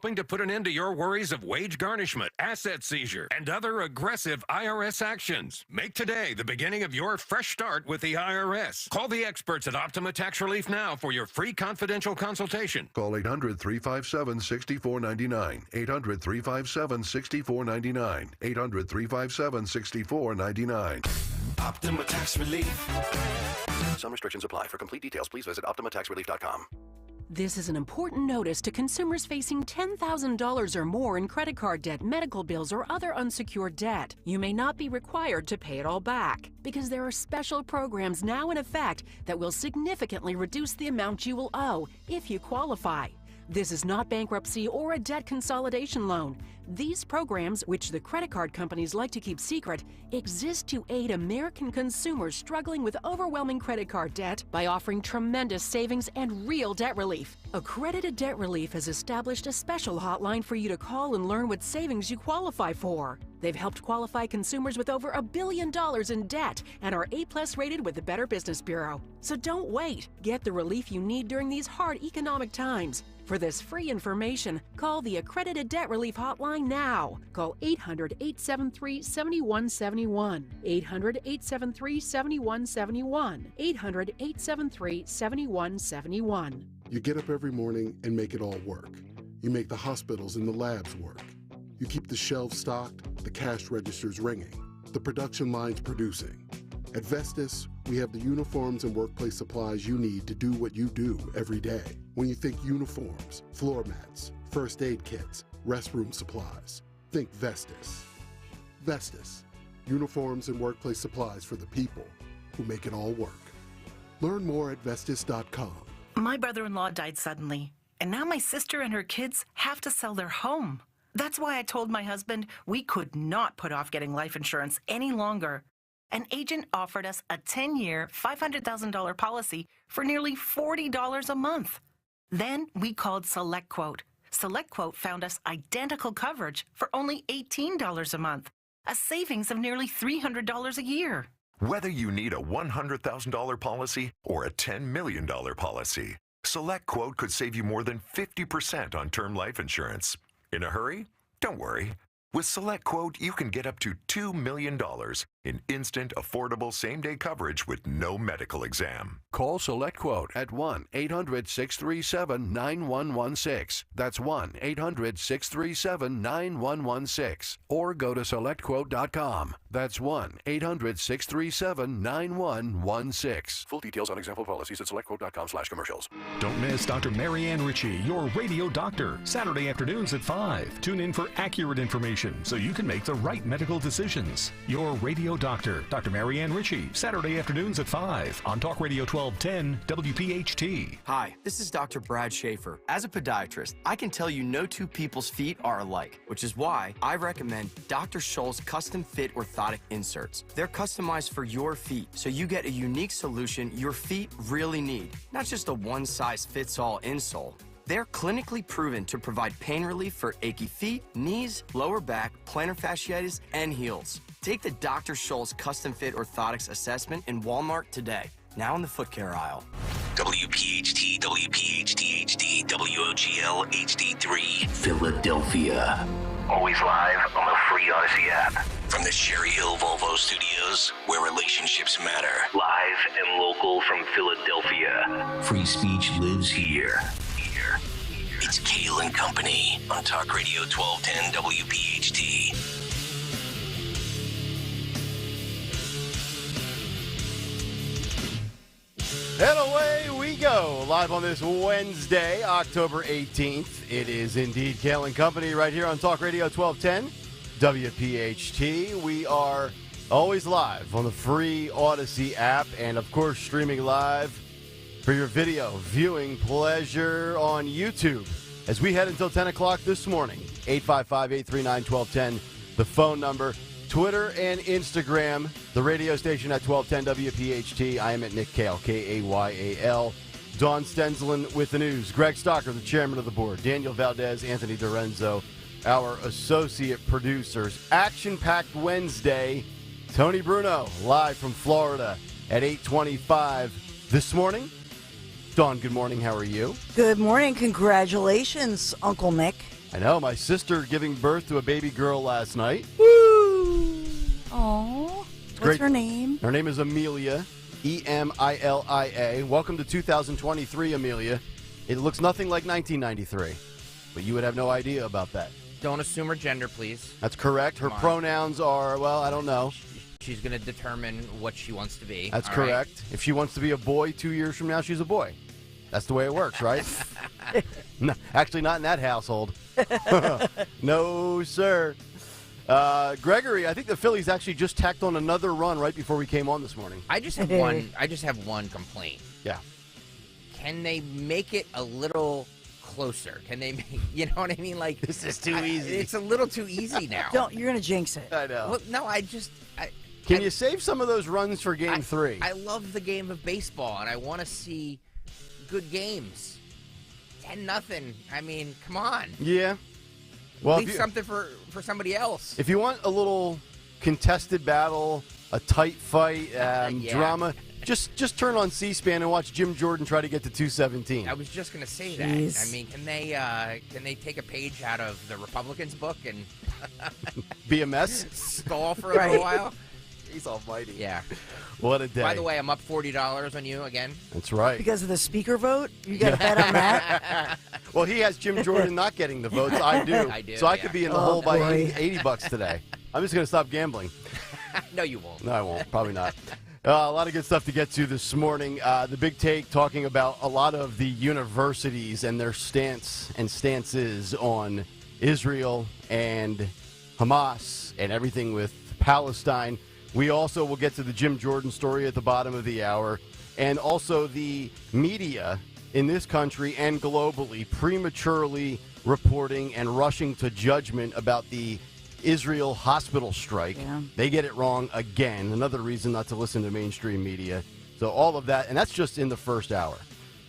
Helping to put an end to your worries of wage garnishment, asset seizure, and other aggressive IRS actions. Make today the beginning of your fresh start with the IRS. Call the experts at Optima Tax Relief now for your free confidential consultation. Call 800-357-6499. 800-357-6499. 800-357-6499. Optima Tax Relief. Some restrictions apply. For complete details, please visit OptimaTaxRelief.com. This is an important notice to consumers facing $10,000 or more in credit card debt, medical bills, or other unsecured debt. You may not be required to pay it all back because there are special programs now in effect that will significantly reduce the amount you will owe if you qualify. This is not bankruptcy or a debt consolidation loan. These programs, which the credit card companies like to keep secret, exist to aid American consumers struggling with overwhelming credit card debt by offering tremendous savings and real debt relief. Accredited Debt Relief has established a special hotline for you to call and learn what savings you qualify for. They've helped qualify consumers with over $1 billion in debt and are A+ rated with the Better Business Bureau. So don't wait. Get the relief you need during these hard economic times. For this free information, call the Accredited Debt Relief Hotline now. Call 800-873-7171. 800-873-7171. 800-873-7171. You get up every morning and make it all work. You make the hospitals and the labs work. You keep the shelves stocked, the cash registers ringing, the production lines producing. At Vestas, we have the uniforms and workplace supplies you need to do what you do every day. When you think uniforms, floor mats, first aid kits, restroom supplies, think Vestas. Vestas, uniforms and workplace supplies for the people who make it all work. Learn more at Vestas.com. My brother-in-law died suddenly, and now my sister and her kids have to sell their home. That's why I told my husband we could not put off getting life insurance any longer. An agent offered us a 10-year, $500,000 policy for nearly $40 a month. Then we called SelectQuote. SelectQuote found us identical coverage for only $18 a month, a savings of nearly $300 a year. Whether you need a $100,000 policy or a $10 million policy, SelectQuote could save you more than 50% on term life insurance. In a hurry? Don't worry. With SelectQuote, you can get up to $2 million in instant, affordable, same-day coverage with no medical exam. Call SelectQuote at 1-800-637-9116. That's 1-800-637-9116. Or go to SelectQuote.com. That's 1-800-637-9116. Full details on example policies at SelectQuote.com/commercials. Don't miss Dr. Marianne Ritchie, your radio doctor, Saturday afternoons at 5. Tune in for accurate information so you can make the right medical decisions. Your radio doctor, Dr. Marianne Ritchie, Saturday afternoons at 5 on Talk Radio 1210 WPHT. Hi, this is Dr. Brad Schaefer. As a podiatrist, I can tell you no two people's feet are alike, which is why I recommend Dr. Scholl's custom fit orthotic inserts. They're customized for your feet, so you get a unique solution your feet really need, not just a one-size-fits-all insole. They're clinically proven to provide pain relief for achy feet, knees, lower back, plantar fasciitis, and heels. Take the Dr. Scholl's Custom Fit Orthotics Assessment in Walmart today, now in the foot care aisle. WPHT, WPHT HD, WOGL HD3, Philadelphia. Always live on the free Odyssey app. From the Cherry Hill Volvo Studios, where relationships matter. Live and local from Philadelphia. Free speech lives here. It's Kayal and Company on Talk Radio 1210 WPHT. And away we go, live on this Wednesday, October 18th. It is indeed Kayal and Company right here on Talk Radio 1210 WPHT. We are always live on the free Odyssey app and, of course, streaming live for your video viewing pleasure on YouTube as we head until 10 o'clock this morning. 855-839-1210, the phone number. Twitter and Instagram, the radio station at 1210 WPHT. I am at Nick Kayal, Kayal. Dawn Stenzelin with the news. Greg Stocker, the chairman of the board. Daniel Valdez, Anthony DiRenzo, our associate producers. Action-packed Wednesday. Tony Bruno, live from Florida at 8:25 this morning. Dawn, good morning. How are you? Good morning. Congratulations, Uncle Nick. I know. My sister giving birth to a baby girl last night. Woo! Aww. What's her name? Her name is Amelia. Emilia. Welcome to 2023, Amelia. It looks nothing like 1993, but you would have no idea about that. Don't assume her gender, please. That's correct. Her pronouns are, well, I don't know. She's going to determine what she wants to be. That's correct. Right? If she wants to be a boy 2 years from now, she's a boy. That's the way it works, right? No, actually, not in that household. No, sir. Gregory, I think the Phillies actually just tacked on another run right before we came on this morning. I just have one complaint. Yeah. Can they make it a little closer? Can they make, you know what I mean? Like, this is too easy. It's a little too easy now. You're going to jinx it. I know. Well, no, Can you save some of those runs for Game 3? I love the game of baseball, and I want to see good games. 10-0. I mean, come on. Yeah. Well, leave something for somebody else. If you want a little contested battle, a tight fight, drama, just turn on C-SPAN and watch Jim Jordan try to get to 217. I was just going to say that. I mean, can they take a page out of the Republicans' book and be a mess? Stall for a little while? He's almighty. Yeah. What a day. By the way, I'm up $40 on you again. That's right. Because of the speaker vote? You got to bet on that? Well, he has Jim Jordan not getting the votes. I do. I do. So I could be in the hole by $80 today. I'm just going to stop gambling. No, you won't. No, I won't. Probably not. A lot of good stuff to get to this morning. The Big Take talking about a lot of the universities and their stances on Israel and Hamas and everything with Palestine. We also will get to the Jim Jordan story at the bottom of the hour, and also the media in this country and globally prematurely reporting and rushing to judgment about the Israel hospital strike. Yeah. They get it wrong again. Another reason not to listen to mainstream media. So all of that, and that's just in the first hour.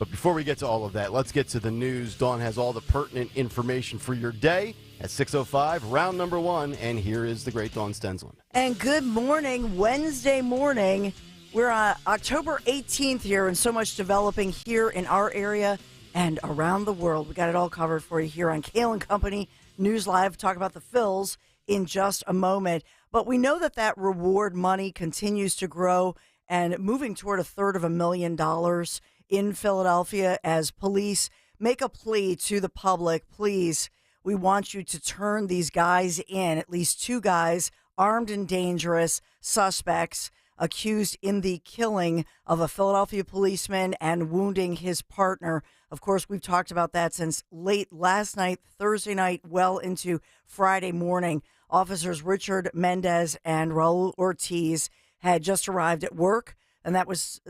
But before we get to all of that, let's get to the news. Dawn has all the pertinent information for your day at 6:05, round number 1, and here is the great Dawn Stensland. And good morning, Wednesday morning. We're on October 18th here, and so much developing here in our area and around the world. We got it all covered for you here on Kayal and Company News Live. Talk about the Phils in just a moment. But we know that reward money continues to grow and moving toward $325,000 in Philadelphia as police make a plea to the public. Please, we want you to turn these guys in, at least 2 guys, armed and dangerous suspects accused in the killing of a Philadelphia policeman and wounding his partner. Of course, we've talked about that since late last night, Thursday night, well into Friday morning. Officers Richard Mendez and Raul Ortiz had just arrived at work, and that was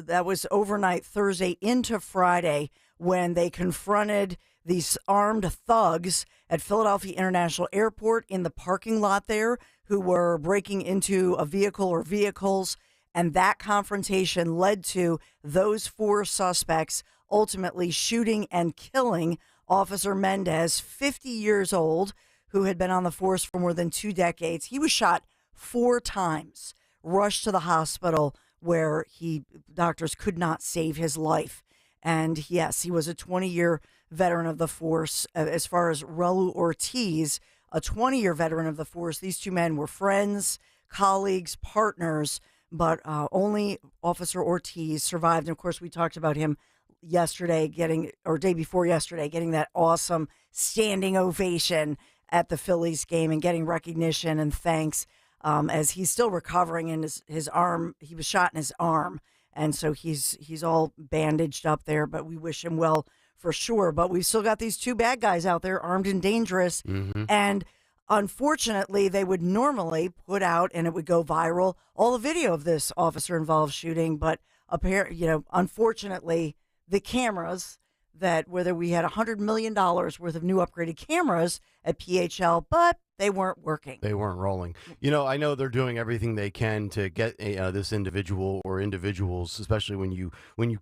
overnight Thursday into Friday when they confronted these armed thugs at Philadelphia International Airport in the parking lot there who were breaking into a vehicle or vehicles. And that confrontation led to those 4 suspects ultimately shooting and killing Officer Mendez, 50 years old, who had been on the force for more than 2 decades. He was shot 4 times, rushed to the hospital where doctors could not save his life. And yes, he was a 20-year veteran of the force. As far as Raul Ortiz, a 20-year veteran of the force, these 2 men were friends, colleagues, partners, but only Officer Ortiz survived. And of course, we talked about him yesterday day before yesterday, getting that awesome standing ovation at the Phillies game and getting recognition and thanks as he's still recovering in his arm. He was shot in his arm. And so he's all bandaged up there, but we wish him well for sure. But we've still got these 2 bad guys out there, armed and dangerous. Mm-hmm. And unfortunately, they would normally put out, and it would go viral, all the video of this officer-involved shooting. But unfortunately, the cameras whether we had $100 million worth of new upgraded cameras at PHL, but they weren't working. They weren't rolling. I know they're doing everything they can to get this individual or individuals, especially when you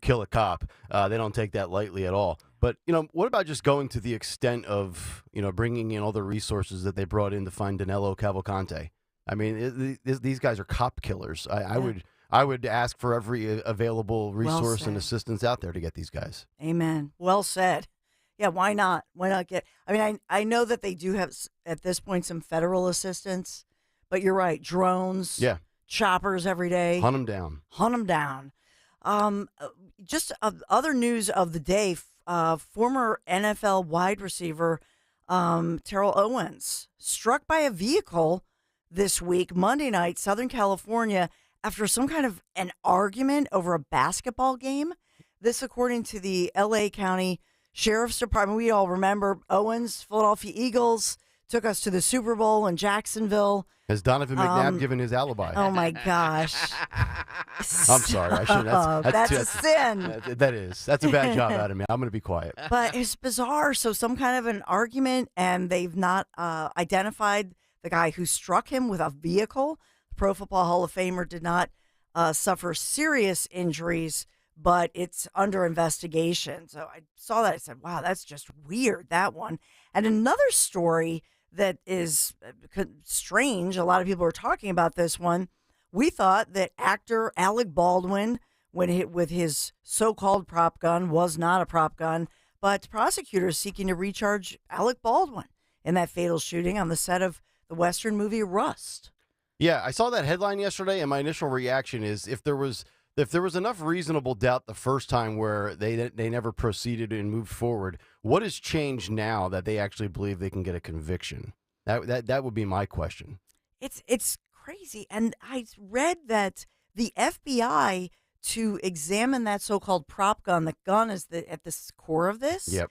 kill a cop. They don't take that lightly at all. But, what about just going to the extent of, bringing in all the resources that they brought in to find Danilo Cavalcante? I mean, these guys are cop killers. I would ask for every available resource and assistance out there to get these guys. Amen. Well said. Yeah, why not? Why not get? I mean, I know that they do have at this point some federal assistance, but you're right. Drones, choppers every day, hunt them down, hunt them down. Just other news of the day: former NFL wide receiver Terrell Owens struck by a vehicle this week, Monday night, Southern California, after some kind of an argument over a basketball game. This, according to the L.A. County Sheriff's Department. We all remember Owens, Philadelphia Eagles, took us to the Super Bowl in Jacksonville. Has Donovan McNabb given his alibi? Oh, my gosh. I'm sorry. I shouldn't. That's a sin. That is. That's a bad job out of me. I'm going to be quiet. But it's bizarre. So some kind of an argument, and they've not identified the guy who struck him with a vehicle. The Pro Football Hall of Famer did not suffer serious injuries, but it's under investigation. So I saw that. I said, wow, that's just weird, that one. And another story that is strange, a lot of people are talking about this one. We thought that actor Alec Baldwin, with his so-called prop gun, was not a prop gun, but prosecutors seeking to recharge Alec Baldwin in that fatal shooting on the set of the Western movie Rust. Yeah, I saw that headline yesterday, and my initial reaction is if there was enough reasonable doubt the first time where they never proceeded and moved forward, what has changed now that they actually believe they can get a conviction? That would be my question. It's crazy. And I read that the FBI, to examine that so-called prop gun, the gun is at the core of this. Yep.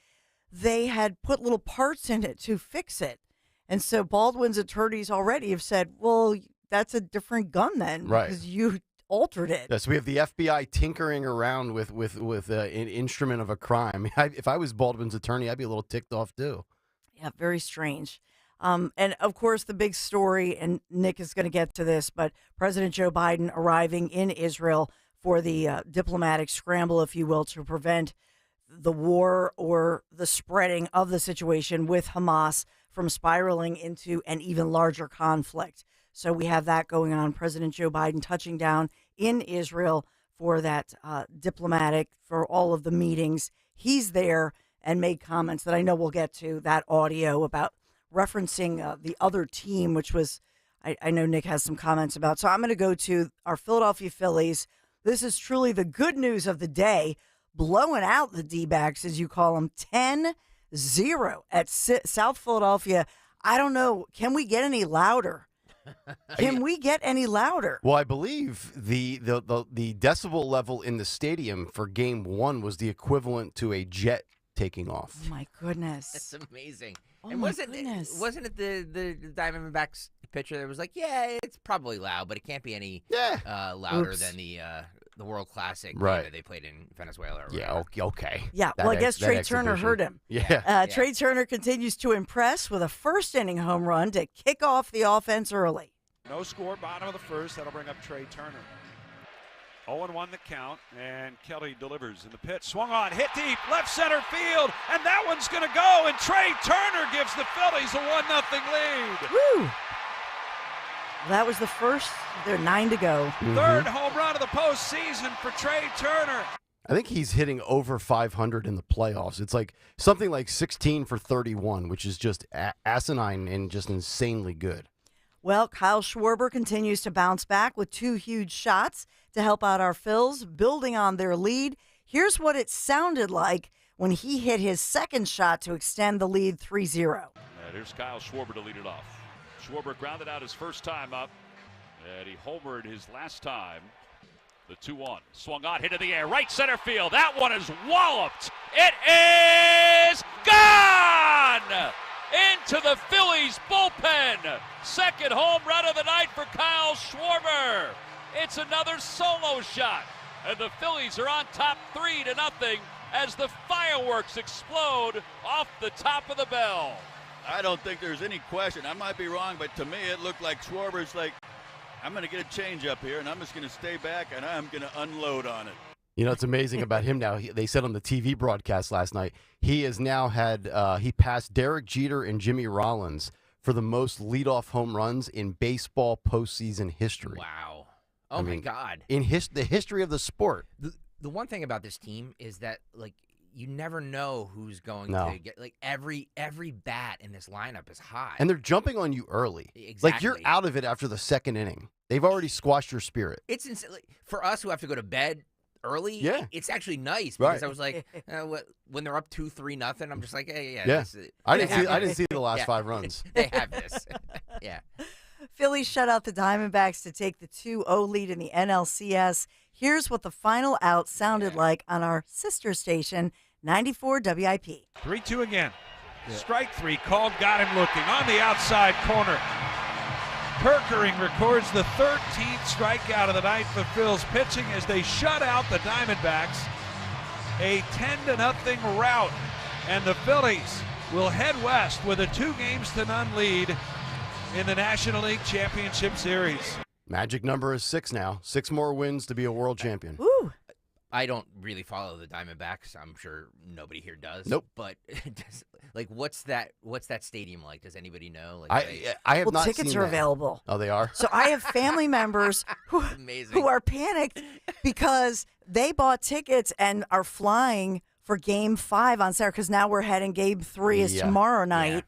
They had put little parts in it to fix it. And so Baldwin's attorneys already have said, well, that's a different gun then, right? Because you altered it. Yes, we have the FBI tinkering around with an instrument of a crime. If I was Baldwin's attorney, I'd be a little ticked off too. Yeah, very strange. And of course, the big story, and Nick is going to get to this, but President Joe Biden arriving in Israel for the diplomatic scramble, if you will, to prevent the war or the spreading of the situation with Hamas from spiraling into an even larger conflict. So we have that going on. President Joe Biden touching down in Israel for that diplomatic, for all of the meetings. He's there and made comments that I know we'll get to, that audio about referencing the other team, which was, I know Nick has some comments about. So I'm going to go to our Philadelphia Phillies. This is truly the good news of the day, blowing out the D-backs, as you call them, 10-0 at South Philadelphia. I don't know. Can we get any louder? Can we get any louder? Well, I believe the decibel level in the stadium for Game 1 was the equivalent to a jet taking off. Oh my goodness, that's amazing. Oh and my wasn't goodness. it the Diamondbacks pitcher that was like, yeah, it's probably loud, but it can't be any louder than the World Classic game that they played in Venezuela. Yeah, okay. Yeah, well, I guess Trey Turner heard him. Yeah. Trey Turner continues to impress with a first-inning home run to kick off the offense early. No score, bottom of the first. That'll bring up Trey Turner. 0-1 the count, and Kelly delivers in the pitch. Swung on, hit deep, left center field, and that one's going to go, and Trey Turner gives the Phillies a 1-0 lead. Woo! That was the first. There are 9 to go. Mm-hmm. Third home run of the postseason for Trey Turner. I think he's hitting over 500 in the playoffs. It's like something like 16 for 31, which is just asinine and just insanely good. Well, Kyle Schwarber continues to bounce back with 2 huge shots to help out our Phils, building on their lead. Here's what it sounded like when he hit his second shot to extend the lead 3-0. Here's Kyle Schwarber to lead it off. Schwarber grounded out his first time up, and he homered his last time. The 2-1. Swung on, hit in the air, right center field. That one is walloped. It is gone! Into the Phillies bullpen. Second home run of the night for Kyle Schwarber. It's another solo shot. And the Phillies are on top 3-0 as the fireworks explode off the top of the bell. I don't think there's any question. I might be wrong, but to me it looked like Schwarber's like, I'm going to get a change up here, and I'm just going to stay back, and I'm going to unload on it. You know, it's amazing about him now. They said on the TV broadcast last night, he has now had, he passed Derek Jeter and Jimmy Rollins for the most leadoff home runs in baseball postseason history. Wow. Oh, my God. In the history of the sport. The one thing about this team is that, like, you never know who's going to get. Like every bat in this lineup is hot, And they're jumping on you early. Exactly. Like, you're out of it after the second inning. They've already squashed your spirit. It's like, for us who have to go to bed early. Yeah. It's actually nice because Right. I was like, when they're up 2-3-0, I'm just like, yeah. I didn't see the last 5 runs. They have this. Yeah. Phillies shut out the Diamondbacks to take the 2-0 lead in the NLCS. Here's what the final out sounded like on our sister station, 94 WIP. 3-2 again. Strike 3 called, got him looking on the outside corner. Perkering records the 13th strikeout of the night for Phil's pitching as they shut out the Diamondbacks. A 10-0 rout, and the Phillies will head west with a 2-0 lead in the National League Championship Series. Magic number is 6 now. 6 more wins to be a world champion. Woo! I don't really follow the Diamondbacks. I'm sure nobody here does. Nope. But what's that stadium like? Does anybody know? I have not seen tickets are that. available. Oh, they are? So I have family members who are panicked because they bought tickets and are flying for Game 5 on Saturday because now we're heading Game 3 is tomorrow night. Yeah.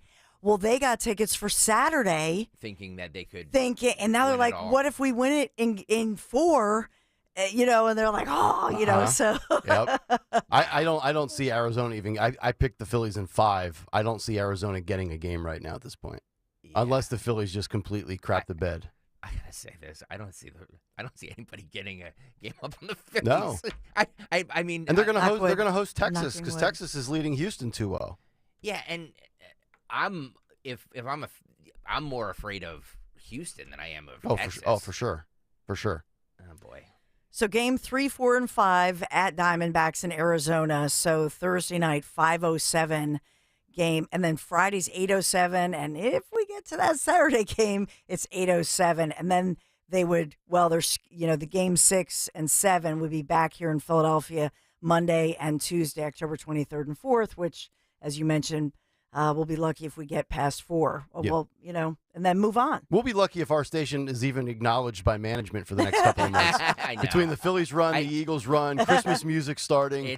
Well, they got tickets for Saturday. Thinking that they could. And now they're like, what if we win it in 4? And they're like, so. Yep. I don't see Arizona even. I picked the Phillies in 5. I don't see Arizona getting a game right now at this point, unless the Phillies just completely crap the bed. I gotta say this. I don't see anybody getting a game up on the Phillies. No. I mean, and they're gonna host Texas because Texas is leading Houston 2-0. Yeah, and I'm more afraid of Houston than I am of Texas. For sure. Oh boy. So Game 3, 4, and 5 at Diamondbacks in Arizona. So Thursday night, 5:07 game, and then Friday's 8:07. And if we get to that Saturday game, it's 8:07. And then they would, there's the Game 6 and 7 would be back here in Philadelphia Monday and Tuesday, October 23rd and 4th, which, as you mentioned, we'll be lucky if we get past 4. Well, and then move on. We'll be lucky if our station is even acknowledged by management for the next couple of months. Between the Phillies run, the Eagles run, Christmas music starting. They'll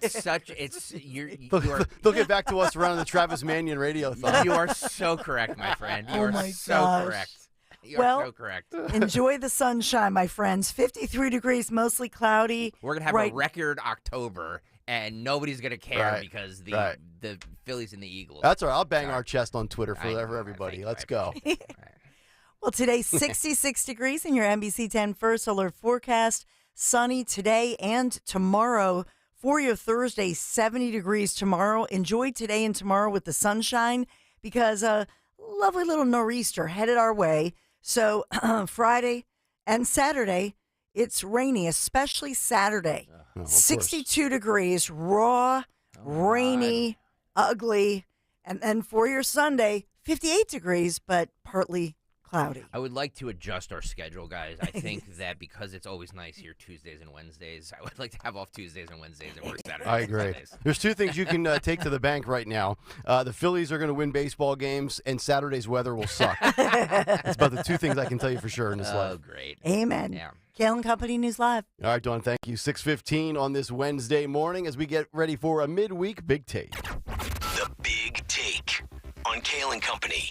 get back to us around the Travis Mannion Radiothon. You are so correct, my friend. You are so correct. You are so correct. Enjoy the sunshine, my friends. 53 degrees, mostly cloudy. We're going to have a record October, and nobody's going to care because the Phillies and the Eagles. That's all right. I'll bang our chest on Twitter for everybody. Let's go. Well, today, 66 degrees in your NBC 10 First Alert forecast. Sunny today and tomorrow. For your Thursday, 70 degrees tomorrow. Enjoy today and tomorrow with the sunshine because a lovely little nor'easter headed our way. So Friday and Saturday, it's rainy, especially Saturday. 62 degrees, raw, rainy, ugly. And then for your Sunday, 58 degrees, but partly cloudy. I would like to adjust our schedule, guys. I think that because it's always nice here Tuesdays and Wednesdays, I would like to have off Tuesdays and Wednesdays and work Saturdays. I agree. Sundays. There's 2 things you can take to the bank right now. The Phillies are going to win baseball games, and Saturday's weather will suck. That's about the 2 things I can tell you for sure in this life. Oh, great. Amen. Yeah. Kayal and Company News Live. All right, Dawn, thank you. 6:15 on this Wednesday morning as we get ready for a midweek Big Take. The Big Take on Kayal and Company.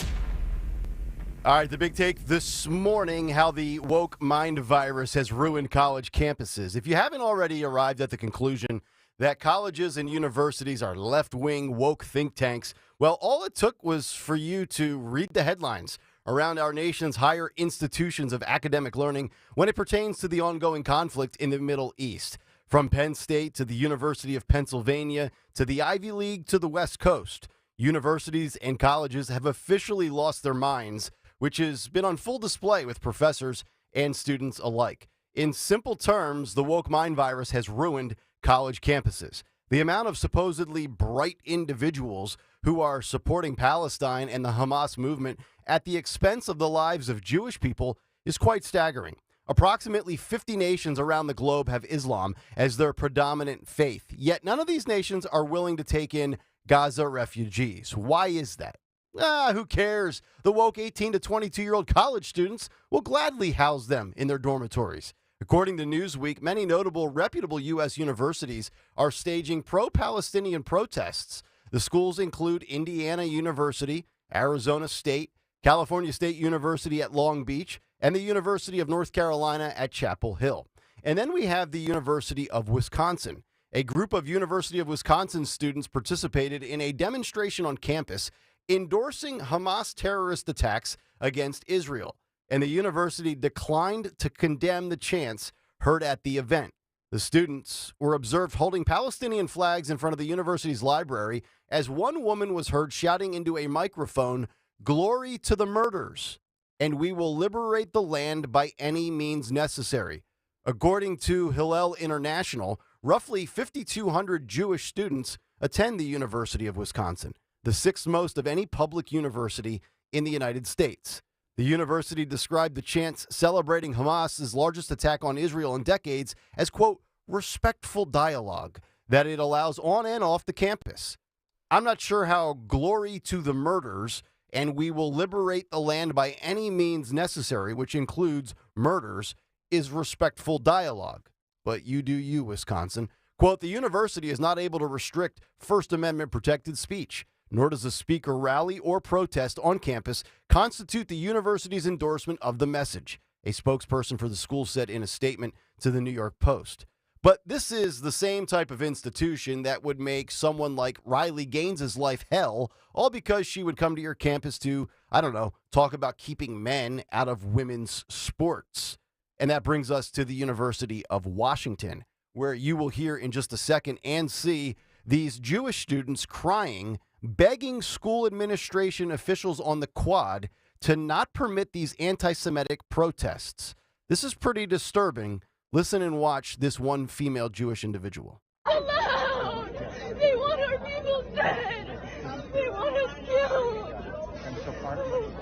All right, the big take this morning, how the woke mind virus has ruined college campuses. If you haven't already arrived at the conclusion that colleges and universities are left-wing woke think tanks, well, all it took was for you to read the headlines around our nation's higher institutions of academic learning when it pertains to the ongoing conflict in the Middle East. From Penn State to the University of Pennsylvania to the Ivy League to the West Coast, universities and colleges have officially lost their minds, which has been on full display with professors and students alike. In simple terms, the woke mind virus has ruined college campuses. The amount of supposedly bright individuals who are supporting Palestine and the Hamas movement at the expense of the lives of Jewish people is quite staggering. Approximately 50 nations around the globe have Islam as their predominant faith, yet none of these nations are willing to take in Gaza refugees. Why is that? Who cares? The woke 18 to 22-year-old college students will gladly house them in their dormitories. According to Newsweek, many notable, reputable U.S. universities are staging pro-Palestinian protests. The schools include Indiana University, Arizona State, California State University at Long Beach, and the University of North Carolina at Chapel Hill. And then we have the University of Wisconsin. A group of University of Wisconsin students participated in a demonstration on campus endorsing Hamas terrorist attacks against Israel, and the university declined to condemn the chants heard at the event. The students were observed holding Palestinian flags in front of the university's library as one woman was heard shouting into a microphone, "Glory to the murderers, and we will liberate the land by any means necessary." According to Hillel International, roughly 5,200 Jewish students attend the University of Wisconsin, the sixth most of any public university in the United States. The university described the chants celebrating Hamas's largest attack on Israel in decades as, quote, respectful dialogue that it allows on and off the campus. I'm not sure how glory to the murders and we will liberate the land by any means necessary, which includes murders, is respectful dialogue. But you do you, Wisconsin. Quote, the university is not able to restrict First Amendment protected speech, nor does a speaker rally or protest on campus constitute the university's endorsement of the message, a spokesperson for the school said in a statement to the New York Post. But this is the same type of institution that would make someone like Riley Gaines' life hell, all because she would come to your campus to, I don't know, talk about keeping men out of women's sports. And that brings us to the University of Washington, where you will hear in just a second and see these Jewish students crying, begging school administration officials on the Quad to not permit these anti-Semitic protests. This is pretty disturbing. Listen and watch this one female Jewish individual. Allowed! They want our people dead! They want us killed! And so part of it.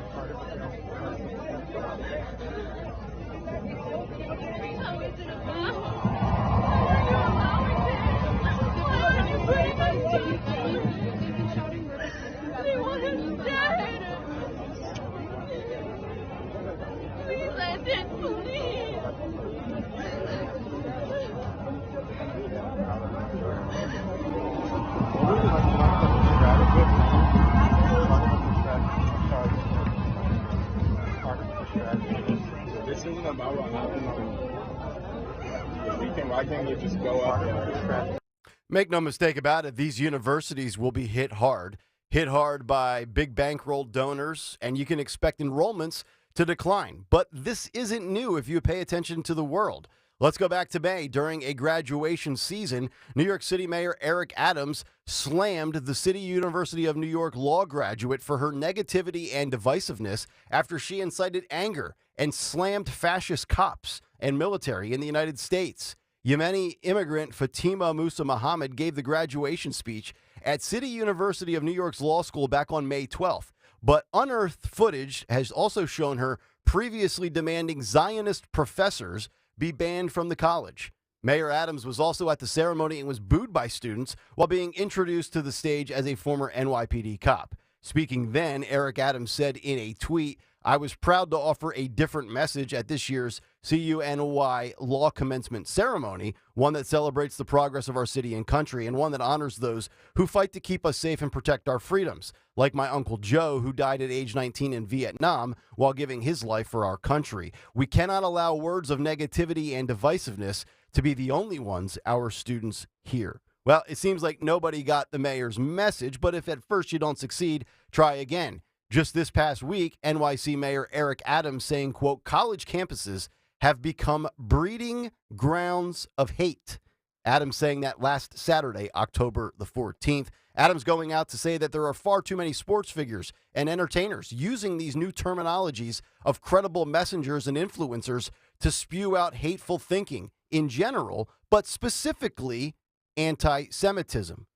How is it allowed? Why are you putting us down? They want us dead! Please end it, please! This isn't about what happened on the weekend. Why can't you just go up there? Make no mistake about it, these universities will be hit hard by big bankroll donors, and you can expect enrollments to decline. But this isn't new if you pay attention to the world. Let's go back to May. During a graduation season, New York City Mayor Eric Adams slammed the City University of New York law graduate for her negativity and divisiveness after she incited anger and slammed fascist cops and military in the United States. Yemeni immigrant Fatima Musa Muhammad gave the graduation speech at City University of New York's law school back on May 12th. But unearthed footage has also shown her previously demanding Zionist professors be banned from the college. Mayor Adams was also at the ceremony and was booed by students while being introduced to the stage as a former NYPD cop. Speaking then, Eric Adams said in a tweet, "I was proud to offer a different message at this year's CUNY law commencement ceremony, one that celebrates the progress of our city and country, and one that honors those who fight to keep us safe and protect our freedoms, like my Uncle Joe, who died at age 19 in Vietnam while giving his life for our country. We cannot allow words of negativity and divisiveness to be the only ones our students hear." Well, it seems like nobody got the mayor's message, but if at first you don't succeed, try again. Just this past week, NYC Mayor Eric Adams saying, quote, college campuses have become breeding grounds of hate. Adams saying that last Saturday, October the 14th. Adams going out to say that there are far too many sports figures and entertainers using these new terminologies of credible messengers and influencers to spew out hateful thinking in general, but specifically anti-Semitism.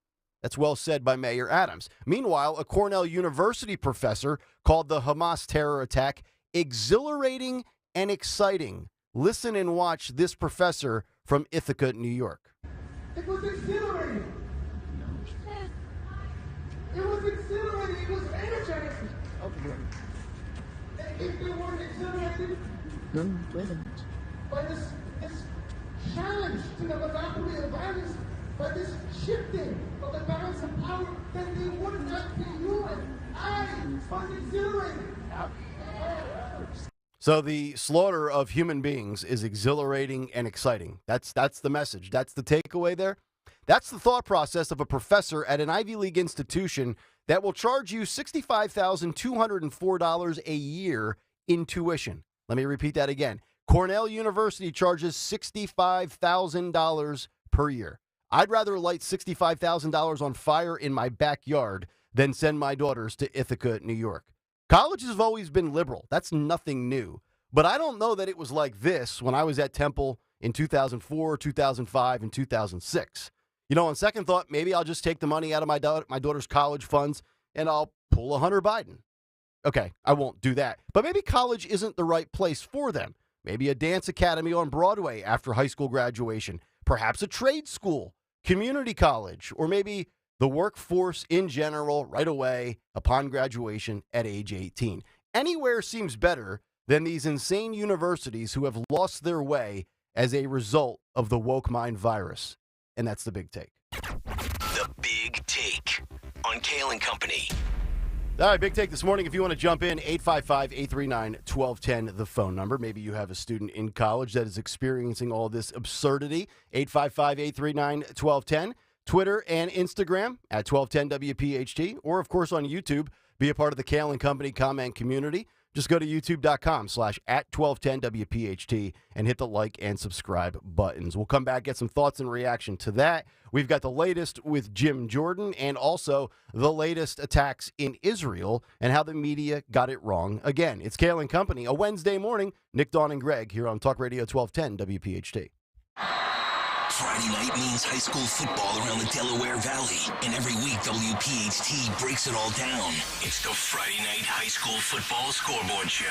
That's well said by Mayor Adams. Meanwhile, a Cornell University professor called the Hamas terror attack exhilarating and exciting. Listen and watch this professor from Ithaca, New York. It was exhilarating. It was exhilarating. It was energizing. If they weren't exhilarated by this challenge to the monopoly of violence by this shifting of the balance of power, then they would not be you and I was exhilarated. So the slaughter of human beings is exhilarating and exciting. That's the message. That's the takeaway there. That's the thought process of a professor at an Ivy League institution that will charge you $65,204 a year in tuition. Let me repeat that again. Cornell University charges $65,000 per year. I'd rather light $65,000 on fire in my backyard than send my daughters to Ithaca, New York. Colleges have always been liberal. That's nothing new. But I don't know that it was like this when I was at Temple in 2004, 2005, and 2006. You know, on second thought, maybe I'll just take the money out of my daughter's college funds and I'll pull a Hunter Biden. Okay, I won't do that. But maybe college isn't the right place for them. Maybe a dance academy on Broadway after high school graduation. Perhaps a trade school, community college, or maybe the workforce in general right away upon graduation at age 18. Anywhere seems better than these insane universities who have lost their way as a result of the woke mind virus. And that's the big take. The Big Take on Kayal and Company. All right, big take this morning. If you want to jump in, 855-839-1210, the phone number. Maybe you have a student in college that is experiencing all this absurdity. 855-839-1210. Twitter and Instagram at 1210WPHT. Or, of course, on YouTube. Be a part of the Kayal and Company comment community. Just go to youtube.com/@1210WPHT and hit the like and subscribe buttons. We'll come back, get some thoughts and reaction to that. We've got the latest with Jim Jordan and also the latest attacks in Israel and how the media got it wrong. Again, it's Kayal and Company, a Wednesday morning. Nick, Dawn, and Greg here on Talk Radio 1210 WPHT. Friday night means high school football around the Delaware Valley, and every week WPHT breaks it all down. It's the Friday Night High School Football Scoreboard Show.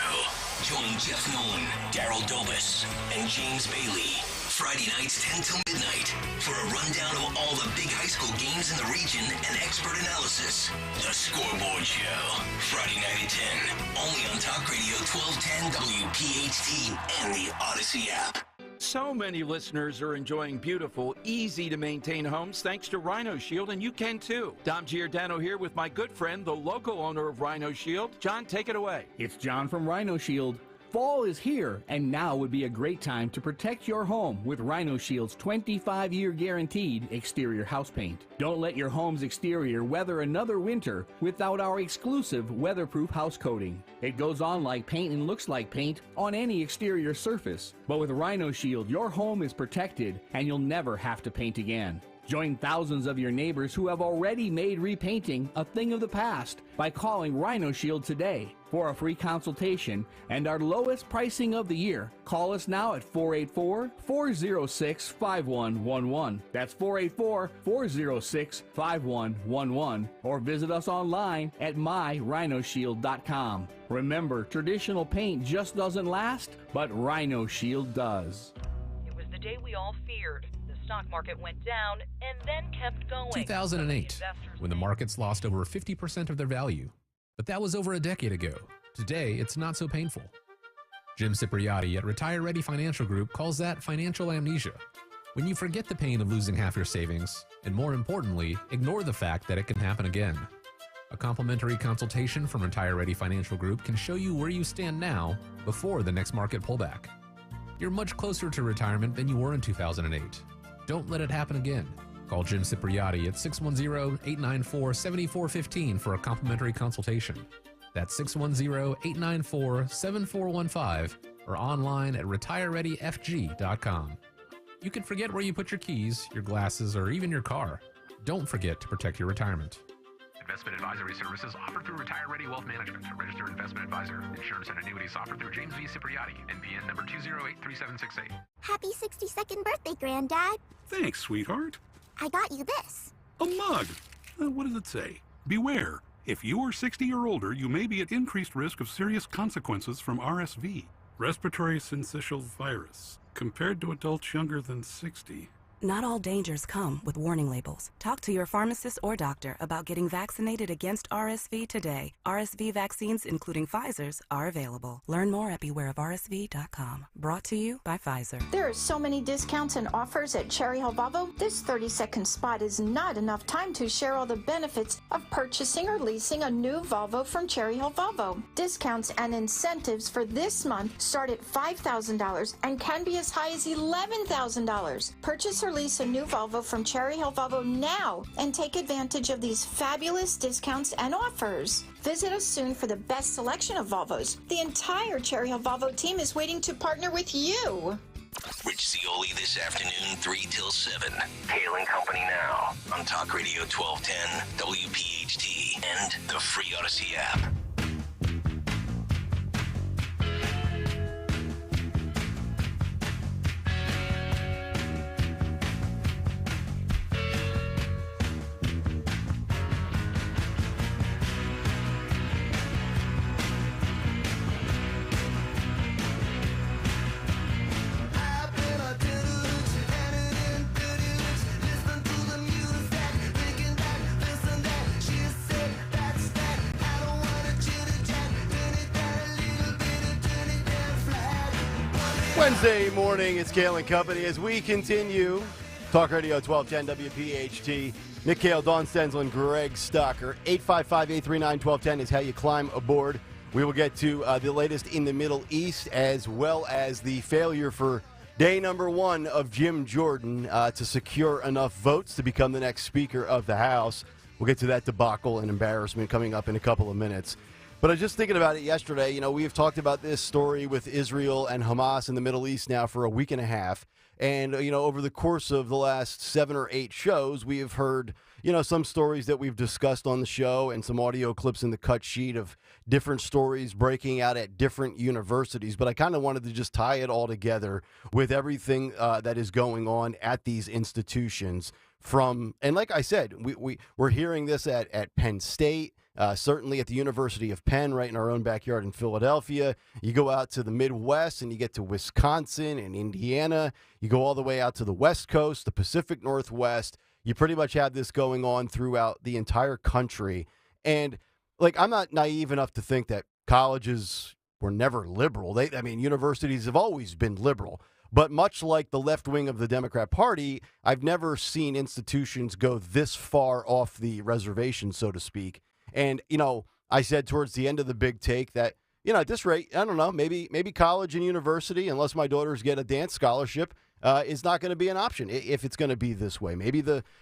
Join Jeff Nolan, Daryl Dobus, and James Bailey. Friday nights 10 till midnight for a rundown of all the big high school games in the region and expert analysis. The Scoreboard Show. Friday night at 10. Only on Talk Radio 1210 WPHT and the Odyssey app. So many listeners are enjoying beautiful, easy-to-maintain homes thanks to Rhino Shield, and you can too. Dom Giordano here with my good friend, the local owner of Rhino Shield. John, take it away. It's John from Rhino Shield. Fall is here, and now would be a great time to protect your home with Rhino Shield's 25-year guaranteed exterior house paint. Don't let your home's exterior weather another winter without our exclusive weatherproof house coating. It goes on like paint and looks like paint on any exterior surface. But with Rhino Shield, your home is protected, and you'll never have to paint again. Join thousands of your neighbors who have already made repainting a thing of the past by calling Rhino Shield today. For a free consultation and our lowest pricing of the year, call us now at 484-406-5111. That's 484-406-5111. Or visit us online at myrhinoshield.com. Remember, traditional paint just doesn't last, but Rhino Shield does. It was the day we all feared. The stock market went down and then kept going. 2008, when the markets lost over 50% of their value. But that was over a decade ago. Today, it's not so painful. Jim Cipriotti at Retire Ready Financial Group calls that financial amnesia. When you forget the pain of losing half your savings, and more importantly, ignore the fact that it can happen again. A complimentary consultation from Retire Ready Financial Group can show you where you stand now before the next market pullback. You're much closer to retirement than you were in 2008. Don't let it happen again. Call Jim Cipriotti at 610-894-7415 for a complimentary consultation. That's 610-894-7415 or online at retirereadyfg.com. You can forget where you put your keys, your glasses, or even your car. Don't forget to protect your retirement. Investment advisory services offered through Retire Ready Wealth Management, a registered investment advisor. Insurance and annuities offered through James V. Cipriotti, NPN number 2083768. Happy 62nd birthday, Granddad. Thanks, sweetheart. I got you this. A mug. What does it say? Beware. If you are 60 or older, you may be at increased risk of serious consequences from RSV, respiratory syncytial virus, compared to adults younger than 60. Not all dangers come with warning labels. Talk to your pharmacist or doctor about getting vaccinated against RSV today. RSV vaccines, including Pfizer's, are available. Learn more at bewareofrsv.com. Brought to you by Pfizer. There are so many discounts and offers at Cherry Hill Volvo. This 30-second spot is not enough time to share all the benefits of purchasing or leasing a new Volvo from Cherry Hill Volvo. Discounts and incentives for this month start at $5,000 and can be as high as $11,000. Purchase or lease a new Volvo from Cherry Hill Volvo now and take advantage of these fabulous discounts and offers. Visit us soon for the best selection of Volvos. The entire Cherry Hill Volvo team is waiting to partner with you. Rich Cioli this afternoon, 3 till 7. Kayal and Company now on Talk Radio 1210, WPHT, and the free Odyssey app. Wednesday morning, it's Kayal and Company as we continue. Talk Radio 1210 WPHT. Nick Kayal, Dawn Stenzel, and Greg Stocker. 855-839-1210 is how you climb aboard. We will get to the latest in the Middle East as well as the failure for day number 1 of Jim Jordan to secure enough votes to become the next Speaker of the House. We'll get to that debacle and embarrassment coming up in a couple of minutes. But I was just thinking about it yesterday. You know, we have talked about this story with Israel and Hamas in the Middle East now for a week and a half. And, you know, over the course of the last 7 or 8 shows, we have heard, you know, some stories that we've discussed on the show and some audio clips in the cut sheet of different stories breaking out at different universities. But I kind of wanted to just tie it all together with everything that is going on at these institutions from, and like I said, we're hearing this at Penn State. Certainly at the University of Penn, right in our own backyard in Philadelphia. You go out to the Midwest and you get to Wisconsin and Indiana. You go all the way out to the West Coast, the Pacific Northwest. You pretty much have this going on throughout the entire country. And, like, I'm not naive enough to think that colleges were never liberal. Universities have always been liberal. But much like the left wing of the Democrat Party, I've never seen institutions go this far off the reservation, so to speak. And, you know, I said towards the end of the big take that, you know, at this rate, I don't know, maybe college and university, unless my daughters get a dance scholarship, is not going to be an option if it's going to be this way.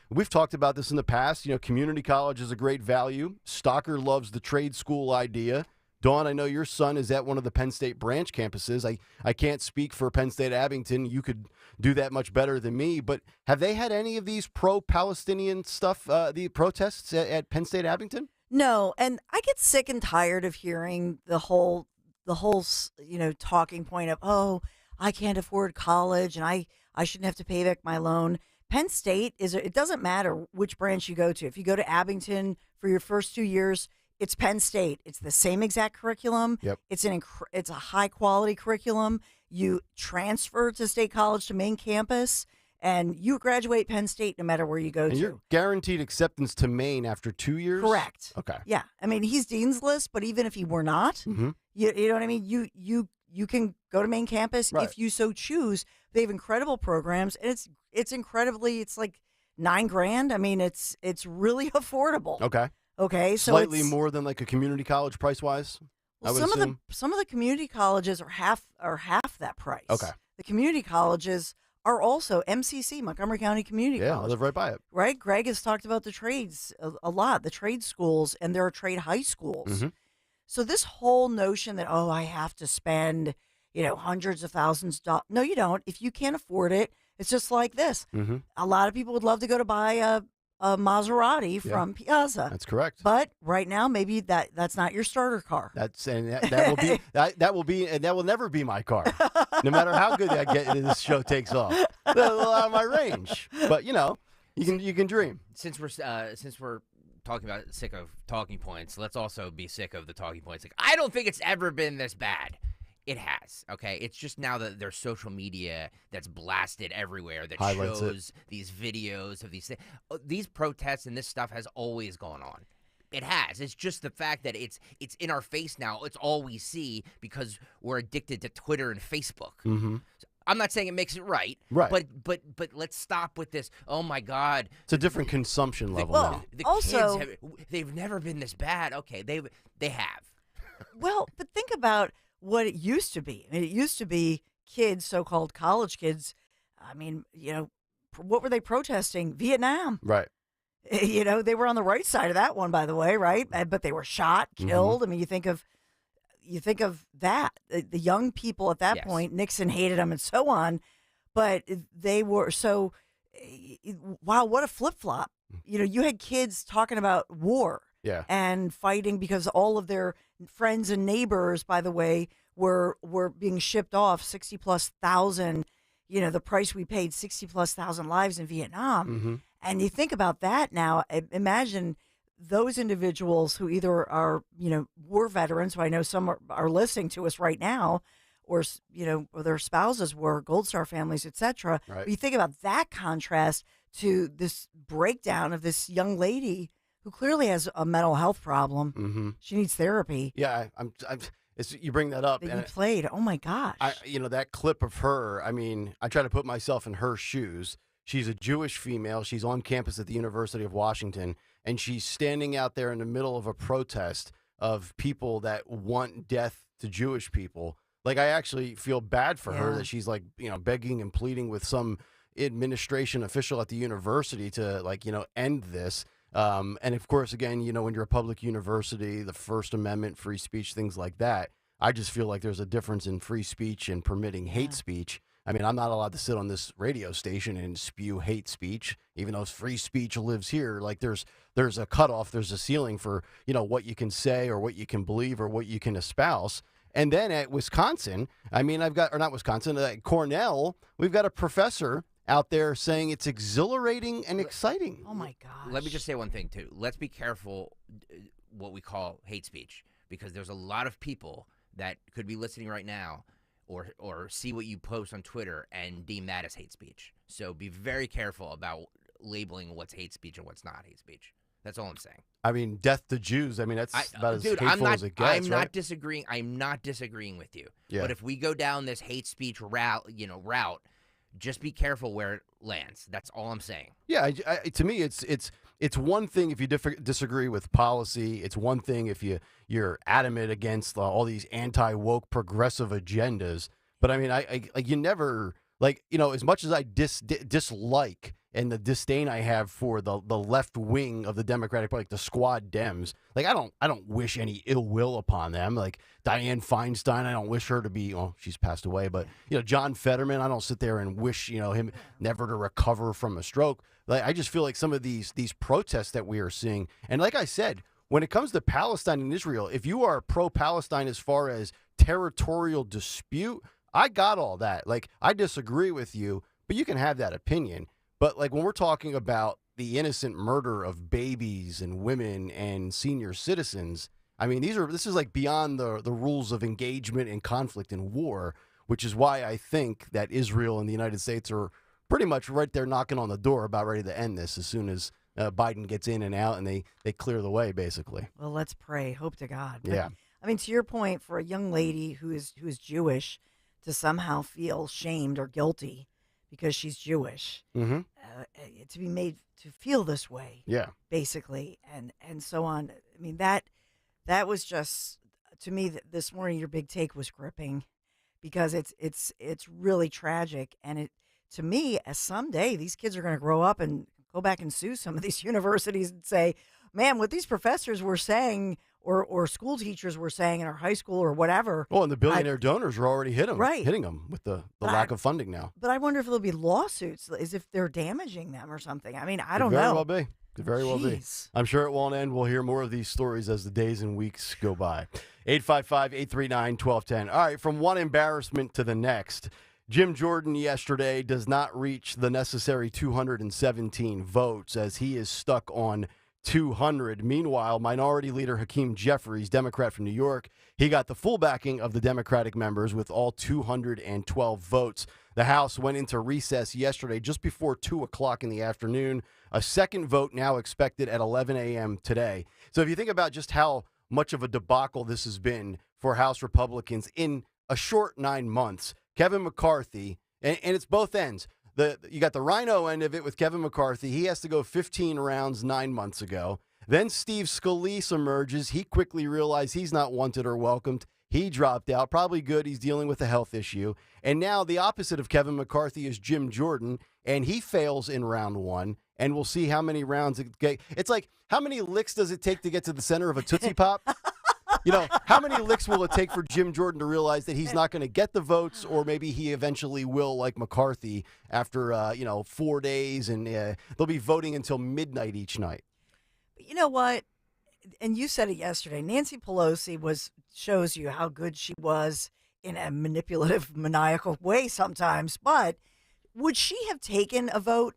We've talked about this in the past. You know, community college is a great value. Stocker loves the trade school idea. Dawn, I know your son is at one of the Penn State branch campuses. I can't speak for Penn State Abington. You could do that much better than me. But have they had any of these pro-Palestinian stuff, the protests at Penn State Abington? No, and I get sick and tired of hearing the whole, you know, talking point of, oh, I can't afford college and I shouldn't have to pay back my loan. Penn State it doesn't matter which branch you go to. If you go to Abington for your first 2 years, it's Penn State. It's the same exact curriculum. Yep. It's a high quality curriculum. You transfer to State College to main campus. And you graduate Penn State no matter where you go to. You're guaranteed acceptance to Maine after 2 years? Correct. Okay. Yeah. I mean, he's dean's list, but even if he were not, you know what I mean? You can go to main campus if you so choose. They have incredible programs, and it's like $9,000. I mean, it's really affordable. Okay. So slightly more than like a community college price wise. Well, some of the community colleges are half that price. Okay. The community colleges are also MCC, Montgomery County Community College. Yeah, I live right by it. Right? Greg has talked about the trades a lot, the trade schools, and there are trade high schools. Mm-hmm. So this whole notion that, oh, I have to spend, you know, hundreds of thousands of dollars. No, you don't. If you can't afford it, it's just like this. Mm-hmm. A lot of people would love to go to buy a Maserati from Piazza. That's correct. But right now, maybe that's not your starter car. That will never be my car, no matter how good this show takes off. A little out of my range, but you know, you can dream. Since we're talking about sick of talking points, let's also be sick of the talking points. Like, I don't think it's ever been this bad It has, okay? It's just now that there's social media that's blasted everywhere that Highlights shows these videos of these things. These protests and this stuff has always gone on. It has. It's just the fact that it's in our face now. It's all we see because we're addicted to Twitter and Facebook. Mm-hmm. So I'm not saying it makes it right. Right. But let's stop with this. Oh my God. It's a different consumption level now. The also, kids they've never been this bad. Okay, they have. Well, but think about what it used to be. I mean, it used to be kids, so-called college kids. I mean, what were they protesting? Vietnam. Right. They were on the right side of that one, by the way, right? But they were shot, killed. I mean, you think of that. The young people at that point, Nixon hated them and so on, but they were so. Wow, what a flip-flop. You had kids talking about war. Yeah. And fighting because all of their friends and neighbors, by the way, were being shipped off 60,000+, the price we paid, 60,000+ lives in Vietnam. Mm-hmm. And you think about that now, imagine those individuals who either are, war veterans, who I know some are listening to us right now, or, or their spouses were, Gold Star families, etc. Right. But you think about that contrast to this breakdown of this young lady who clearly has a mental health problem. Mm-hmm. She needs therapy. Yeah, you bring that up. That you played. Oh, my gosh. That clip of her, I mean, I try to put myself in her shoes. She's a Jewish female. She's on campus at the University of Washington, and she's standing out there in the middle of a protest of people that want death to Jewish people. Like, I actually feel bad for her that she's, like, begging and pleading with some administration official at the university to, end this. And of course, again, when you're a public university, the First Amendment, free speech, things like that, I just feel like there's a difference in free speech and permitting hate speech. I mean, I'm not allowed to sit on this radio station and spew hate speech, even though free speech lives here. Like there's a cutoff, there's a ceiling for, what you can say or what you can believe or what you can espouse. And then at Wisconsin, at Cornell, we've got a professor out there saying it's exhilarating and exciting. Oh, my gosh. Let me just say one thing, too. Let's be careful what we call hate speech, because there's a lot of people that could be listening right now or see what you post on Twitter and deem that as hate speech. So be very careful about labeling what's hate speech and what's not hate speech. That's all I'm saying. I mean, death to Jews. I mean, that's about as hateful as it gets, I'm not disagreeing. I'm not disagreeing with you. Yeah. But if we go down this hate speech route, just be careful where it lands. That's all I'm saying. Yeah, to me, it's one thing if you disagree with policy. It's one thing if you're adamant against all these anti-woke progressive agendas. But I mean, you never as much as I dislike and the disdain I have for the left wing of the Democratic Party, like the squad Dems. Like I don't wish any ill will upon them. Like Dianne Feinstein, I don't wish her to be. Well, she's passed away, but John Fetterman, I don't sit there and wish him never to recover from a stroke. Like I just feel like some of these protests that we are seeing, and like I said, when it comes to Palestine and Israel, if you are pro-Palestine as far as territorial dispute, I got all that. Like I disagree with you, but you can have that opinion. But like when we're talking about the innocent murder of babies and women and senior citizens, I mean, this is like beyond the rules of engagement in conflict and war, which is why I think that Israel and the United States are pretty much right there knocking on the door about ready to end this as soon as Biden gets in and out and they clear the way, basically. Well, let's pray. Hope to God. But, yeah. I mean, to your point, for a young lady who is Jewish to somehow feel shamed or guilty because she's Jewish, to be made to feel this way, basically, and so on. I mean, that was just, to me, this morning, your big take was gripping, because it's really tragic, and to me, as someday these kids are going to grow up and go back and sue some of these universities and say, man, what these professors were saying or school teachers were saying in our high school or whatever. Well, and the billionaire donors are already hitting them with the lack of funding now. But I wonder if there'll be lawsuits, as if they're damaging them or something. I mean, I don't know. Could very well be. I'm sure it won't end. We'll hear more of these stories as the days and weeks go by. 855-839-1210. All right, from one embarrassment to the next. Jim Jordan yesterday does not reach the necessary 217 votes as he is stuck on 200. Meanwhile, Minority Leader Hakeem Jeffries, Democrat from New York, he got the full backing of the Democratic members with all 212 votes. The House went into recess yesterday just before 2 o'clock in the afternoon. A second vote now expected at 11 a.m. today. So if you think about just how much of a debacle this has been for House Republicans in a short 9 months, Kevin McCarthy, and it's both ends. You got the Rhino end of it with Kevin McCarthy. He has to go 15 rounds 9 months ago. Then Steve Scalise emerges. He quickly realized he's not wanted or welcomed. He dropped out. Probably good. He's dealing with a health issue. And now the opposite of Kevin McCarthy is Jim Jordan, and he fails in round 1. And we'll see how many rounds it gets. It's like, how many licks does it take to get to the center of a Tootsie Pop? You know, how many licks will it take for Jim Jordan to realize that he's not going to get the votes, or maybe he eventually will, like McCarthy, after, 4 days, and they'll be voting until midnight each night. But you know what? And you said it yesterday. Nancy Pelosi shows you how good she was in a manipulative, maniacal way sometimes. But would she have taken a vote?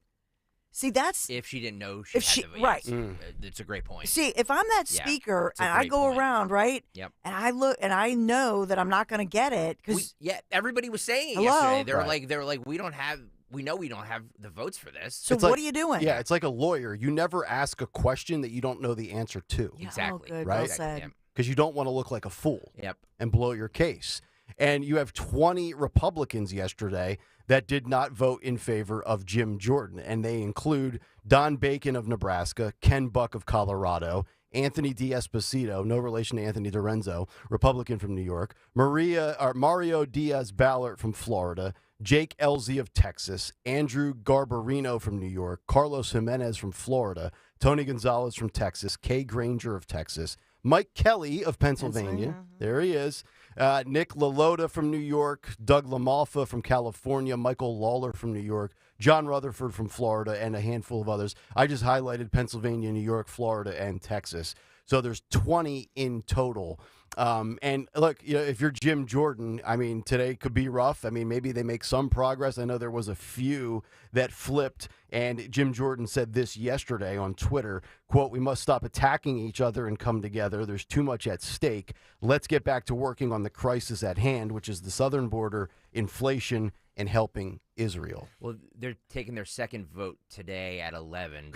See, that's if she didn't know she had the vote. Right. It's a great point. See, if I'm that speaker and I go around, right? Yep. And I look and I know that I'm not going to get it because everybody was saying it Hello? yesterday. They were Right. like, we know we don't have the votes for this. So what are you doing? Yeah, it's like a lawyer. You never ask a question that you don't know the answer to. Exactly. good. Right? Well said. Because you don't want to look like a fool. Yep. And blow your case. And you have 20 Republicans yesterday that did not vote in favor of Jim Jordan. And they include Don Bacon of Nebraska, Ken Buck of Colorado, Anthony D'Esposito, no relation to Anthony DiRenzo, Republican from New York, Mario Diaz-Balart from Florida, Jake Elzy of Texas, Andrew Garbarino from New York, Carlos Jimenez from Florida, Tony Gonzalez from Texas, Kay Granger of Texas, Mike Kelly of Pennsylvania. There he is. Nick LaLota from New York, Doug LaMalfa from California, Michael Lawler from New York, John Rutherford from Florida, and a handful of others. I just highlighted Pennsylvania, New York, Florida, and Texas. So there's 20 in total. And look, if you're Jim Jordan, I mean, today could be rough. I mean, maybe they make some progress. I know there was a few that flipped, and Jim Jordan said this yesterday on Twitter, quote, "We must stop attacking each other and come together. There's too much at stake. Let's get back to working on the crisis at hand, which is the southern border, inflation, and helping Israel." Well, they're taking their second vote today at 11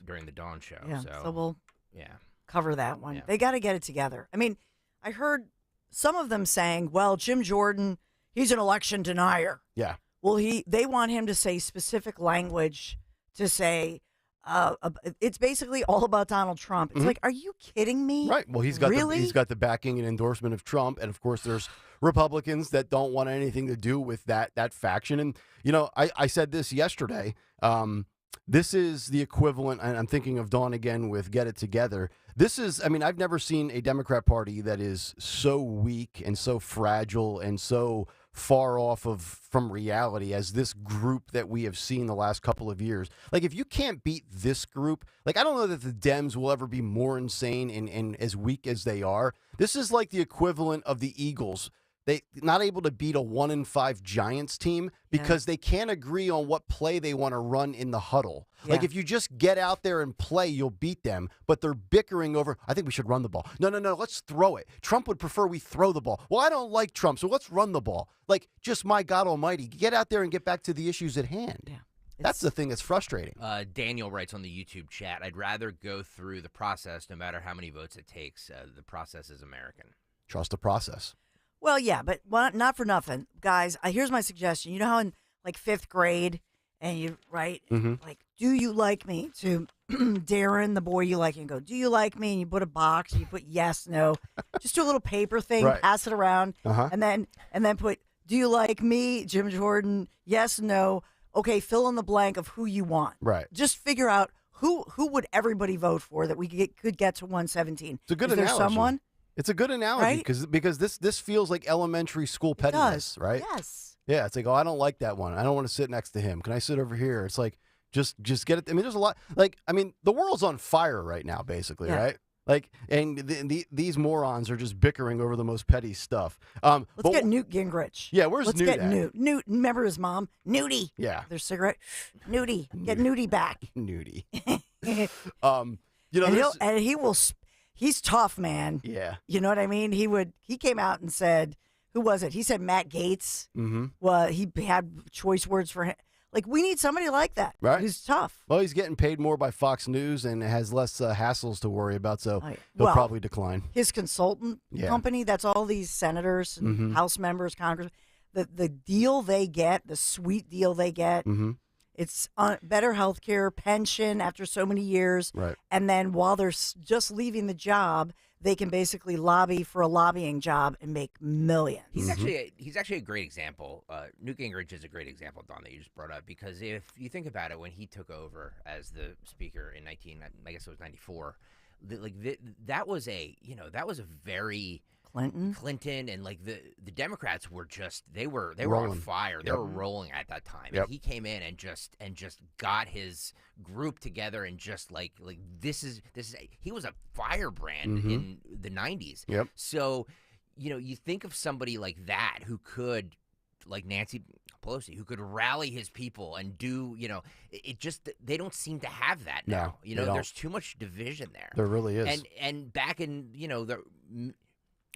during the dawn show. Yeah, so we'll cover that one. Yeah. They got to get it together. I mean, I heard some of them saying, well, Jim Jordan, he's an election denier. Yeah. Well, they want him to say specific language to say, it's basically all about Donald Trump. It's like, are you kidding me? Right. Well, he's got really? the backing and endorsement of Trump, and of course, there's Republicans that don't want anything to do with that faction. And I said this yesterday. This is the equivalent, and I'm thinking of Dawn again with Get It Together. This is, I mean, I've never seen a Democrat Party that is so weak and so fragile and so far off from reality as this group that we have seen the last couple of years. Like, if you can't beat this group, like, I don't know that the Dems will ever be more insane and as weak as they are. This is like the equivalent of the Eagles. They not able to beat a 1-5 Giants team because they can't agree on what play they want to run in the huddle. Yeah. Like, if you just get out there and play, you'll beat them. But they're bickering over, I think we should run the ball. No, let's throw it. Trump would prefer we throw the ball. Well, I don't like Trump, so let's run the ball. Like, just my God almighty, get out there and get back to the issues at hand. Yeah. That's the thing that's frustrating. Daniel writes on the YouTube chat, I'd rather go through the process no matter how many votes it takes. The process is American. Trust the process. Well, yeah, but not for nothing. Guys, here's my suggestion. You know how in like 5th grade and you write, like, do you like me? To Darren, the boy you like, and go, do you like me? And you put a box, and you put yes, no. Just do a little paper thing, pass it around, and then put, do you like me, Jim Jordan? Yes, no. Okay, fill in the blank of who you want. Right. Just figure out who would everybody vote for that we could get to 117. It's a good Is there analogy. someone? It's a good analogy because this feels like elementary school pettiness, right? Yes. Yeah, it's like, oh, I don't like that one. I don't want to sit next to him. Can I sit over here? It's like, just get it. I mean, there's a lot. Like, I mean, the world's on fire right now, basically, right? Like, and these morons are just bickering over the most petty stuff. Let's get Newt Gingrich. Yeah, where's Let's Newt get at? Newt. Newt, remember his mom? Newty. Yeah. Their cigarette. Newty. Get Newty back. Newty. and he will. He's tough, man. Yeah. You know what I mean? He came out and said, who was it? He said Matt Gaetz. Mm-hmm. Well, he had choice words for him. Like, we need somebody like that. Right. Who's tough. Well, he's getting paid more by Fox News and has less hassles to worry about, so he'll probably decline. His consultant company, that's all these senators and House members, Congress. The deal they get, the sweet deal they get, it's better health care, pension after so many years. Right. And then while they're just leaving the job, they can basically lobby for a lobbying job and make millions. He's actually a great example. Newt Gingrich is a great example, Don, that you just brought up, because if you think about it, when he took over as the speaker in 94, that was a very Clinton and like the Democrats were they were on fire. They were rolling at that time. Yep. And he came in and just got his group together and just like this is he was a firebrand in the 90s. Yep. So, you think of somebody like that who could, like Nancy Pelosi, who could rally his people and do, they don't seem to have that now. No, there's too much division there. There really is. And back in, the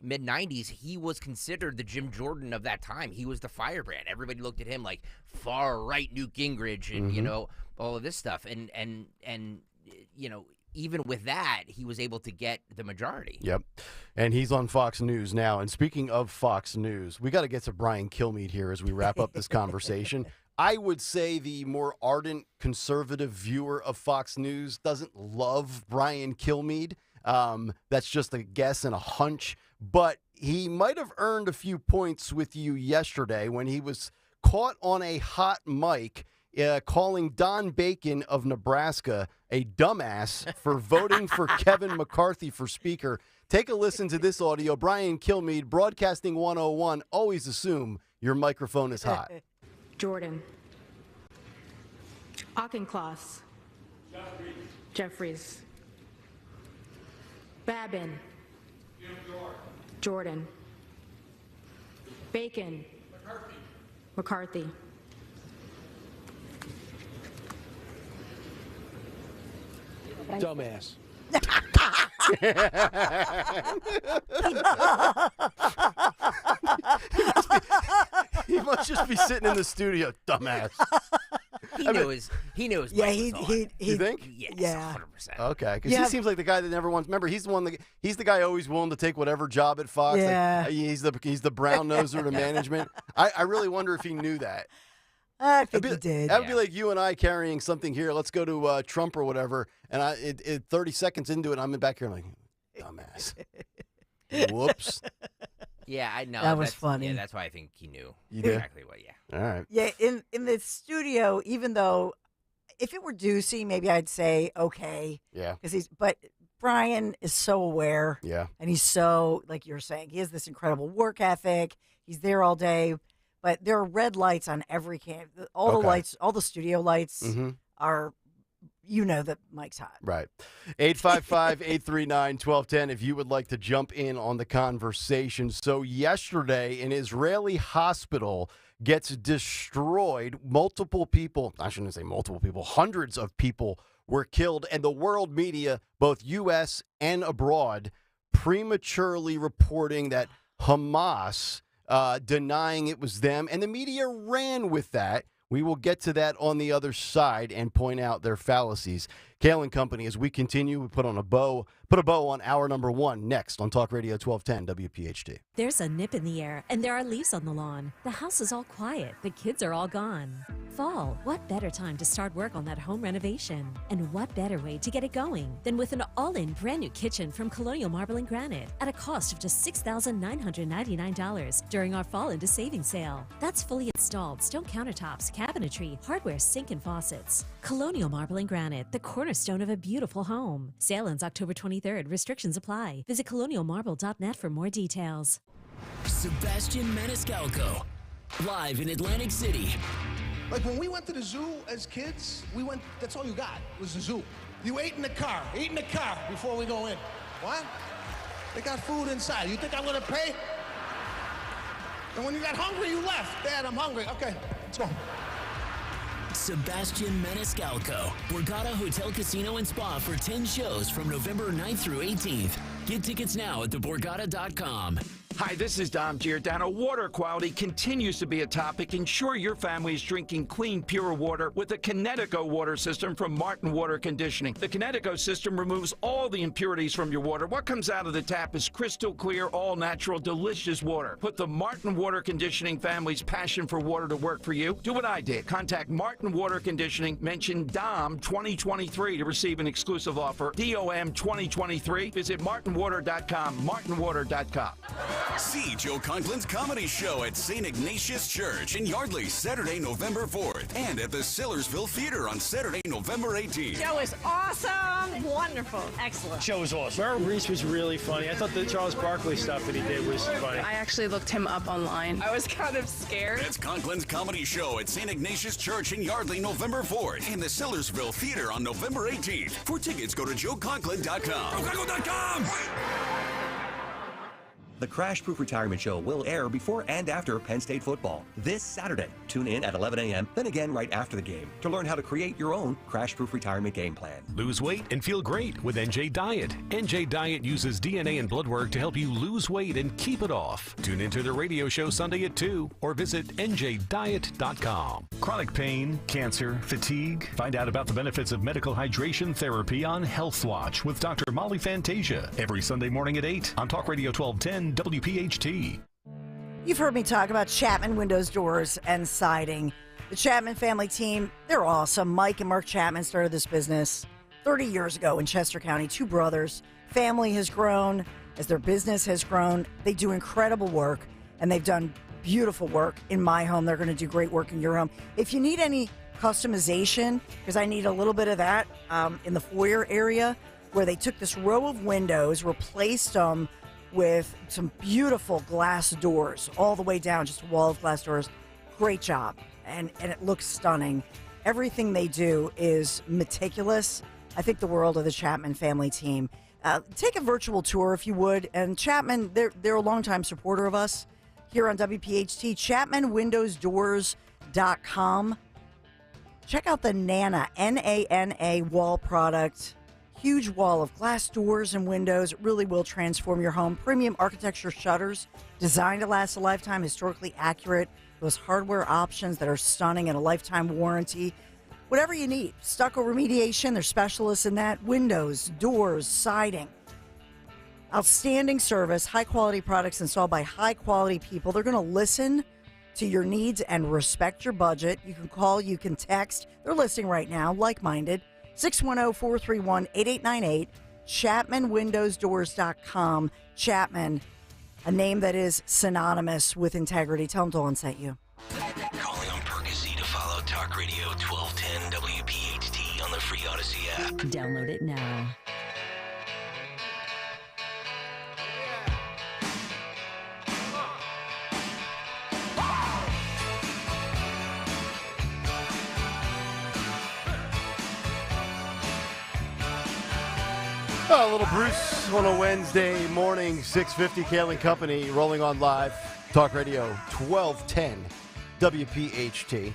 mid-90s, he was considered the Jim Jordan of that time. He was the firebrand. Everybody looked at him like far-right Newt Gingrich and, all of this stuff. And even with that, he was able to get the majority. Yep. And he's on Fox News now. And speaking of Fox News, we got to get to Brian Kilmeade here as we wrap up this conversation. I would say the more ardent conservative viewer of Fox News doesn't love Brian Kilmeade. That's just a guess and a hunch. But he might have earned a few points with you yesterday when he was caught on a hot mic calling Don Bacon of Nebraska a dumbass for voting for Kevin McCarthy for Speaker. Take a listen to this audio. Brian Kilmeade, Broadcasting 101. Always assume your microphone is hot. Jordan. Auchincloss. Jeffries. Babin. Jordan. Bacon. McCarthy. Dumbass. He must just be sitting in the studio, dumbass. He knew his Yeah, mic was on. You think? Yes, Yeah. 100%. Okay, because he seems like the guy that never wants. Remember, he's the guy always willing to take whatever job at Fox. Yeah. Like, he's the brown noser to management. I really wonder if he knew that. I think he did. That would be like you and I carrying something here. Let's go to Trump or whatever. And 30 seconds into it, I'm back here like, dumbass. Whoops. Yeah, I know. That was funny. Yeah, that's why I think he knew You did? exactly what. Yeah. All right. Yeah, in the studio, even though if it were Ducey, maybe I'd say okay. Yeah. But Brian is so aware. Yeah. And he's so, like you're saying, he has this incredible work ethic. He's there all day. But there are red lights on every cam. All the lights, all the studio lights are, that Mike's hot. Right. 855-839-1210 if you would like to jump in on the conversation. So yesterday, an Israeli hospital gets destroyed. Multiple people, I shouldn't say multiple people, hundreds of people were killed. And the world media, both U.S. and abroad, prematurely reporting that Hamas, denying it was them. And the media ran with that. We will get to that on the other side and point out their fallacies. Kayal and Company, as we continue, we put a bow on hour number 1 next on Talk Radio 1210 WPHT. There's a nip in the air, and there are leaves on the lawn. The house is all quiet. The kids are all gone. Fall, what better time to start work on that home renovation? And what better way to get it going than with an all-in brand new kitchen from Colonial Marble and Granite at a cost of just $6,999 during our Fall into Savings sale. That's fully installed stone countertops, cabinetry, hardware, sink, and faucets. Colonial Marble and Granite, the cornerstone of a beautiful home. Sale ends October 23rd. Restrictions apply. Visit colonialmarble.net for more details. Sebastian Maniscalco, live in Atlantic City. Like when we went to the zoo as kids, that's all you got was the zoo. You ate in the car before we go in. What? They got food inside. You think I'm gonna pay? And when you got hungry, you left. Dad, I'm hungry. Okay, let's go. Sebastian Maniscalco, Borgata Hotel Casino and Spa for 10 shows from November 9th through 18th. Get tickets now at theborgata.com. Hi, this is Dom Giordano. Water quality continues to be a topic. Ensure your family is drinking clean, pure water with the Kinetico water system from Martin Water Conditioning. The Kinetico system removes all the impurities from your water. What comes out of the tap is crystal clear, all-natural, delicious water. Put the Martin Water Conditioning family's passion for water to work for you. Do what I did. Contact Martin Water Conditioning. Mention DOM 2023 to receive an exclusive offer. DOM 2023. Visit martinwater.com. martinwater.com. See Joe Conklin's comedy show at St. Ignatius Church in Yardley, Saturday, November 4th, and at the Sillersville Theater on Saturday, November 18th. Show is awesome, wonderful, excellent. Show was awesome. Merrill Reese was really funny. I thought the Charles Barkley stuff that he did was funny. I actually looked him up online. I was kind of scared. That's Conklin's comedy show at St. Ignatius Church in Yardley, November 4th, and the Sillersville Theater on November 18th. For tickets, go to joeconklin.com. joeconklin.com! The Crash Proof Retirement Show will air before and after Penn State football this Saturday. Tune in at 11 a.m., then again right after the game to learn how to create your own Crash Proof Retirement game plan. Lose weight and feel great with NJ Diet. NJ Diet uses DNA and blood work to help you lose weight and keep it off. Tune into the radio show Sunday at 2 or visit njdiet.com. Chronic pain, cancer, fatigue. Find out about the benefits of medical hydration therapy on Health Watch with Dr. Molly Fantasia every Sunday morning at 8 on Talk Radio 1210 WPHT. You've heard me talk about Chapman Windows, Doors, and Siding. The Chapman family team, they're awesome. Mike and Mark Chapman started this business 30 years ago in Chester County. Two brothers. Family has grown as their business has grown. They do incredible work, and they've done beautiful work in my home. They're going to do great work in your home. If you need any customization, because I need a little bit of that in the foyer area, where they took this row of windows, replaced them with some beautiful glass doors all the way down, just a wall of glass doors. Great job. And it looks stunning. Everything they do is meticulous. I think the world of the Chapman family team. Take a virtual tour if you would. And Chapman, they're a longtime supporter of us here on WPHT. ChapmanWindowsDoors.com. Check out the Nana, N-A-N-A wall product. Huge wall of glass doors and windows. It really will transform your home. Premium architecture shutters designed to last a lifetime, historically accurate. Those hardware options that are stunning and a lifetime warranty. Whatever you need. Stucco remediation, they're specialists in that. Windows, doors, siding. Outstanding service, high-quality products installed by high-quality people. They're going to listen to your needs and respect your budget. You can call, you can text. They're listening right now, like-minded. 610-431-8898, ChapmanWindowsDoors.com. Chapman, a name that is synonymous with integrity. Tell them Dawn sent you. Calling on Percy to follow Talk Radio 1210 WPHT on the free Odyssey app. Download it now. Oh, little Bruce on a Wednesday morning, 6:50, Kayal and Company, rolling on live, Talk Radio 1210 WPHT.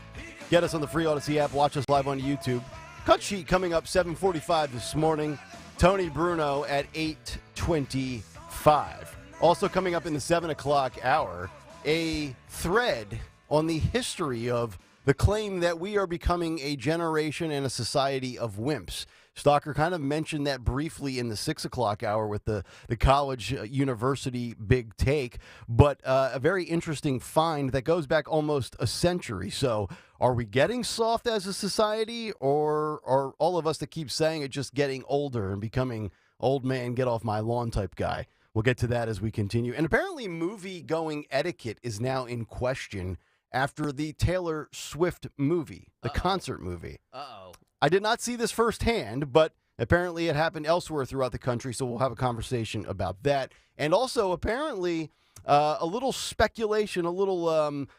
Get us on the free Odyssey app, watch us live on YouTube. Cut sheet coming up 7:45 this morning. Tony Bruno at 8:25. Also coming up in the 7 o'clock hour, a thread on the history of the claim that we are becoming a generation and a society of wimps. Stalker kind of mentioned that briefly in the 6 o'clock hour with the college university big take, but a very interesting find that goes back almost a century. So are we getting soft as a society, or are all of us that keep saying it just getting older and becoming old man, get off my lawn type guy? We'll get to that as we continue. And apparently movie-going etiquette is now in question after the Taylor Swift movie, the concert movie. Uh-oh. I did not see this firsthand, but apparently it happened elsewhere throughout the country, so we'll have a conversation about that. And also, apparently, a little speculation, a little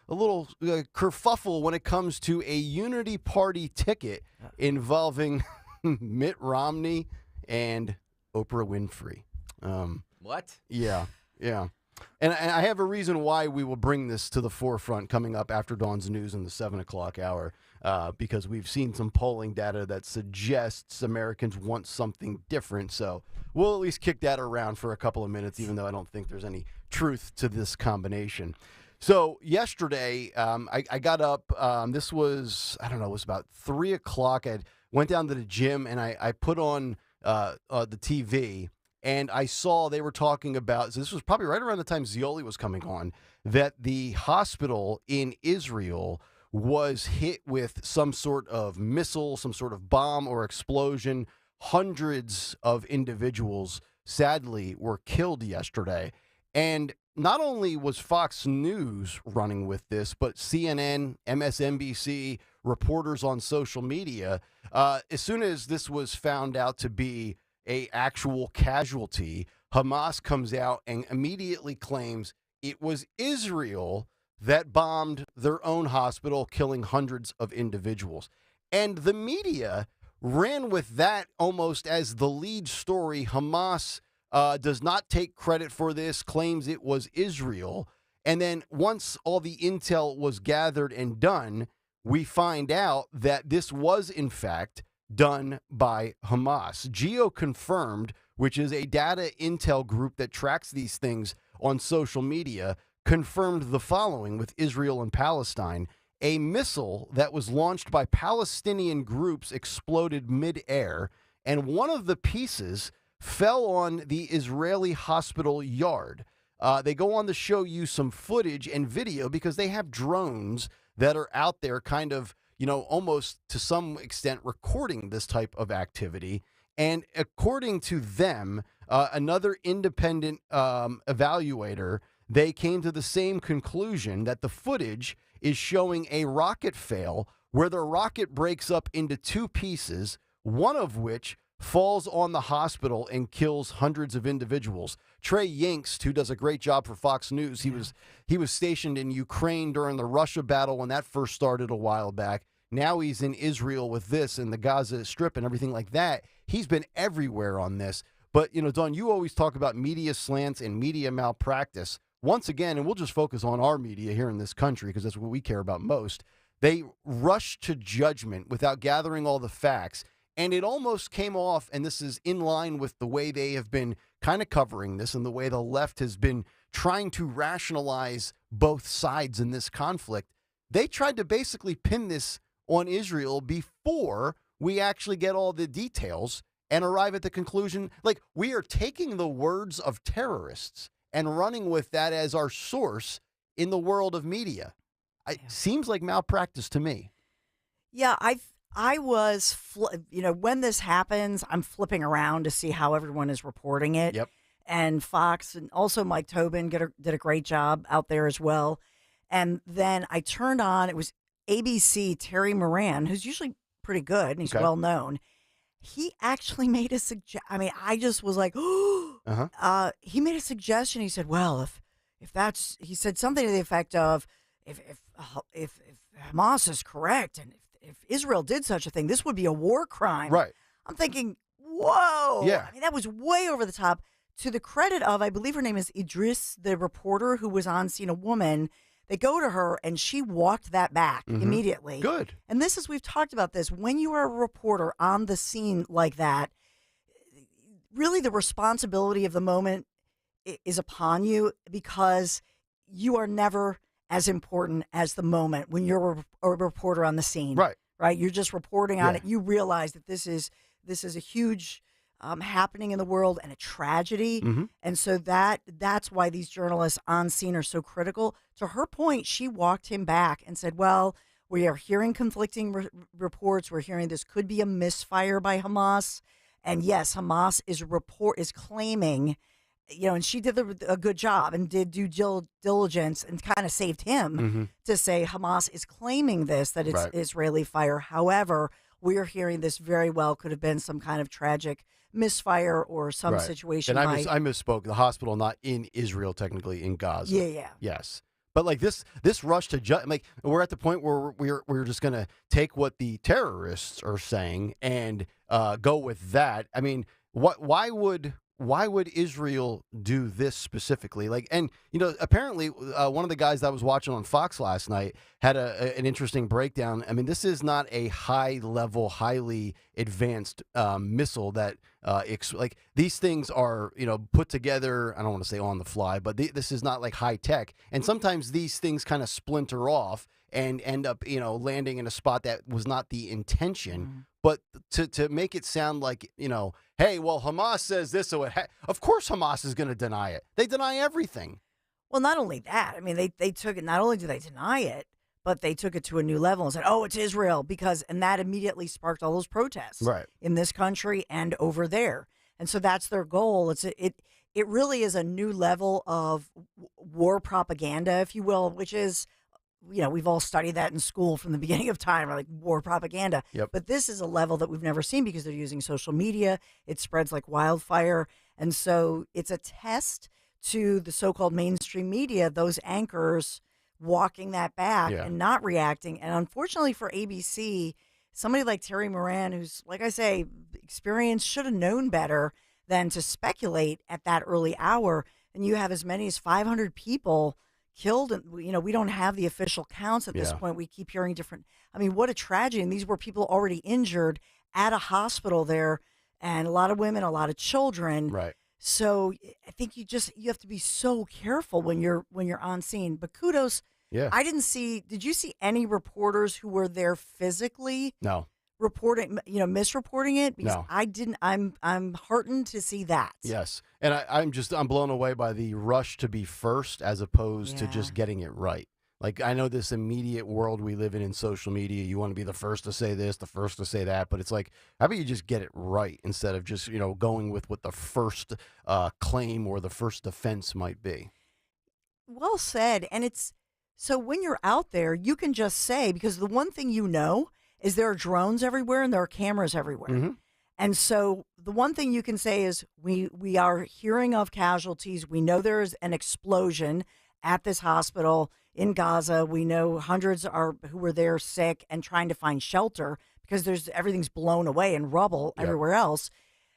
kerfuffle when it comes to a Unity Party ticket involving Mitt Romney and Oprah Winfrey. What? Yeah. And I have a reason why we will bring this to the forefront coming up after Dawn's News in the 7 o'clock hour, because we've seen some polling data that suggests Americans want something different. So we'll at least kick that around for a couple of minutes, even though I don't think there's any truth to this combination. So yesterday, I got up. This was, I don't know, it was about 3 o'clock. I went down to the gym, and I put on the TV, and I saw they were talking about, so this was probably right around the time Zioli was coming on, that the hospital in Israel was hit with some sort of missile, some sort of bomb or explosion. Hundreds of individuals, sadly, were killed yesterday. And not only was Fox News running with this, but CNN, MSNBC, reporters on social media, as soon as this was found out to be a actual casualty, Hamas comes out and immediately claims it was Israel that bombed their own hospital, killing hundreds of individuals. And the media ran with that almost as the lead story. Hamas does not take credit for this, claims it was Israel. And then once all the intel was gathered and done, we find out that this was, in fact, done by Hamas. Geo Confirmed, which is a data intel group that tracks these things on social media, confirmed the following with Israel and Palestine. A missile that was launched by Palestinian groups exploded mid-air, and one of the pieces fell on the Israeli hospital yard. They go on to show you some footage and video because they have drones that are out there kind of, almost to some extent recording this type of activity. And according to them, another independent evaluator, they came to the same conclusion that the footage is showing a rocket fail where the rocket breaks up into two pieces, one of which falls on the hospital and kills hundreds of individuals. Trey Yingst, who does a great job for Fox News, he was stationed in Ukraine during the Russia battle when that first started a while back. Now he's in Israel with this and the Gaza Strip and everything like that. He's been everywhere on this. But, Dawn, you always talk about media slants and media malpractice. Once again, and we'll just focus on our media here in this country because that's what we care about most, they rush to judgment without gathering all the facts. And it almost came off, and this is in line with the way they have been kind of covering this and the way the left has been trying to rationalize both sides in this conflict. They tried to basically pin this on Israel before we actually get all the details and arrive at the conclusion. Like, we are taking the words of terrorists and running with that as our source in the world of media. It seems like malpractice to me. Yeah, I was, when this happens, I'm flipping around to see how everyone is reporting it. Yep. And Fox and also Mike Tobin did a great job out there as well. And then I turned on, it was ABC, Terry Moran, who's usually pretty good and he's well known. He actually made a suggestion. I mean, I just was like, he made a suggestion. He said, well, if that's, he said something to the effect of, if Hamas is correct and if Israel did such a thing, this would be a war crime. Right. I'm thinking, whoa. Yeah. I mean, that was way over the top. To the credit of, I believe her name is Idris, the reporter who was on scene, a woman. They go to her, and she walked that back immediately. Good. And this is, we've talked about this, when you are a reporter on the scene like that, really the responsibility of the moment is upon you because you are never as important as the moment when you're a reporter on the scene. Right. Right? You're just reporting on it. You realize that this is a huge happening in the world and a tragedy. And so that's why these journalists on scene are so critical. To her point, she walked him back and said, well, we are hearing conflicting reports. We're hearing this could be a misfire by Hamas. And yes, Hamas is claiming, and she did a good job and did due diligence and kind of saved him to say Hamas is claiming that it's Israeli fire. However, we are hearing this very well could have been some kind of tragic misfire or some situation. And I misspoke. The hospital, not in Israel, technically in Gaza. Yeah. Yes. But like this rush to like we're at the point where we're just going to take what the terrorists are saying and go with that. I mean, why would why would Israel do this specifically? Like, and apparently one of the guys that I was watching on Fox last night had an interesting breakdown. I mean, this is not a high-level, highly advanced missile that like these things are put together. I don't want to say on the fly, but this is not like high tech. And sometimes these things kind of splinter off and end up landing in a spot that was not the intention. But to make it sound like, hey, well, Hamas says this, so of course Hamas is going to deny it. They deny everything. Well, not only that. I mean, they took it, not only do they deny it, but they took it to a new level and said, oh, it's Israel, and that immediately sparked all those protests in this country and over there. And so that's their goal. It really is a new level of war propaganda, if you will, which is, we've all studied that in school from the beginning of time, like war propaganda. Yep. But this is a level that we've never seen because they're using social media. It spreads like wildfire. And so it's a test to the so-called mainstream media, those anchors walking that back and not reacting. And unfortunately for ABC, somebody like Terry Moran, who's, like I say, experienced, should have known better than to speculate at that early hour. And you have as many as 500 people killed, and we don't have the official counts at this point. We keep hearing different. I mean, what a tragedy! And these were people already injured at a hospital there, and a lot of women, a lot of children. Right. So I think you have to be so careful when you're on scene. But kudos. Yeah. I didn't see. Did you see any reporters who were there physically? No. Reporting, misreporting it? Because No. I didn't. I'm heartened to see that. Yes, and I'm blown away by the rush to be first as opposed to just getting it right. Like, I know this immediate world we live in social media, you want to be the first to say this, the first to say that, but it's like, how about you just get it right instead of just going with what the first claim or the first defense might be. Well said. And it's so when you're out there, you can just say, because the one thing is there are drones everywhere and there are cameras everywhere. Mm-hmm. And so the one thing you can say is we are hearing of casualties. We know there is an explosion at this hospital in Gaza. We know hundreds who were there sick and trying to find shelter because everything's blown away and rubble everywhere else.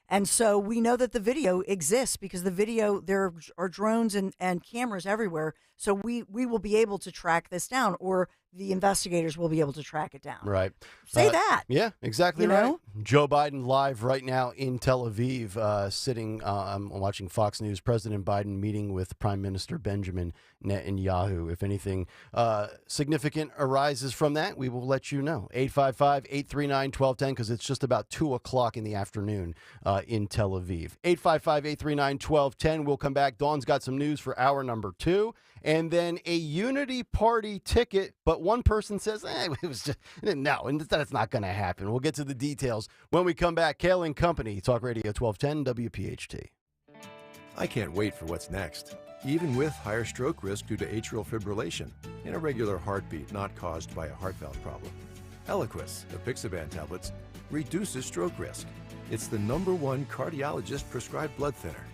And so we know that the video exists because there are drones and cameras everywhere. So we will be able to track this down, or the investigators will be able to track it down. Right. Say that. Yeah, exactly right. Joe Biden live right now in Tel Aviv, sitting, I'm watching Fox News, President Biden meeting with Prime Minister Benjamin Netanyahu. If anything significant arises from that, we will let you know. 855-839-1210, because it's just about 2 o'clock in the afternoon in Tel Aviv. 855-839-1210. We'll come back. Dawn's got some news for hour number 2. And then a unity party ticket, but one person says, it was just, no, and that's not going to happen. We'll get to the details when we come back. Kayal and Company, Talk Radio 1210, WPHT. I can't wait for what's next. Even with higher stroke risk due to atrial fibrillation, an irregular heartbeat not caused by a heart valve problem. Eliquis, the Pixaban tablets, reduces stroke risk. It's the #1 cardiologist-prescribed blood thinner.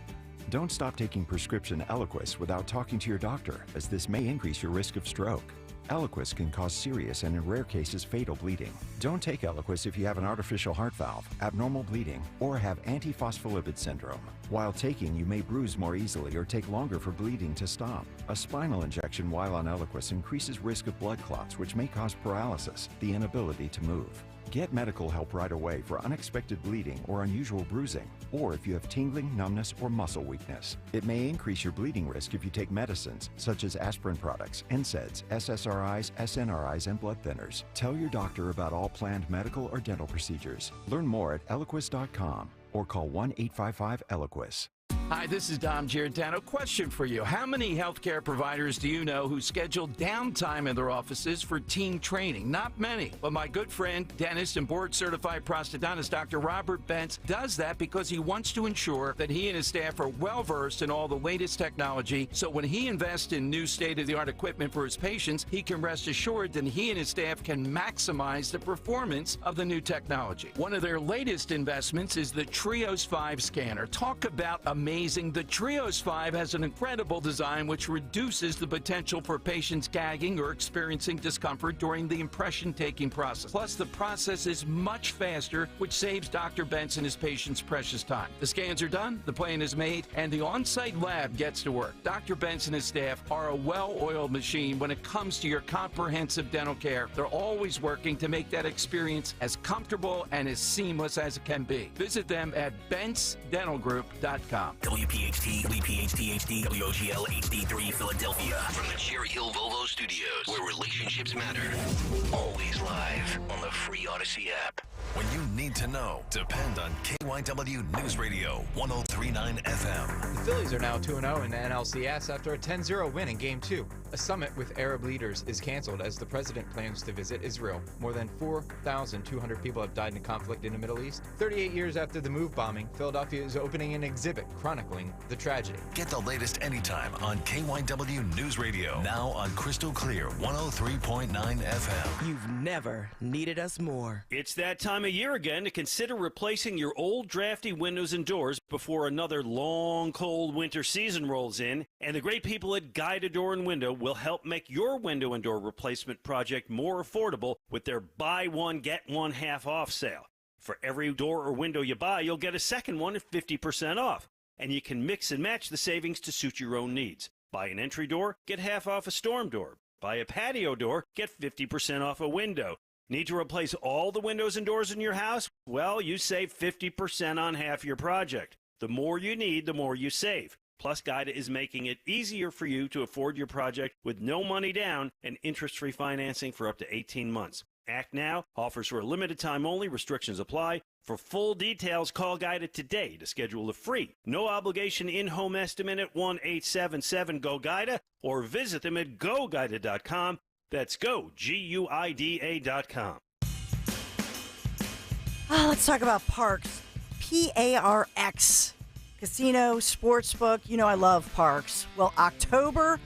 Don't stop taking prescription Eliquis without talking to your doctor, as this may increase your risk of stroke. Eliquis can cause serious and in rare cases fatal bleeding. Don't take Eliquis if you have an artificial heart valve, abnormal bleeding, or have antiphospholipid syndrome. While taking, you may bruise more easily or take longer for bleeding to stop. A spinal injection while on Eliquis increases risk of blood clots, which may cause paralysis, the inability to move. Get medical help right away for unexpected bleeding or unusual bruising, or if you have tingling, numbness, or muscle weakness. It may increase your bleeding risk if you take medicines such as aspirin products, NSAIDs, SSRIs, SNRIs, and blood thinners. Tell your doctor about all planned medical or dental procedures. Learn more at Eliquis.com or call 1-855-ELIQUIS. Hi, this is Dom Giordano. Question for you. How many healthcare providers do you know who schedule downtime in their offices for team training? Not many. But my good friend, dentist and board-certified prosthodontist Dr. Robert Bentz does that because he wants to ensure that he and his staff are well-versed in all the latest technology, so when he invests in new state-of-the-art equipment for his patients, he can rest assured that he and his staff can maximize the performance of the new technology. One of their latest investments is the Trios 5 scanner. Talk about amazing amazing, the Trios 5 has an incredible design which reduces the potential for patients gagging or experiencing discomfort during the impression-taking process. Plus, the process is much faster, which saves Dr. Benson his patients precious time. The scans are done, the plan is made, and the on-site lab gets to work. Dr. Benson and his staff are a well-oiled machine when it comes to your comprehensive dental care. They're always working to make that experience as comfortable and as seamless as it can be. Visit them at bentsdentalgroup.com. WPHT, WPHT HD, WOGL HD3 Philadelphia. From the Cherry Hill Volvo Studios, where relationships matter. Always live on the free Odyssey app. When you need to know, depend on KYW News Radio 1039 FM. The Phillies are now 2-0 in the NLCS after a 10-0 win in Game 2. A summit with Arab leaders is canceled as the president plans to visit Israel. More than 4,200 people have died in a conflict in the Middle East. 38 years after the MOVE bombing, Philadelphia is opening an exhibit chronicling the tragedy. Get the latest anytime on KYW News Radio. Now on Crystal Clear 103.9 FM. You've never needed us more. It's that time of year again to consider replacing your old drafty windows and doors before another long, cold winter season rolls in. And the great people at Guided Door and Window will help make your window and door replacement project more affordable with their buy one, get one half off sale. For every door or window you buy, you'll get a second one at 50% off. And you can mix and match the savings to suit your own needs. Buy an entry door, get half off a storm door. Buy a patio door, get 50% off a window. Need to replace all the windows and doors in your house? Well, you save 50% on half your project. The more you need, the more you save. Plus, Guida is making it easier for you to afford your project with no money down and interest-free financing for up to 18 months. Act now. Offers for a limited time only. Restrictions apply. For full details, call Guida today to schedule a free, no-obligation in-home estimate at 1-877-GO-GUIDA or visit them at goguida.com. That's go, GUIDA.com. Let's talk about Parks. P-A-R-X. Casino, sportsbook. You know I love Parks. Well, October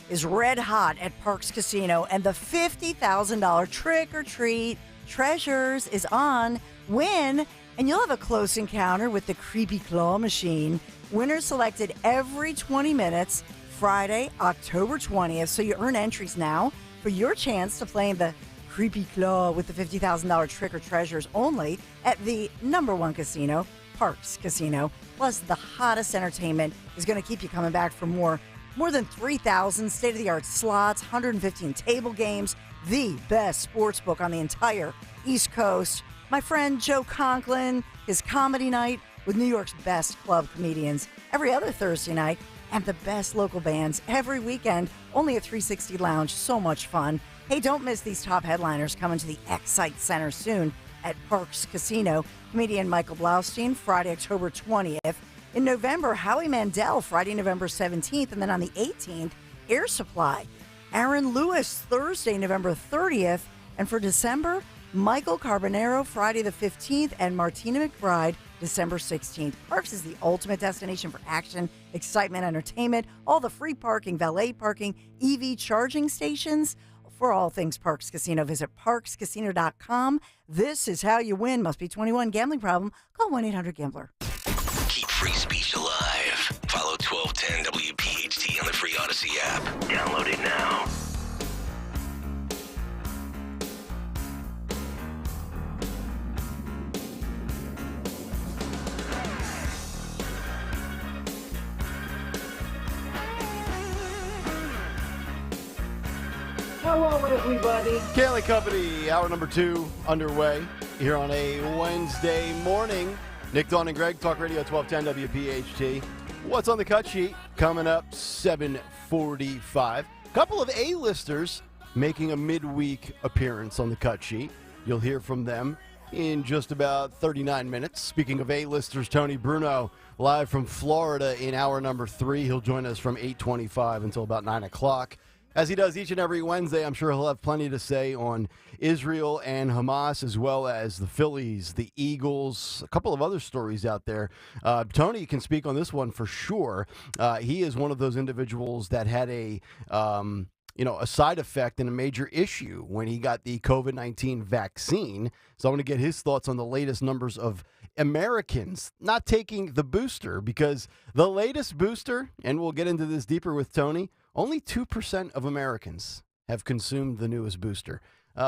is red hot at Parks Casino, and the $50,000 trick-or-treat treasures is on. Win, and you'll have a close encounter with the creepy claw machine. Winners selected every 20 minutes, Friday, October 20th. So you earn entries now for your chance to play in the creepy claw with the $50,000 trick or treasures only at the #1 casino, Parks Casino. Plus, the hottest entertainment is going to keep you coming back for more. More than 3,000 state-of-the-art slots, 115 table games, the best sports book on the entire East Coast. My friend Joe Conklin, his comedy night with New York's best club comedians every other Thursday night, and the best local bands every weekend, only at 360 Lounge. So much fun. Hey, don't miss these top headliners coming to the Excite Center soon at Parks Casino. Comedian Michael Blaustein, Friday, October 20th. In November, Howie Mandel, Friday, November 17th. And then on the 18th, Air Supply. Aaron Lewis, Thursday, November 30th. And for December, Michael Carbonaro, Friday the 15th. And Martina McBride, December 16th. Parks is the ultimate destination for action, excitement, entertainment, all the free parking, valet parking, EV charging stations. For all things Parks Casino, visit parkscasino.com. This is how you win. Must be 21. Gambling problem? Call 1-800-GAMBLER. Keep free speech alive. Follow 1210 WPHT on the free Odyssey app. Download it now. Hello, everybody. Kayal Company, hour number 2 underway here on a Wednesday morning. Nick, Dawn, and Greg, Talk Radio 1210 WPHT. What's on the cut sheet? Coming up 7:45. Couple of A-listers making a midweek appearance on the cut sheet. You'll hear from them in just about 39 minutes. Speaking of A-listers, Tony Bruno, live from Florida in hour number 3. He'll join us from 8:25 until about 9 o'clock. As he does each and every Wednesday, I'm sure he'll have plenty to say on Israel and Hamas, as well as the Phillies, the Eagles, a couple of other stories out there. Tony can speak on this one for sure. He is one of those individuals that had a a side effect and a major issue when he got the COVID-19 vaccine. So I'm going to get his thoughts on the latest numbers of Americans not taking the booster, because the latest booster, and we'll get into this deeper with Tony, only 2% of Americans have consumed the newest booster.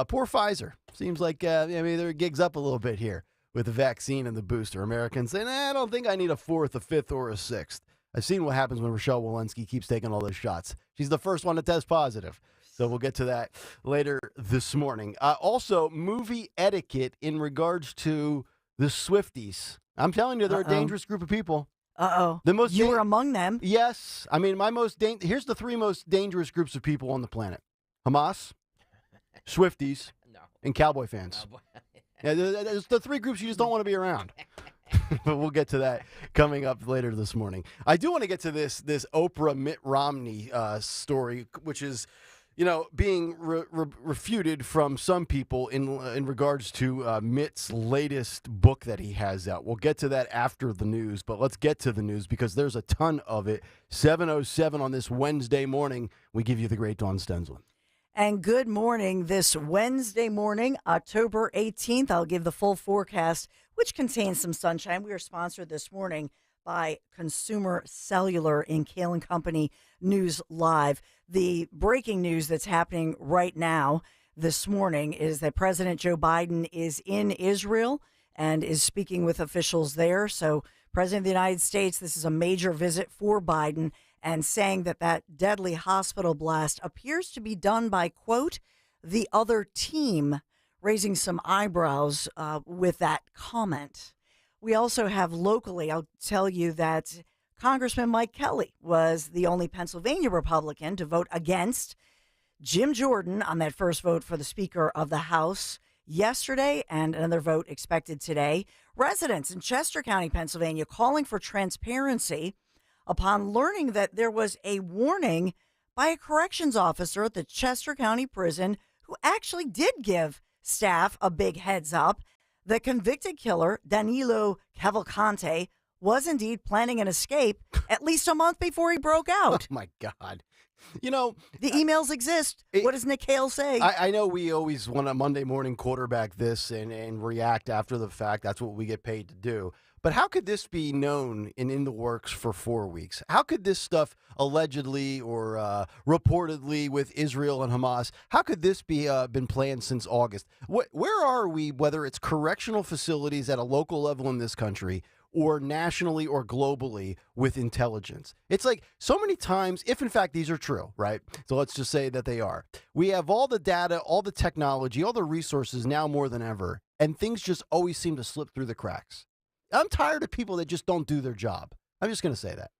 Poor Pfizer. Seems like their gig's up a little bit here with the vaccine and the booster. Americans saying, I don't think I need a fourth, a fifth, or a sixth. I've seen what happens when Rochelle Walensky keeps taking all those shots. She's the first one to test positive. So we'll get to that later this morning. Also, movie etiquette in regards to the Swifties. I'm telling you, they're a dangerous group of people. Uh-oh. You were among them. Yes. I mean, here's the three most dangerous groups of people on the planet. Hamas, Swifties, and Cowboy fans. Yeah, there's the three groups you just don't want to be around. But we'll get to that coming up later this morning. I do want to get to this Oprah Mitt Romney story, which is, being refuted from some people in regards to Mitt's latest book that he has out. We'll get to that after the news, but let's get to the news because there's a ton of it. 7:07 on this Wednesday morning, we give you the great Dawn Stensland. And good morning this Wednesday morning, October 18th. I'll give the full forecast, which contains some sunshine. We are sponsored this morning by Consumer Cellular in Kayal & Company News Live. The breaking news that's happening right now this morning is that President Joe Biden is in Israel and is speaking with officials there. So, President of the United States, this is a major visit for Biden, and saying that deadly hospital blast appears to be done by, quote, the other team, raising some eyebrows with that comment. We also have locally, I'll tell you that Congressman Mike Kelly was the only Pennsylvania Republican to vote against Jim Jordan on that first vote for the Speaker of the House yesterday, and another vote expected today. Residents in Chester County, Pennsylvania, calling for transparency upon learning that there was a warning by a corrections officer at the Chester County Prison who actually did give staff a big heads up. The convicted killer, Danilo Cavalcante, was indeed planning an escape at least a month before he broke out. Oh, my God. The emails exist. What does Nick Kayal say? I know we always want to Monday morning quarterback this and react after the fact. That's what we get paid to do. But how could this be known and in the works for 4 weeks? How could this stuff allegedly or reportedly with Israel and Hamas, how could this be been planned since August? Where are we, whether it's correctional facilities at a local level in this country or nationally or globally with intelligence? It's like so many times, if in fact these are true, right? So let's just say that they are. We have all the data, all the technology, all the resources now more than ever, and things just always seem to slip through the cracks. I'm tired of people that just don't do their job. I'm just going to say that.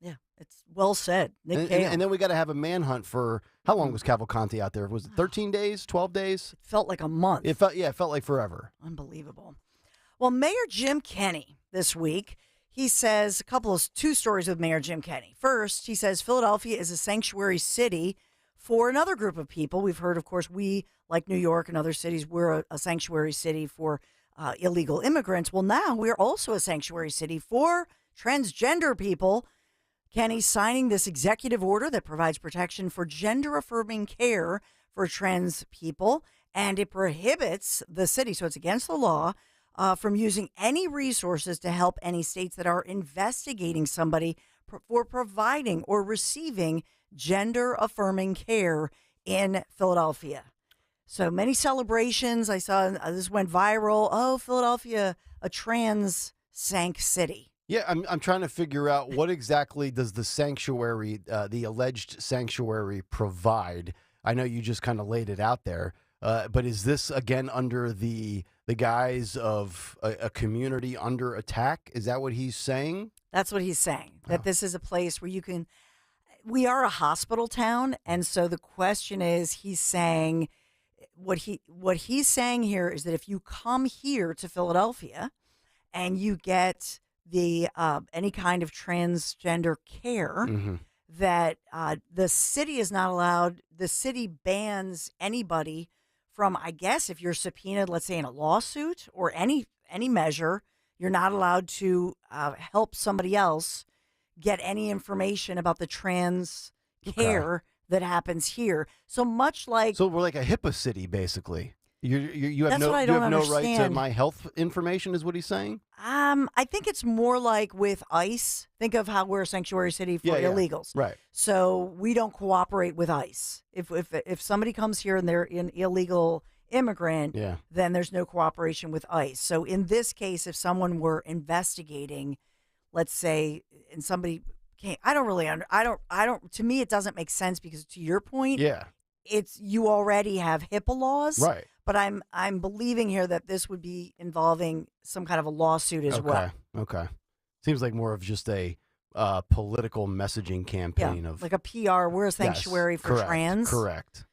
Yeah, it's well said. Nick Kayal. And then we got to have a manhunt for, how long was Cavalcante out there? Was it 13 days, 12 days? It felt like a month. It felt like forever. Unbelievable. Well, Mayor Jim Kenney this week, he says two stories with Mayor Jim Kenney. First, he says Philadelphia is a sanctuary city for another group of people. We've heard, of course, we, like New York and other cities, we're a sanctuary city for illegal immigrants. Well, now we're also a sanctuary city for transgender people. Kenney signing this executive order that provides protection for gender-affirming care for trans people, and it prohibits the city, so it's against the law, from using any resources to help any states that are investigating somebody for providing or receiving gender-affirming care in Philadelphia. So many celebrations. I saw this went viral. Oh, Philadelphia, a trans sank city. Yeah, I'm trying to figure out what exactly does the sanctuary, the alleged sanctuary, provide. I know you just kind of laid it out there, but is this again under the guise of a community under attack? Is that what he's saying? That's what he's saying. That this is a place where you can. We are a hospital town, and so the question is, he's saying. What he's saying here is that if you come here to Philadelphia and you get the any kind of transgender care, that the city is not allowed. The city bans anybody from, I guess, if you're subpoenaed, let's say in a lawsuit or any measure, you're not allowed to help somebody else get any information about the trans care that happens here. So much like So we're like a HIPAA city, basically. You have That's no what I you don't have no right to understand. my health information, is what he's saying. I think it's more like with ICE. Think of how we're a sanctuary city for illegals. Right. So we don't cooperate with ICE. If somebody comes here and they're an illegal immigrant, then there's no cooperation with ICE. So in this case, if someone were investigating, let's say, and somebody came, I don't. To me, it doesn't make sense because to your point, it's you already have HIPAA laws, right? But I'm believing here that this would be involving some kind of a lawsuit as well. Okay. Seems like more of just a political messaging campaign of like a PR. We're a sanctuary for trans. Correct.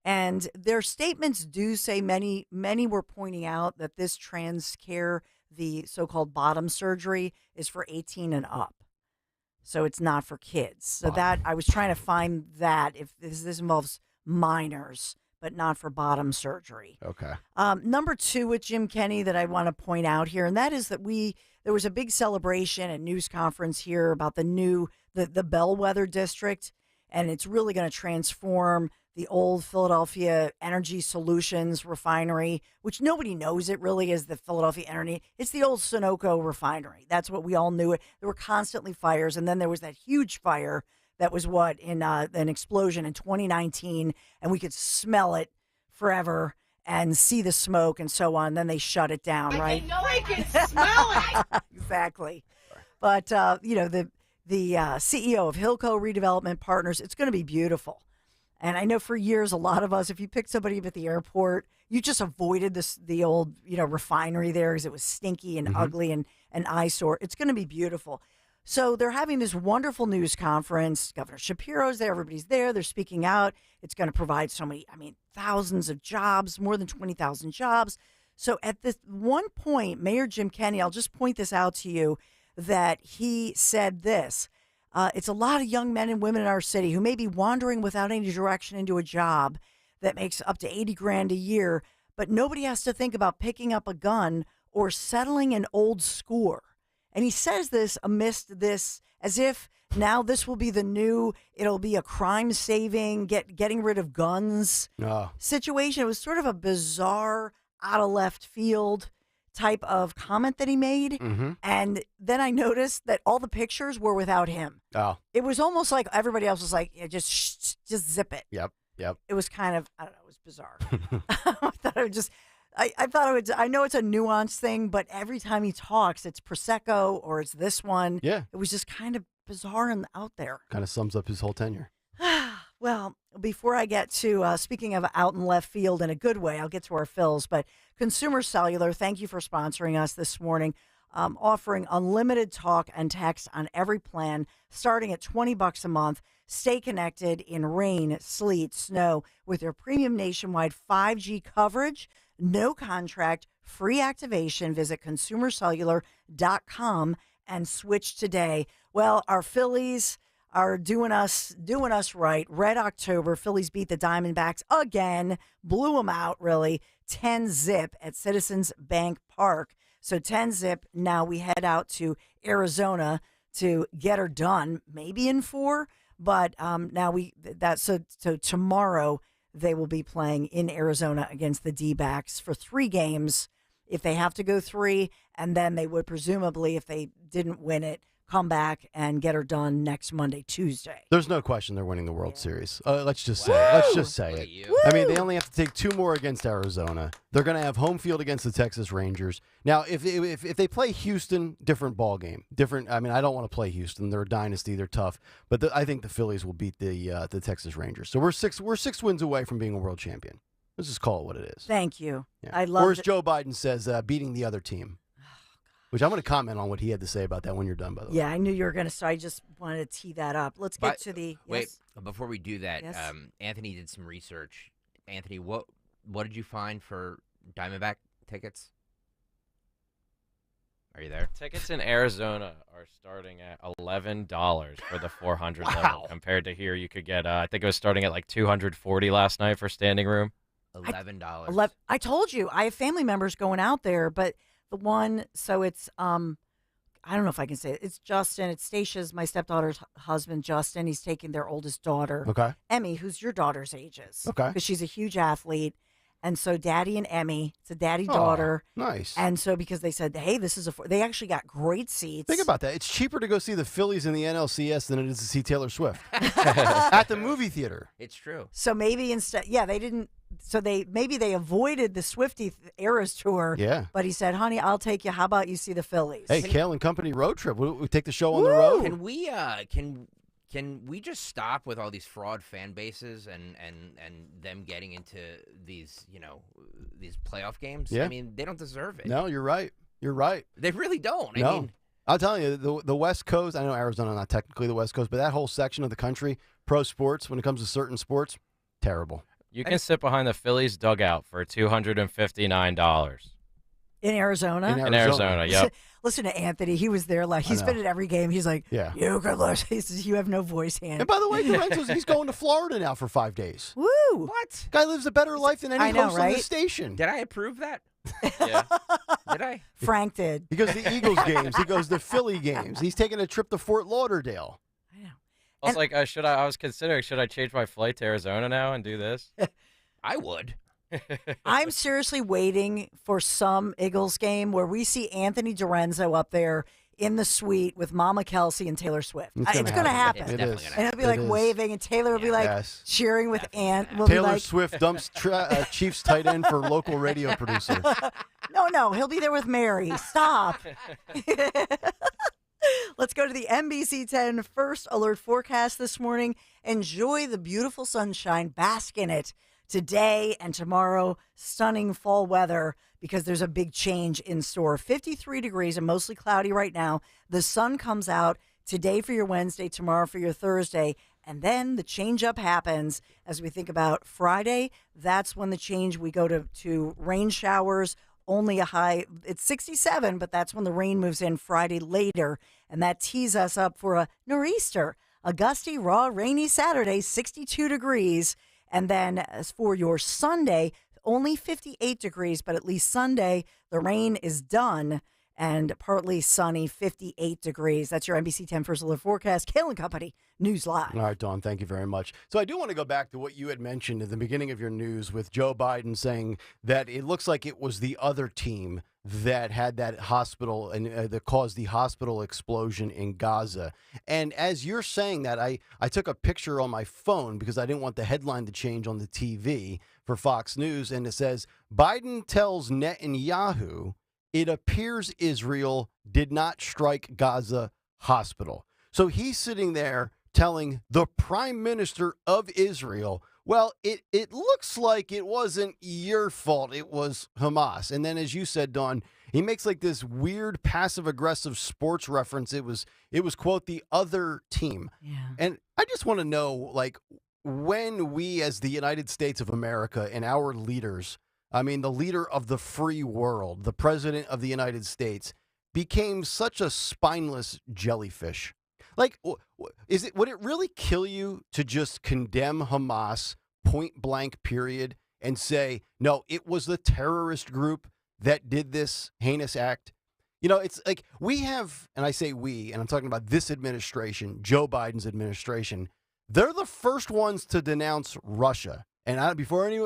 And their statements do say many were pointing out that this trans care, the so-called bottom surgery, is for 18 and up. So it's not for kids. So that I was trying to find that if this involves minors, but not for bottom surgery. Okay. Number 2 with Jim Kenney that I want to point out here, and that is that there was a big celebration and news conference here about the Bellwether District, and it's really going to transform the old Philadelphia Energy Solutions refinery, which nobody knows it really is the Philadelphia Energy. It's the old Sunoco refinery. That's what we all knew it. There were constantly fires, and then there was that huge fire that was in an explosion in 2019, and we could smell it forever and see the smoke and so on. Then they shut it down, right? I know I can smell it. Exactly. But the CEO of Hillco Redevelopment Partners, it's going to be beautiful. And I know for years, a lot of us, if you picked somebody up at the airport, you just avoided the old refinery there because it was stinky and ugly and an eyesore. It's going to be beautiful. So they're having this wonderful news conference. Governor Shapiro's there. Everybody's there. They're speaking out. It's going to provide thousands of jobs, more than 20,000 jobs. So at this one point, Mayor Jim Kenney, I'll just point this out to you, that he said this. It's a lot of young men and women in our city who may be wandering without any direction into a job that makes up to $80,000 a year, but nobody has to think about picking up a gun or settling an old score. And he says this amidst this, as if now this will be it'll be a crime-saving, getting rid of guns situation. It was sort of a bizarre, out of left field type of comment that he made. Mm-hmm. And then I noticed that all the pictures were without him. Oh. It was almost like everybody else was like, just zip it. Yep. It was kind of, I don't know, it was bizarre. I thought it would just... I know it's a nuanced thing, but every time he talks, it's Prosecco or it's this one. Yeah. It was just kind of bizarre and out there. Kind of sums up his whole tenure. Well, before I get to, speaking of out in left field in a good way, I'll get to our fills, but Consumer Cellular, thank you for sponsoring us this morning, offering unlimited talk and text on every plan, starting at $20 a month. Stay connected in rain, sleet, snow with their premium nationwide 5G coverage. No contract, free activation. Visit consumercellular.com and switch today. Well, our Phillies are doing us right. Red October. Phillies beat the Diamondbacks again. Blew them out, really. 10-0 at Citizens Bank Park. So 10-0. Now we head out to Arizona to get her done. Maybe in 4, but so tomorrow they will be playing in Arizona against the D-backs for 3 games if they have to go 3, and then they would presumably, if they didn't win it, come back and get her done next Monday, Tuesday. There's no question they're winning the World Series. Let's just say it. Let's just say it. I mean, they only have to take 2 more against Arizona. They're going to have home field against the Texas Rangers. Now, if they play Houston, different ball game. I mean, I don't want to play Houston. They're a dynasty. They're tough. But I think the Phillies will beat the Texas Rangers. So we're 6 wins away from being a world champion. Let's just call it what it is. Thank you. Yeah. I love. Or as Joe Biden says, beating the other team. Which I'm going to comment on what he had to say about that when you're done, by the way. Yeah, I knew you were going to, so I just wanted to tee that up. Let's get to the... Wait, yes? before we do that, Yes? Anthony did some research. Anthony, what did you find for Diamondback tickets? Are you there? Tickets in Arizona are starting at $11 for the 400 level, compared to here you could get, I think it was starting at like $240 last night for standing room. $11. I told you, I have family members going out there, but the one, so it's I don't know if I can say it. It's Justin. It's Stacia's, my stepdaughter's husband, Justin. He's taking their oldest daughter, Okay. Emmy, who's your daughter's ages. Okay. Because she's a huge athlete. And so Daddy and Emmy, it's a Oh, daddy-daughter. nice. And so because they said, hey, this is they actually got great seats. Think about that. It's cheaper to go see the Phillies in the NLCS than it is to see Taylor Swift at the movie theater. It's true. So maybe instead, they didn't. So maybe they avoided the Swiftie Eras tour. Yeah. But he said, honey, I'll take you. How about you see the Phillies? Hey, Kayal and Company road trip. We take the show on the road. Can we just stop with all these fraud fan bases and them getting into these these playoff games? Yeah. I mean, they don't deserve it. No, you're right. You're right. They really don't. No. I mean, I'll tell you, the West Coast, I know Arizona not technically the West Coast, but that whole section of the country, pro sports, when it comes to certain sports, terrible. You can sit behind the Phillies dugout for $259. In Arizona? In Arizona, yep. Listen to Anthony. He was there. Like he's been at every game. He's like, Yeah. you could listen. He says, you have no voice, hand. And by the way, he's going to Florida now for 5 days. Woo! What? Guy lives a better life than any I know, host on right? the station. Did I approve that? Yeah. Did I? Frank did. He goes to Eagles games. He goes to Philly games. He's taking a trip to Fort Lauderdale. I was like, I was considering, should I change my flight to Arizona now and do this? I would. I'm seriously waiting for some Eagles game where we see Anthony Dorenzo up there in the suite with Mama Kelsey and Taylor Swift. It's going to happen. It is. And he'll be like waving, and Taylor will be like Yes. cheering with Ant. We'll Taylor be like, Swift dumps Chiefs tight end for local radio producer. No, he'll be there with Mary. Stop. Let's go to the NBC 10 First Alert forecast this morning. Enjoy the beautiful sunshine. Bask in it today and tomorrow. Stunning fall weather because there's a big change in store. 53 degrees and mostly cloudy right now. The sun comes out today for your Wednesday, tomorrow for your Thursday. And then the change up happens as we think about Friday. That's when the change, we go to rain showers. Only a high, it's 67, but that's when the rain moves in Friday later, and that tees us up for a nor'easter, a gusty, raw, rainy Saturday, 62 degrees. And then as for your Sunday, only 58 degrees, but at least Sunday, the rain is done, and partly sunny, 58 degrees. That's your NBC 10 First Alert forecast. Kayal and Company, News Live. All right, Dawn, thank you very much. So I do want to go back to what you had mentioned at the beginning of your news with Joe Biden saying that it looks like it was the other team that had that hospital and that caused the hospital explosion in Gaza. And as you're saying that, I took a picture on my phone because I didn't want the headline to change on the TV for Fox News, and it says, Biden tells Netanyahu it appears Israel did not strike Gaza hospital. So he's sitting there telling the prime minister of Israel, well, it looks like it wasn't your fault. It was Hamas. And then, as you said, Dawn, he makes like this weird passive-aggressive sports reference. It was, quote, the other team. Yeah. And I just want to know, like, when we as the United States of America and our leaders, I mean, the leader of the free world, the president of the United States, became such a spineless jellyfish. Like, would it really kill you to just condemn Hamas point blank, period, and say, no, it was the terrorist group that did this heinous act? You know, it's like we have, and I say we, and I'm talking about this administration, Joe Biden's administration, they're the first ones to denounce Russia. And before any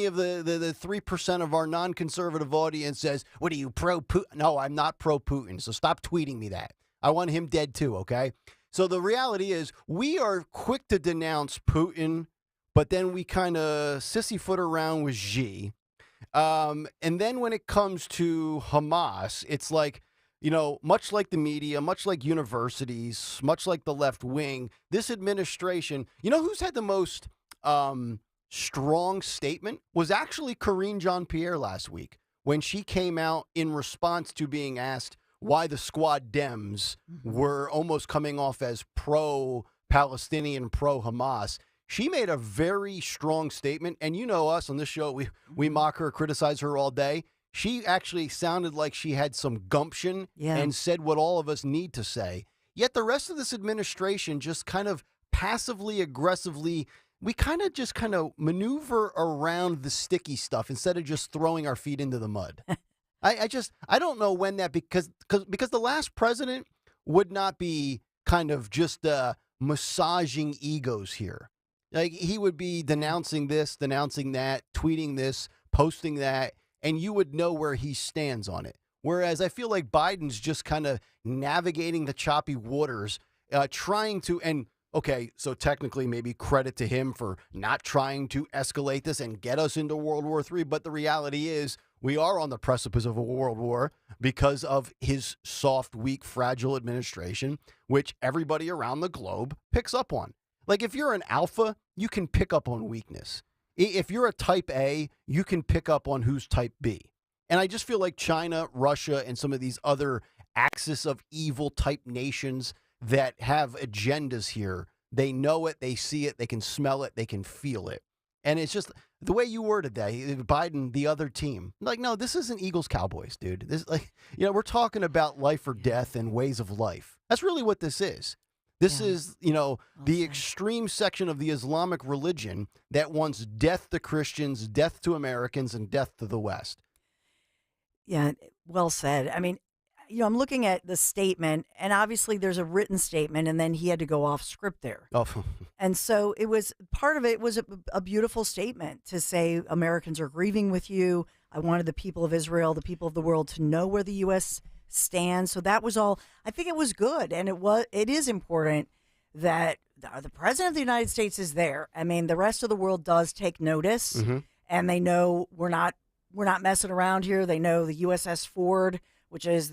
of the 3% of our non-conservative audience says, what are you, pro-Putin? No, I'm not pro-Putin, so stop tweeting me that. I want him dead too, okay? So the reality is we are quick to denounce Putin, but then we kind of sissy-foot around with Xi. And then when it comes to Hamas, it's like, you know, much like the media, much like universities, much like the left wing, this administration, you know who's had the most strong statement was actually Karine Jean-Pierre last week when she came out in response to being asked why the Squad Dems were almost coming off as pro-Palestinian, pro-Hamas. She made a very strong statement, and you know us on this show, we mock her, criticize her all day. She actually sounded like she had some gumption and said what all of us need to say. Yet the rest of this administration just kind of passively, aggressively, we kind of maneuver around the sticky stuff instead of just throwing our feet into the mud. I don't know when that because the last president would not be kind of just massaging egos here. Like he would be denouncing this, denouncing that, tweeting this, posting that, and you would know where he stands on it. Whereas I feel like Biden's just kind of navigating the choppy waters, trying to, and okay, so technically maybe credit to him for not trying to escalate this and get us into World War III. But the reality is we are on the precipice of a world war because of his soft, weak, fragile administration, which everybody around the globe picks up on. Like if you're an alpha, you can pick up on weakness. If you're a type A, you can pick up on who's type B. And I just feel like China, Russia, and some of these other axis of evil type nations that have agendas here, they know it, they see it, they can smell it, they can feel it. And it's just the way you worded that, Biden, the other team. Like, no, this isn't Eagles Cowboys, dude. This, like, we're talking about life or death and ways of life. That's really what this is. This is, the extreme section of the Islamic religion that wants death to Christians, death to Americans, and death to the West. Yeah, well said. I mean, I'm looking at the statement, and obviously there's a written statement, and then he had to go off script there. Oh. And so it was, part of it was a beautiful statement to say Americans are grieving with you. I wanted the people of Israel, the people of the world to know where the U.S. stands. So that was all. I think it was good, and it is important that the president of the United States is there. I mean, the rest of the world does take notice, and they know we're not messing around here. They know the USS Ford, which is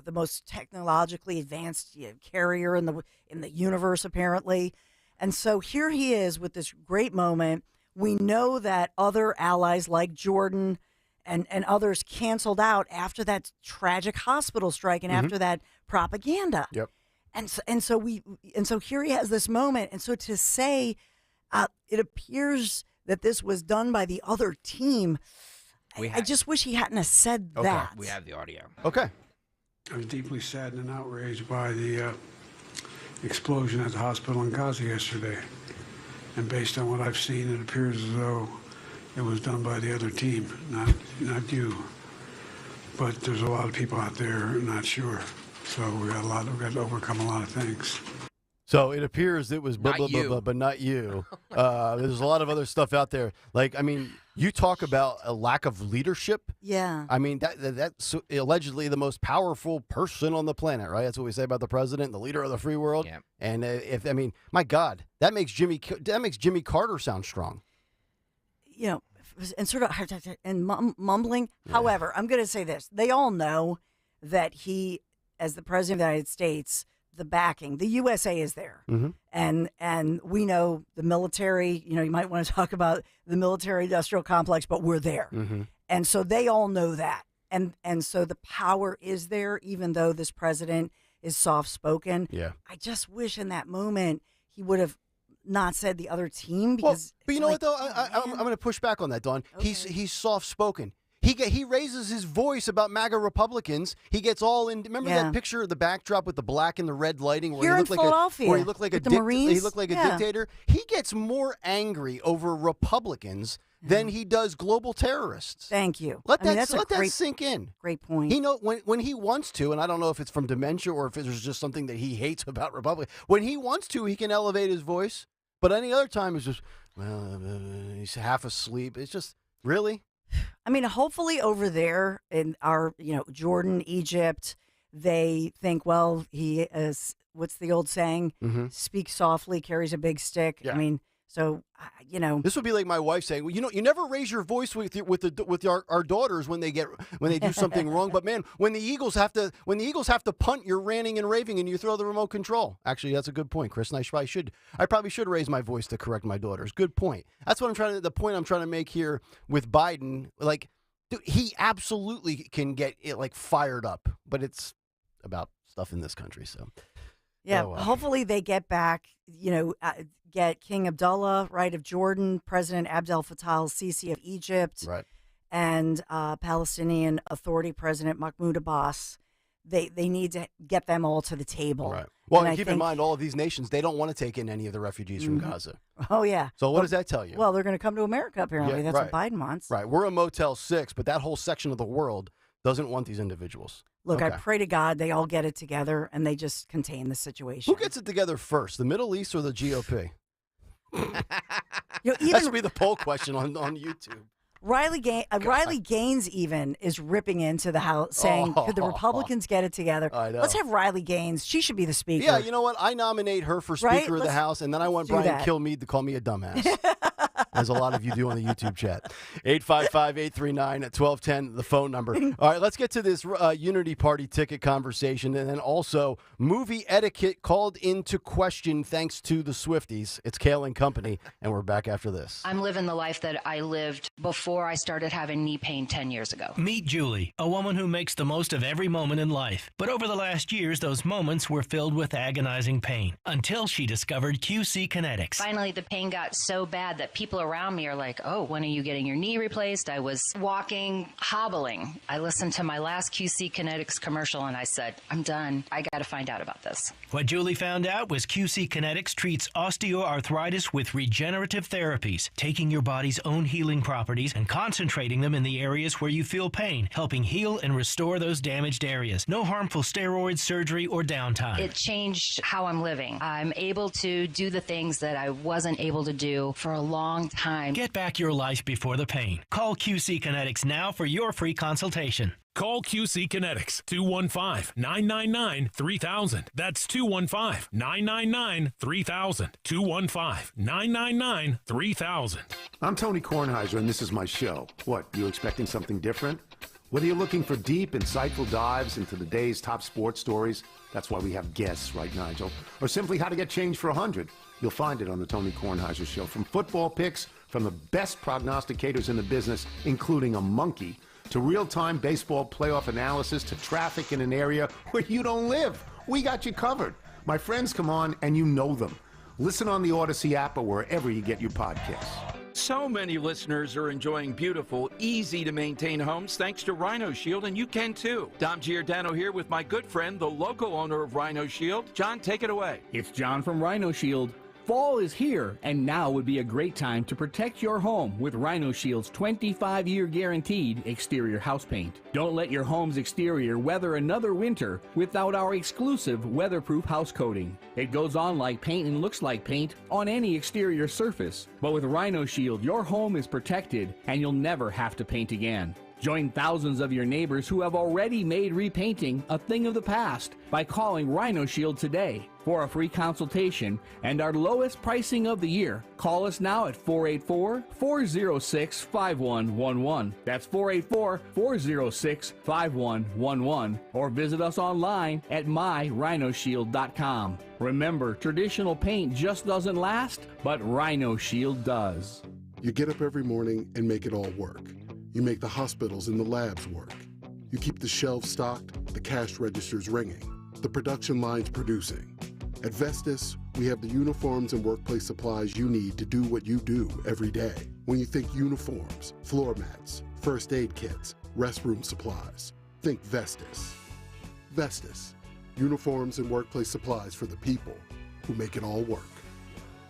the most technologically advanced carrier in the universe, apparently. And so here he is with this great moment. We know that other allies like Jordan and others canceled out after that tragic hospital strike and after that propaganda. Yep. And so here he has this moment. And so to say it appears that this was done by the other team, I just wish he hadn't have said that. We have the audio. Okay. I was deeply saddened and outraged by the explosion at the hospital in Gaza yesterday. And based on what I've seen, it appears as though it was done by the other team, not you. But there's a lot of people out there not sure. So we've got to overcome a lot of things. So it appears it was blah, blah, blah, blah, but not you. There's a lot of other stuff out there. Like, I mean, you talk about a lack of leadership. Yeah. I mean, that's allegedly the most powerful person on the planet, right? That's what we say about the president, the leader of the free world. Yeah. And my God, that makes Jimmy Carter sound strong. And sort of mumbling. Yeah. However, I'm going to say this. They all know that he, as the president of the United States, the backing, the USA is there. And we know the military, you might want to talk about the military industrial complex, but we're there. And so they all know that. And so the power is there, even though this president is soft-spoken. Yeah. I just wish in that moment he would have not said the other team, because but you know what though, I'm going to push back on that, Dawn. Okay. He's soft-spoken. He raises his voice about MAGA Republicans. He gets all in. Remember that picture of the backdrop with the black and the red lighting, where he looked like a dictator. He gets more angry over Republicans than he does global terrorists. Thank you. Let that sink in. Great point. He when he wants to, and I don't know if it's from dementia or if it's just something that he hates about Republicans. When he wants to, he can elevate his voice. But any other time, it's just he's half asleep. It's just really. I mean, hopefully over there in our, Jordan, Egypt, they think, well, he is, what's the old saying? Speak softly, carries a big stick. Yeah. I mean, so, This would be like my wife saying, well, you never raise your voice with our daughters when they do something wrong. But man, when the Eagles have to punt, you're ranting and raving and you throw the remote control. Actually, that's a good point, Chris. And I probably should raise my voice to correct my daughters. Good point. That's what the point I'm trying to make here with Biden. Like, dude, he absolutely can get it fired up, but it's about stuff in this country. So, yeah, hopefully they get back, get King Abdullah, right, of Jordan, President Abdel Fattah al-Sisi of Egypt, right, and Palestinian Authority President Mahmoud Abbas. They need to get them all to the table. Right. Well, and keep in mind, all of these nations, they don't want to take in any of the refugees from Gaza. Oh, yeah. So what does that tell you? Well, they're going to come to America, apparently. That's what Biden wants. Right. We're a Motel 6, but that whole section of the world, doesn't want these individuals. Look, I Okay. pray to God they all get it together and they just contain the situation. Who gets it together first, the Middle East or the GOP? You know, That should be the poll question on YouTube. Riley Gaines even is ripping into the House, saying, "Could the Republicans get it together? I know. Let's have Riley Gaines. She should be the speaker." Yeah, you know what? I nominate her for Speaker Right? of the Let's House, and then I want do Brian that. Kilmeade to call me a dumbass, as a lot of you do on the YouTube chat. 855-839-1210, the phone number. All right, let's get to this Unity Party ticket conversation, and then also movie etiquette called into question thanks to the Swifties. It's Kayal and Company, and we're back after this. I'm living the life that I lived before I started having knee pain 10 years ago. Meet Julie, a woman who makes the most of every moment in life. But over the last years, those moments were filled with agonizing pain until she discovered QC Kinetics. Finally, the pain got so bad that people around me are like, "Oh, when are you getting your knee replaced?" I was walking, hobbling. I listened to my last QC Kinetics commercial and I said, "I'm done. I got to find out about this." What Julie found out was QC Kinetics treats osteoarthritis with regenerative therapies, taking your body's own healing properties and concentrating them in the areas where you feel pain, helping heal and restore those damaged areas. No harmful steroids, surgery, or downtime. It changed how I'm living. I'm able to do the things that I wasn't able to do for a long time. Get back your life before the pain. Call QC Kinetics now for your free consultation. Call QC Kinetics, 215-999-3000. That's 215-999-3000. 215-999-3000. I'm Tony Kornheiser, and this is my show. What, you expecting something different? Whether you're looking for deep, insightful dives into the day's top sports stories, that's why we have guests, right, Nigel? Or simply how to get change for 100, you'll find it on the Tony Kornheiser Show. From football picks from the best prognosticators in the business, including a monkey, to real-time baseball playoff analysis, to traffic in an area where you don't live. We got you covered. My friends come on, and you know them. Listen on the Odyssey app or wherever you get your podcasts. So many listeners are enjoying beautiful, easy-to-maintain homes thanks to Rhino Shield, and you can too. Dom Giordano here with my good friend, the local owner of Rhino Shield. John, take it away. It's John from Rhino Shield. Fall is here, and now would be a great time to protect your home with Rhino Shield's 25-year guaranteed exterior house paint. Don't let your home's exterior weather another winter without our exclusive weatherproof house coating. It goes on like paint and looks like paint on any exterior surface. But with Rhino Shield, your home is protected, and you'll never have to paint again. Join thousands of your neighbors who have already made repainting a thing of the past by calling Rhino Shield today. For a free consultation and our lowest pricing of the year, call us now at 484-406-5111. That's 484-406-5111. Or visit us online at myrhinoshield.com. Remember, traditional paint just doesn't last, but Rhino Shield does. You get up every morning and make it all work. You make the hospitals and the labs work. You keep the shelves stocked, the cash registers ringing, the production lines producing. At Vestas, we have the uniforms and workplace supplies you need to do what you do every day. When you think uniforms, floor mats, first aid kits, restroom supplies, think Vestas. Vestas, uniforms and workplace supplies for the people who make it all work.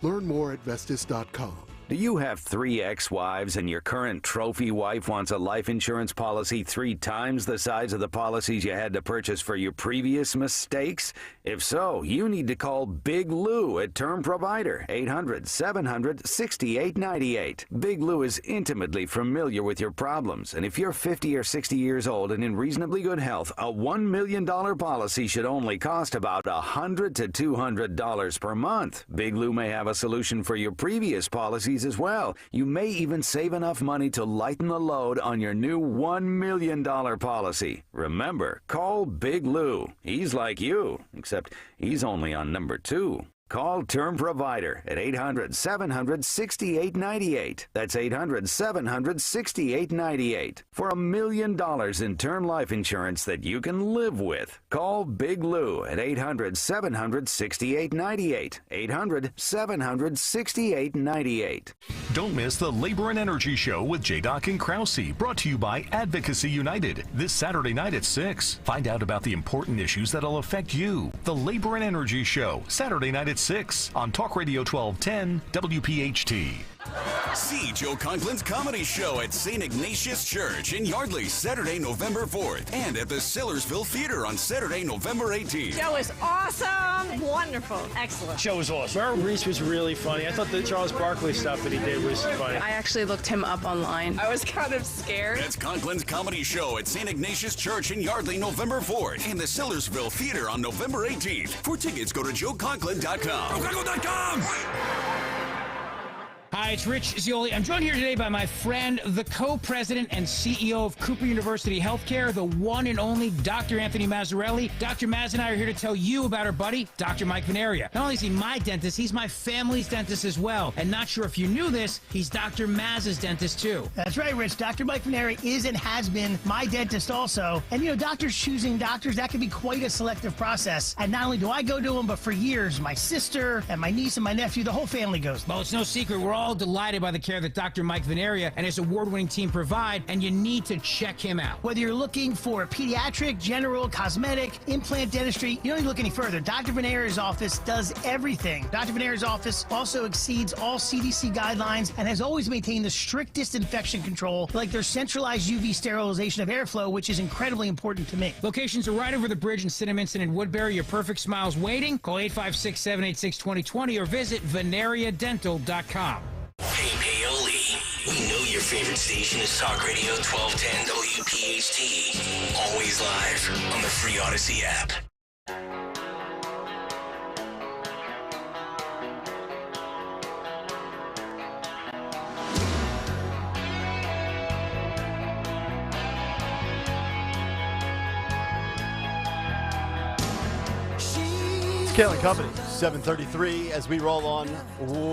Learn more at Vestas.com. Do you have 3 ex-wives and your current trophy wife wants a life insurance policy 3 times the size of the policies you had to purchase for your previous mistakes? If so, you need to call Big Lou at Term Provider, 800-700-6898. Big Lou is intimately familiar with your problems, and if you're 50 or 60 years old and in reasonably good health, a $1 million policy should only cost about $100 to $200 per month. Big Lou may have a solution for your previous policies as well. You may even save enough money to lighten the load on your new $1 million policy. Remember, call Big Lou. He's like you, except he's only on number 2. Call Term Provider at 800-700-6898. That's 800-700-6898 for $1 million in term life insurance that you can live with. Call Big Lou at 800-700-6898. 800-700-6898. Don't miss the Labor and Energy Show with J-Doc and Krause, brought to you by Advocacy United, this Saturday night at 6. Find out about the important issues that'll affect you. The Labor and Energy Show, Saturday night at 6 on Talk Radio 1210 WPHT. See Joe Conklin's comedy show at St. Ignatius Church in Yardley, Saturday, November 4th, and at the Sillersville Theater on Saturday, November 18th. Show is awesome. Wonderful. Excellent. Show was awesome. Merrill Reese was really funny. I thought the Charles Barkley stuff that he did was funny. I actually looked him up online. I was kind of scared. That's Conklin's comedy show at St. Ignatius Church in Yardley, November 4th, and the Sillersville Theater on November 18th. For tickets, go to joeconklin.com. joeconklin.com! Hi, it's Rich Zioli. I'm joined here today by my friend, the co-president and CEO of Cooper University Healthcare, the one and only Dr. Anthony Mazzarelli. Dr. Maz and I are here to tell you about our buddy, Dr. Mike Veneria. Not only is he my dentist, he's my family's dentist as well. And not sure if you knew this, he's Dr. Maz's dentist too. That's right, Rich. Dr. Mike Veneria is and has been my dentist also. And, doctors choosing doctors, that can be quite a selective process. And not only do I go to him, but for years, my sister and my niece and my nephew, the whole family goes. Well, it's no secret. We're all delighted by the care that Dr. Mike Veneria and his award-winning team provide, and you need to check him out. Whether you're looking for pediatric, general, cosmetic, implant dentistry, you don't need to look any further. Dr. Veneria's office does everything. Dr. Veneria's office also exceeds all CDC guidelines and has always maintained the strictest infection control, like their centralized UV sterilization of airflow, which is incredibly important to me. Locations are right over the bridge in Cinnaminson and Woodbury. Your perfect smile's waiting. Call 856-786-2020 or visit veneriadental.com. Hey, Paoli, we know your favorite station is Talk Radio 1210 WPHT. Always live on the free Odyssey app. Kayal Company, 7:33 as we roll on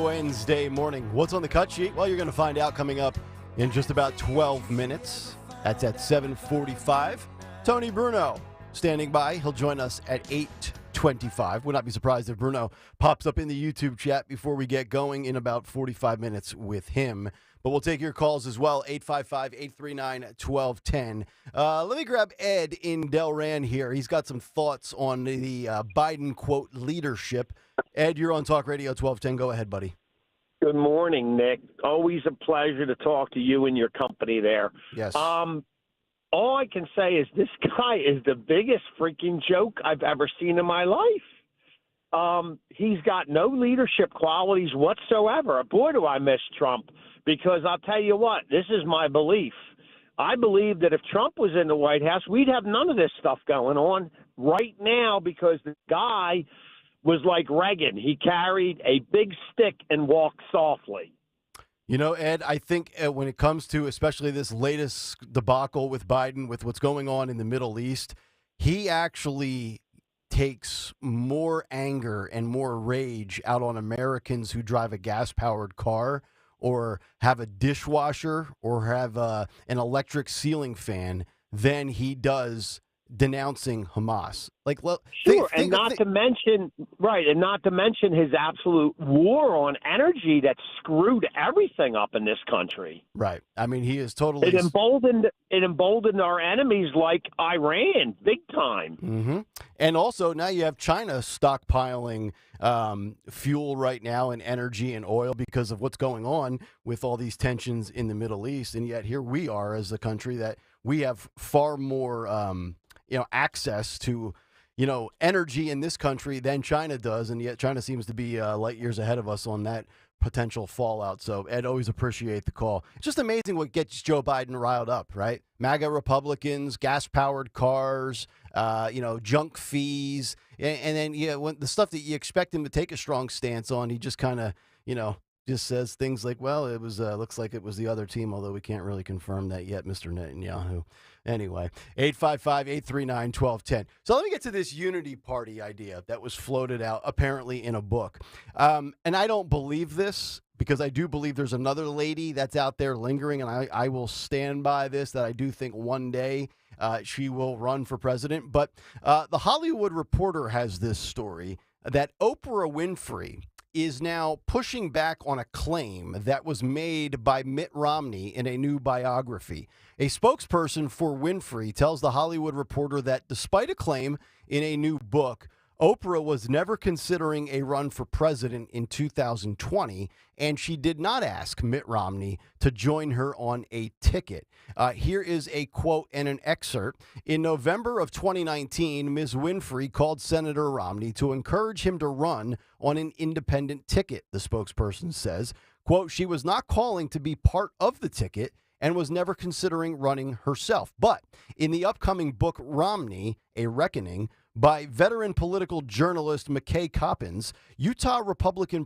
Wednesday morning. What's on the cut sheet? Well, you're going to find out coming up in just about 12 minutes. That's at 7:45. Tony Bruno standing by. He'll join us at 8:25. Would not be surprised if Bruno pops up in the YouTube chat before we get going in about 45 minutes with him. But we'll take your calls as well, 855-839-1210. Let me grab Ed in Delran here. He's got some thoughts on the Biden, quote, leadership. Ed, you're on Talk Radio 1210. Go ahead, buddy. Good morning, Nick. Always a pleasure to talk to you and your company there. Yes. All I can say is this guy is the biggest freaking joke I've ever seen in my life. He's got no leadership qualities whatsoever. Boy, do I miss Trump. Because I'll tell you what, this is my belief. I believe that if Trump was in the White House, we'd have none of this stuff going on right now because the guy was like Reagan. He carried a big stick and walked softly. Ed, I think when it comes to especially this latest debacle with Biden, with what's going on in the Middle East, he actually takes more anger and more rage out on Americans who drive a gas-powered car or have a dishwasher or have an electric ceiling fan than he does denouncing Hamas. Like, well, sure, and not to mention his absolute war on energy that screwed everything up in this country. Right. I mean, he is totally. It emboldened our enemies like Iran, big time. Mm-hmm. And also now you have China stockpiling fuel right now and energy and oil because of what's going on with all these tensions in the Middle East, and yet here we are as a country that we have far more access to, energy in this country than China does, and yet China seems to be light years ahead of us on that potential fallout. So, Ed, always appreciate the call. It's just amazing what gets Joe Biden riled up, right? MAGA Republicans, gas-powered cars, junk fees, and then when the stuff that you expect him to take a strong stance on, he just kind of, just says things like, well, it was looks like it was the other team, although we can't really confirm that yet, Mr. Netanyahu. Anyway, 855-839-1210. So let me get to this unity party idea that was floated out apparently in a book. And I don't believe this because I do believe there's another lady that's out there lingering, and I will stand by this, that I do think one day she will run for president. But the Hollywood Reporter has this story that Oprah Winfrey is now pushing back on a claim that was made by Mitt Romney in a new biography. A spokesperson for Winfrey tells The Hollywood Reporter that despite a claim in a new book, Oprah was never considering a run for president in 2020, and she did not ask Mitt Romney to join her on a ticket. Here is a quote and an excerpt. In November of 2019, Ms. Winfrey called Senator Romney to encourage him to run on an independent ticket, the spokesperson says. Quote, she was not calling to be part of the ticket and was never considering running herself. But in the upcoming book, Romney, A Reckoning, by veteran political journalist McKay Coppins, Utah Republican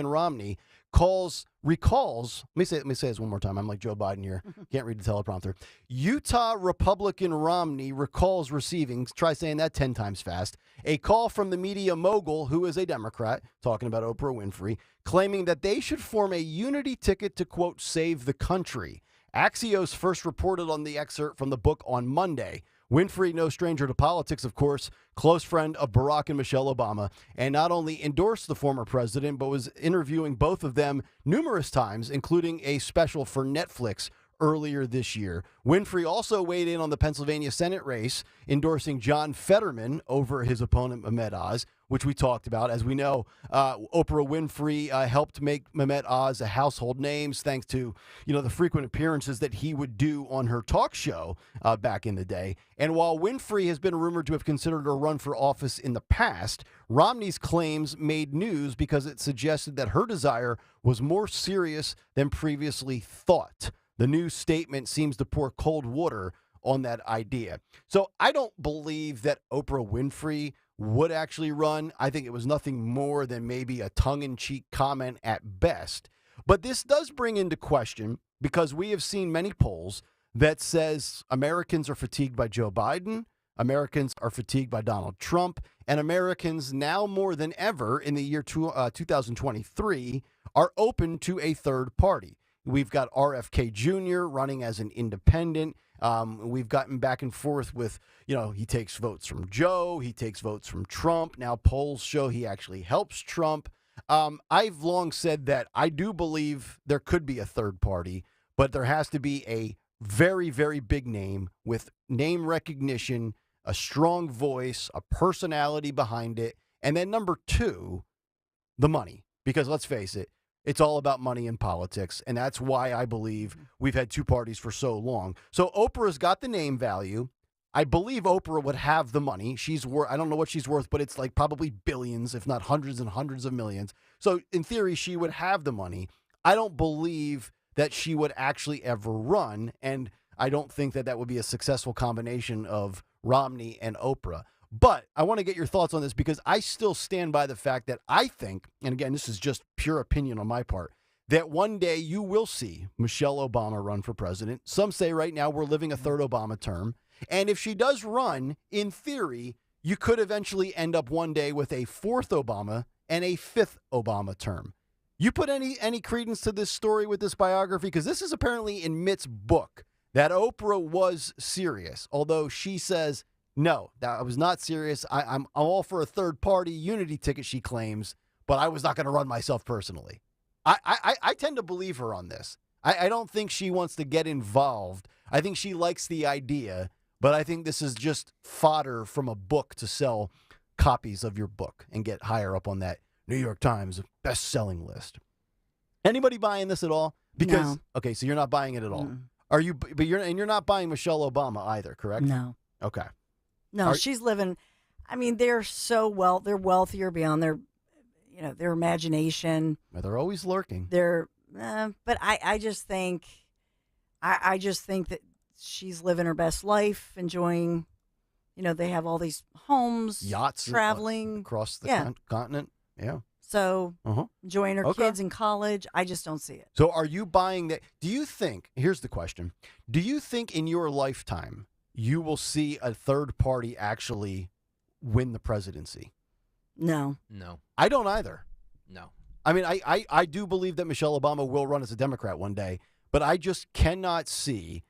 Romney recalls. Let me say this one more time. I'm like Joe Biden here. Can't read the teleprompter. Utah Republican Romney recalls receiving, try saying that 10 times fast, a call from the media mogul, who is a Democrat, talking about Oprah Winfrey, claiming that they should form a unity ticket to, quote, save the country. Axios first reported on the excerpt from the book on Monday. Winfrey, no stranger to politics, of course, close friend of Barack and Michelle Obama, and not only endorsed the former president, but was interviewing both of them numerous times, including a special for Netflix earlier this year. Winfrey also weighed in on the Pennsylvania Senate race, endorsing John Fetterman over his opponent, Mehmet Oz, which we talked about. As we know, Oprah Winfrey helped make Mehmet Oz a household name thanks to, the frequent appearances that he would do on her talk show back in the day. And while Winfrey has been rumored to have considered a run for office in the past, Romney's claims made news because it suggested that her desire was more serious than previously thought. The new statement seems to pour cold water on that idea. So I don't believe that Oprah Winfrey would actually run. I think it was nothing more than maybe a tongue-in-cheek comment at best. But this does bring into question, because we have seen many polls that says Americans are fatigued by Joe Biden, Americans are fatigued by Donald Trump, and Americans now more than ever in the year 2023 are open to a third party. We've got RFK Jr. running as an independent. We've gotten back and forth with, he takes votes from Joe, he takes votes from Trump. Now polls show he actually helps Trump. I've long said that I do believe there could be a third party, but there has to be a very, very big name with name recognition, a strong voice, a personality behind it. And then number two, the money. Because let's face it, it's all about money in politics, and that's why I believe we've had two parties for so long. So Oprah's got the name value. I believe Oprah would have the money. She's worth, I don't know what she's worth, but it's like probably billions, if not hundreds and hundreds of millions. So in theory, she would have the money. I don't believe that she would actually ever run, and I don't think that that would be a successful combination of Romney and Oprah. But I want to get your thoughts on this, because I still stand by the fact that I think, and again, this is just pure opinion on my part, that one day you will see Michelle Obama run for president. Some say right now we're living a third Obama term. And if she does run, in theory, you could eventually end up one day with a fourth Obama and a fifth Obama term. You put any credence to this story with this biography? Because this is apparently in Mitt's book, that Oprah was serious, although she says, no, that I was not serious. I'm all for a third party unity ticket, she claims, but I was not going to run myself personally. I tend to believe her on this. I don't think she wants to get involved. I think she likes the idea, but I think this is just fodder from a book to sell copies of your book and get higher up on that New York Times best-selling list. Anybody buying this at all? Because No. Okay, so you're not buying it at all. Are you? But you're not buying Michelle Obama either, correct? No. Okay. No, she's living. I mean, they're they're wealthier beyond their, their imagination. Well, they're always lurking. But I just think, I just think that she's living her best life, enjoying. They have all these homes, yachts, traveling across the continent. Yeah. So enjoying her Okay. kids in college. I just don't see it. So are you buying that? Do you think? Here's the question: do you think in your lifetime you will see a third party actually win the presidency? No. No. I don't either. No. I mean, I do believe that Michelle Obama will run as a Democrat one day, but I just cannot see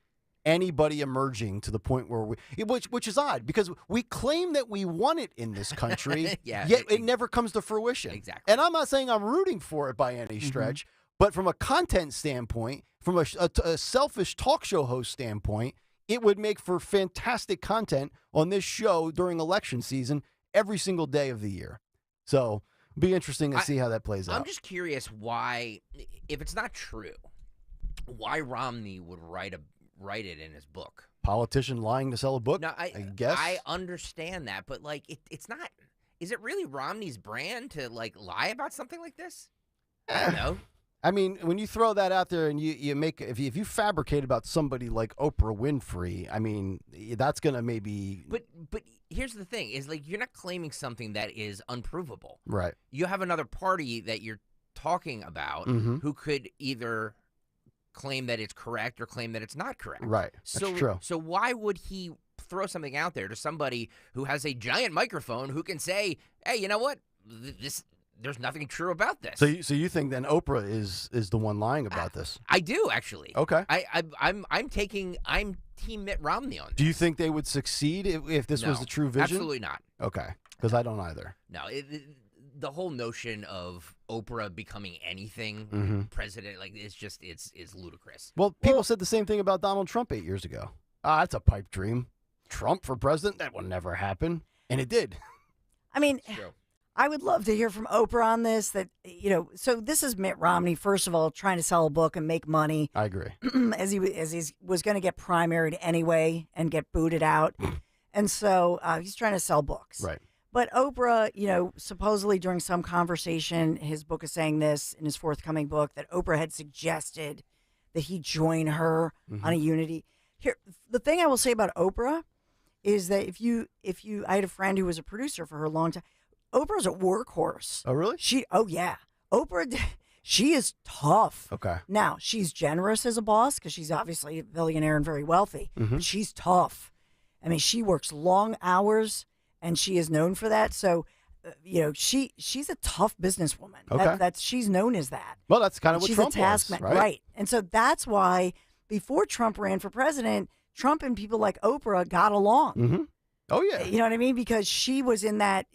anybody emerging to the point where which is odd, because we claim that we want it in this country, yet it never comes to fruition. Exactly. And I'm not saying I'm rooting for it by any stretch, but from a content standpoint, from a selfish talk show host standpoint, it would make for fantastic content on this show during election season every single day of the year. So it'll be interesting to see how that plays out. I'm just curious why, if it's not true, why Romney would write it in his book. Politician lying to sell a book? No, I guess. I understand that, but like it's not. Is it really Romney's brand to like lie about something like this? I don't know. I mean, when you throw that out there and you make if you fabricate about somebody like Oprah Winfrey, I mean, that's gonna maybe. But here's the thing: is like you're not claiming something that is unprovable. Right. You have another party that you're talking about who could either claim that it's correct or claim that it's not correct. Right. That's true. So why would he throw something out there to somebody who has a giant microphone who can say, "Hey, you know what? There's nothing true about this." So you think then Oprah is the one lying about this? I do actually. Okay. I'm Team Mitt Romney on this. Do you think they would succeed if this was the true vision? Absolutely not. Okay, because I don't either. No, the whole notion of Oprah becoming anything president, like it's ludicrous. Well, people said the same thing about Donald Trump 8 years ago. That's a pipe dream. Trump for president? That will never happen. And it did. I mean, I would love to hear from Oprah on this. So this is Mitt Romney, first of all, trying to sell a book and make money. I agree. as he was going to get primaried anyway and get booted out. And so he's trying to sell books. Right. But Oprah, supposedly during some conversation, his book is saying this in his forthcoming book, that Oprah had suggested that he join her on a unity. Here, the thing I will say about Oprah is that I had a friend who was a producer for her a long time. Oprah's a workhorse. Oh, really? Yeah. Oprah, she is tough. Okay. Now, she's generous as a boss because she's obviously a billionaire and very wealthy. But she's tough. I mean, she works long hours, and she is known for that. So, she's a tough businesswoman. Okay. She's known as that. Well, that's kind of what she's Trump a taskmaster, was, right? And so that's why before Trump ran for president, Trump and people like Oprah got along. Oh yeah. You know what I mean? Because she was in that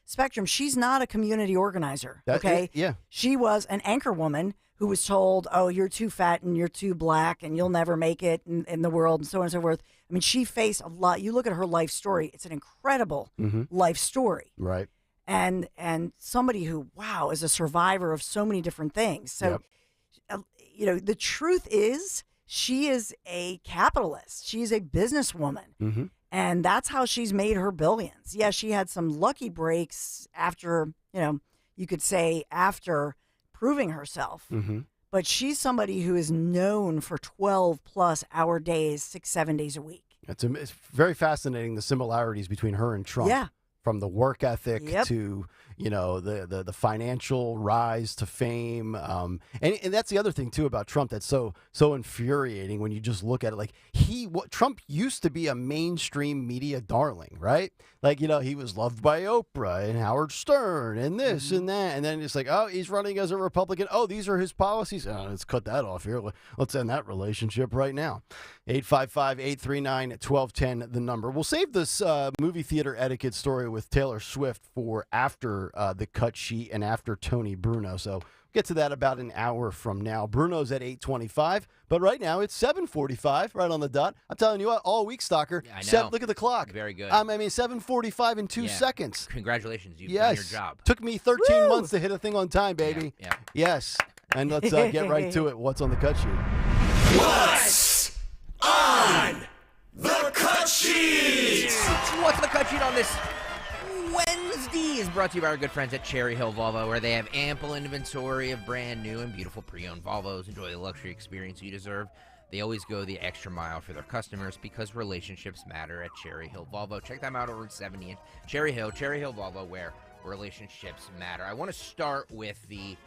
spectrum. She's not a community organizer. Okay. Yeah. She was an anchor woman who was told, "Oh, you're too fat and you're too black and you'll never make it in the world," and so on and so forth. I mean, she faced a lot. You look at her life story; it's an incredible life story. Right. And somebody who, wow, is a survivor of so many different things. So, the truth is, she is a capitalist. She's a businesswoman. And that's how she's made her billions. Yeah, she had some lucky breaks after, you could say after proving herself. But she's somebody who is known for 12+ hour days, 6-7 days a week. It's very fascinating, the similarities between her and Trump. Yeah. From the work ethic to, the financial rise to fame. And that's the other thing, too, about Trump that's so infuriating when you just look at it. Like, Trump used to be a mainstream media darling, right? Like, he was loved by Oprah and Howard Stern and this and that. And then it's like, oh, he's running as a Republican. Oh, these are his policies. Oh, let's cut that off here. Let's end that relationship right now. 855-839-1210, the number. We'll save this movie theater etiquette story with Taylor Swift for after the cut sheet and after Tony Bruno. So we'll get to that about an hour from now. Bruno's at 8:25, but right now it's 7:45, right on the dot. I'm telling you what, all week, Stalker. I know. Look at the clock. Very good. 7:45 in 2 seconds. Congratulations, you've done your job. Took me 13 months to hit a thing on time, baby. Yeah. Yes. And let's get right to it. What's on the cut sheet? What's on the cut sheet? What's on the cut sheet on this Wednesday is brought to you by our good friends at Cherry Hill Volvo, where they have ample inventory of brand new and beautiful pre-owned Volvos. Enjoy the luxury experience you deserve. They always go the extra mile for their customers because relationships matter at Cherry Hill Volvo. Check them out over at 70 in Cherry Hill Volvo, where relationships matter. I want to start with the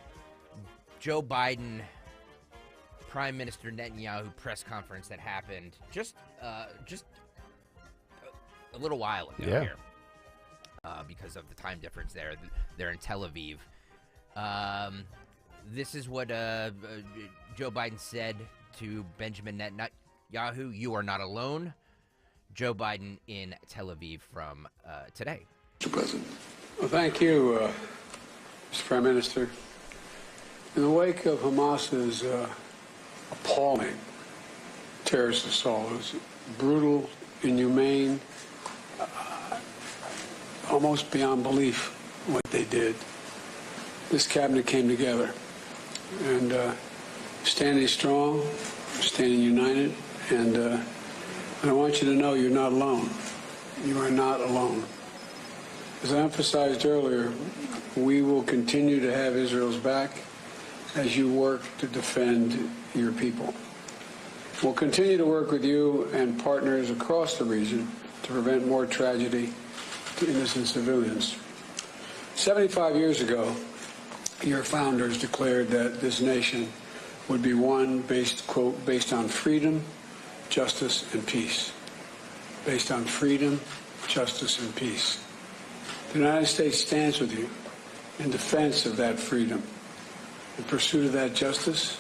Joe Biden Prime Minister Netanyahu press conference that happened just a little while ago here. Because of the time difference there. They're in Tel Aviv. This is what Joe Biden said to Benjamin Netanyahu. You are not alone. Joe Biden in Tel Aviv from today. Mr. President. Well, thank you, Mr. Prime Minister. In the wake of Hamas's appalling terrorist assault. It was brutal, inhumane, almost beyond belief what they did. This cabinet came together and standing strong, standing united, and I want you to know you're not alone. You are not alone. As I emphasized earlier, we will continue to have Israel's back as you work to defend your people. We'll continue to work with you and partners across the region to prevent more tragedy to innocent civilians. 75 years ago, your founders declared that this nation would be one based, quote, based on freedom, justice, and peace. Based on freedom, justice, and peace. The United States stands with you in defense of that freedom, in pursuit of that justice,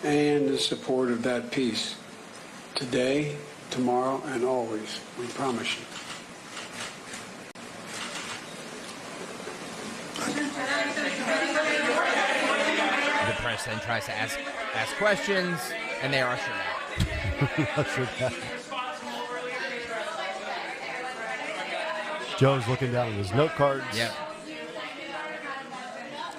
and in support of that peace. Today, tomorrow, and always, we promise you. The press then tries to ask questions, and they are ushered out. Joe's looking down at his note cards. Yep.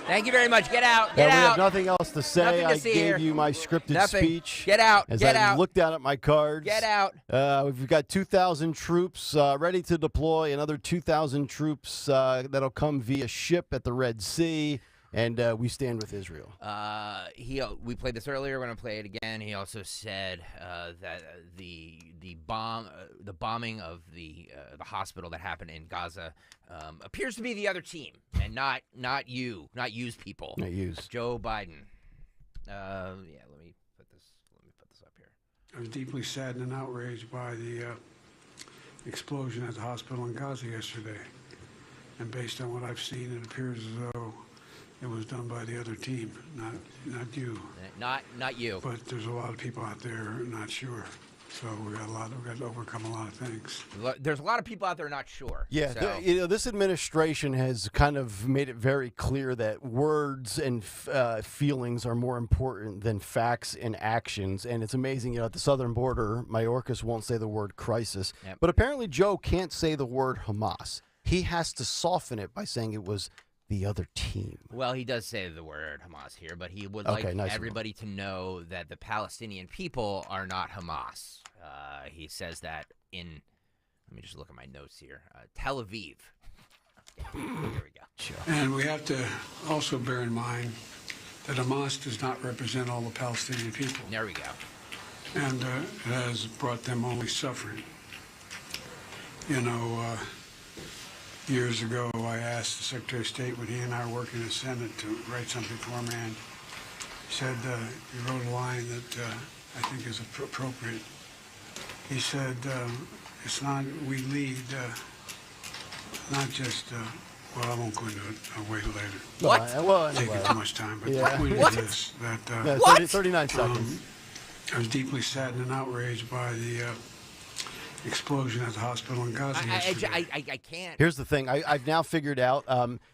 Thank you very much. Get out. Yeah, Get we out. have nothing else to say. Nothing to I see gave here. you my scripted Nothing. speech. Get out. As Get I out. look down at my cards. Get out. We've got 2,000 troops ready to deploy. Another 2,000 troops that'll come via ship at the Red Sea. And we stand with Israel. We played this earlier. We're going to play it again. He also said that the bombing of the hospital that happened in Gaza appears to be the other team and not you's people. Not you's. Joe Biden. Let me put this up here. I was deeply saddened and outraged by the explosion at the hospital in Gaza yesterday. And based on what I've seen, it appears as though it was done by the other team, not you. Not you. But there's a lot of people out there not sure. So we've got to overcome a lot of things. There's a lot of people out there not sure. Yeah, so. this administration has kind of made it very clear that words and feelings are more important than facts and actions. And it's amazing, at the southern border, Mayorkas won't say the word crisis. Yep. But apparently Joe can't say the word Hamas. He has to soften it by saying it was the other team. Well, he does say the word Hamas here, but he would like everybody to know that the Palestinian people are not Hamas. He says that in, let me just look at my notes here, Tel Aviv. There we go. And we have to also bear in mind that Hamas does not represent all the Palestinian people. There we go. And it has brought them only suffering. Years ago, I asked the Secretary of State when he and I were working in the Senate to write something for me, and he said, he wrote a line that I think is appropriate. He said, it's not, we lead, not just, well, I won't go into it. I'll wait later. What? Well, anyway. Taking too much time, but Yeah. the point What? is this, that 39 seconds. I was deeply saddened and outraged by the explosion at the hospital in Gaza yesterday. I can't. Here's the thing. I've now figured out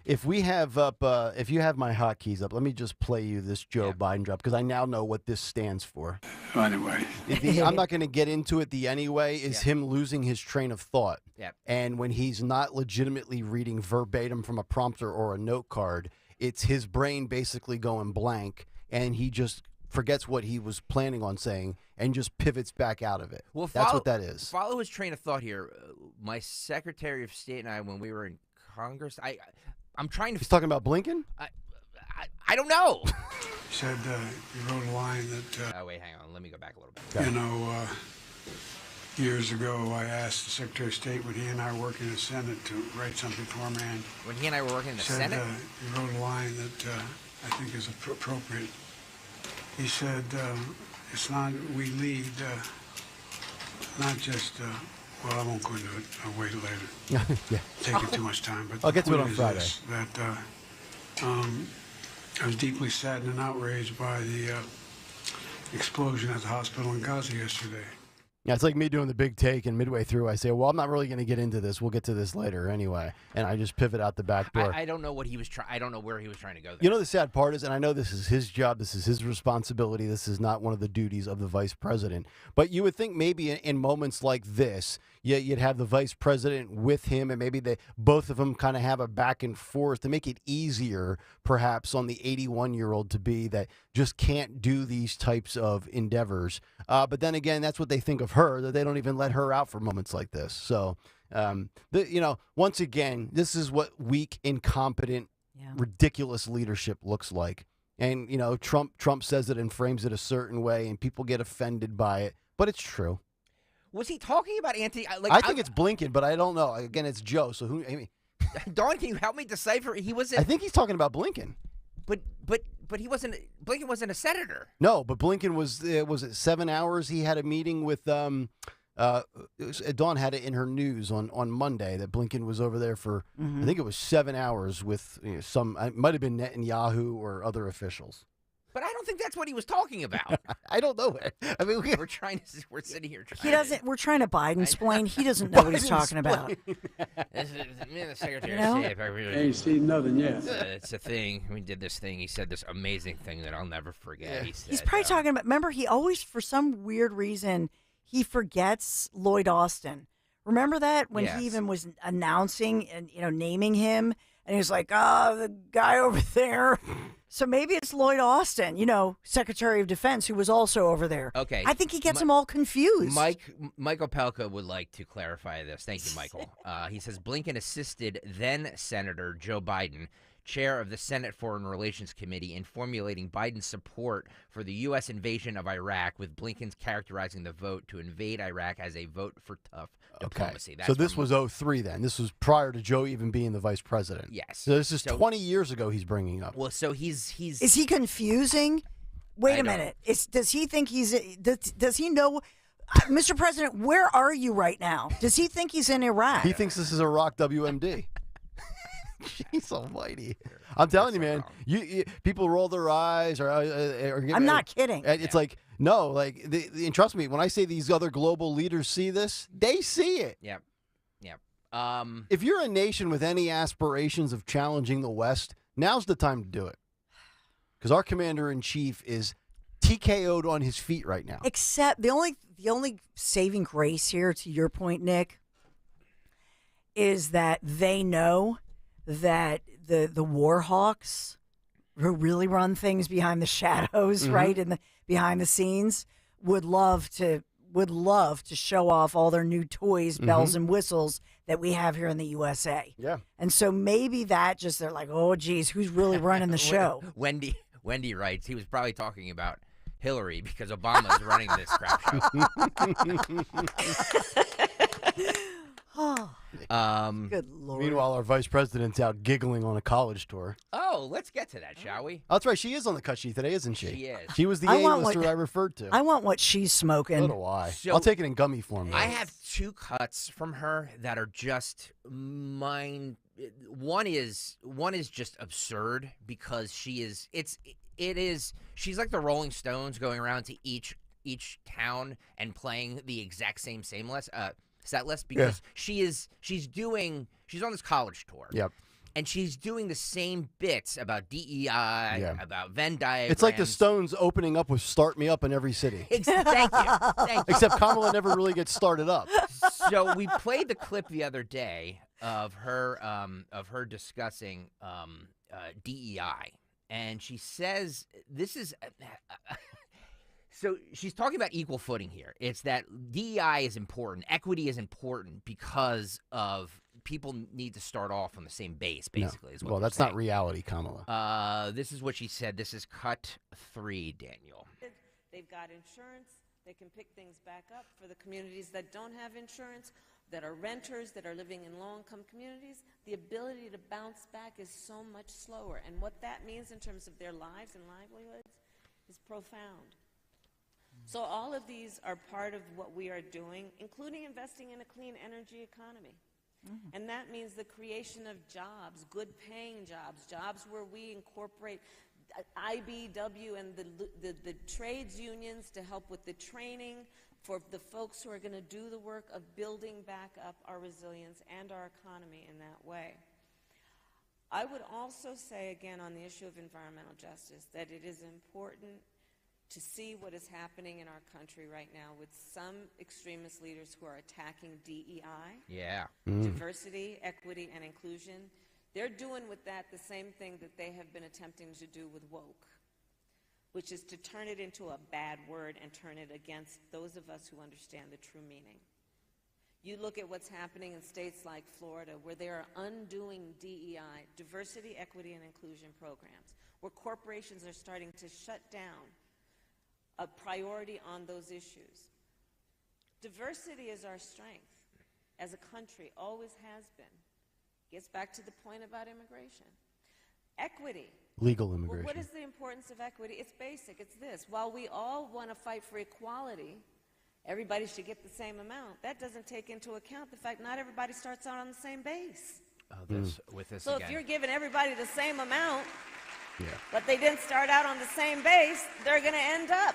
if we have up, if you have my hotkeys up, let me just play you this Joe Biden drop because I now know what this stands for. Anyway. I'm not going to get into it. The anyway is him losing his train of thought. Yep. And when he's not legitimately reading verbatim from a prompter or a note card, it's his brain basically going blank and he just forgets what he was planning on saying and just pivots back out of it. Well, that's what that is. Follow his train of thought here. My Secretary of State and I, when we were in Congress, I'm trying to. He's talking about Blinken? I don't know. He said, he wrote a line that. Wait, hang on. Let me go back a little bit. Years ago, I asked the Secretary of State when he and I were working in the Senate to write something for me. And when he and I were working in the said, Senate? He wrote a line that I think is appropriate. He said, it's not, we lead, not just, well, I won't go into it. I'll wait later. Yeah. Taking too much time. But I'll get to it the on point Friday. is this, that I was deeply saddened and outraged by the explosion at the hospital in Gaza yesterday. Yeah, it's like me doing the big take, and midway through I say, well, I'm not really going to get into this. We'll get to this later anyway. And I just pivot out the back door. I don't know what he was trying. I don't know where he was trying to go there. You know, the sad part is, and I know this is his job, this is his responsibility, this is not one of the duties of the vice president, but you would think maybe in moments like this, you'd have the vice president with him, and maybe both of them kind of have a back and forth to make it easier, perhaps, on the 81-year-old to be that just can't do these types of endeavors. But then again, that's what they think of her, that they don't even let her out for moments like this. So, once again, this is what weak, incompetent, ridiculous leadership looks like. And, Trump says it and frames it a certain way, and people get offended by it. But it's true. Was he talking about Anthony? I think it's Blinken, but I don't know. Again, it's Joe. So who? Dawn, can you help me decipher? He wasn't. I think he's talking about Blinken. But he wasn't. Blinken wasn't a senator. No, but Blinken was it 7 hours? He had a meeting with Dawn had it in her news on Monday that Blinken was over there for I think it was 7 hours with some. It might have been Netanyahu or other officials. But I don't think that's what he was talking about. I don't know. I mean, we're sitting here. He doesn't. We're trying to Biden-splain. He doesn't know what he's talking about. This is the Secretary of State. Ain't seen nothing yet. It's a thing. We did this thing. He said this amazing thing that I'll never forget. He said, He's probably talking about. Remember, he always, for some weird reason, he forgets Lloyd Austin. Remember that when he even was announcing and naming him, and he was like, the guy over there. So maybe it's Lloyd Austin, Secretary of Defense, who was also over there. Okay. I think he gets them all confused. Michael Pelka would like to clarify this. Thank you, Michael. He says Blinken assisted then Senator Joe Biden, chair of the Senate Foreign Relations Committee, in formulating Biden's support for the U.S. invasion of Iraq, with Blinken's characterizing the vote to invade Iraq as a vote for tough diplomacy. Okay. So this was 2003 then. This was prior to Joe even being the vice president. Yes. So this is 20 years ago he's bringing up. Well, so he's... Is he confusing? Wait a minute. Does he think does he know... Mr. President, where are you right now? Does he think he's in Iraq? He thinks this is Iraq WMD. Jeez almighty. I'm telling you, man, you people roll their eyes or I'm not kidding. It's like, no, and trust me, when I say these other global leaders see this, they see it. Yep. If you're a nation with any aspirations of challenging the West, now's the time to do it. Because our commander-in-chief is TKO'd on his feet right now. Except the only saving grace here, to your point, Nick, is that they know that the war hawks who really run things behind the shadows, right, and behind the scenes, would love to show off all their new toys, bells and whistles that we have here in the USA. Yeah. And so maybe they're like, oh, geez, who's really running the show? Wendy writes, he was probably talking about Hillary because Obama's running this crap show. Good Lord. Meanwhile, our vice president's out giggling on a college tour. Oh, let's get to that, shall we? Oh, that's right. She is on the cut sheet today, isn't she? She is. She was the A-lister I referred to. I want what she's smoking. So do I. I'll take it in gummy form. I have two cuts from her that are just mine. One is just absurd because she's like the Rolling Stones going around to each town and playing the exact same set list because she's on this college tour. Yep. And she's doing the same bits about DEI, about Venn diagrams. It's like the Stones opening up with "Start Me Up" in every city. Thank you. Except Kamala never really gets started up. So we played the clip the other day of her discussing DEI, and she says this is. So she's talking about equal footing here. It's that DEI is important, equity is important because of people need to start off on the same base, basically. No. Is what well, that's saying. not reality, Kamala. This is what she said. This is cut 3, Daniel. They've got insurance. They can pick things back up for the communities that don't have insurance, that are renters, that are living in low-income communities. The ability to bounce back is so much slower. And what that means in terms of their lives and livelihoods is profound. So all of these are part of what we are doing, including investing in a clean energy economy. And that means the creation of jobs, good paying jobs, jobs where we incorporate IBW and the trades unions to help with the training for the folks who are going to do the work of building back up our resilience and our economy in that way. I would also say, again, on the issue of environmental justice, that it is important to see what is happening in our country right now with some extremist leaders who are attacking DEI, diversity, equity, and inclusion. They're doing with that the same thing that they have been attempting to do with woke, which is to turn it into a bad word and turn it against those of us who understand the true meaning. You look at what's happening in states like Florida, where they are undoing DEI, diversity, equity, and inclusion programs, where corporations are starting to shut down a priority on those issues. Diversity is our strength as a country, always has been. Gets back to the point about immigration. Equity. Legal immigration. Well, what is the importance of equity? It's basic. It's this. While we all want to fight for equality, everybody should get the same amount. That doesn't take into account the fact not everybody starts out on the same base. So if you're giving everybody the same amount, yeah, but they didn't start out on the same base, they're going to end up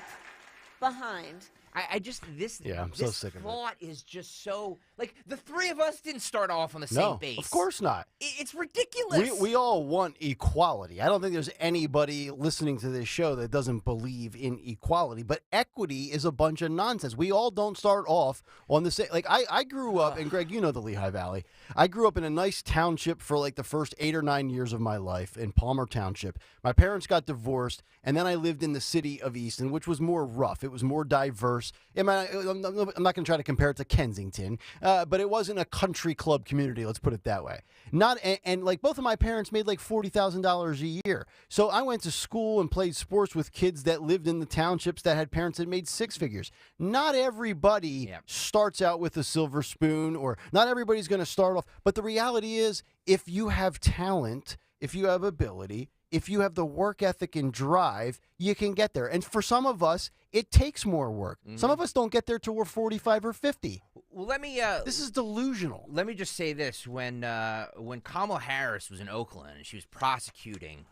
behind. I just, this so sick of it. thought is just so, like, the three of us didn't start off on the same base. Of course not. It's ridiculous. We all want equality. I don't think there's anybody listening to this show that doesn't believe in equality, but equity is a bunch of nonsense. We all don't start off on the same, like, I grew up, and Greg, you know the Lehigh Valley. I grew up in a nice township for like the first 8 or 9 years of my life in Palmer Township. My parents got divorced, and then I lived in the city of Easton, which was more rough. It was more diverse. I'm not going to try to compare it to Kensington, but it wasn't a country club community, let's put it that way. And like both of my parents made like $40,000 a year. So I went to school and played sports with kids that lived in the townships that had parents that made 6 figures. Not everybody starts out with a silver spoon, or not everybody's going to start off. But the reality is, if you have talent, if you have ability, if you have the work ethic and drive, you can get there. And for some of us, it takes more work. Some of us don't get there till we're 45 or 50. Well, let me. This is delusional. Let me just say this: when Kamala Harris was in Oakland and she was prosecuting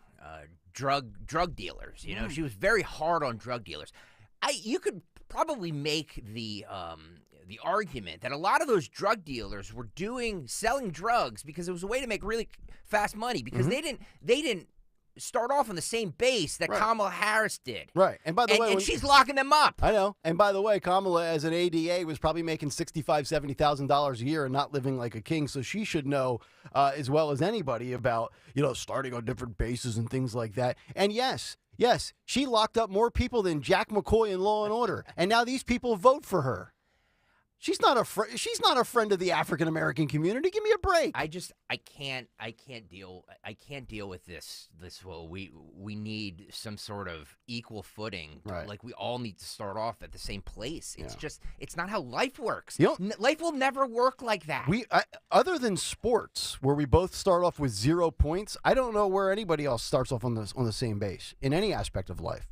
drug dealers, you know, she was very hard on drug dealers. You could probably make the argument that a lot of those drug dealers were selling drugs because it was a way to make really fast money, because they didn't start off on the same base that Kamala Harris did. Right. And by the way, and she's locking them up. I know. And by the way, Kamala as an ADA was probably making $65,000, $70,000 a year and not living like a king. So she should know as well as anybody about, you know, starting on different bases and things like that. And yes, she locked up more people than Jack McCoy in Law and Order. And now these people vote for her. She's not a friend of the African American community. Give me a break. I can't deal with this. Well, we need some sort of equal footing. Right. Like, we all need to start off at the same place. It's not how life works. Life will never work like that. Other than sports, where we both start off with 0 points, I don't know where anybody else starts off on the same base in any aspect of life.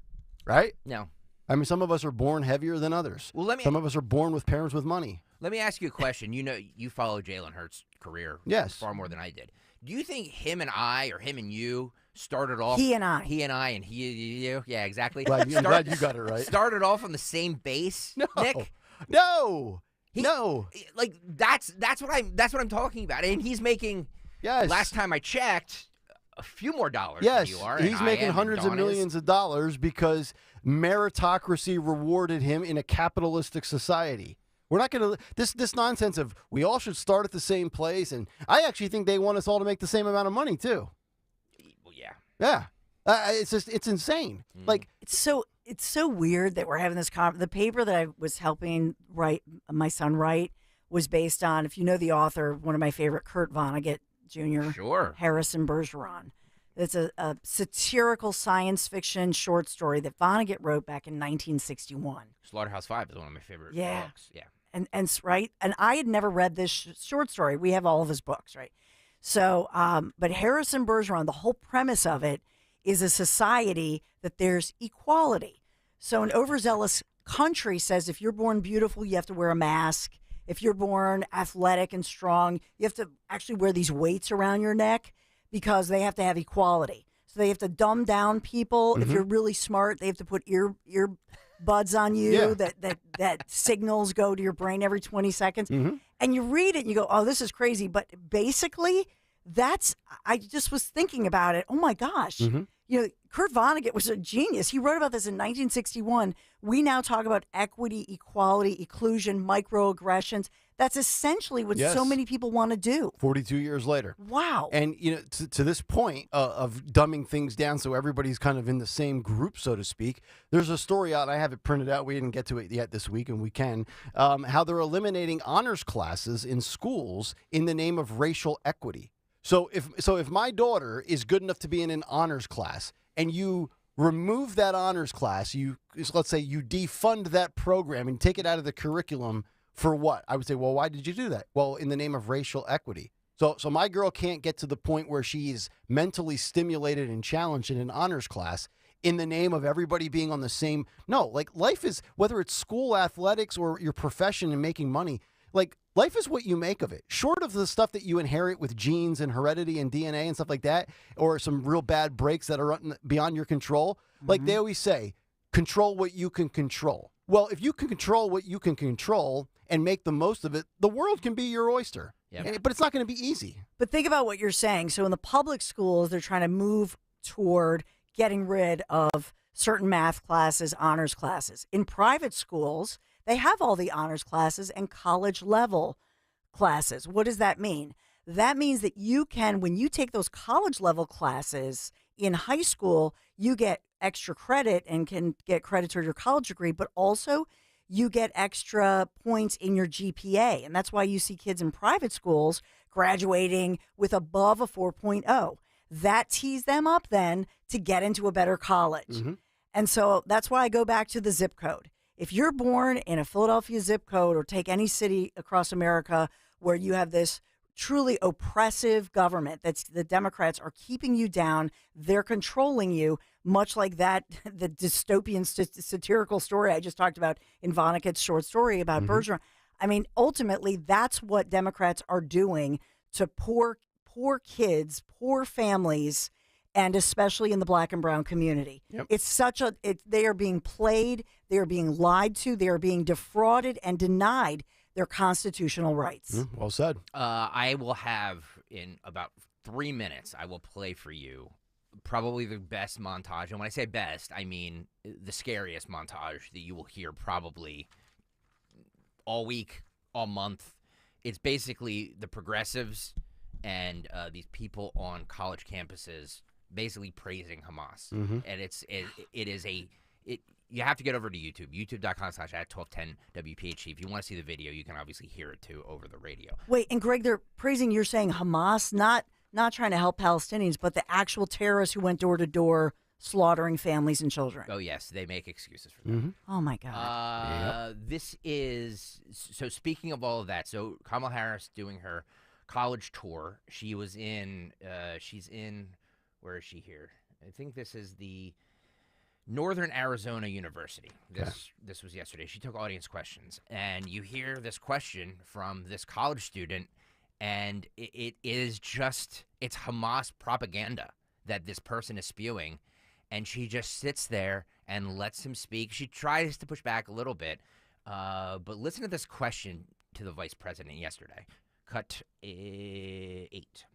Right? No. I mean, some of us are born heavier than others. Well, some of us are born with parents with money. Let me ask you a question. You know, you follow Jalen Hurts' career far more than I did. Do you think him and I, or him and you, started off... He and I and you? Yeah, exactly. I'm glad you got it right. Started off on the same base, Nick? No. Like, that's what I'm talking about. And he's making, last time I checked, a few more dollars than you are. He's making hundreds of millions of dollars because meritocracy rewarded him in a capitalistic society. We're not going to this nonsense of we all should start at the same place, and I actually think they want us all to make the same amount of money too. Well, yeah. Yeah. It's insane. Like, it's so weird that we're having this the paper that I was helping write, my son write, was based on, if you know the author, one of my favorite, Kurt Vonnegut Jr. Sure. Harrison Bergeron. It's a satirical science fiction short story that Vonnegut wrote back in 1961. Slaughterhouse-Five is one of my favorite books. Yeah. And I had never read this short story. We have all of his books, right? So, but Harrison Bergeron, the whole premise of it is a society that there's equality. So an overzealous country says if you're born beautiful, you have to wear a mask. If you're born athletic and strong, you have to actually wear these weights around your neck because they have to have equality. So So they have to dumb down people. If Mhm. you're really smart, they have to put earbuds on you Yeah. that signals go to your brain every 20 seconds. Mhm. And you read it and you go, oh, this is crazy. But basically, I just was thinking about it. Oh my gosh. Mhm. You know, Kurt Vonnegut was a genius. He wrote about this in 1961. We now talk about equity, equality, inclusion, microaggressions. That's essentially what Yes. so many people want to do. 42 years later. Wow. And, to this point of dumbing things down so everybody's kind of in the same group, so to speak, there's a story out. I have it printed out. We didn't get to it yet this week, and we can. How they're eliminating honors classes in schools in the name of racial equity. So if my daughter is good enough to be in an honors class and you remove that honors class, let's say you defund that program and take it out of the curriculum for what? I would say, well, why did you do that? Well, in the name of racial equity. So my girl can't get to the point where she's mentally stimulated and challenged in an honors class in the name of everybody being on the same. No, like life is, whether it's school athletics or your profession and making money, like life is what you make of it. Short of the stuff that you inherit with genes and heredity and DNA and stuff like that, or some real bad breaks that are beyond your control. Like they always say, control what you can control. Well, if you can control what you can control and make the most of it, the world can be your oyster. Yep. But it's not going to be easy. But think about what you're saying. So in the public schools, they're trying to move toward getting rid of certain math classes, honors classes. In private schools, they have all the honors classes and college level classes. What does that mean? That means that you can, when you take those college level classes in high school, you get extra credit and can get credit toward your college degree, but also you get extra points in your GPA. And that's why you see kids in private schools graduating with above a 4.0. That tees them up then to get into a better college. Mm-hmm. And so that's why I go back to the zip code. If you're born in a Philadelphia zip code, or take any city across America where you have this truly oppressive government, that's the Democrats are keeping you down, they're controlling you, much like the dystopian satirical story I just talked about in Vonnegut's short story about Bergeron. I mean, ultimately, that's what Democrats are doing to poor kids, poor families, and especially in the black and brown community. Yep. It's they are being played, they are being lied to, they are being defrauded and denied their constitutional rights. Well said. I will have, in about 3 minutes, I will play for you probably the best montage. And when I say best, I mean the scariest montage that you will hear probably all week, all month. It's basically the progressives and these people on college campuses basically praising Hamas. Mhm. And you have to get over to YouTube, youtube.com/@1210WPHT. If you want to see the video, you can obviously hear it too over the radio. Wait, and Greg, they're praising, you're saying Hamas, not trying to help Palestinians, but the actual terrorists who went door to door slaughtering families and children. Oh, yes, they make excuses for that. Oh, my God. This is, so speaking of all of that, so Kamala Harris doing her college tour, she was in, where is she here? I think this is the Northern Arizona University. This was yesterday. She took audience questions, and you hear this question from this college student, and it's Hamas propaganda that this person is spewing, and she just sits there and lets him speak. She tries to push back a little bit, but listen to this question to the vice president yesterday. Cut 8.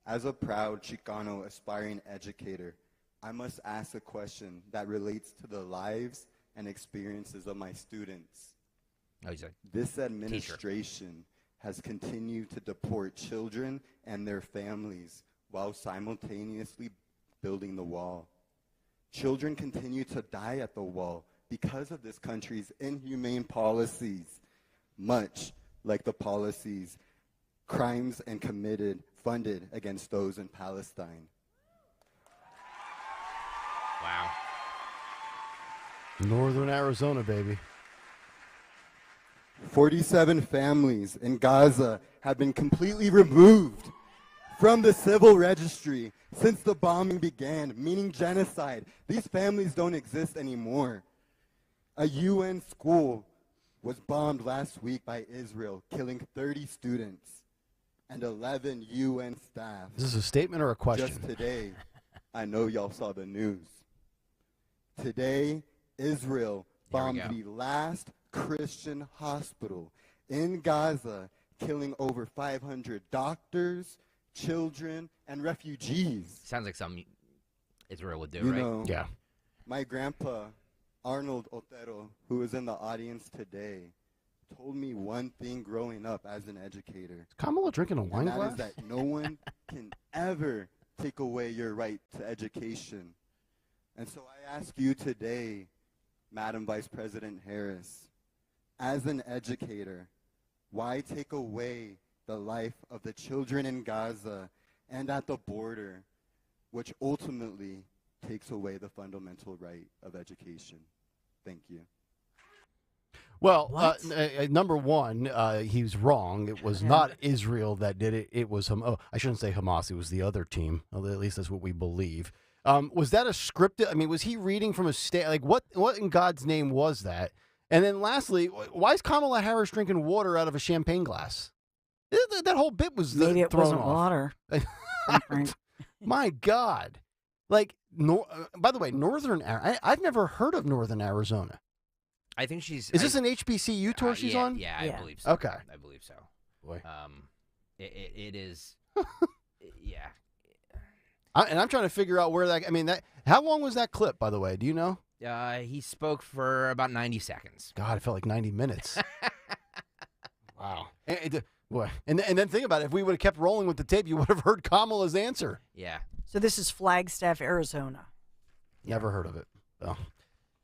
As a proud Chicano aspiring educator, I must ask a question that relates to the lives and experiences of my students. Oh, he's a This administration has continued to deport children and their families while simultaneously building the wall. Children continue to die at the wall because of this country's inhumane policies, much like the policies, crimes and funded against those in Palestine. Wow. Northern Arizona, baby. 47 families in Gaza have been completely removed from the civil registry since the bombing began, meaning genocide. These families don't exist anymore. A UN school was bombed last week by Israel, killing 30 students and 11 UN staff. Is this a statement or a question? Just today, I know y'all saw the news. Today, Israel bombed the last Christian hospital in Gaza, killing over 500 doctors, children, and refugees. Sounds like something Israel would do, You right? know, my grandpa, Arnold Otero, who is in the audience today, told me one thing growing up as an educator. Is Kamala drinking a wine and glass? that is that no one can ever take away your right to education. And so I ask you today, Madam Vice President Harris, as an educator, why take away the life of the children in Gaza and at the border, which ultimately takes away the fundamental right of education? Thank you. Well, number one, he was wrong. It was not Israel that did it. It was I shouldn't say Hamas. It was the other team. Although at least that's what we believe. Was that a scripted? I mean, was he reading from a state? Like, what in God's name was that? And then lastly, why is Kamala Harris drinking water out of a champagne glass? That whole bit was Maybe it thrown wasn't off. water. My God. Like, by the way, Northern I've never heard of Northern Arizona. I think she's. Is this an HBCU tour she's on? Yeah, I believe so. Okay. I believe so. Boy. It is. Yeah. And I'm trying to figure out where that. I mean, how long was that clip, by the way? Do you know? He spoke for about 90 seconds. God, it felt like 90 minutes. Wow. Boy. And then think about it. If we would have kept rolling with the tape, you would have heard Kamala's answer. Yeah. So this is Flagstaff, Arizona. Never heard of it. Oh.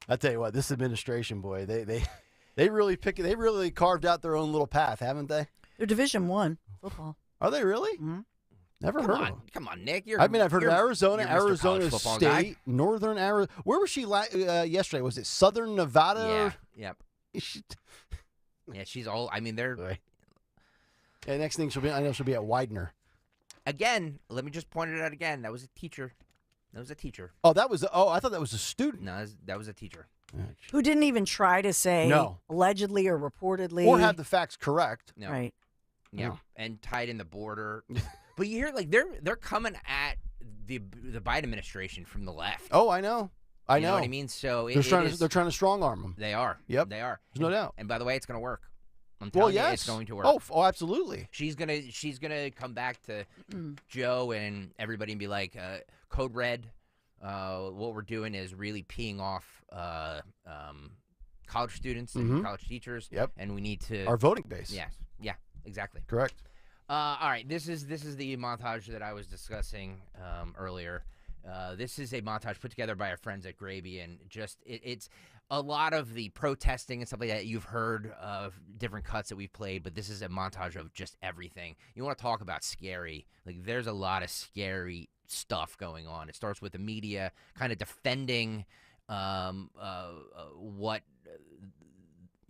I tell you what, this administration, boy, they really carved out their own little path, haven't they? They're Division I football. Are they really? Mm-hmm. Never heard of them. Come on, Nick. I've heard of Arizona, you're Mr. Arizona College football State, guy. Northern Arizona. Where was she yesterday? Was it Southern Nevada? Yeah. Yep. Yeah, she's all. I mean, they're. Yeah, next thing she'll be at Widener. Again, let me just point it out again. That was a teacher. Oh, I thought that was a student. No, that was a teacher. Who didn't even try to say No. allegedly or reportedly. Or have the facts correct. No. Right. Yeah, No. and tied in the border. But you hear like they're coming at the Biden administration from the left. Oh, I know. You know what I mean? So they're trying to strong arm them. They are. Yep. They are. There's no doubt. And by the way, it's going to work. I'm Well, telling you, yes. it's going to work. Oh, absolutely. She's gonna come back to Joe and everybody and be like, Code Red. What we're doing is really peeing off college students and college teachers. Yep. And we need to Our voting base. Yes. Yeah. Exactly. Correct. All right. This is the montage that I was discussing earlier. This is a montage put together by our friends at Gravy, and just it's a lot of the protesting and stuff like that. You've heard of different cuts that we've played, but this is a montage of just everything. You want to talk about scary? Like, there's a lot of scary stuff going on. It starts with the media kind of defending what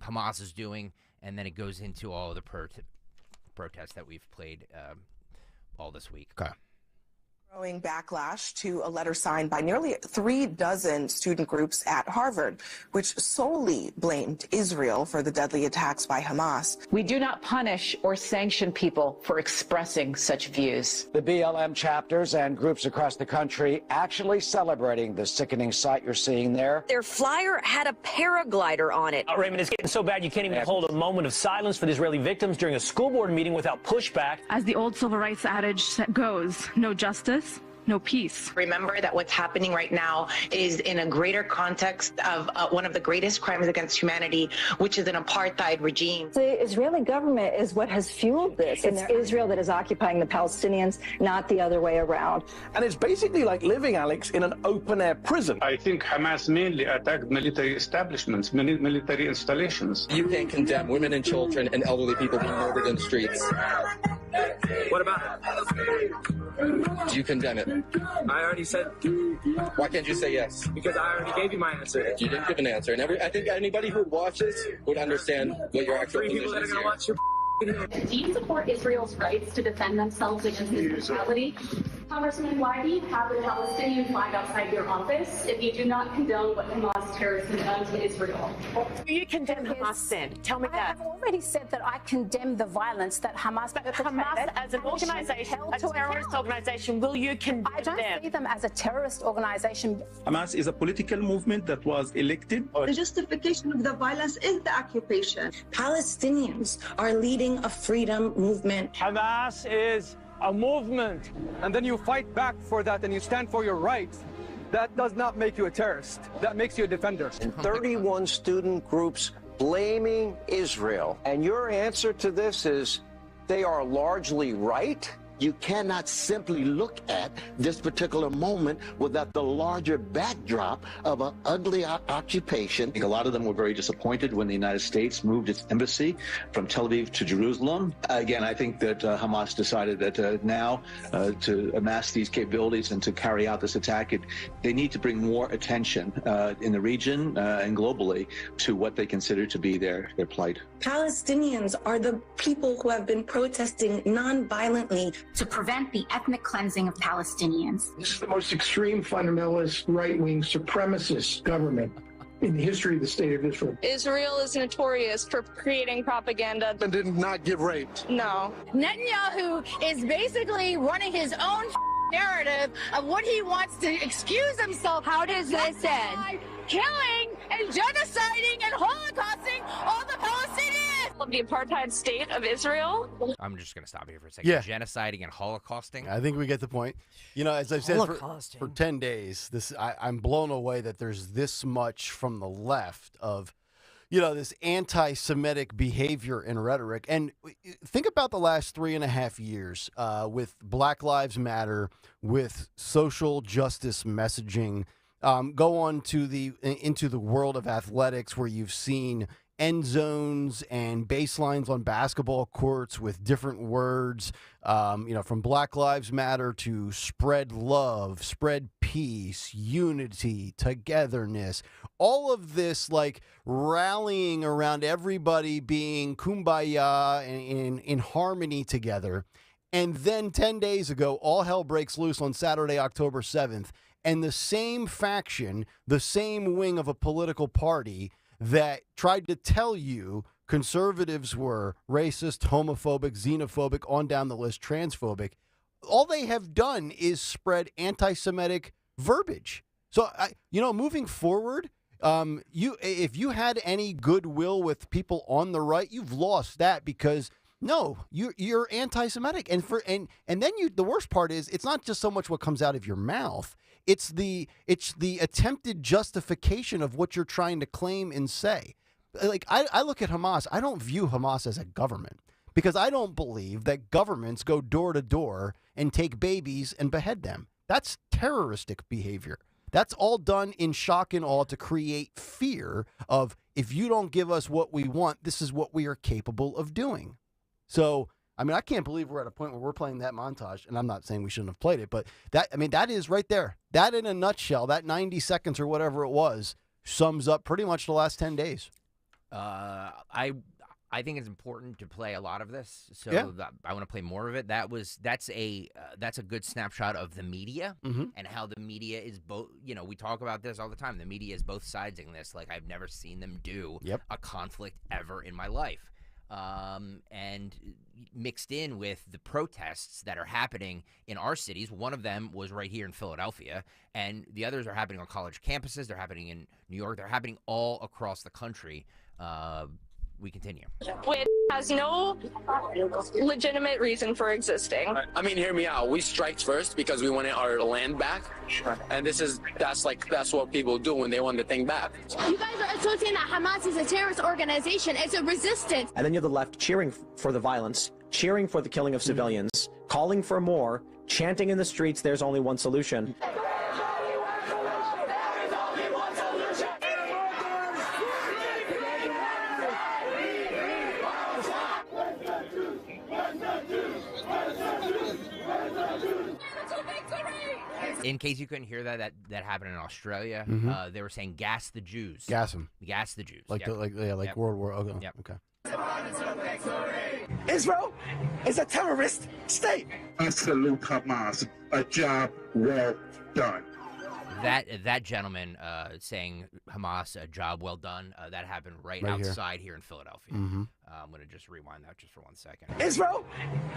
Hamas is doing, and then it goes into all of the protests that we've played all this week. Okay. Growing backlash to a letter signed by nearly 36 student groups at Harvard, which solely blamed Israel for the deadly attacks by Hamas. We do not punish or sanction people for expressing such views. The BLM chapters and groups across the country actually celebrating the sickening sight you're seeing there. Their flyer had a paraglider on it. Raymond, it's getting so bad you can't even hold a moment of silence for the Israeli victims during a school board meeting without pushback. As the old civil rights adage goes, no justice, no peace. Remember that what's happening right now is in a greater context of one of the greatest crimes against humanity, which is an apartheid regime. The Israeli government is what has fueled this. It's Israel that is occupying the Palestinians, not the other way around. And it's basically like living, Alex, in an open-air prison. I think Hamas mainly attacked military establishments, military installations. You can't condemn women and children and elderly people being murdered in the streets. What about it? Do you condemn it? I already said. Why can't you say yes? Because I already gave you my answer. You didn't give an answer. And I think anybody who watches would understand what your actual position is here. Do you support Israel's rights to defend themselves against this brutality? Congressman, why do you have the Palestinian flag outside your office if you do not condone what Hamas terrorists have done to Israel? You condemn Hamas then? Tell me that. I have already said that I condemn the violence that Hamas Hamas as an organization, a terrorist organization, will you condemn them? I don't see them as a terrorist organization. Hamas is a political movement that was elected. The justification of the violence is the occupation. Palestinians are leading a freedom movement. Hamas is a movement, and then you fight back for that and you stand for your rights. That does not make you a terrorist. That makes you a defender. And 31 student groups blaming Israel. And your answer to this is they are largely right? You cannot simply look at this particular moment without the larger backdrop of an ugly occupation. I think a lot of them were very disappointed when the United States moved its embassy from Tel Aviv to Jerusalem. Again, I think that Hamas decided that now to amass these capabilities and to carry out this attack, they need to bring more attention in the region and globally to what they consider to be their plight. Palestinians are the people who have been protesting non-violently to prevent the ethnic cleansing of Palestinians. This is the most extreme fundamentalist, right-wing, supremacist government in the history of the state of Israel. Israel is notorious for creating propaganda. And did not get raped. No. Netanyahu is basically running his own narrative of what he wants to excuse himself. How does this end? Killing and genociding and holocausting all the Palestinians. Of the apartheid state of Israel. I'm just going to stop here for a second. Yeah. Genociding and holocausting. I think we get the point. You know, as I've said for 10 days, I'm blown away that there's this much from the left of, you know, this anti-Semitic behavior and rhetoric. And think about the last 3.5 years with Black Lives Matter, with social justice messaging. Go on to into the world of athletics where you've seen end zones and baselines on basketball courts with different words, you know, from Black Lives Matter to spread love, spread peace, unity, togetherness, all of this like rallying around everybody being kumbaya and in harmony together. And then 10 days ago, all hell breaks loose on Saturday, October 7th. And the same faction, the same wing of a political party that tried to tell you conservatives were racist, homophobic, xenophobic, on down the list, transphobic, all they have done is spread anti-Semitic verbiage. So, you know, moving forward, if you had any goodwill with people on the right, you've lost that because no, you're anti-Semitic, and then the worst part is it's not just so much what comes out of your mouth. It's the attempted justification of what you're trying to claim and say. Like, I look at Hamas, I don't view Hamas as a government because I don't believe that governments go door to door and take babies and behead them. That's terroristic behavior. That's all done in shock and awe to create fear of if you don't give us what we want, this is what we are capable of doing. So, I mean, I can't believe we're at a point where we're playing that montage, and I'm not saying we shouldn't have played it, but that is right there. That in a nutshell, that 90 seconds or whatever it was, sums up pretty much the last 10 days. I think it's important to play a lot of this, so Yeah. I want to play more of it. That's a good snapshot of the media and how the media is both. You know, we talk about this all the time. The media is both sides in this. Like I've never seen them do a conflict ever in my life. And mixed in with the protests that are happening in our cities. One of them was right here in Philadelphia, and the others are happening on college campuses. They're happening in New York. They're happening all across the country. We continue. Which has no legitimate reason for existing. I mean, hear me out. We striked first because we wanted our land back. And that's what people do when they want the thing back. You guys are associating that Hamas is a terrorist organization. It's a resistance. And then you have the left cheering for the violence, cheering for the killing of civilians, calling for more, chanting in the streets, there's only one solution. In case you couldn't hear that happened in Australia. They were saying "gas the Jews." Gas them. Gas the Jews. Like Yep. World War. Okay. Yep. Okay. Israel is a terrorist state. I salute Hamas. A job well done. That gentleman saying Hamas, a job well done, that happened right outside here in Philadelphia. Mm-hmm. I'm going to just rewind that just for 1 second. Israel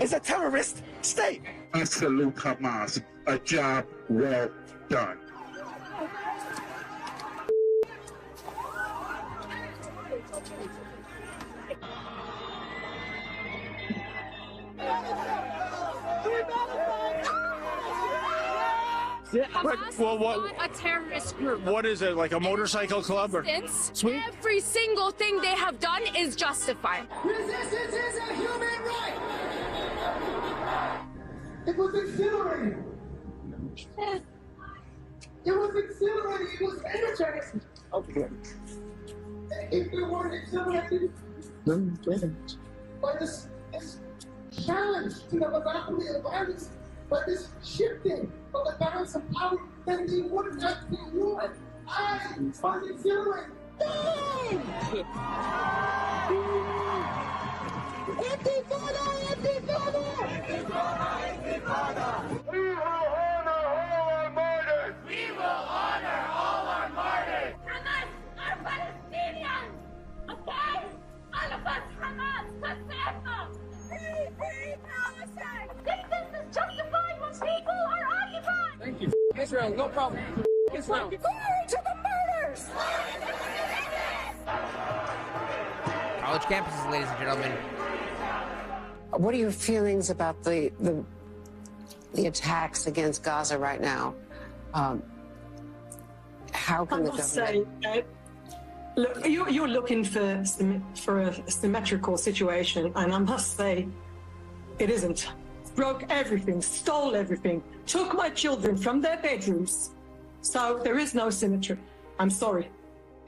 is a terrorist state. I salute Hamas. A job well done. Hamas is not a terrorist group. What is it, like a motorcycle club? Or every single thing they have done is justified. Resistance is a human right. It was exhilarating. It was exhilarating. It was energizing. Okay. If we weren't exhilarated by this challenge to the monopoly of violence, by this shifting of the balance of power, then we would not be ruined. I was exhilarated. Intifada! Intifada! Intifada! Intifada! We will honor all our martyrs! We will honor all our martyrs! Hamas are Palestinians! Okay? All of us Hamas! Kasserno! Free Palestine! Think this is justified when people are occupied! Thank you. Israel, no problem. Israel. Glory to the murders! College campuses, ladies and gentlemen. What are your feelings about the attacks against Gaza right now? How can the government say look, you're looking for a symmetrical situation, and I must say, it isn't. Broke everything, stole everything, took my children from their bedrooms. So there is no symmetry. I'm sorry.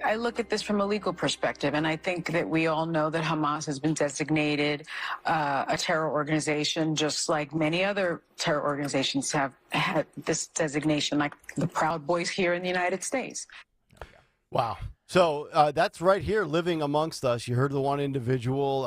I look at this from a legal perspective, and I think that we all know that Hamas has been designated a terror organization, just like many other terror organizations have had this designation, like the Proud Boys here in the United States. Wow. So that's right here living amongst us. You heard the one individual,